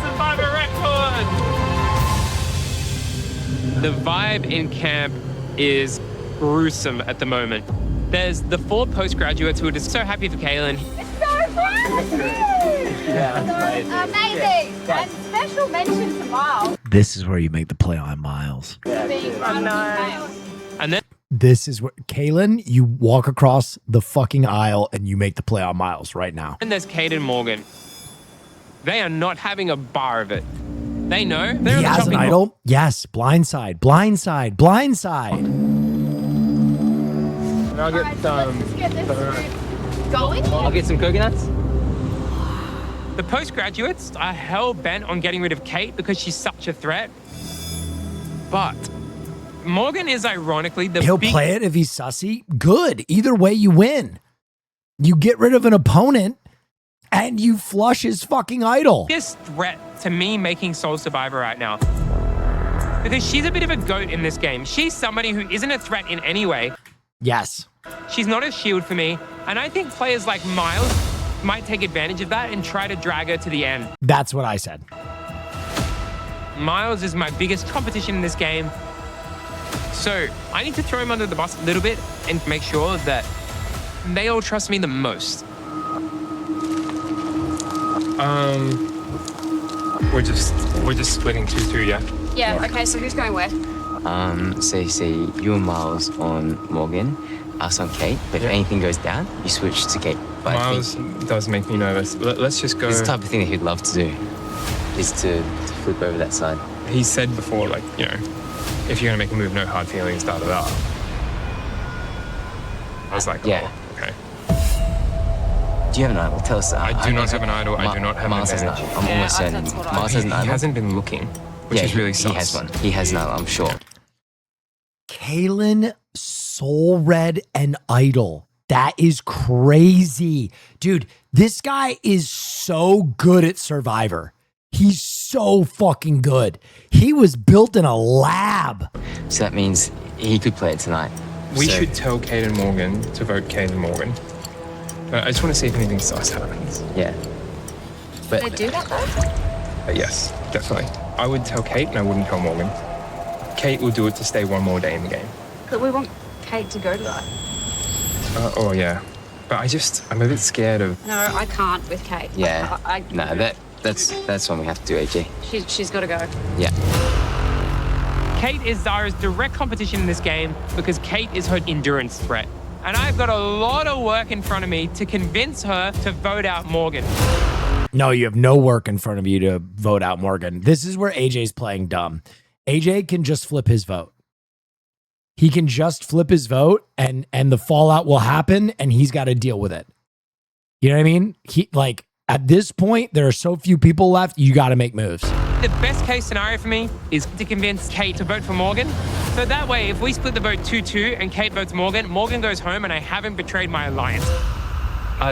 Speaker 1: Survivor record. The vibe in camp is gruesome at the moment. There's the 4 postgraduates who are just so happy for Kalen.
Speaker 6: It's so amazing. Amazing. And special mention to Miles.
Speaker 2: This is where you make the play on Miles.
Speaker 6: Being right on his tail.
Speaker 1: And then
Speaker 2: this is what Kaylin, you walk across the fucking aisle and you make the play on Miles right now.
Speaker 1: And there's Kate and Morgan. They are not having a bar of it. They know. They're
Speaker 2: He has an idol. Yes, blindside, blindside, blindside.
Speaker 1: I'll get
Speaker 24: Going?
Speaker 8: I'll get some coconuts.
Speaker 1: The postgraduates are hell-bent on getting rid of Kate because she's such a threat. But Morgan is ironically the
Speaker 2: He'll play it if he's sussy. Good. Either way, you win. You get rid of an opponent and you flush his fucking idol.
Speaker 1: biggest threat to me making Soul Survivor right now. Because she's a bit of a goat in this game. She's somebody who isn't a threat in any way.
Speaker 2: Yes.
Speaker 1: She's not a shield for me. And I think players like Miles might take advantage of that and try to drag her to the end.
Speaker 2: That's what I said.
Speaker 1: Miles is my biggest competition in this game. So I need to throw him under the bus a little bit and make sure that they all trust me the most. We're just splitting 2-2, yeah?
Speaker 6: Yeah, okay, so who's going where?
Speaker 22: So you and Miles on Morgan, us on Kate, but if anything goes down, you switch to Kate. But
Speaker 1: Miles does make me nervous. Let's just go.
Speaker 22: It's the type of thing that he'd love to do, is to flip over that side.
Speaker 1: He said before, like, you know, if you're gonna make a move, no hard feelings, da-da-da. I was like,
Speaker 22: yeah.
Speaker 1: Oh, okay.
Speaker 22: Do you have an idol? Tell us.
Speaker 1: I do not have an idol. I do not have
Speaker 22: Miles
Speaker 1: an
Speaker 22: has an
Speaker 1: advantage.
Speaker 22: idol. I'm almost certain. Miles has an idol.
Speaker 1: He hasn't been looking, which is really sus.
Speaker 22: He has one. He has an idol, I'm sure.
Speaker 2: Kaylin, Soul Red, and Idol. That is crazy. Dude, this guy is so good at Survivor. He's so fucking good. He was built in a lab.
Speaker 22: So that means he could play it tonight.
Speaker 1: We should tell Kate and Morgan to vote Kate and Morgan. I just want to see if anything sus happens.
Speaker 22: Yeah.
Speaker 6: But they do that though?
Speaker 1: Yes, definitely. I would tell Kate and I wouldn't tell Morgan. Kate will do it to stay one more day in the game.
Speaker 6: But we want Kate to go to that.
Speaker 1: Oh, yeah. But I'm a bit scared of...
Speaker 6: No, I can't with Kate.
Speaker 22: Yeah. No, that's one we have to do, AJ.
Speaker 6: She's got to go.
Speaker 22: Yeah.
Speaker 1: Kate is Zara's direct competition in this game because Kate is her endurance threat. And I've got a lot of work in front of me to convince her to vote out Morgan.
Speaker 2: No, you have no work in front of you to vote out Morgan. This is where AJ's playing dumb. AJ can just flip his vote. He can just flip his vote and the fallout will happen and he's got to deal with it. You know what I mean? At this point, there are so few people left, you got to make moves.
Speaker 1: The best case scenario for me is to convince Kate to vote for Morgan. So that way, if we split the vote 2-2 and Kate votes Morgan, Morgan goes home and I haven't betrayed my alliance.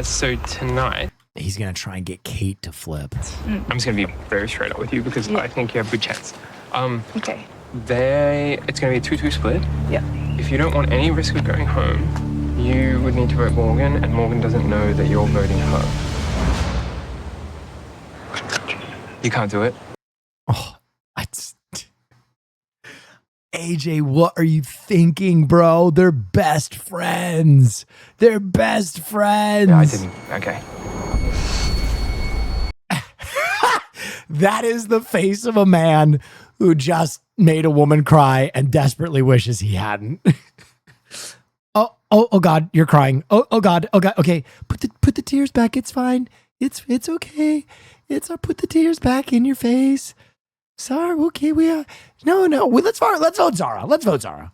Speaker 1: So tonight...
Speaker 2: He's going to try and get Kate to flip.
Speaker 1: I'm just going to be very straight up with you because I think you have a good chance.
Speaker 6: Okay.
Speaker 1: It's going to be a 2-2 split.
Speaker 6: Yeah.
Speaker 1: If you don't want any risk of going home, you would need to vote Morgan, and Morgan doesn't know that you're voting her. You can't do it.
Speaker 2: Oh, AJ, what are you thinking, bro? They're best friends. They're best friends.
Speaker 1: Yeah, I didn't. Okay.
Speaker 2: That is the face of a man who just made a woman cry and desperately wishes he hadn't. Oh God, you're crying. Oh God. Okay, put the tears back. It's fine. It's okay. Put the tears back in your face. Zara, okay, no. Let's vote Zara. Let's vote Zara.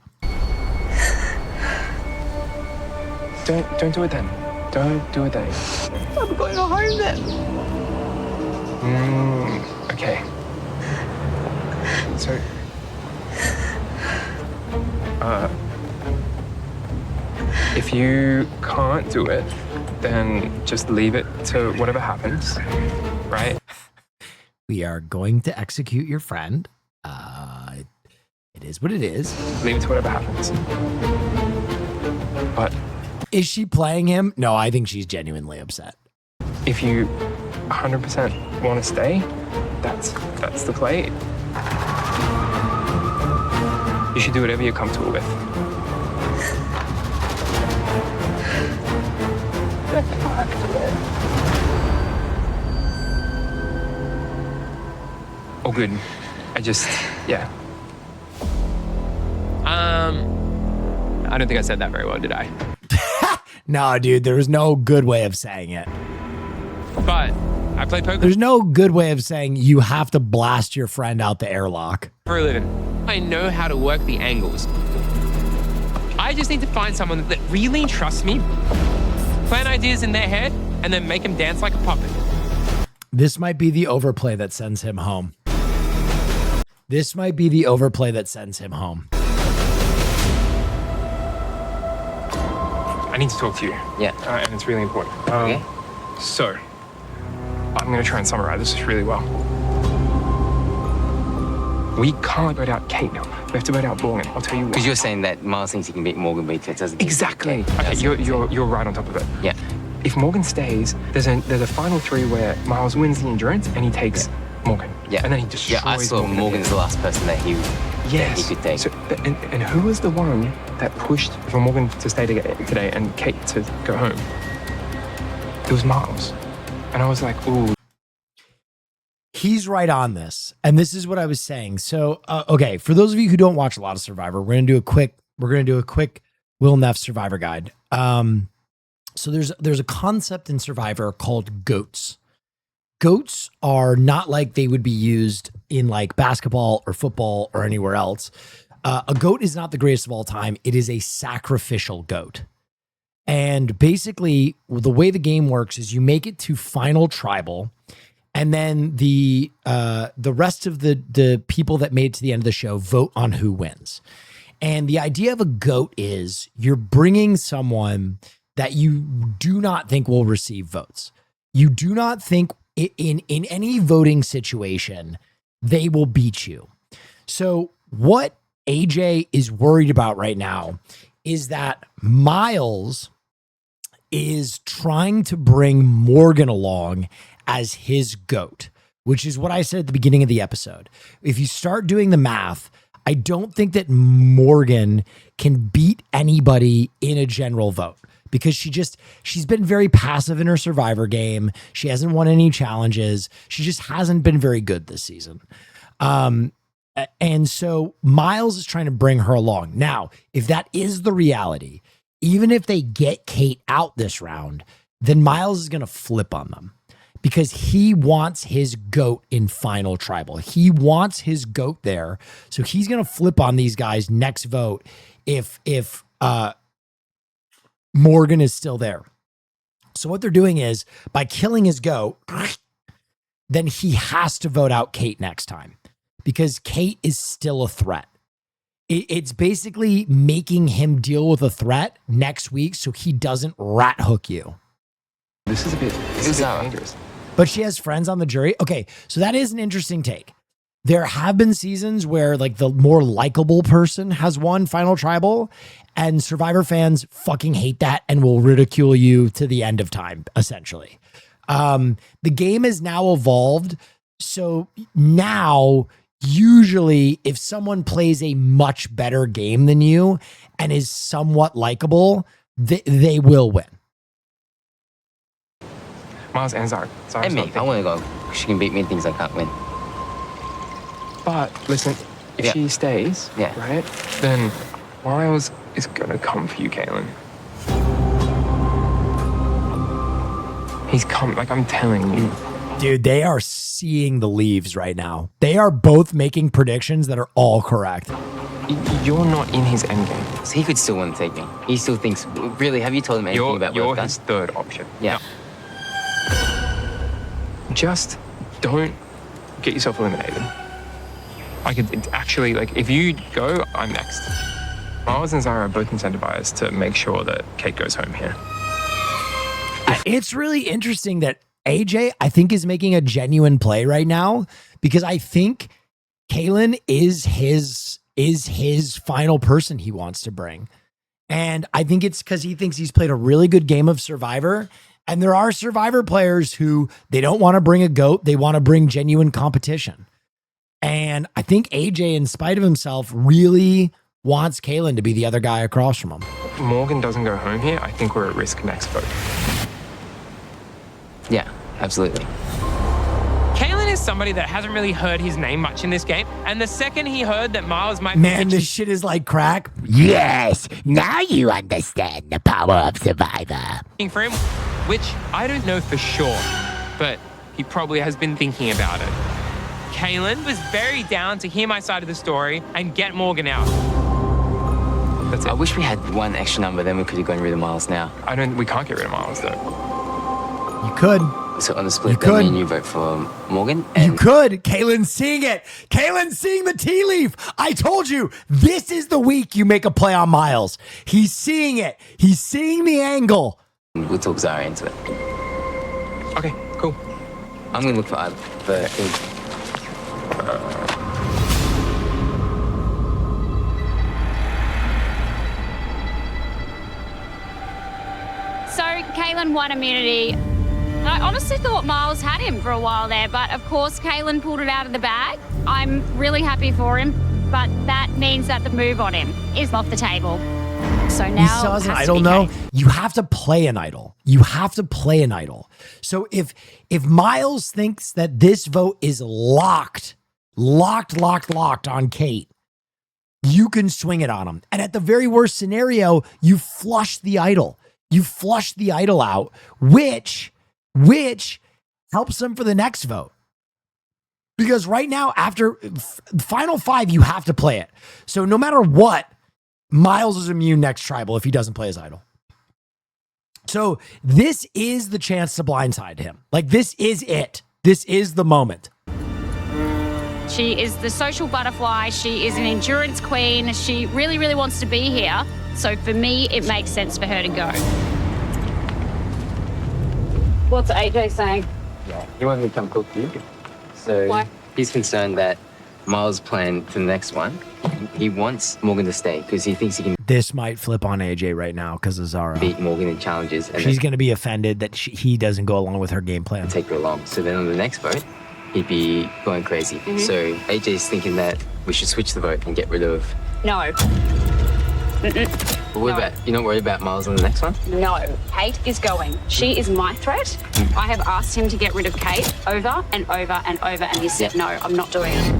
Speaker 1: Don't do it then. Don't do it then.
Speaker 24: I'm going home then.
Speaker 1: Okay. So, if you can't do it, then just leave it to whatever happens, right?
Speaker 2: We are going to execute your friend. It is what it is.
Speaker 1: Leave it to whatever happens. But
Speaker 2: is she playing him? No, I think she's genuinely upset.
Speaker 1: If you 100% want to stay, that's the play. You should do whatever you're comfortable with. Oh, good. I don't think I said that very well, did I?
Speaker 2: No, dude, there was no good way of saying it.
Speaker 1: But I play poker
Speaker 2: There's no good way of saying you have to blast your friend out the airlock.
Speaker 1: for a living. I know how to work the angles. I just need to find someone that really trusts me, plan ideas in their head, and then make them dance like a puppet.
Speaker 2: This might be the overplay that sends him home. This might be the overplay that sends him home.
Speaker 1: I need to talk to you.
Speaker 22: Yeah.
Speaker 1: And it's really important.
Speaker 22: Okay.
Speaker 1: So, I'm going to try and summarize this really well. We can't vote out Kate now. We have to vote out Morgan. I'll tell you why.
Speaker 22: Because you're saying that Miles thinks he can beat Morgan, but he doesn't.
Speaker 1: Exactly. Okay, you're right on top of it.
Speaker 22: Yeah.
Speaker 1: If Morgan stays, there's a final three where Miles wins the endurance and he takes Morgan.
Speaker 22: Yeah.
Speaker 1: And then he destroys
Speaker 22: Yeah, I saw
Speaker 1: Morgan.
Speaker 22: Morgan's the last person that he
Speaker 1: Yes.
Speaker 22: he could take.
Speaker 1: So, and who was the one that pushed for Morgan to stay today and Kate to go home? It was Miles. And I was like, ooh.
Speaker 2: He's right on this. And this is what I was saying. So, okay, for those of you who don't watch a lot of Survivor, we're going to do a quick Will Neff Survivor guide. So there's a concept in Survivor called goats. Goats are not like they would be used in like basketball or football or anywhere else. A goat is not the greatest of all time. It is a sacrificial goat. And basically, the way the game works is you make it to final tribal, and then the rest of the people that made it to the end of the show vote on who wins. And the idea of a goat is you're bringing someone that you do not think will receive votes. You do not think in any voting situation they will beat you. So what AJ is worried about right now is that Miles is trying to bring Morgan along as his goat, which is what I said at the beginning of the episode. If you start doing the math, I don't think that Morgan can beat anybody in a general vote because she's been very passive in her Survivor game. She hasn't won any challenges. She just hasn't been very good this season. And so Miles is trying to bring her along. Now, if that is the reality, even if they get Kate out this round, then Miles is going to flip on them because he wants his goat in final tribal. He wants his goat there. So he's going to flip on these guys next vote if Morgan is still there. So what they're doing is by killing his goat, then he has to vote out Kate next time because Kate is still a threat. It's basically making him deal with a threat next week so he doesn't rat hook you.
Speaker 1: This is a bit dangerous.
Speaker 2: But she has friends on the jury. Okay, so that is an interesting take. There have been seasons where like the more likable person has won final tribal, and Survivor fans fucking hate that and will ridicule you to the end of time, essentially. The game has now evolved. So now usually if someone plays a much better game than you and is somewhat likable, they will win.
Speaker 1: Miles and Zara.
Speaker 22: And me. I want to go. She can beat me in things I can't win.
Speaker 1: But listen, if she stays, right, then Miles is going to come for you, Caitlin. He's coming, like I'm telling you.
Speaker 2: Dude, they are seeing the leaves right now. They are both making predictions that are all correct.
Speaker 1: You're not in his endgame.
Speaker 22: So he could still want to take me. He still thinks, really, have you told him anything about
Speaker 1: You're
Speaker 22: what I've
Speaker 1: his
Speaker 22: done?
Speaker 1: third option.
Speaker 22: Yeah.
Speaker 1: Just don't get yourself eliminated. Like, it's actually, like, if you go, I'm next. Miles and Zara are both incentivized to make sure that Kate goes home here.
Speaker 2: It's really interesting that AJ, I think, is making a genuine play right now because I think Kaylin is his final person he wants to bring. And I think it's because he thinks he's played a really good game of Survivor. And there are Survivor players who they don't want to bring a goat. They want to bring genuine competition. And I think AJ, in spite of himself, really wants Kaylin to be the other guy across from him.
Speaker 1: If Morgan doesn't go home here, I think we're at risk next vote.
Speaker 22: Yeah, absolutely.
Speaker 1: Kaylin is somebody that hasn't really heard his name much in this game. And the second he heard that Miles might
Speaker 2: Man, this shit is like crack.
Speaker 7: Yes, now you understand the power of Survivor.
Speaker 1: be for him, which I don't know for sure, but he probably has been thinking about it. Kaylin was very down to hear my side of the story and get Morgan out. That's it.
Speaker 22: I wish we had one extra number, then we could have gotten rid of Miles now.
Speaker 1: We can't get rid of Miles though.
Speaker 2: You could.
Speaker 22: So on the split,
Speaker 2: You could.
Speaker 22: then me and you vote for Morgan.
Speaker 2: You could. Kaylin's seeing it. Kaylin's seeing the tea leaf. I told you, this is the week you make a play on Miles. He's seeing it. He's seeing the angle.
Speaker 22: We'll talk Zara into it.
Speaker 1: Okay, cool.
Speaker 22: I'm gonna look for
Speaker 6: So, Kaylin won immunity. I honestly thought Miles had him for a while there, but of course, Kaylin pulled it out of the bag. I'm really happy for him, but that means that the move on him is off the table. So now
Speaker 2: He still has an idol, no? You have to play an idol. You have to play an idol. So if Miles thinks that this vote is locked on Kate, you can swing it on him. And at the very worst scenario, you flush the idol. You flush the idol out, which helps them for the next vote. Because right now, after final 5, you have to play it. So no matter what, Miles is immune next tribal if he doesn't play his idol. So this is the chance to blindside him. Like, this is it. This is the moment.
Speaker 6: She is the social butterfly. She is an endurance queen. She really, really wants to be here. So for me, it makes sense for her to go. What's AJ saying?
Speaker 22: Yeah, he wants me to come cook for you. So
Speaker 6: Why?
Speaker 22: he's concerned that Miles' plan for the next one, he wants Morgan to stay because he thinks he can
Speaker 2: This might flip on AJ right now because of Zara.
Speaker 22: beat Morgan in challenges. And
Speaker 2: She's going to be offended that he doesn't go along with her game plan.
Speaker 22: take her along. So then on the next vote, he'd be going crazy. So AJ's thinking that we should switch the vote and get rid of.
Speaker 6: No.
Speaker 22: But what about, you're not worried about Miles on the next one?
Speaker 6: No. Kate is going. She is my threat. I have asked him to get rid of Kate over and over and over, and he said, no, I'm not doing it.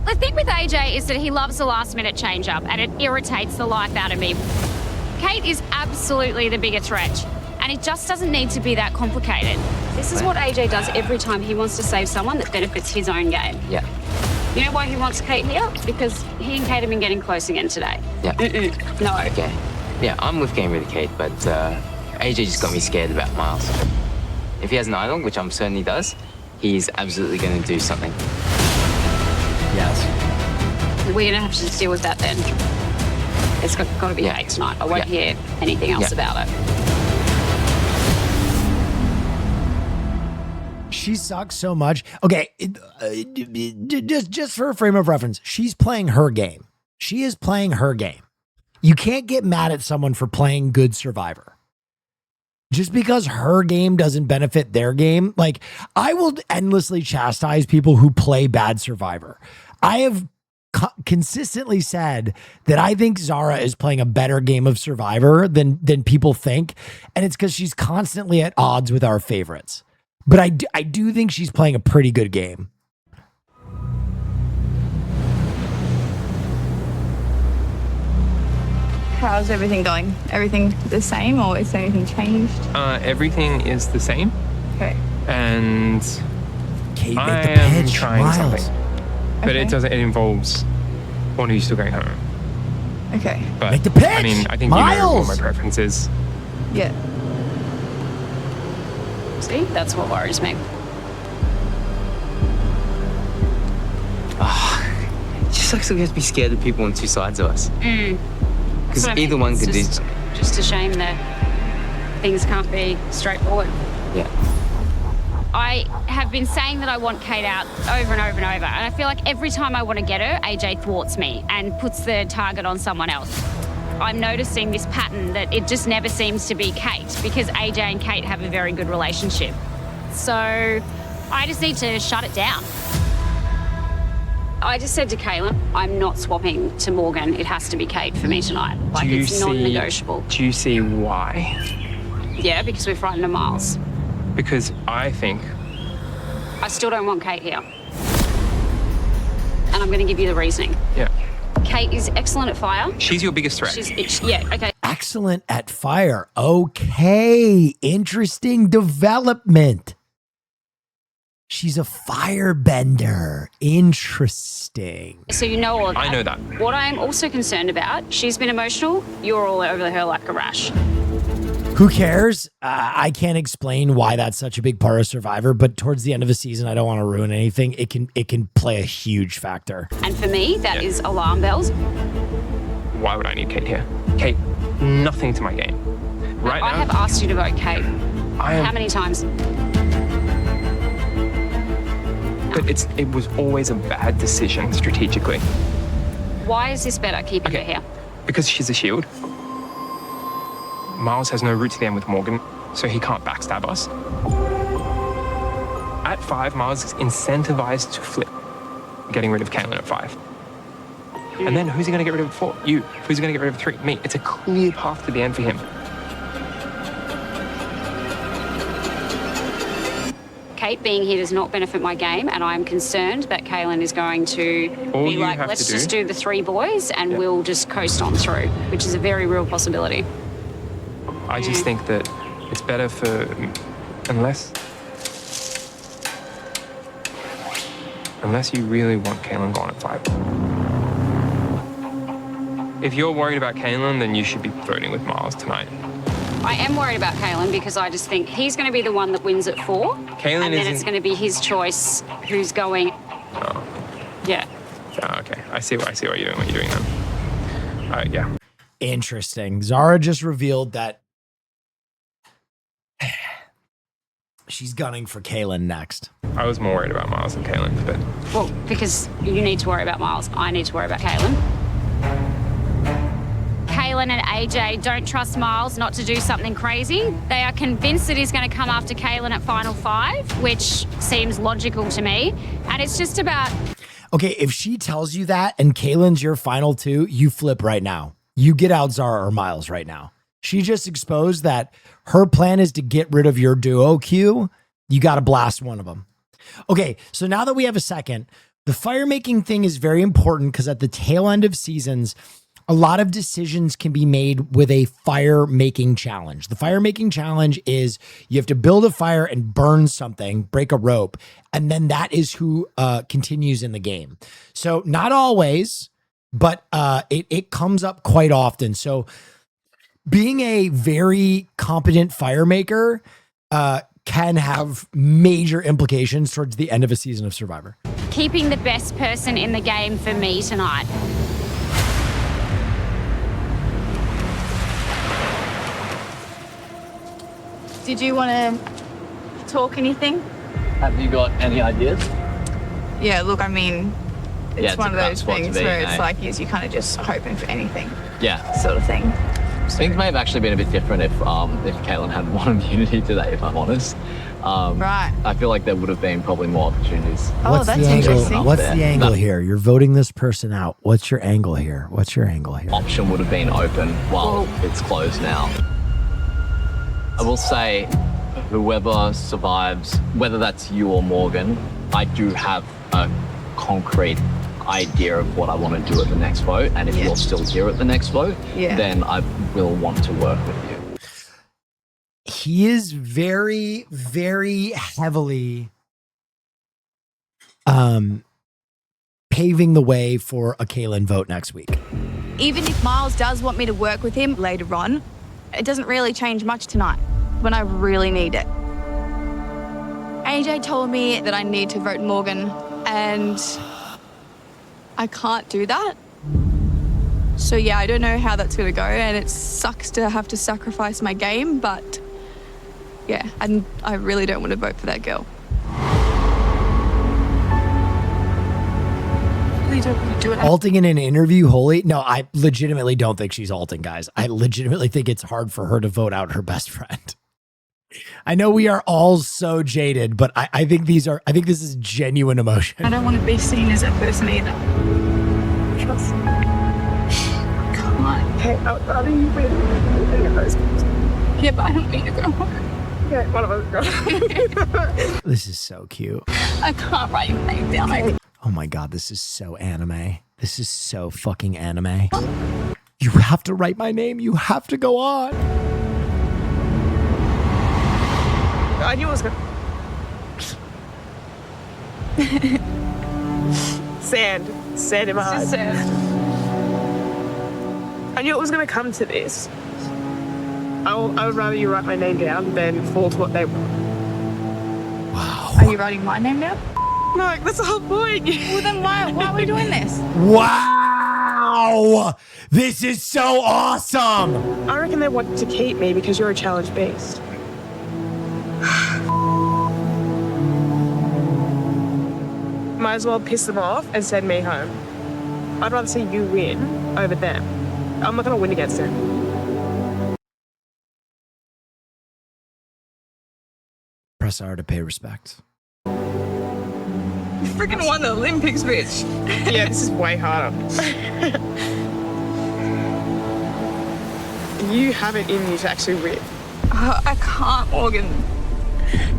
Speaker 6: The thing with AJ is that he loves the last-minute change-up, and it irritates the life out of me. Kate is absolutely the bigger threat, and it just doesn't need to be that complicated. This is what AJ does every time he wants to save someone that benefits his own game.
Speaker 22: Yeah.
Speaker 6: You know why he wants Kate here? Because he and Kate have been getting close again today.
Speaker 22: Yeah.
Speaker 6: No.
Speaker 22: Okay. Yeah, I'm with getting rid of Kate, but AJ just got me scared about Miles. If he has an idol, which I'm certain he does, he's absolutely going to do something.
Speaker 2: Yes.
Speaker 6: We're going to have to deal with that then. It's got to be Kate tonight. I won't hear anything else about it.
Speaker 2: She sucks so much. Okay, just for a frame of reference, she's playing her game. She is playing her game. You can't get mad at someone for playing good Survivor. Just because her game doesn't benefit their game, like, I will endlessly chastise people who play bad Survivor. I have consistently said that I think Zara is playing a better game of Survivor than people think, and it's because she's constantly at odds with our favorites. But I do think she's playing a pretty good game.
Speaker 24: How's everything going? Everything the same, or is anything changed?
Speaker 1: Everything is the same.
Speaker 24: Okay.
Speaker 1: And
Speaker 2: Kate,
Speaker 1: I
Speaker 2: make the
Speaker 1: am
Speaker 2: pitch,
Speaker 1: trying
Speaker 2: Miles.
Speaker 1: something. But it involves one who's still going home.
Speaker 24: Okay.
Speaker 1: But
Speaker 2: Make the pitch,
Speaker 1: I mean, I think you know what
Speaker 2: Miles.
Speaker 1: my preference is.
Speaker 24: Yeah.
Speaker 6: See, that's what worries me.
Speaker 22: It just sucks that we have to be scared of people on two sides of us. Because either one could do.
Speaker 6: Just a shame that things can't be straightforward.
Speaker 22: Yeah.
Speaker 6: I have been saying that I want Kate out over and over and over, and I feel like every time I want to get her, AJ thwarts me and puts the target on someone else. I'm noticing this pattern that it just never seems to be Kate, because AJ and Kate have a very good relationship. So I just need to shut it down. I just said to Kaylin, I'm not swapping to Morgan. It has to be Kate for me tonight. Like, it's non-negotiable.
Speaker 1: Do you see why?
Speaker 6: Yeah, because we're frightened of Miles.
Speaker 1: Because I think
Speaker 6: I still don't want Kate here. And I'm going to give you the reasoning.
Speaker 1: Yeah.
Speaker 6: Kate is excellent at fire.
Speaker 1: She's your biggest threat.
Speaker 6: Yeah, okay.
Speaker 2: Excellent at fire. Okay. Interesting development. She's a firebender. Interesting.
Speaker 6: So you know all of that.
Speaker 1: I know that.
Speaker 6: What I'm also concerned about, she's been emotional. You're all over her like a rash.
Speaker 2: Who cares? I can't explain why that's such a big part of Survivor, but towards the end of the season, I don't want to ruin anything. It can play a huge factor.
Speaker 6: And for me, that is alarm bells.
Speaker 1: Why would I need Kate here? Kate, nothing to my game. Right now,
Speaker 6: I have asked you to vote Kate. How many times?
Speaker 1: But it was always a bad decision strategically.
Speaker 6: Why is this better keeping her here?
Speaker 1: Because she's a shield. Miles has no route to the end with Morgan, so he can't backstab us. At 5, Miles is incentivized to flip, getting rid of Caitlyn at 5. And then who's he going to get rid of at 4? You. Who's he going to get rid of at 3? Me. It's a clear path to the end for him.
Speaker 6: Kate being here does not benefit my game, and I'm concerned that Caitlyn is going to be like, let's just do the 3 boys and we'll just coast on through, which is a very real possibility.
Speaker 1: I just think that it's better for, unless you really want Caitlyn gone at 5. If you're worried about Caitlyn, then you should be voting with Miles tonight.
Speaker 6: I am worried about Caitlyn because I just think he's going to be the one that wins at 4.
Speaker 1: Caitlyn
Speaker 6: and then it's going to be his choice who's going.
Speaker 1: Oh.
Speaker 6: Yeah.
Speaker 1: Oh, okay. I see what you're doing. What you're doing now. Yeah.
Speaker 2: Interesting. Zara just revealed that she's gunning for Caitlyn next.
Speaker 1: I was more worried about Miles than Caitlyn, but...
Speaker 6: Well, because you need to worry about Miles. I need to worry about Caitlyn. Caitlyn and AJ don't trust Miles not to do something crazy. They are convinced that he's going to come after Caitlyn at Final 5, which seems logical to me. And it's just about...
Speaker 2: Okay, if she tells you that and Caitlyn's your final 2, you flip right now. You get out Zara or Miles right now. She just exposed that her plan is to get rid of your duo queue. You got to blast one of them. Okay, so now that we have a second, the fire making thing is very important because at the tail end of seasons, a lot of decisions can be made with a fire making challenge. The fire making challenge is you have to build a fire and burn something, break a rope, and then that is who continues in the game. So not always, but it comes up quite often. So being a very competent fire maker can have major implications towards the end of a season of Survivor.
Speaker 6: Keeping the best person in the game for me tonight.
Speaker 24: Did you want to talk anything?
Speaker 22: Have you got any ideas?
Speaker 24: Yeah, look, I mean, it's one of those things where it's
Speaker 22: eh?
Speaker 24: like you're kind of just hoping for anything.
Speaker 22: Yeah.
Speaker 24: Sort of thing.
Speaker 22: Things may have actually been a bit different if Caitlyn had won immunity today, if I'm honest.
Speaker 24: Right.
Speaker 22: I feel like there would have been probably more opportunities.
Speaker 24: Oh, that's interesting.
Speaker 2: What's the angle here? You're voting this person out. What's your angle here? What's your angle here?
Speaker 22: Option would have been open while it's closed now. I will say, whoever survives, whether that's you or Morgan, I do have a concrete idea of what I want to do at the next vote. And if you're still here at the next vote, then I will want to work with you.
Speaker 2: He is very, very heavily paving the way for a Caitlyn vote next week.
Speaker 24: Even if Miles does want me to work with him later on, it doesn't really change much tonight when I really need it. AJ told me that I need to vote Morgan, and I can't do that. So yeah, I don't know how that's gonna go, and it sucks to have to sacrifice my game, but yeah, I really don't want to vote for that girl.
Speaker 2: Alting in an interview, holy? No, I legitimately don't think she's alting, guys. I legitimately think it's hard for her to vote out her best friend. I know we are all so jaded, but I think this is genuine emotion.
Speaker 24: I don't want to be seen as that person either. Come on. Hey, I'd rather you win than any of those girls. Yeah, but I don't need to go home.
Speaker 10: Okay, one of us go.
Speaker 2: This is so cute.
Speaker 24: I can't write your name down.
Speaker 2: Oh my god, this is so anime. This is so fucking anime. You have to write my name. You have to go on.
Speaker 10: I knew it was gonna. Sand in my heart. I knew it was gonna come to this. I would rather you write my name down than fall to what they want.
Speaker 2: Wow.
Speaker 24: Are you writing my name down?
Speaker 10: No, that's the whole point.
Speaker 24: Well, then why are we doing this?
Speaker 2: Wow. This is so awesome.
Speaker 10: I reckon they want to keep me because you're a challenge beast. Might as well piss them off and send me home. I'd rather see you win over them. I'm not gonna win against them.
Speaker 2: Press R to pay respect.
Speaker 24: You freaking won the Olympics, bitch.
Speaker 10: Yeah, this is way harder. You have it in you to actually win.
Speaker 24: I can't, Morgan.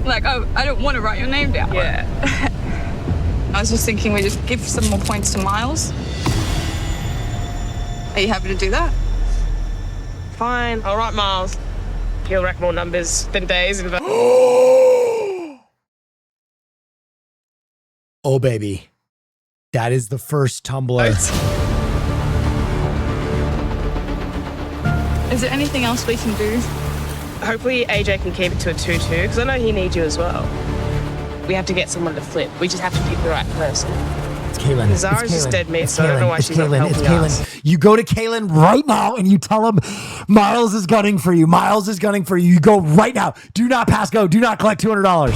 Speaker 24: Like, I don't want to write your name down.
Speaker 10: Yeah.
Speaker 24: I was just thinking we just give some more points to Miles. Are you happy to do that?
Speaker 10: Fine, I'll write Miles. He'll rack more numbers than days in
Speaker 2: Oh, baby. That is the first Tumblr.
Speaker 24: Is there anything else we can do?
Speaker 10: Hopefully AJ can keep it to a 2-2, because I know he needs you as well. We have to get someone to flip. We just have to pick the right person.
Speaker 2: It's Kaylin.
Speaker 10: Zara's just dead meat, so I don't know why she's not
Speaker 2: It's
Speaker 10: helping
Speaker 2: Kaylin.
Speaker 10: us.
Speaker 2: You go to Kaylin right now and you tell him Miles is gunning for you. Miles is gunning for you. You go right now. Do not pass go. Do not collect $200.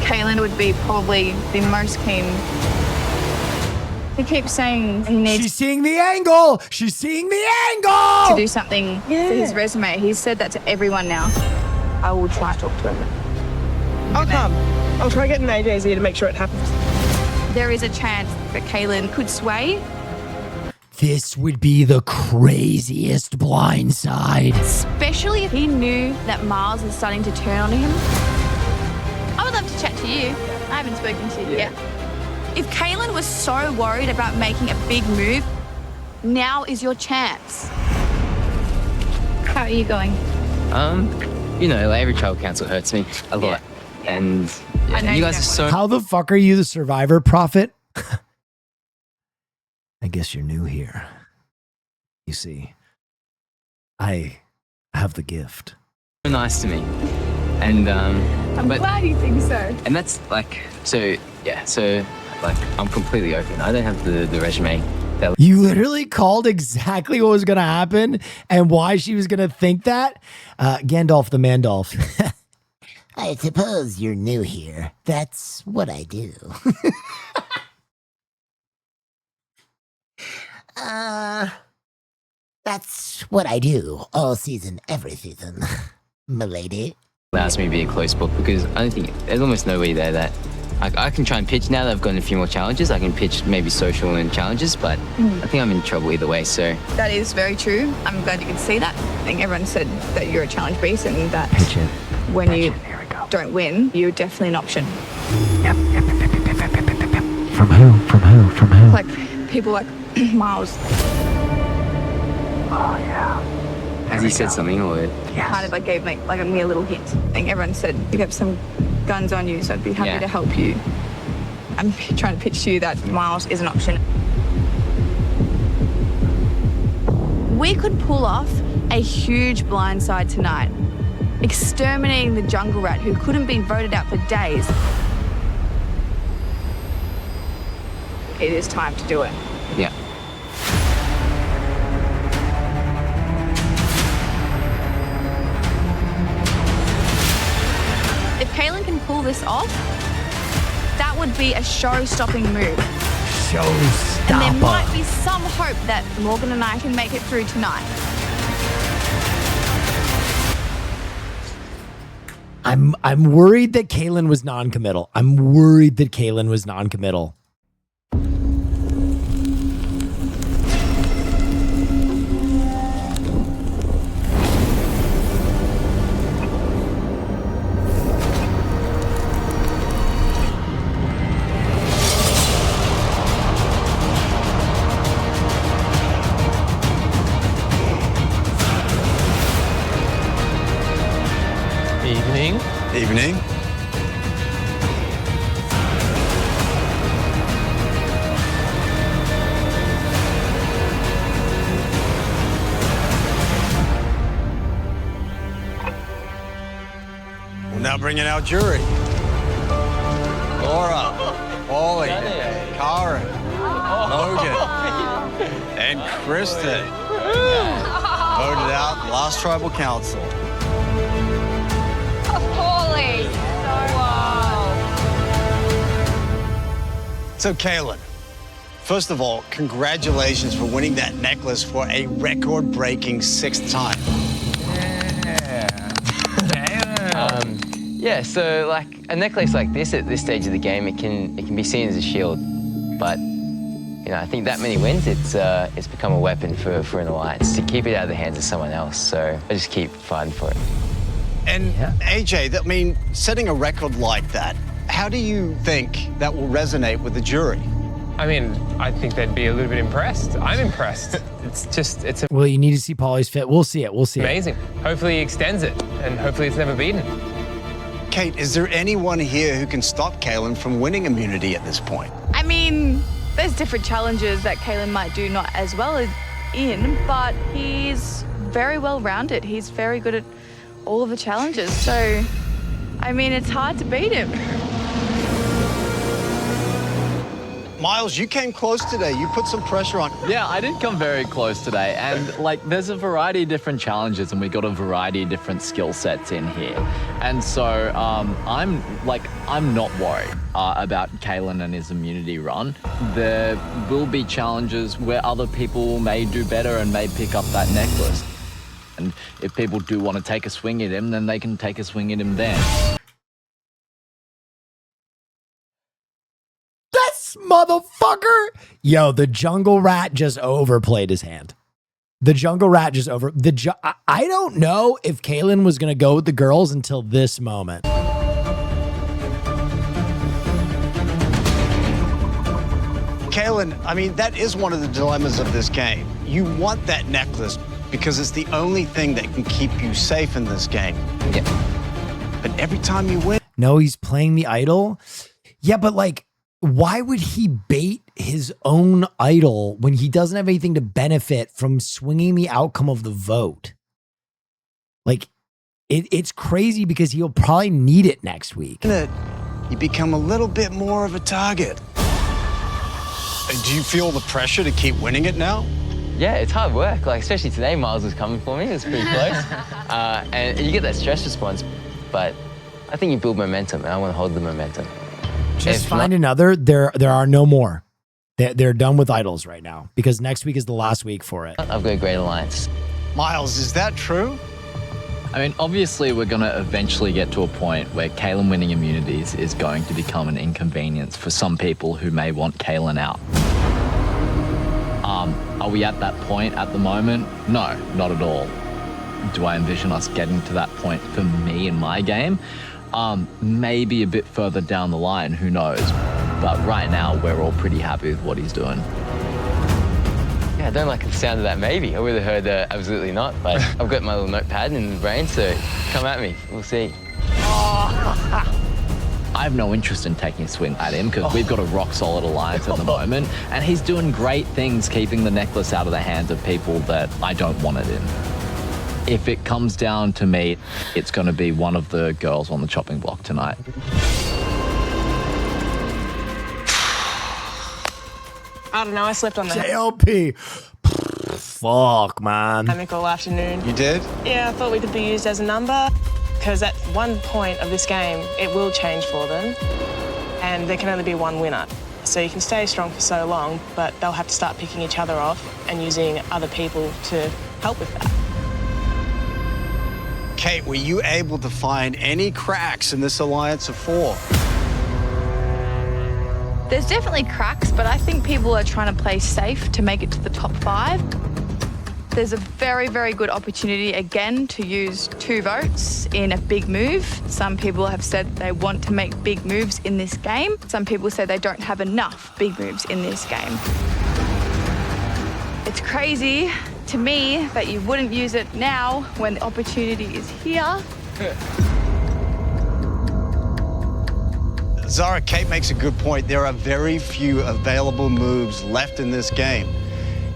Speaker 24: Kaylin would be probably the most keen. He keeps saying he needs
Speaker 2: She's seeing the angle. She's seeing the angle.
Speaker 24: to do something for his resume. He's said that to everyone now. I will try to talk to him.
Speaker 10: I'll come. I'll try getting AJ's ear to make sure it happens.
Speaker 24: There is a chance that Kaylin could sway,
Speaker 2: This would be the craziest blindside.
Speaker 24: especially if he knew that Miles is starting to turn on him. I would love to chat to you. I haven't spoken to you yet. If Kaylin was so worried about making a big move, now is your chance. How are you going?
Speaker 26: You know, like every child council hurts me a lot. And
Speaker 24: I know
Speaker 26: you
Speaker 24: you
Speaker 26: guys are
Speaker 24: don't
Speaker 26: so...
Speaker 2: How the fuck are you the survivor prophet? I guess you're new here. You see, I have the gift.
Speaker 26: nice to me. And,
Speaker 24: I'm glad you think so.
Speaker 26: And that's like, so, yeah, so, like, I'm completely open. I don't have the resume.
Speaker 2: You literally called exactly what was going to happen and why she was going to think that. Gandalf the Mandolf.
Speaker 7: I suppose you're new here. That's what I do. That's what I do all season, every season, milady.
Speaker 26: Allows me to be a close book because I don't think, there's almost no way there that I can try and pitch now that I've gotten a few more challenges. I can pitch maybe social and challenges, but I think I'm in trouble either way, so.
Speaker 24: That is very true. I'm glad you can see that. I think everyone said that you're a challenge beast and that when you don't win, you're definitely an option.
Speaker 7: Yep. From who? From who? From who?
Speaker 24: Like people like Miles.
Speaker 7: Oh, yeah.
Speaker 26: Has he said something or?
Speaker 24: Kind of like gave me like a little hint. I think everyone said you have some guns on you, so I'd be happy to help you. I'm trying to pitch to you that Miles is an option. We could pull off a huge blindside tonight, exterminating the jungle rat who couldn't be voted out for days. It is time to do it.
Speaker 26: Yeah.
Speaker 24: If Kaylin can pull this off, that would be a show-stopping move.
Speaker 2: Showstopper.
Speaker 24: And there might be some hope that Morgan and I can make it through tonight.
Speaker 2: I'm worried that Kaylin was non-committal. I'm worried that Kaylin was non-committal.
Speaker 21: Evening. We'll now bring in our jury. Laura, Ollie, Karen, Logan, and Kristen. Voted out last tribal council.
Speaker 24: Holy. Wow.
Speaker 21: So, Kaylin, first of all, congratulations for winning that necklace for a record-breaking 6th time.
Speaker 9: Yeah, so like a necklace like this at this stage of the game, it can be seen as a shield, but you know, I think that many wins, it's become a weapon for an alliance to keep it out of the hands of someone else. So I just keep fighting for it.
Speaker 21: And AJ, I mean, setting a record like that, how do you think that will resonate with the jury?
Speaker 1: I mean, I think they'd be a little bit impressed. I'm impressed. It's
Speaker 2: Well, you need to see Polly's fit. We'll see it. We'll see
Speaker 1: amazing. Hopefully he extends it, and hopefully it's never beaten.
Speaker 21: Kate, is there anyone here who can stop Kaylin from winning immunity at this point?
Speaker 24: I mean, there's different challenges that Kaylin might do not as well as in, but he's very well rounded. He's very good at all of the challenges. So, I mean, it's hard to beat him.
Speaker 21: Miles, you came close today. You put some pressure on.
Speaker 8: Yeah, I did come very close today. And like, there's a variety of different challenges and we got a variety of different skill sets in here. And so I'm not worried about Kaylin and his immunity run. There will be challenges where other people may do better and may pick up that necklace. And if people do want to take a swing at him, then they can take a swing at him then.
Speaker 2: Motherfucker. Yo, the jungle rat just overplayed his hand. The jungle rat just over. I don't know if Kaylin was going to go with the girls until this moment.
Speaker 21: Kaylin, I mean, that is one of the dilemmas of this game. You want that necklace because it's the only thing that can keep you safe in this game.
Speaker 9: Yeah.
Speaker 21: But every time you win.
Speaker 2: No, he's playing the idol. Yeah, but like, why would he bait his own idol when he doesn't have anything to benefit from swinging the outcome of the vote? Like, it's crazy because he'll probably need it next week.
Speaker 21: You become a little bit more of a target. Do you feel the pressure to keep winning it now?
Speaker 9: Yeah, it's hard work. Like, especially today, Miles was coming for me. It was pretty close. And you get that stress response, but I think you build momentum, and I want to hold the momentum.
Speaker 2: Just find another. There are no more. They're done with idols right now because next week is the last week for it.
Speaker 9: I've got a great alliance.
Speaker 21: Miles, is that true?
Speaker 8: I mean, obviously, we're going to eventually get to a point where Kaylin winning immunities is going to become an inconvenience for some people who may want Kaylin out. Are we at that point at the moment? No, not at all. Do I envision us getting to that point for me in my game? Maybe a bit further down the line, who knows? But right now, we're all pretty happy with what he's doing.
Speaker 9: Yeah, I don't like the sound of that maybe. I would have heard absolutely not, but I've got my little notepad in the brain, so come at me. We'll see.
Speaker 8: I have no interest in taking a swing at him because we've got a rock-solid alliance at the moment, and he's doing great things keeping the necklace out of the hands of people that I don't want it in. If it comes down to me, it's going to be one of the girls on the chopping block tonight.
Speaker 10: I don't know, I slept on the
Speaker 2: JLP. Fuck, man.
Speaker 10: hammock all afternoon.
Speaker 21: You did?
Speaker 10: Yeah, I thought we could be used as a number because at one point of this game, it will change for them and there can only be one winner. So you can stay strong for so long, but they'll have to start picking each other off and using other people to help with that.
Speaker 21: Kate, were you able to find any cracks in this alliance of 4?
Speaker 24: There's definitely cracks, but I think people are trying to play safe to make it to the top 5. There's a very, very good opportunity again to use 2 votes in a big move. Some people have said they want to make big moves in this game. Some people say they don't have enough big moves in this game. It's crazy to me that you wouldn't use it now when the opportunity is here.
Speaker 21: Zara, Kate makes a good point. There are very few available moves left in this game.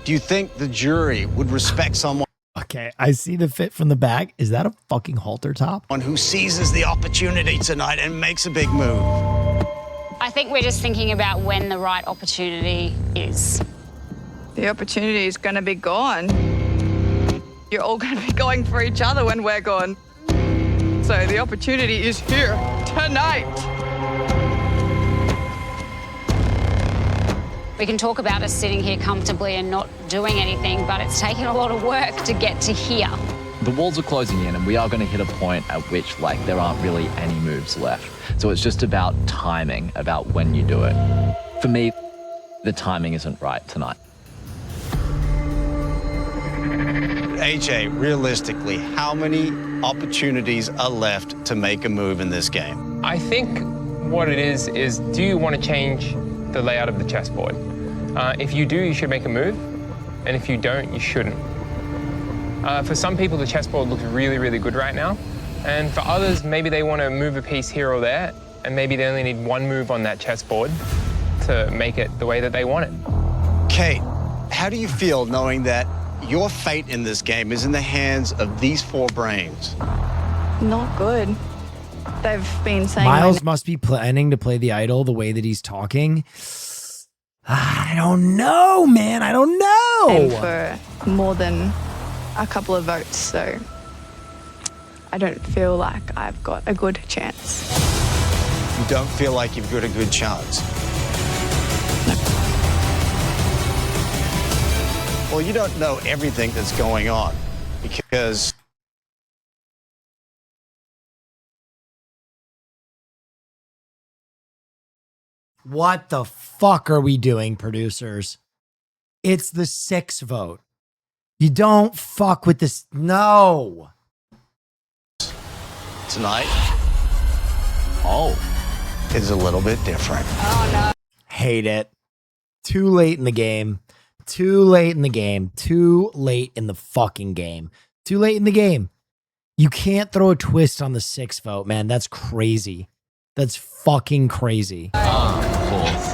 Speaker 21: Do you think the jury would respect someone
Speaker 2: Okay, I see the fit from the back. Is that a fucking halter top?
Speaker 21: who seizes the opportunity tonight and makes a big move?
Speaker 6: I think we're just thinking about when the right opportunity is.
Speaker 24: The opportunity is going to be gone. You're all going to be going for each other when we're gone. So the opportunity is here tonight.
Speaker 6: We can talk about us sitting here comfortably and not doing anything, but it's taken a lot of work to get to here.
Speaker 8: The walls are closing in, and we are going to hit a point at which, like, there aren't really any moves left. So it's just about timing, about when you do it. For me, the timing isn't right tonight.
Speaker 21: AJ, realistically, how many opportunities are left to make a move in this game?
Speaker 1: I think what it is do you want to change the layout of the chessboard? If you do, you should make a move, and if you don't, you shouldn't. For some people, the chessboard looks really, really good right now, and for others, maybe they want to move a piece here or there, and maybe they only need one move on that chessboard to make it the way that they want it.
Speaker 21: Kate, how do you feel knowing that your fate in this game is in the hands of these four brains?
Speaker 24: Not good. They've been saying
Speaker 2: Miles must be planning to play the idol the way that he's talking. I don't know, man. I don't know.
Speaker 24: for more than a couple of votes, so I don't feel like I've got a good chance.
Speaker 21: You don't feel like you've got a good chance? Well, you don't know everything that's going on because
Speaker 2: What the fuck are we doing, producers? It's the 6 vote. You don't fuck with this. No.
Speaker 21: tonight is a little bit different.
Speaker 24: Oh, no.
Speaker 2: Hate it. Too late in the game. Too late in the game. Too late in the fucking game. Too late in the game. You can't throw a twist on the 6 vote, man. That's crazy. That's fucking crazy.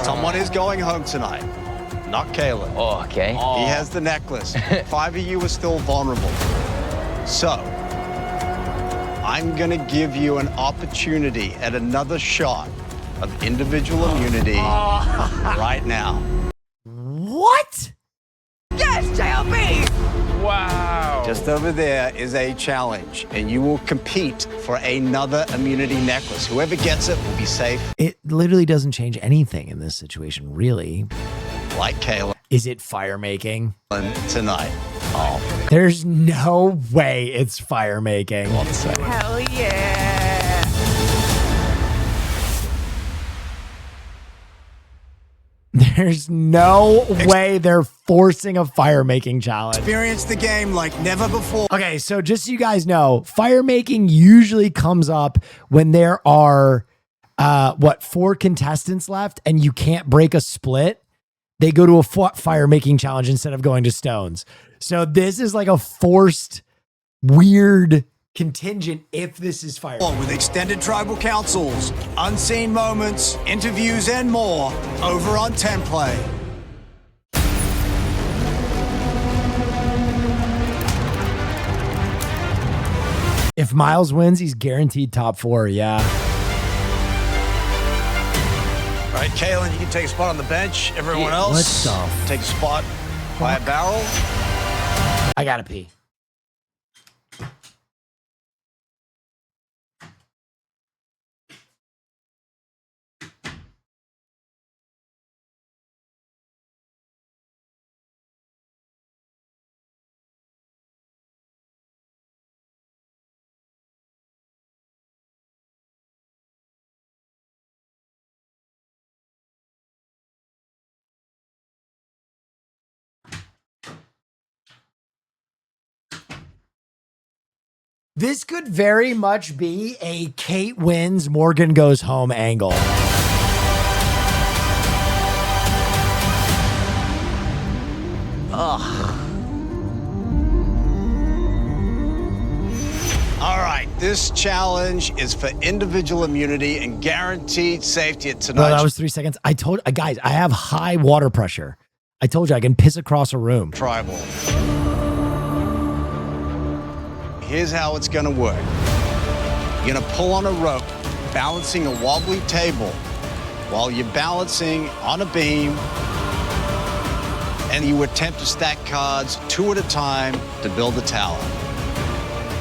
Speaker 21: Someone is going home tonight. Not Caleb.
Speaker 9: Oh, okay.
Speaker 21: He has the necklace. 5 of you are still vulnerable. So, I'm going to give you an opportunity at another shot of individual immunity right now.
Speaker 2: What?
Speaker 24: Yes, JLB!
Speaker 1: Wow.
Speaker 21: Just over there is a challenge, and you will compete for another immunity necklace. Whoever gets it will be safe.
Speaker 2: It literally doesn't change anything in this situation, really.
Speaker 21: Like Caleb.
Speaker 2: Is it fire making?
Speaker 21: Tonight.
Speaker 2: There's no way it's fire making.
Speaker 24: Hell yeah.
Speaker 2: There's no way they're forcing a fire making challenge.
Speaker 21: Experience the game like never before.
Speaker 2: Okay, so just so you guys know, fire making usually comes up when there are 4 contestants left and you can't break a split. They go to a fire making challenge instead of going to stones. So this is like a forced, weird contingent if this is fire.
Speaker 21: With extended tribal councils, unseen moments, interviews, and more over on 10 Play.
Speaker 2: If Miles wins, he's guaranteed top 4. Yeah.
Speaker 21: All right, Kaylin, you can take a spot on the bench. Everyone else,
Speaker 2: What the
Speaker 21: take a spot by a barrel.
Speaker 2: I gotta pee. This could very much be a Kate wins, Morgan goes home angle.
Speaker 21: All right, This challenge is for individual immunity and guaranteed safety at
Speaker 2: Bro,
Speaker 21: tonight's
Speaker 2: that was 3 seconds. I told guys, I have high water pressure. I told you I can piss across a room.
Speaker 21: tribal. Here's how it's gonna work. You're gonna pull on a rope, balancing a wobbly table while you're balancing on a beam, and you attempt to stack cards 2 at a time to build a tower.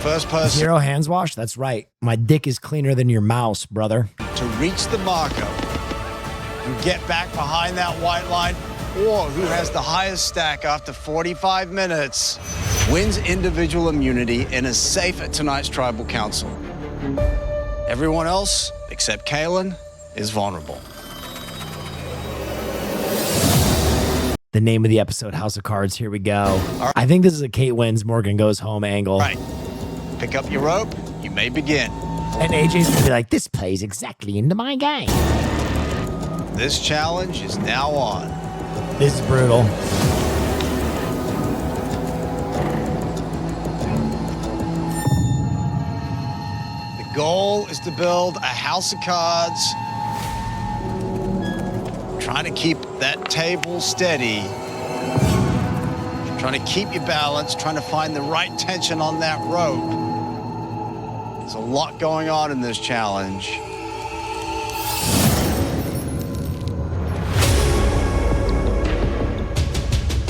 Speaker 21: First person
Speaker 2: 0 hands wash? That's right. My dick is cleaner than your mouse, brother.
Speaker 21: to reach the marker and get back behind that white line, or who has the highest stack after 45 minutes wins individual immunity and is safe at tonight's tribal council. Everyone else, except Kaylin, is vulnerable.
Speaker 2: The name of the episode, House of Cards. Here we go. I think this is a Kate wins, Morgan goes home angle.
Speaker 21: Right. Pick up your rope. You may begin.
Speaker 2: And AJ's gonna be like, this plays exactly into my game.
Speaker 21: This challenge is now on.
Speaker 2: This is brutal.
Speaker 21: The goal is to build a house of cards, trying to keep that table steady, trying to keep your balance, trying to find the right tension on that rope. There's a lot going on in this challenge.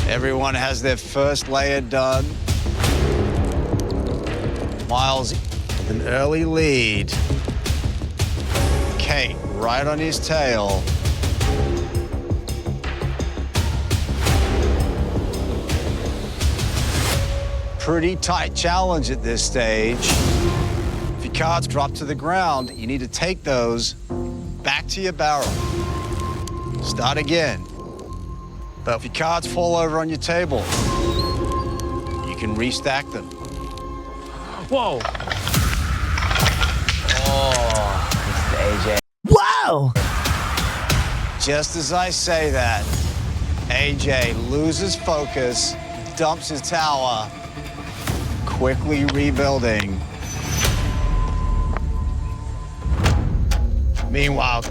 Speaker 21: Everyone has their first layer done. Miles with an early lead. Kate right on his tail. Pretty tight challenge at this stage. If your cards drop to the ground, you need to take those back to your barrel. Start again. But if your cards fall over on your table, you can restack them.
Speaker 1: Whoa.
Speaker 9: Oh, Mr. AJ.
Speaker 2: Whoa!
Speaker 21: Just as I say that, AJ loses focus, dumps his tower, quickly rebuilding. Meanwhile,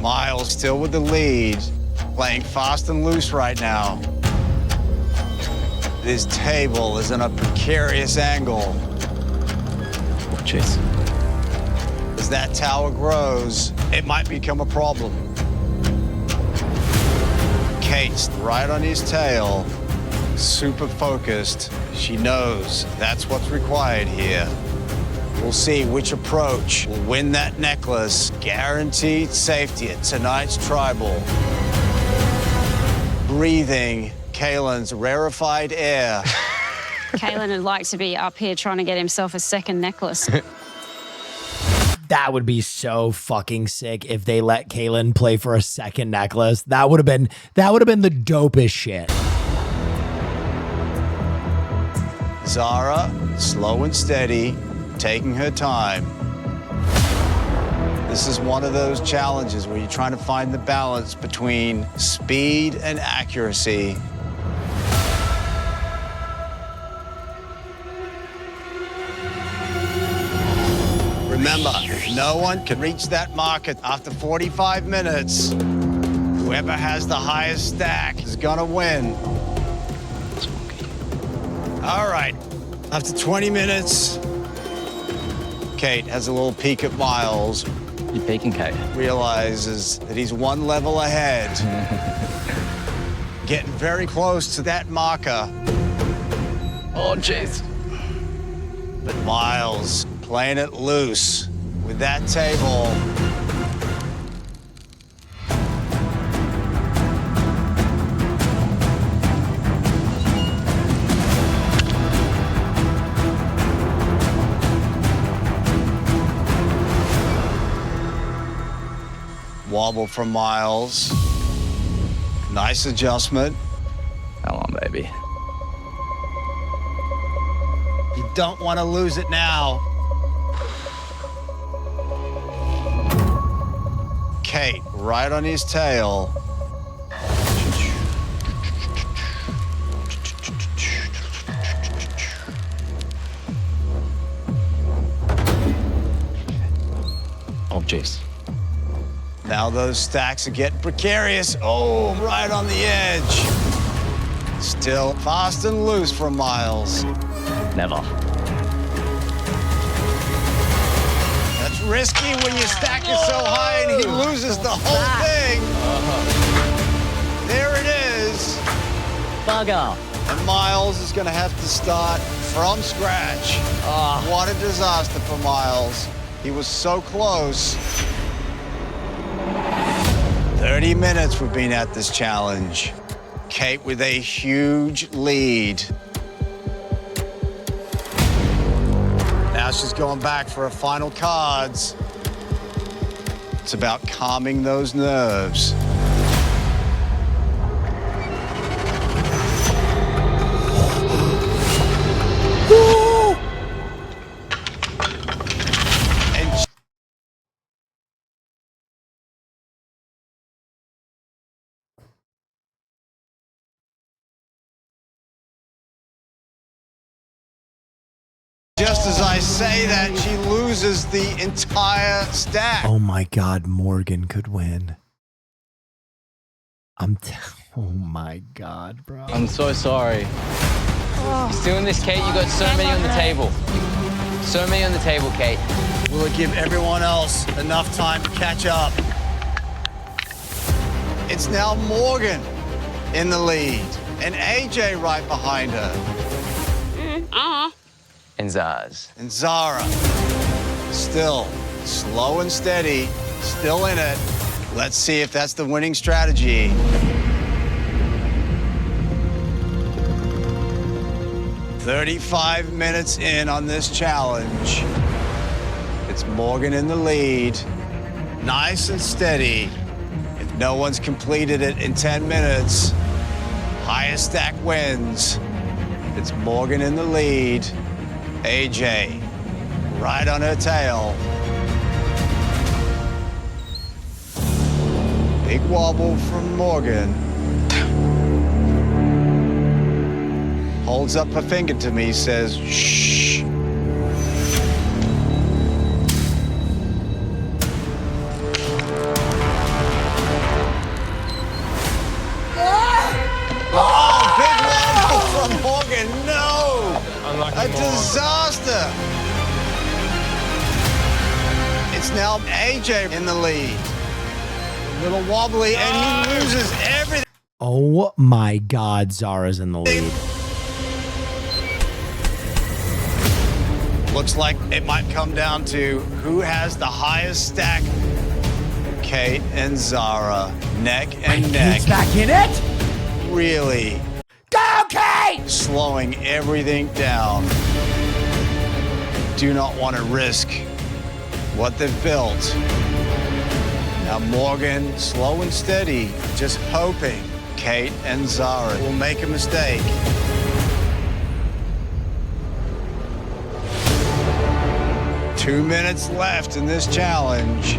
Speaker 21: Miles still with the lead, playing fast and loose right now. This table is in a precarious angle.
Speaker 9: Jeez.
Speaker 21: As that tower grows, it might become a problem. Kate's right on his tail, super focused. She knows that's what's required here. We'll see which approach will win that necklace. Guaranteed safety at tonight's tribal. Breathing Kaylin's rarefied air.
Speaker 6: Kaylin would like to be up here trying to get himself a second necklace.
Speaker 2: That would be so fucking sick if they let Kaylin play for a second necklace. That would have been the dopest shit.
Speaker 21: Zara, slow and steady, taking her time. This is one of those challenges where you're trying to find the balance between speed and accuracy. Remember, no one can reach that market after 45 minutes. Whoever has the highest stack is gonna win. All right, after 20 minutes, Kate has a little peek at Miles.
Speaker 9: You're peeking, Kate.
Speaker 21: Realizes that he's one level ahead. Getting very close to that marker.
Speaker 9: Oh, jeez.
Speaker 21: But Miles playing it loose with that table. Wobble from Miles. Nice adjustment.
Speaker 9: Come on, baby.
Speaker 21: You don't want to lose it now. Kate, right on his tail.
Speaker 22: Jeez.
Speaker 21: Now those stacks are getting precarious. Oh, right on the edge. Still fast and loose for Miles.
Speaker 22: Never.
Speaker 21: That's risky when your stack is so high and he loses the whole thing. There it is.
Speaker 22: Bugger.
Speaker 21: And Miles is going to have to start from scratch. What a disaster for Miles. He was so close. 30 minutes we've been at this challenge. Kate with a huge lead. Now she's going back for her final cards. It's about calming those nerves. Just as I say that, she loses the entire stack.
Speaker 2: Oh my God, Morgan could win. Oh my God, bro.
Speaker 8: I'm so sorry. You're still in this, Kate. You got so many on the table. So many on the table, Kate.
Speaker 21: Will it give everyone else enough time to catch up? It's now Morgan in the lead and AJ right behind her.
Speaker 9: And Zaz.
Speaker 21: And Zara, still slow and steady, still in it. Let's see if that's the winning strategy. "35 minutes in on this challenge. It's Morgan in the lead, nice and steady. If no one's completed it in 10 minutes, highest stack wins. It's Morgan in the lead. AJ, right on her tail. Big wobble from Morgan. Holds up her finger to me, says, shh. Oh, big wobble from Morgan, no! A disaster! It's now AJ in the lead. A little wobbly, and he loses everything.
Speaker 2: Oh my God, Zara's in the lead.
Speaker 21: Looks like it might come down to who has the highest stack. Kate and Zara, neck and neck.
Speaker 2: Kate's back in it?
Speaker 21: Really?
Speaker 2: Go, Kate!
Speaker 21: Slowing everything down. Do not want to risk what they've built. Now Morgan, slow and steady, just hoping Kate and Zara will make a mistake. Two minutes left in this challenge.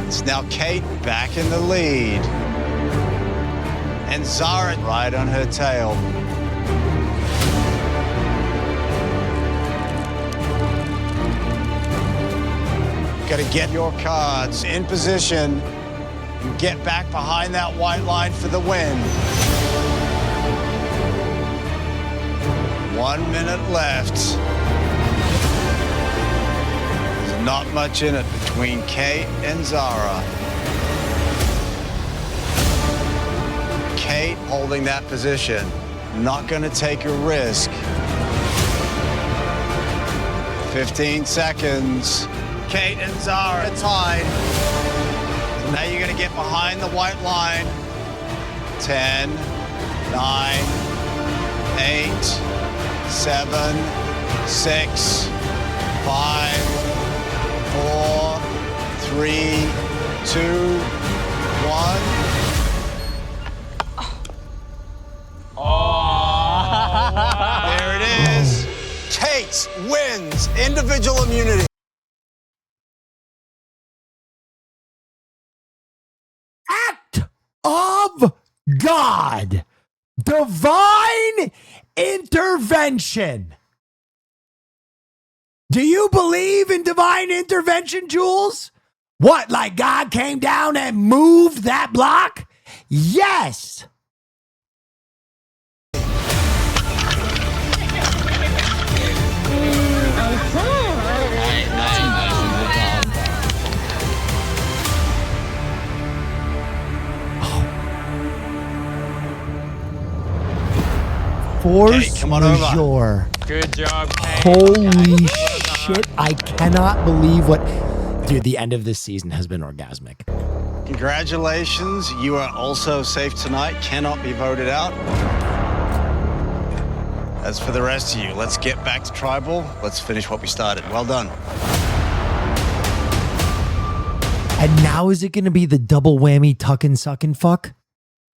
Speaker 21: It's now Kate back in the lead. And Zara right on her tail. Got to get your cards in position and get back behind that white line for the win. 1 minute left. There's not much in it between Kate and Zara. Kate holding that position, not going to take a risk. 15 seconds. Kate and Zara tied. Now you're going to get behind the white line. 10, 9, 8, 7, 6, 5, 4, 3, 2, 1. There it is. Kate wins individual immunity.
Speaker 2: Of God. Divine intervention. Do you believe in divine intervention, Jules? What, like God came down and moved that block? Yes. Force majeure.
Speaker 1: Good job, Kate.
Speaker 2: Holy shit. I cannot believe what... Dude, the end of this season has been orgasmic.
Speaker 21: Congratulations. You are also safe tonight. Cannot be voted out. As for the rest of you, let's get back to Tribal. Let's finish what we started. Well done.
Speaker 2: And now is it going to be the double whammy tuck and suck and fuck?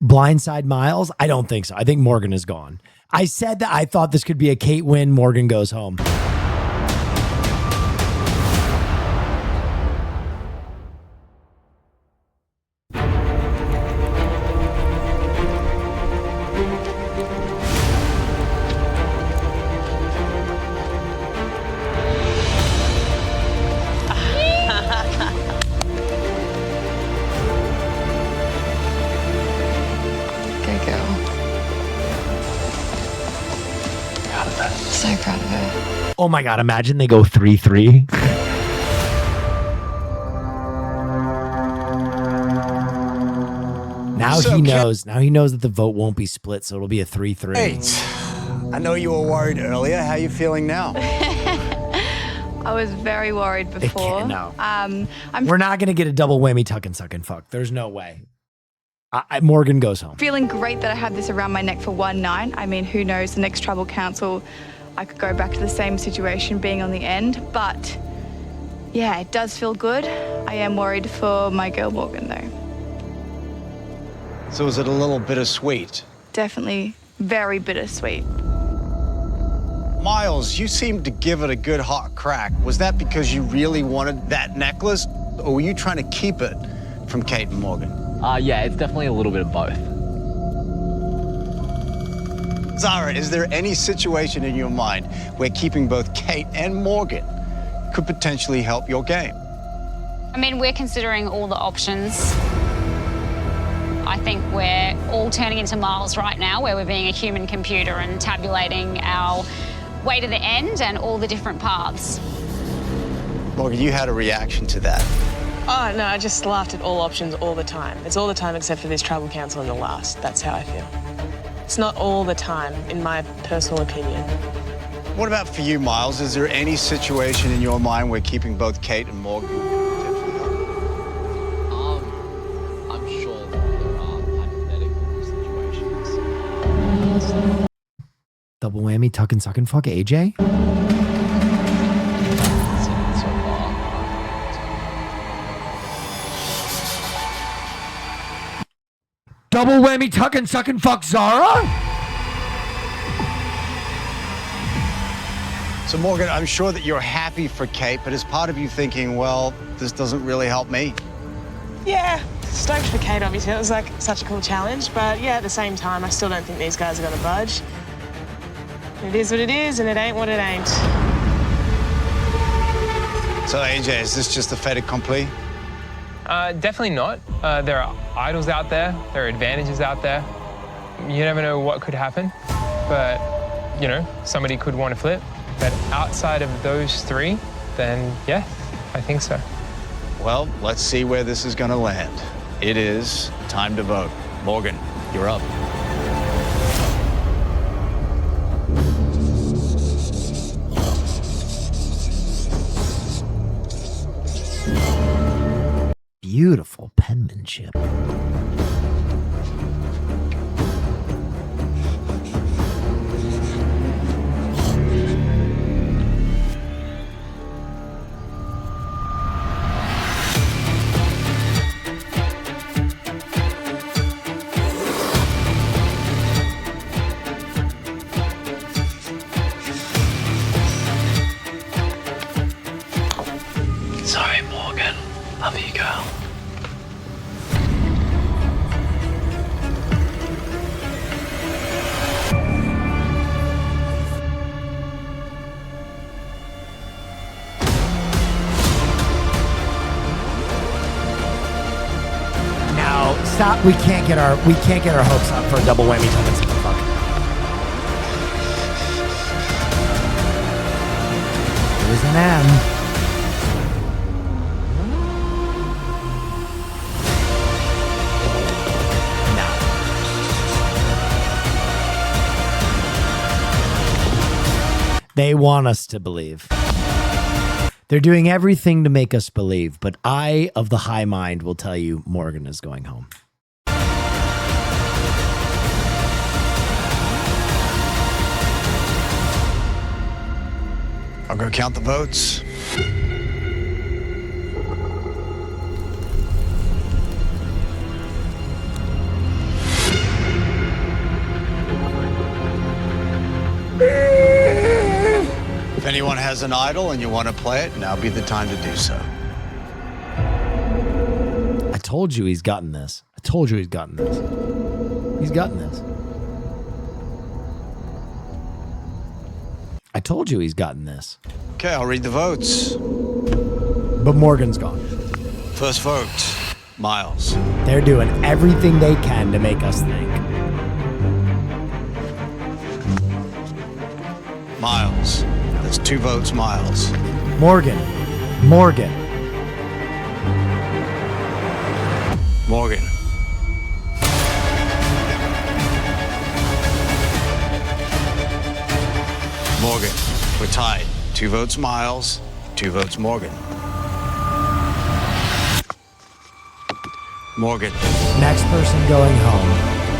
Speaker 2: Blindside Miles? I don't think so. I think Morgan is gone. I said that I thought this could be a Kate win. Morgan goes home.
Speaker 24: So proud of her.
Speaker 2: Oh my God, imagine they go 3-3. Now
Speaker 21: So
Speaker 2: he knows. Now he knows that the vote won't be split, so it'll be a 3-3.
Speaker 21: Eight. I know you were worried earlier. How are you feeling now?
Speaker 24: I was very worried before.
Speaker 2: No.
Speaker 24: I'm
Speaker 2: We're not going to get a double whammy tuck and suck and fuck. There's no way. Morgan goes home.
Speaker 24: feeling great that I have this around my neck for one night. I mean, who knows, the next Tribal Council, I could go back to the same situation being on the end. But yeah, it does feel good. I am worried for my girl Morgan though.
Speaker 21: So is it a little bittersweet?
Speaker 24: Definitely very bittersweet.
Speaker 21: Miles, you seemed to give it a good hot crack. Was that because you really wanted that necklace, or were you trying to keep it from Kate and Morgan?
Speaker 8: Yeah, it's definitely a little bit of both.
Speaker 21: Zara, is there any situation in your mind where keeping both Kate and Morgan could potentially help your game?
Speaker 6: I mean, we're considering all the options. I think we're all turning into Miles right now, where we're being a human computer and tabulating our way to the end and all the different paths.
Speaker 21: Morgan, you had a reaction to that.
Speaker 10: Oh, no, I just laughed at all options all the time. It's all the time except for this Tribal Council and the last. That's how I feel. It's not all the time, in my personal opinion.
Speaker 21: What about for you, Miles? Is there any situation in your mind where keeping both Kate and Morgan
Speaker 8: I'm sure there are hypothetical situations.
Speaker 2: Double whammy tuck and suck and fuck AJ? Double whammy tuck and suck and fuck Zara?
Speaker 21: So, Morgan, I'm sure that you're happy for Kate, but is part of you thinking, well, this doesn't really help me?
Speaker 10: Yeah, stoked for Kate, obviously. It was like such a cool challenge, but yeah, at the same time, I still don't think these guys are going to budge. It is what it is, and it ain't what it ain't.
Speaker 21: So, AJ, is this just a fait accompli?
Speaker 1: Definitely not. There are idols out there. There are advantages out there. You never know what could happen, but, you know, somebody could want to flip. But outside of those three, then yeah, I think so.
Speaker 21: Well, let's see where this is going to land. It is time to vote. Morgan, you're up.
Speaker 2: Beautiful penmanship.
Speaker 22: Sorry, Morgan. Love you, girl.
Speaker 2: stop. We can't get our hopes up for a double whammy time. Fuck. There's an M. No. They want us to believe. They're doing everything to make us believe, but I, of the high mind, will tell you Morgan is going home.
Speaker 21: I'll go count the votes. If anyone has an idol and you want to play it, now be the time to do so.
Speaker 2: I told you he's gotten this. I told you he's gotten this. He's gotten this. I told you he's gotten this.
Speaker 21: Okay, I'll read the votes.
Speaker 2: But Morgan's gone.
Speaker 21: First vote, Miles.
Speaker 2: They're doing everything they can to make us think.
Speaker 21: Miles. That's 2 votes, Miles.
Speaker 2: Morgan. Morgan.
Speaker 21: Morgan. Morgan. We're tied. 2 votes, Miles. 2 votes, Morgan. Morgan.
Speaker 2: Next person going home.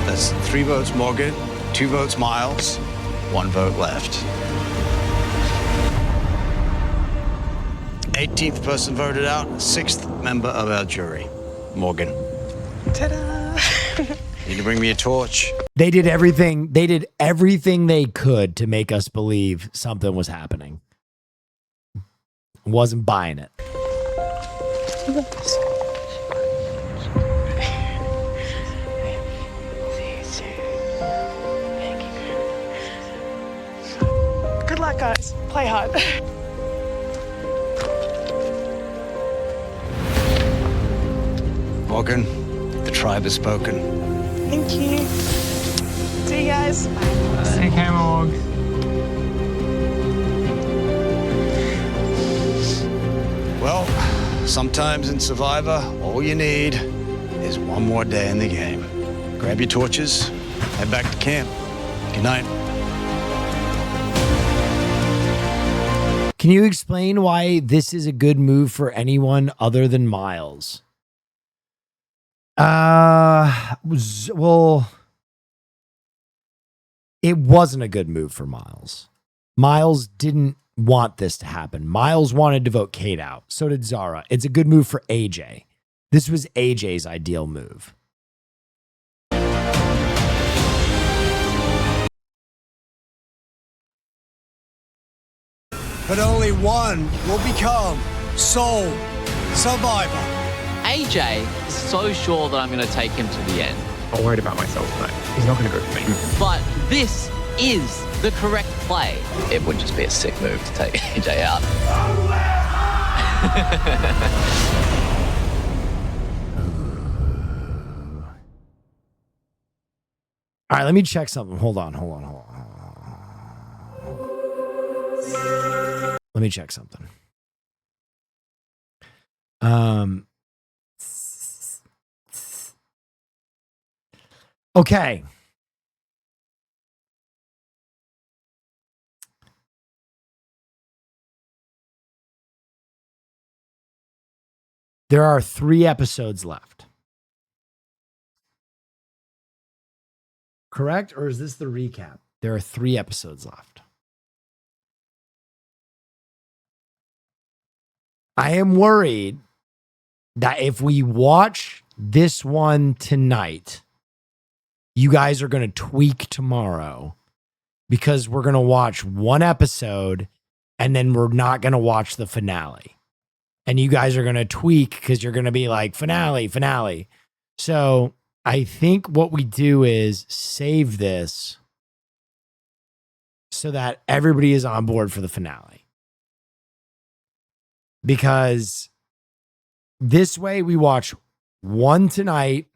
Speaker 21: That's 3 votes, Morgan. 2 votes, Miles. 1 vote left. 18th person voted out, 6th member of our jury, Morgan.
Speaker 10: Ta-da!
Speaker 21: Need to bring me a torch.
Speaker 2: They did everything they could to make us believe something was happening. Wasn't buying it.
Speaker 10: Good luck, guys. Play hard.
Speaker 21: Morgan, the tribe has spoken.
Speaker 10: Thank you. See you guys.
Speaker 1: Take care, Morg.
Speaker 21: Well, sometimes in Survivor, all you need is one more day in the game. Grab your torches, head back to camp. Good night.
Speaker 2: Can you explain why this is a good move for anyone other than Miles? Well, it wasn't a good move for Miles. Miles didn't want this to happen. Miles wanted to vote Kate out. So did Zara. It's a good move for AJ. This was AJ's ideal move.
Speaker 21: But only one will become sole survivor.
Speaker 8: AJ is so sure that I'm going to take him to the end.
Speaker 1: I'm worried about myself tonight. He's not going to go for me.
Speaker 8: But this is the correct play.
Speaker 22: It would just be a sick move to take AJ out.
Speaker 2: All right, let me check something. Hold on. Let me check something. Okay. There are 3 episodes left. Correct? Or is this the recap? There are 3 episodes left. I am worried that if we watch this one tonight, you guys are going to tweak tomorrow because we're going to watch 1 episode and then we're not going to watch the finale. And you guys are going to tweak because you're going to be like, finale. So I think what we do is save this so that everybody is on board for the finale. Because this way we watch 1 tonight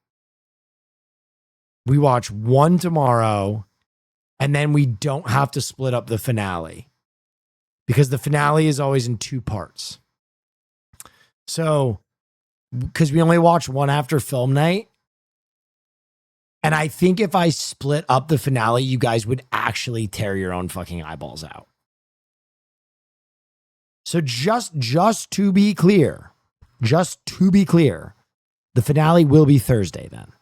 Speaker 2: we watch one tomorrow, and then we don't have to split up the finale because the finale is always in 2 parts. So, because we only watch one after film night, and I think if I split up the finale, you guys would actually tear your own fucking eyeballs out. So just to be clear, the finale will be Thursday then.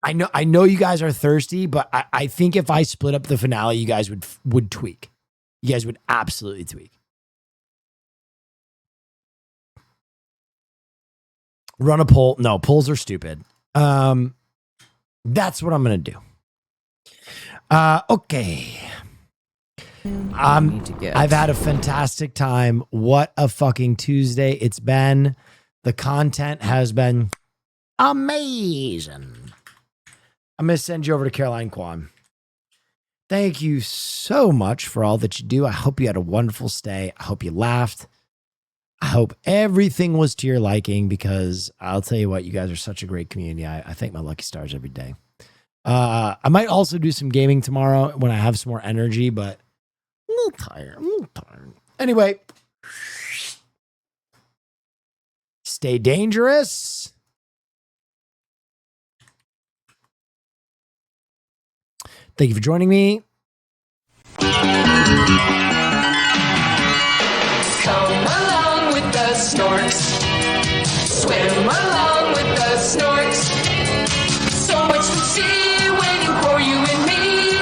Speaker 2: I know you guys are thirsty, but I think if I split up the finale, you guys would tweak. You guys would absolutely tweak. Run a poll. No, polls are stupid. That's what I'm going to do. Okay. I've had a fantastic time. What a fucking Tuesday it's been. The content has been amazing. I'm going to send you over to Caroline Kwan. Thank you so much for all that you do. I hope you had a wonderful stay. I hope you laughed. I hope everything was to your liking because I'll tell you what, you guys are such a great community. I thank my lucky stars every day. I might also do some gaming tomorrow when I have some more energy, but I'm a little tired. Anyway, stay dangerous. Thank you for joining me.
Speaker 3: Come along with the Snorks. Swim along with the Snorks. So much to see waiting for you and me.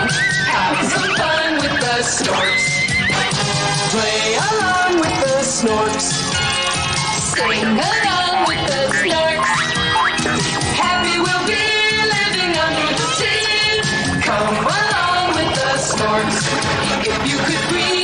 Speaker 3: Have some fun with the Snorks. Play along with the Snorks. Sing along with the Snorks. Happy we'll be living under the sea. Come along with the Snorks. If you could breathe.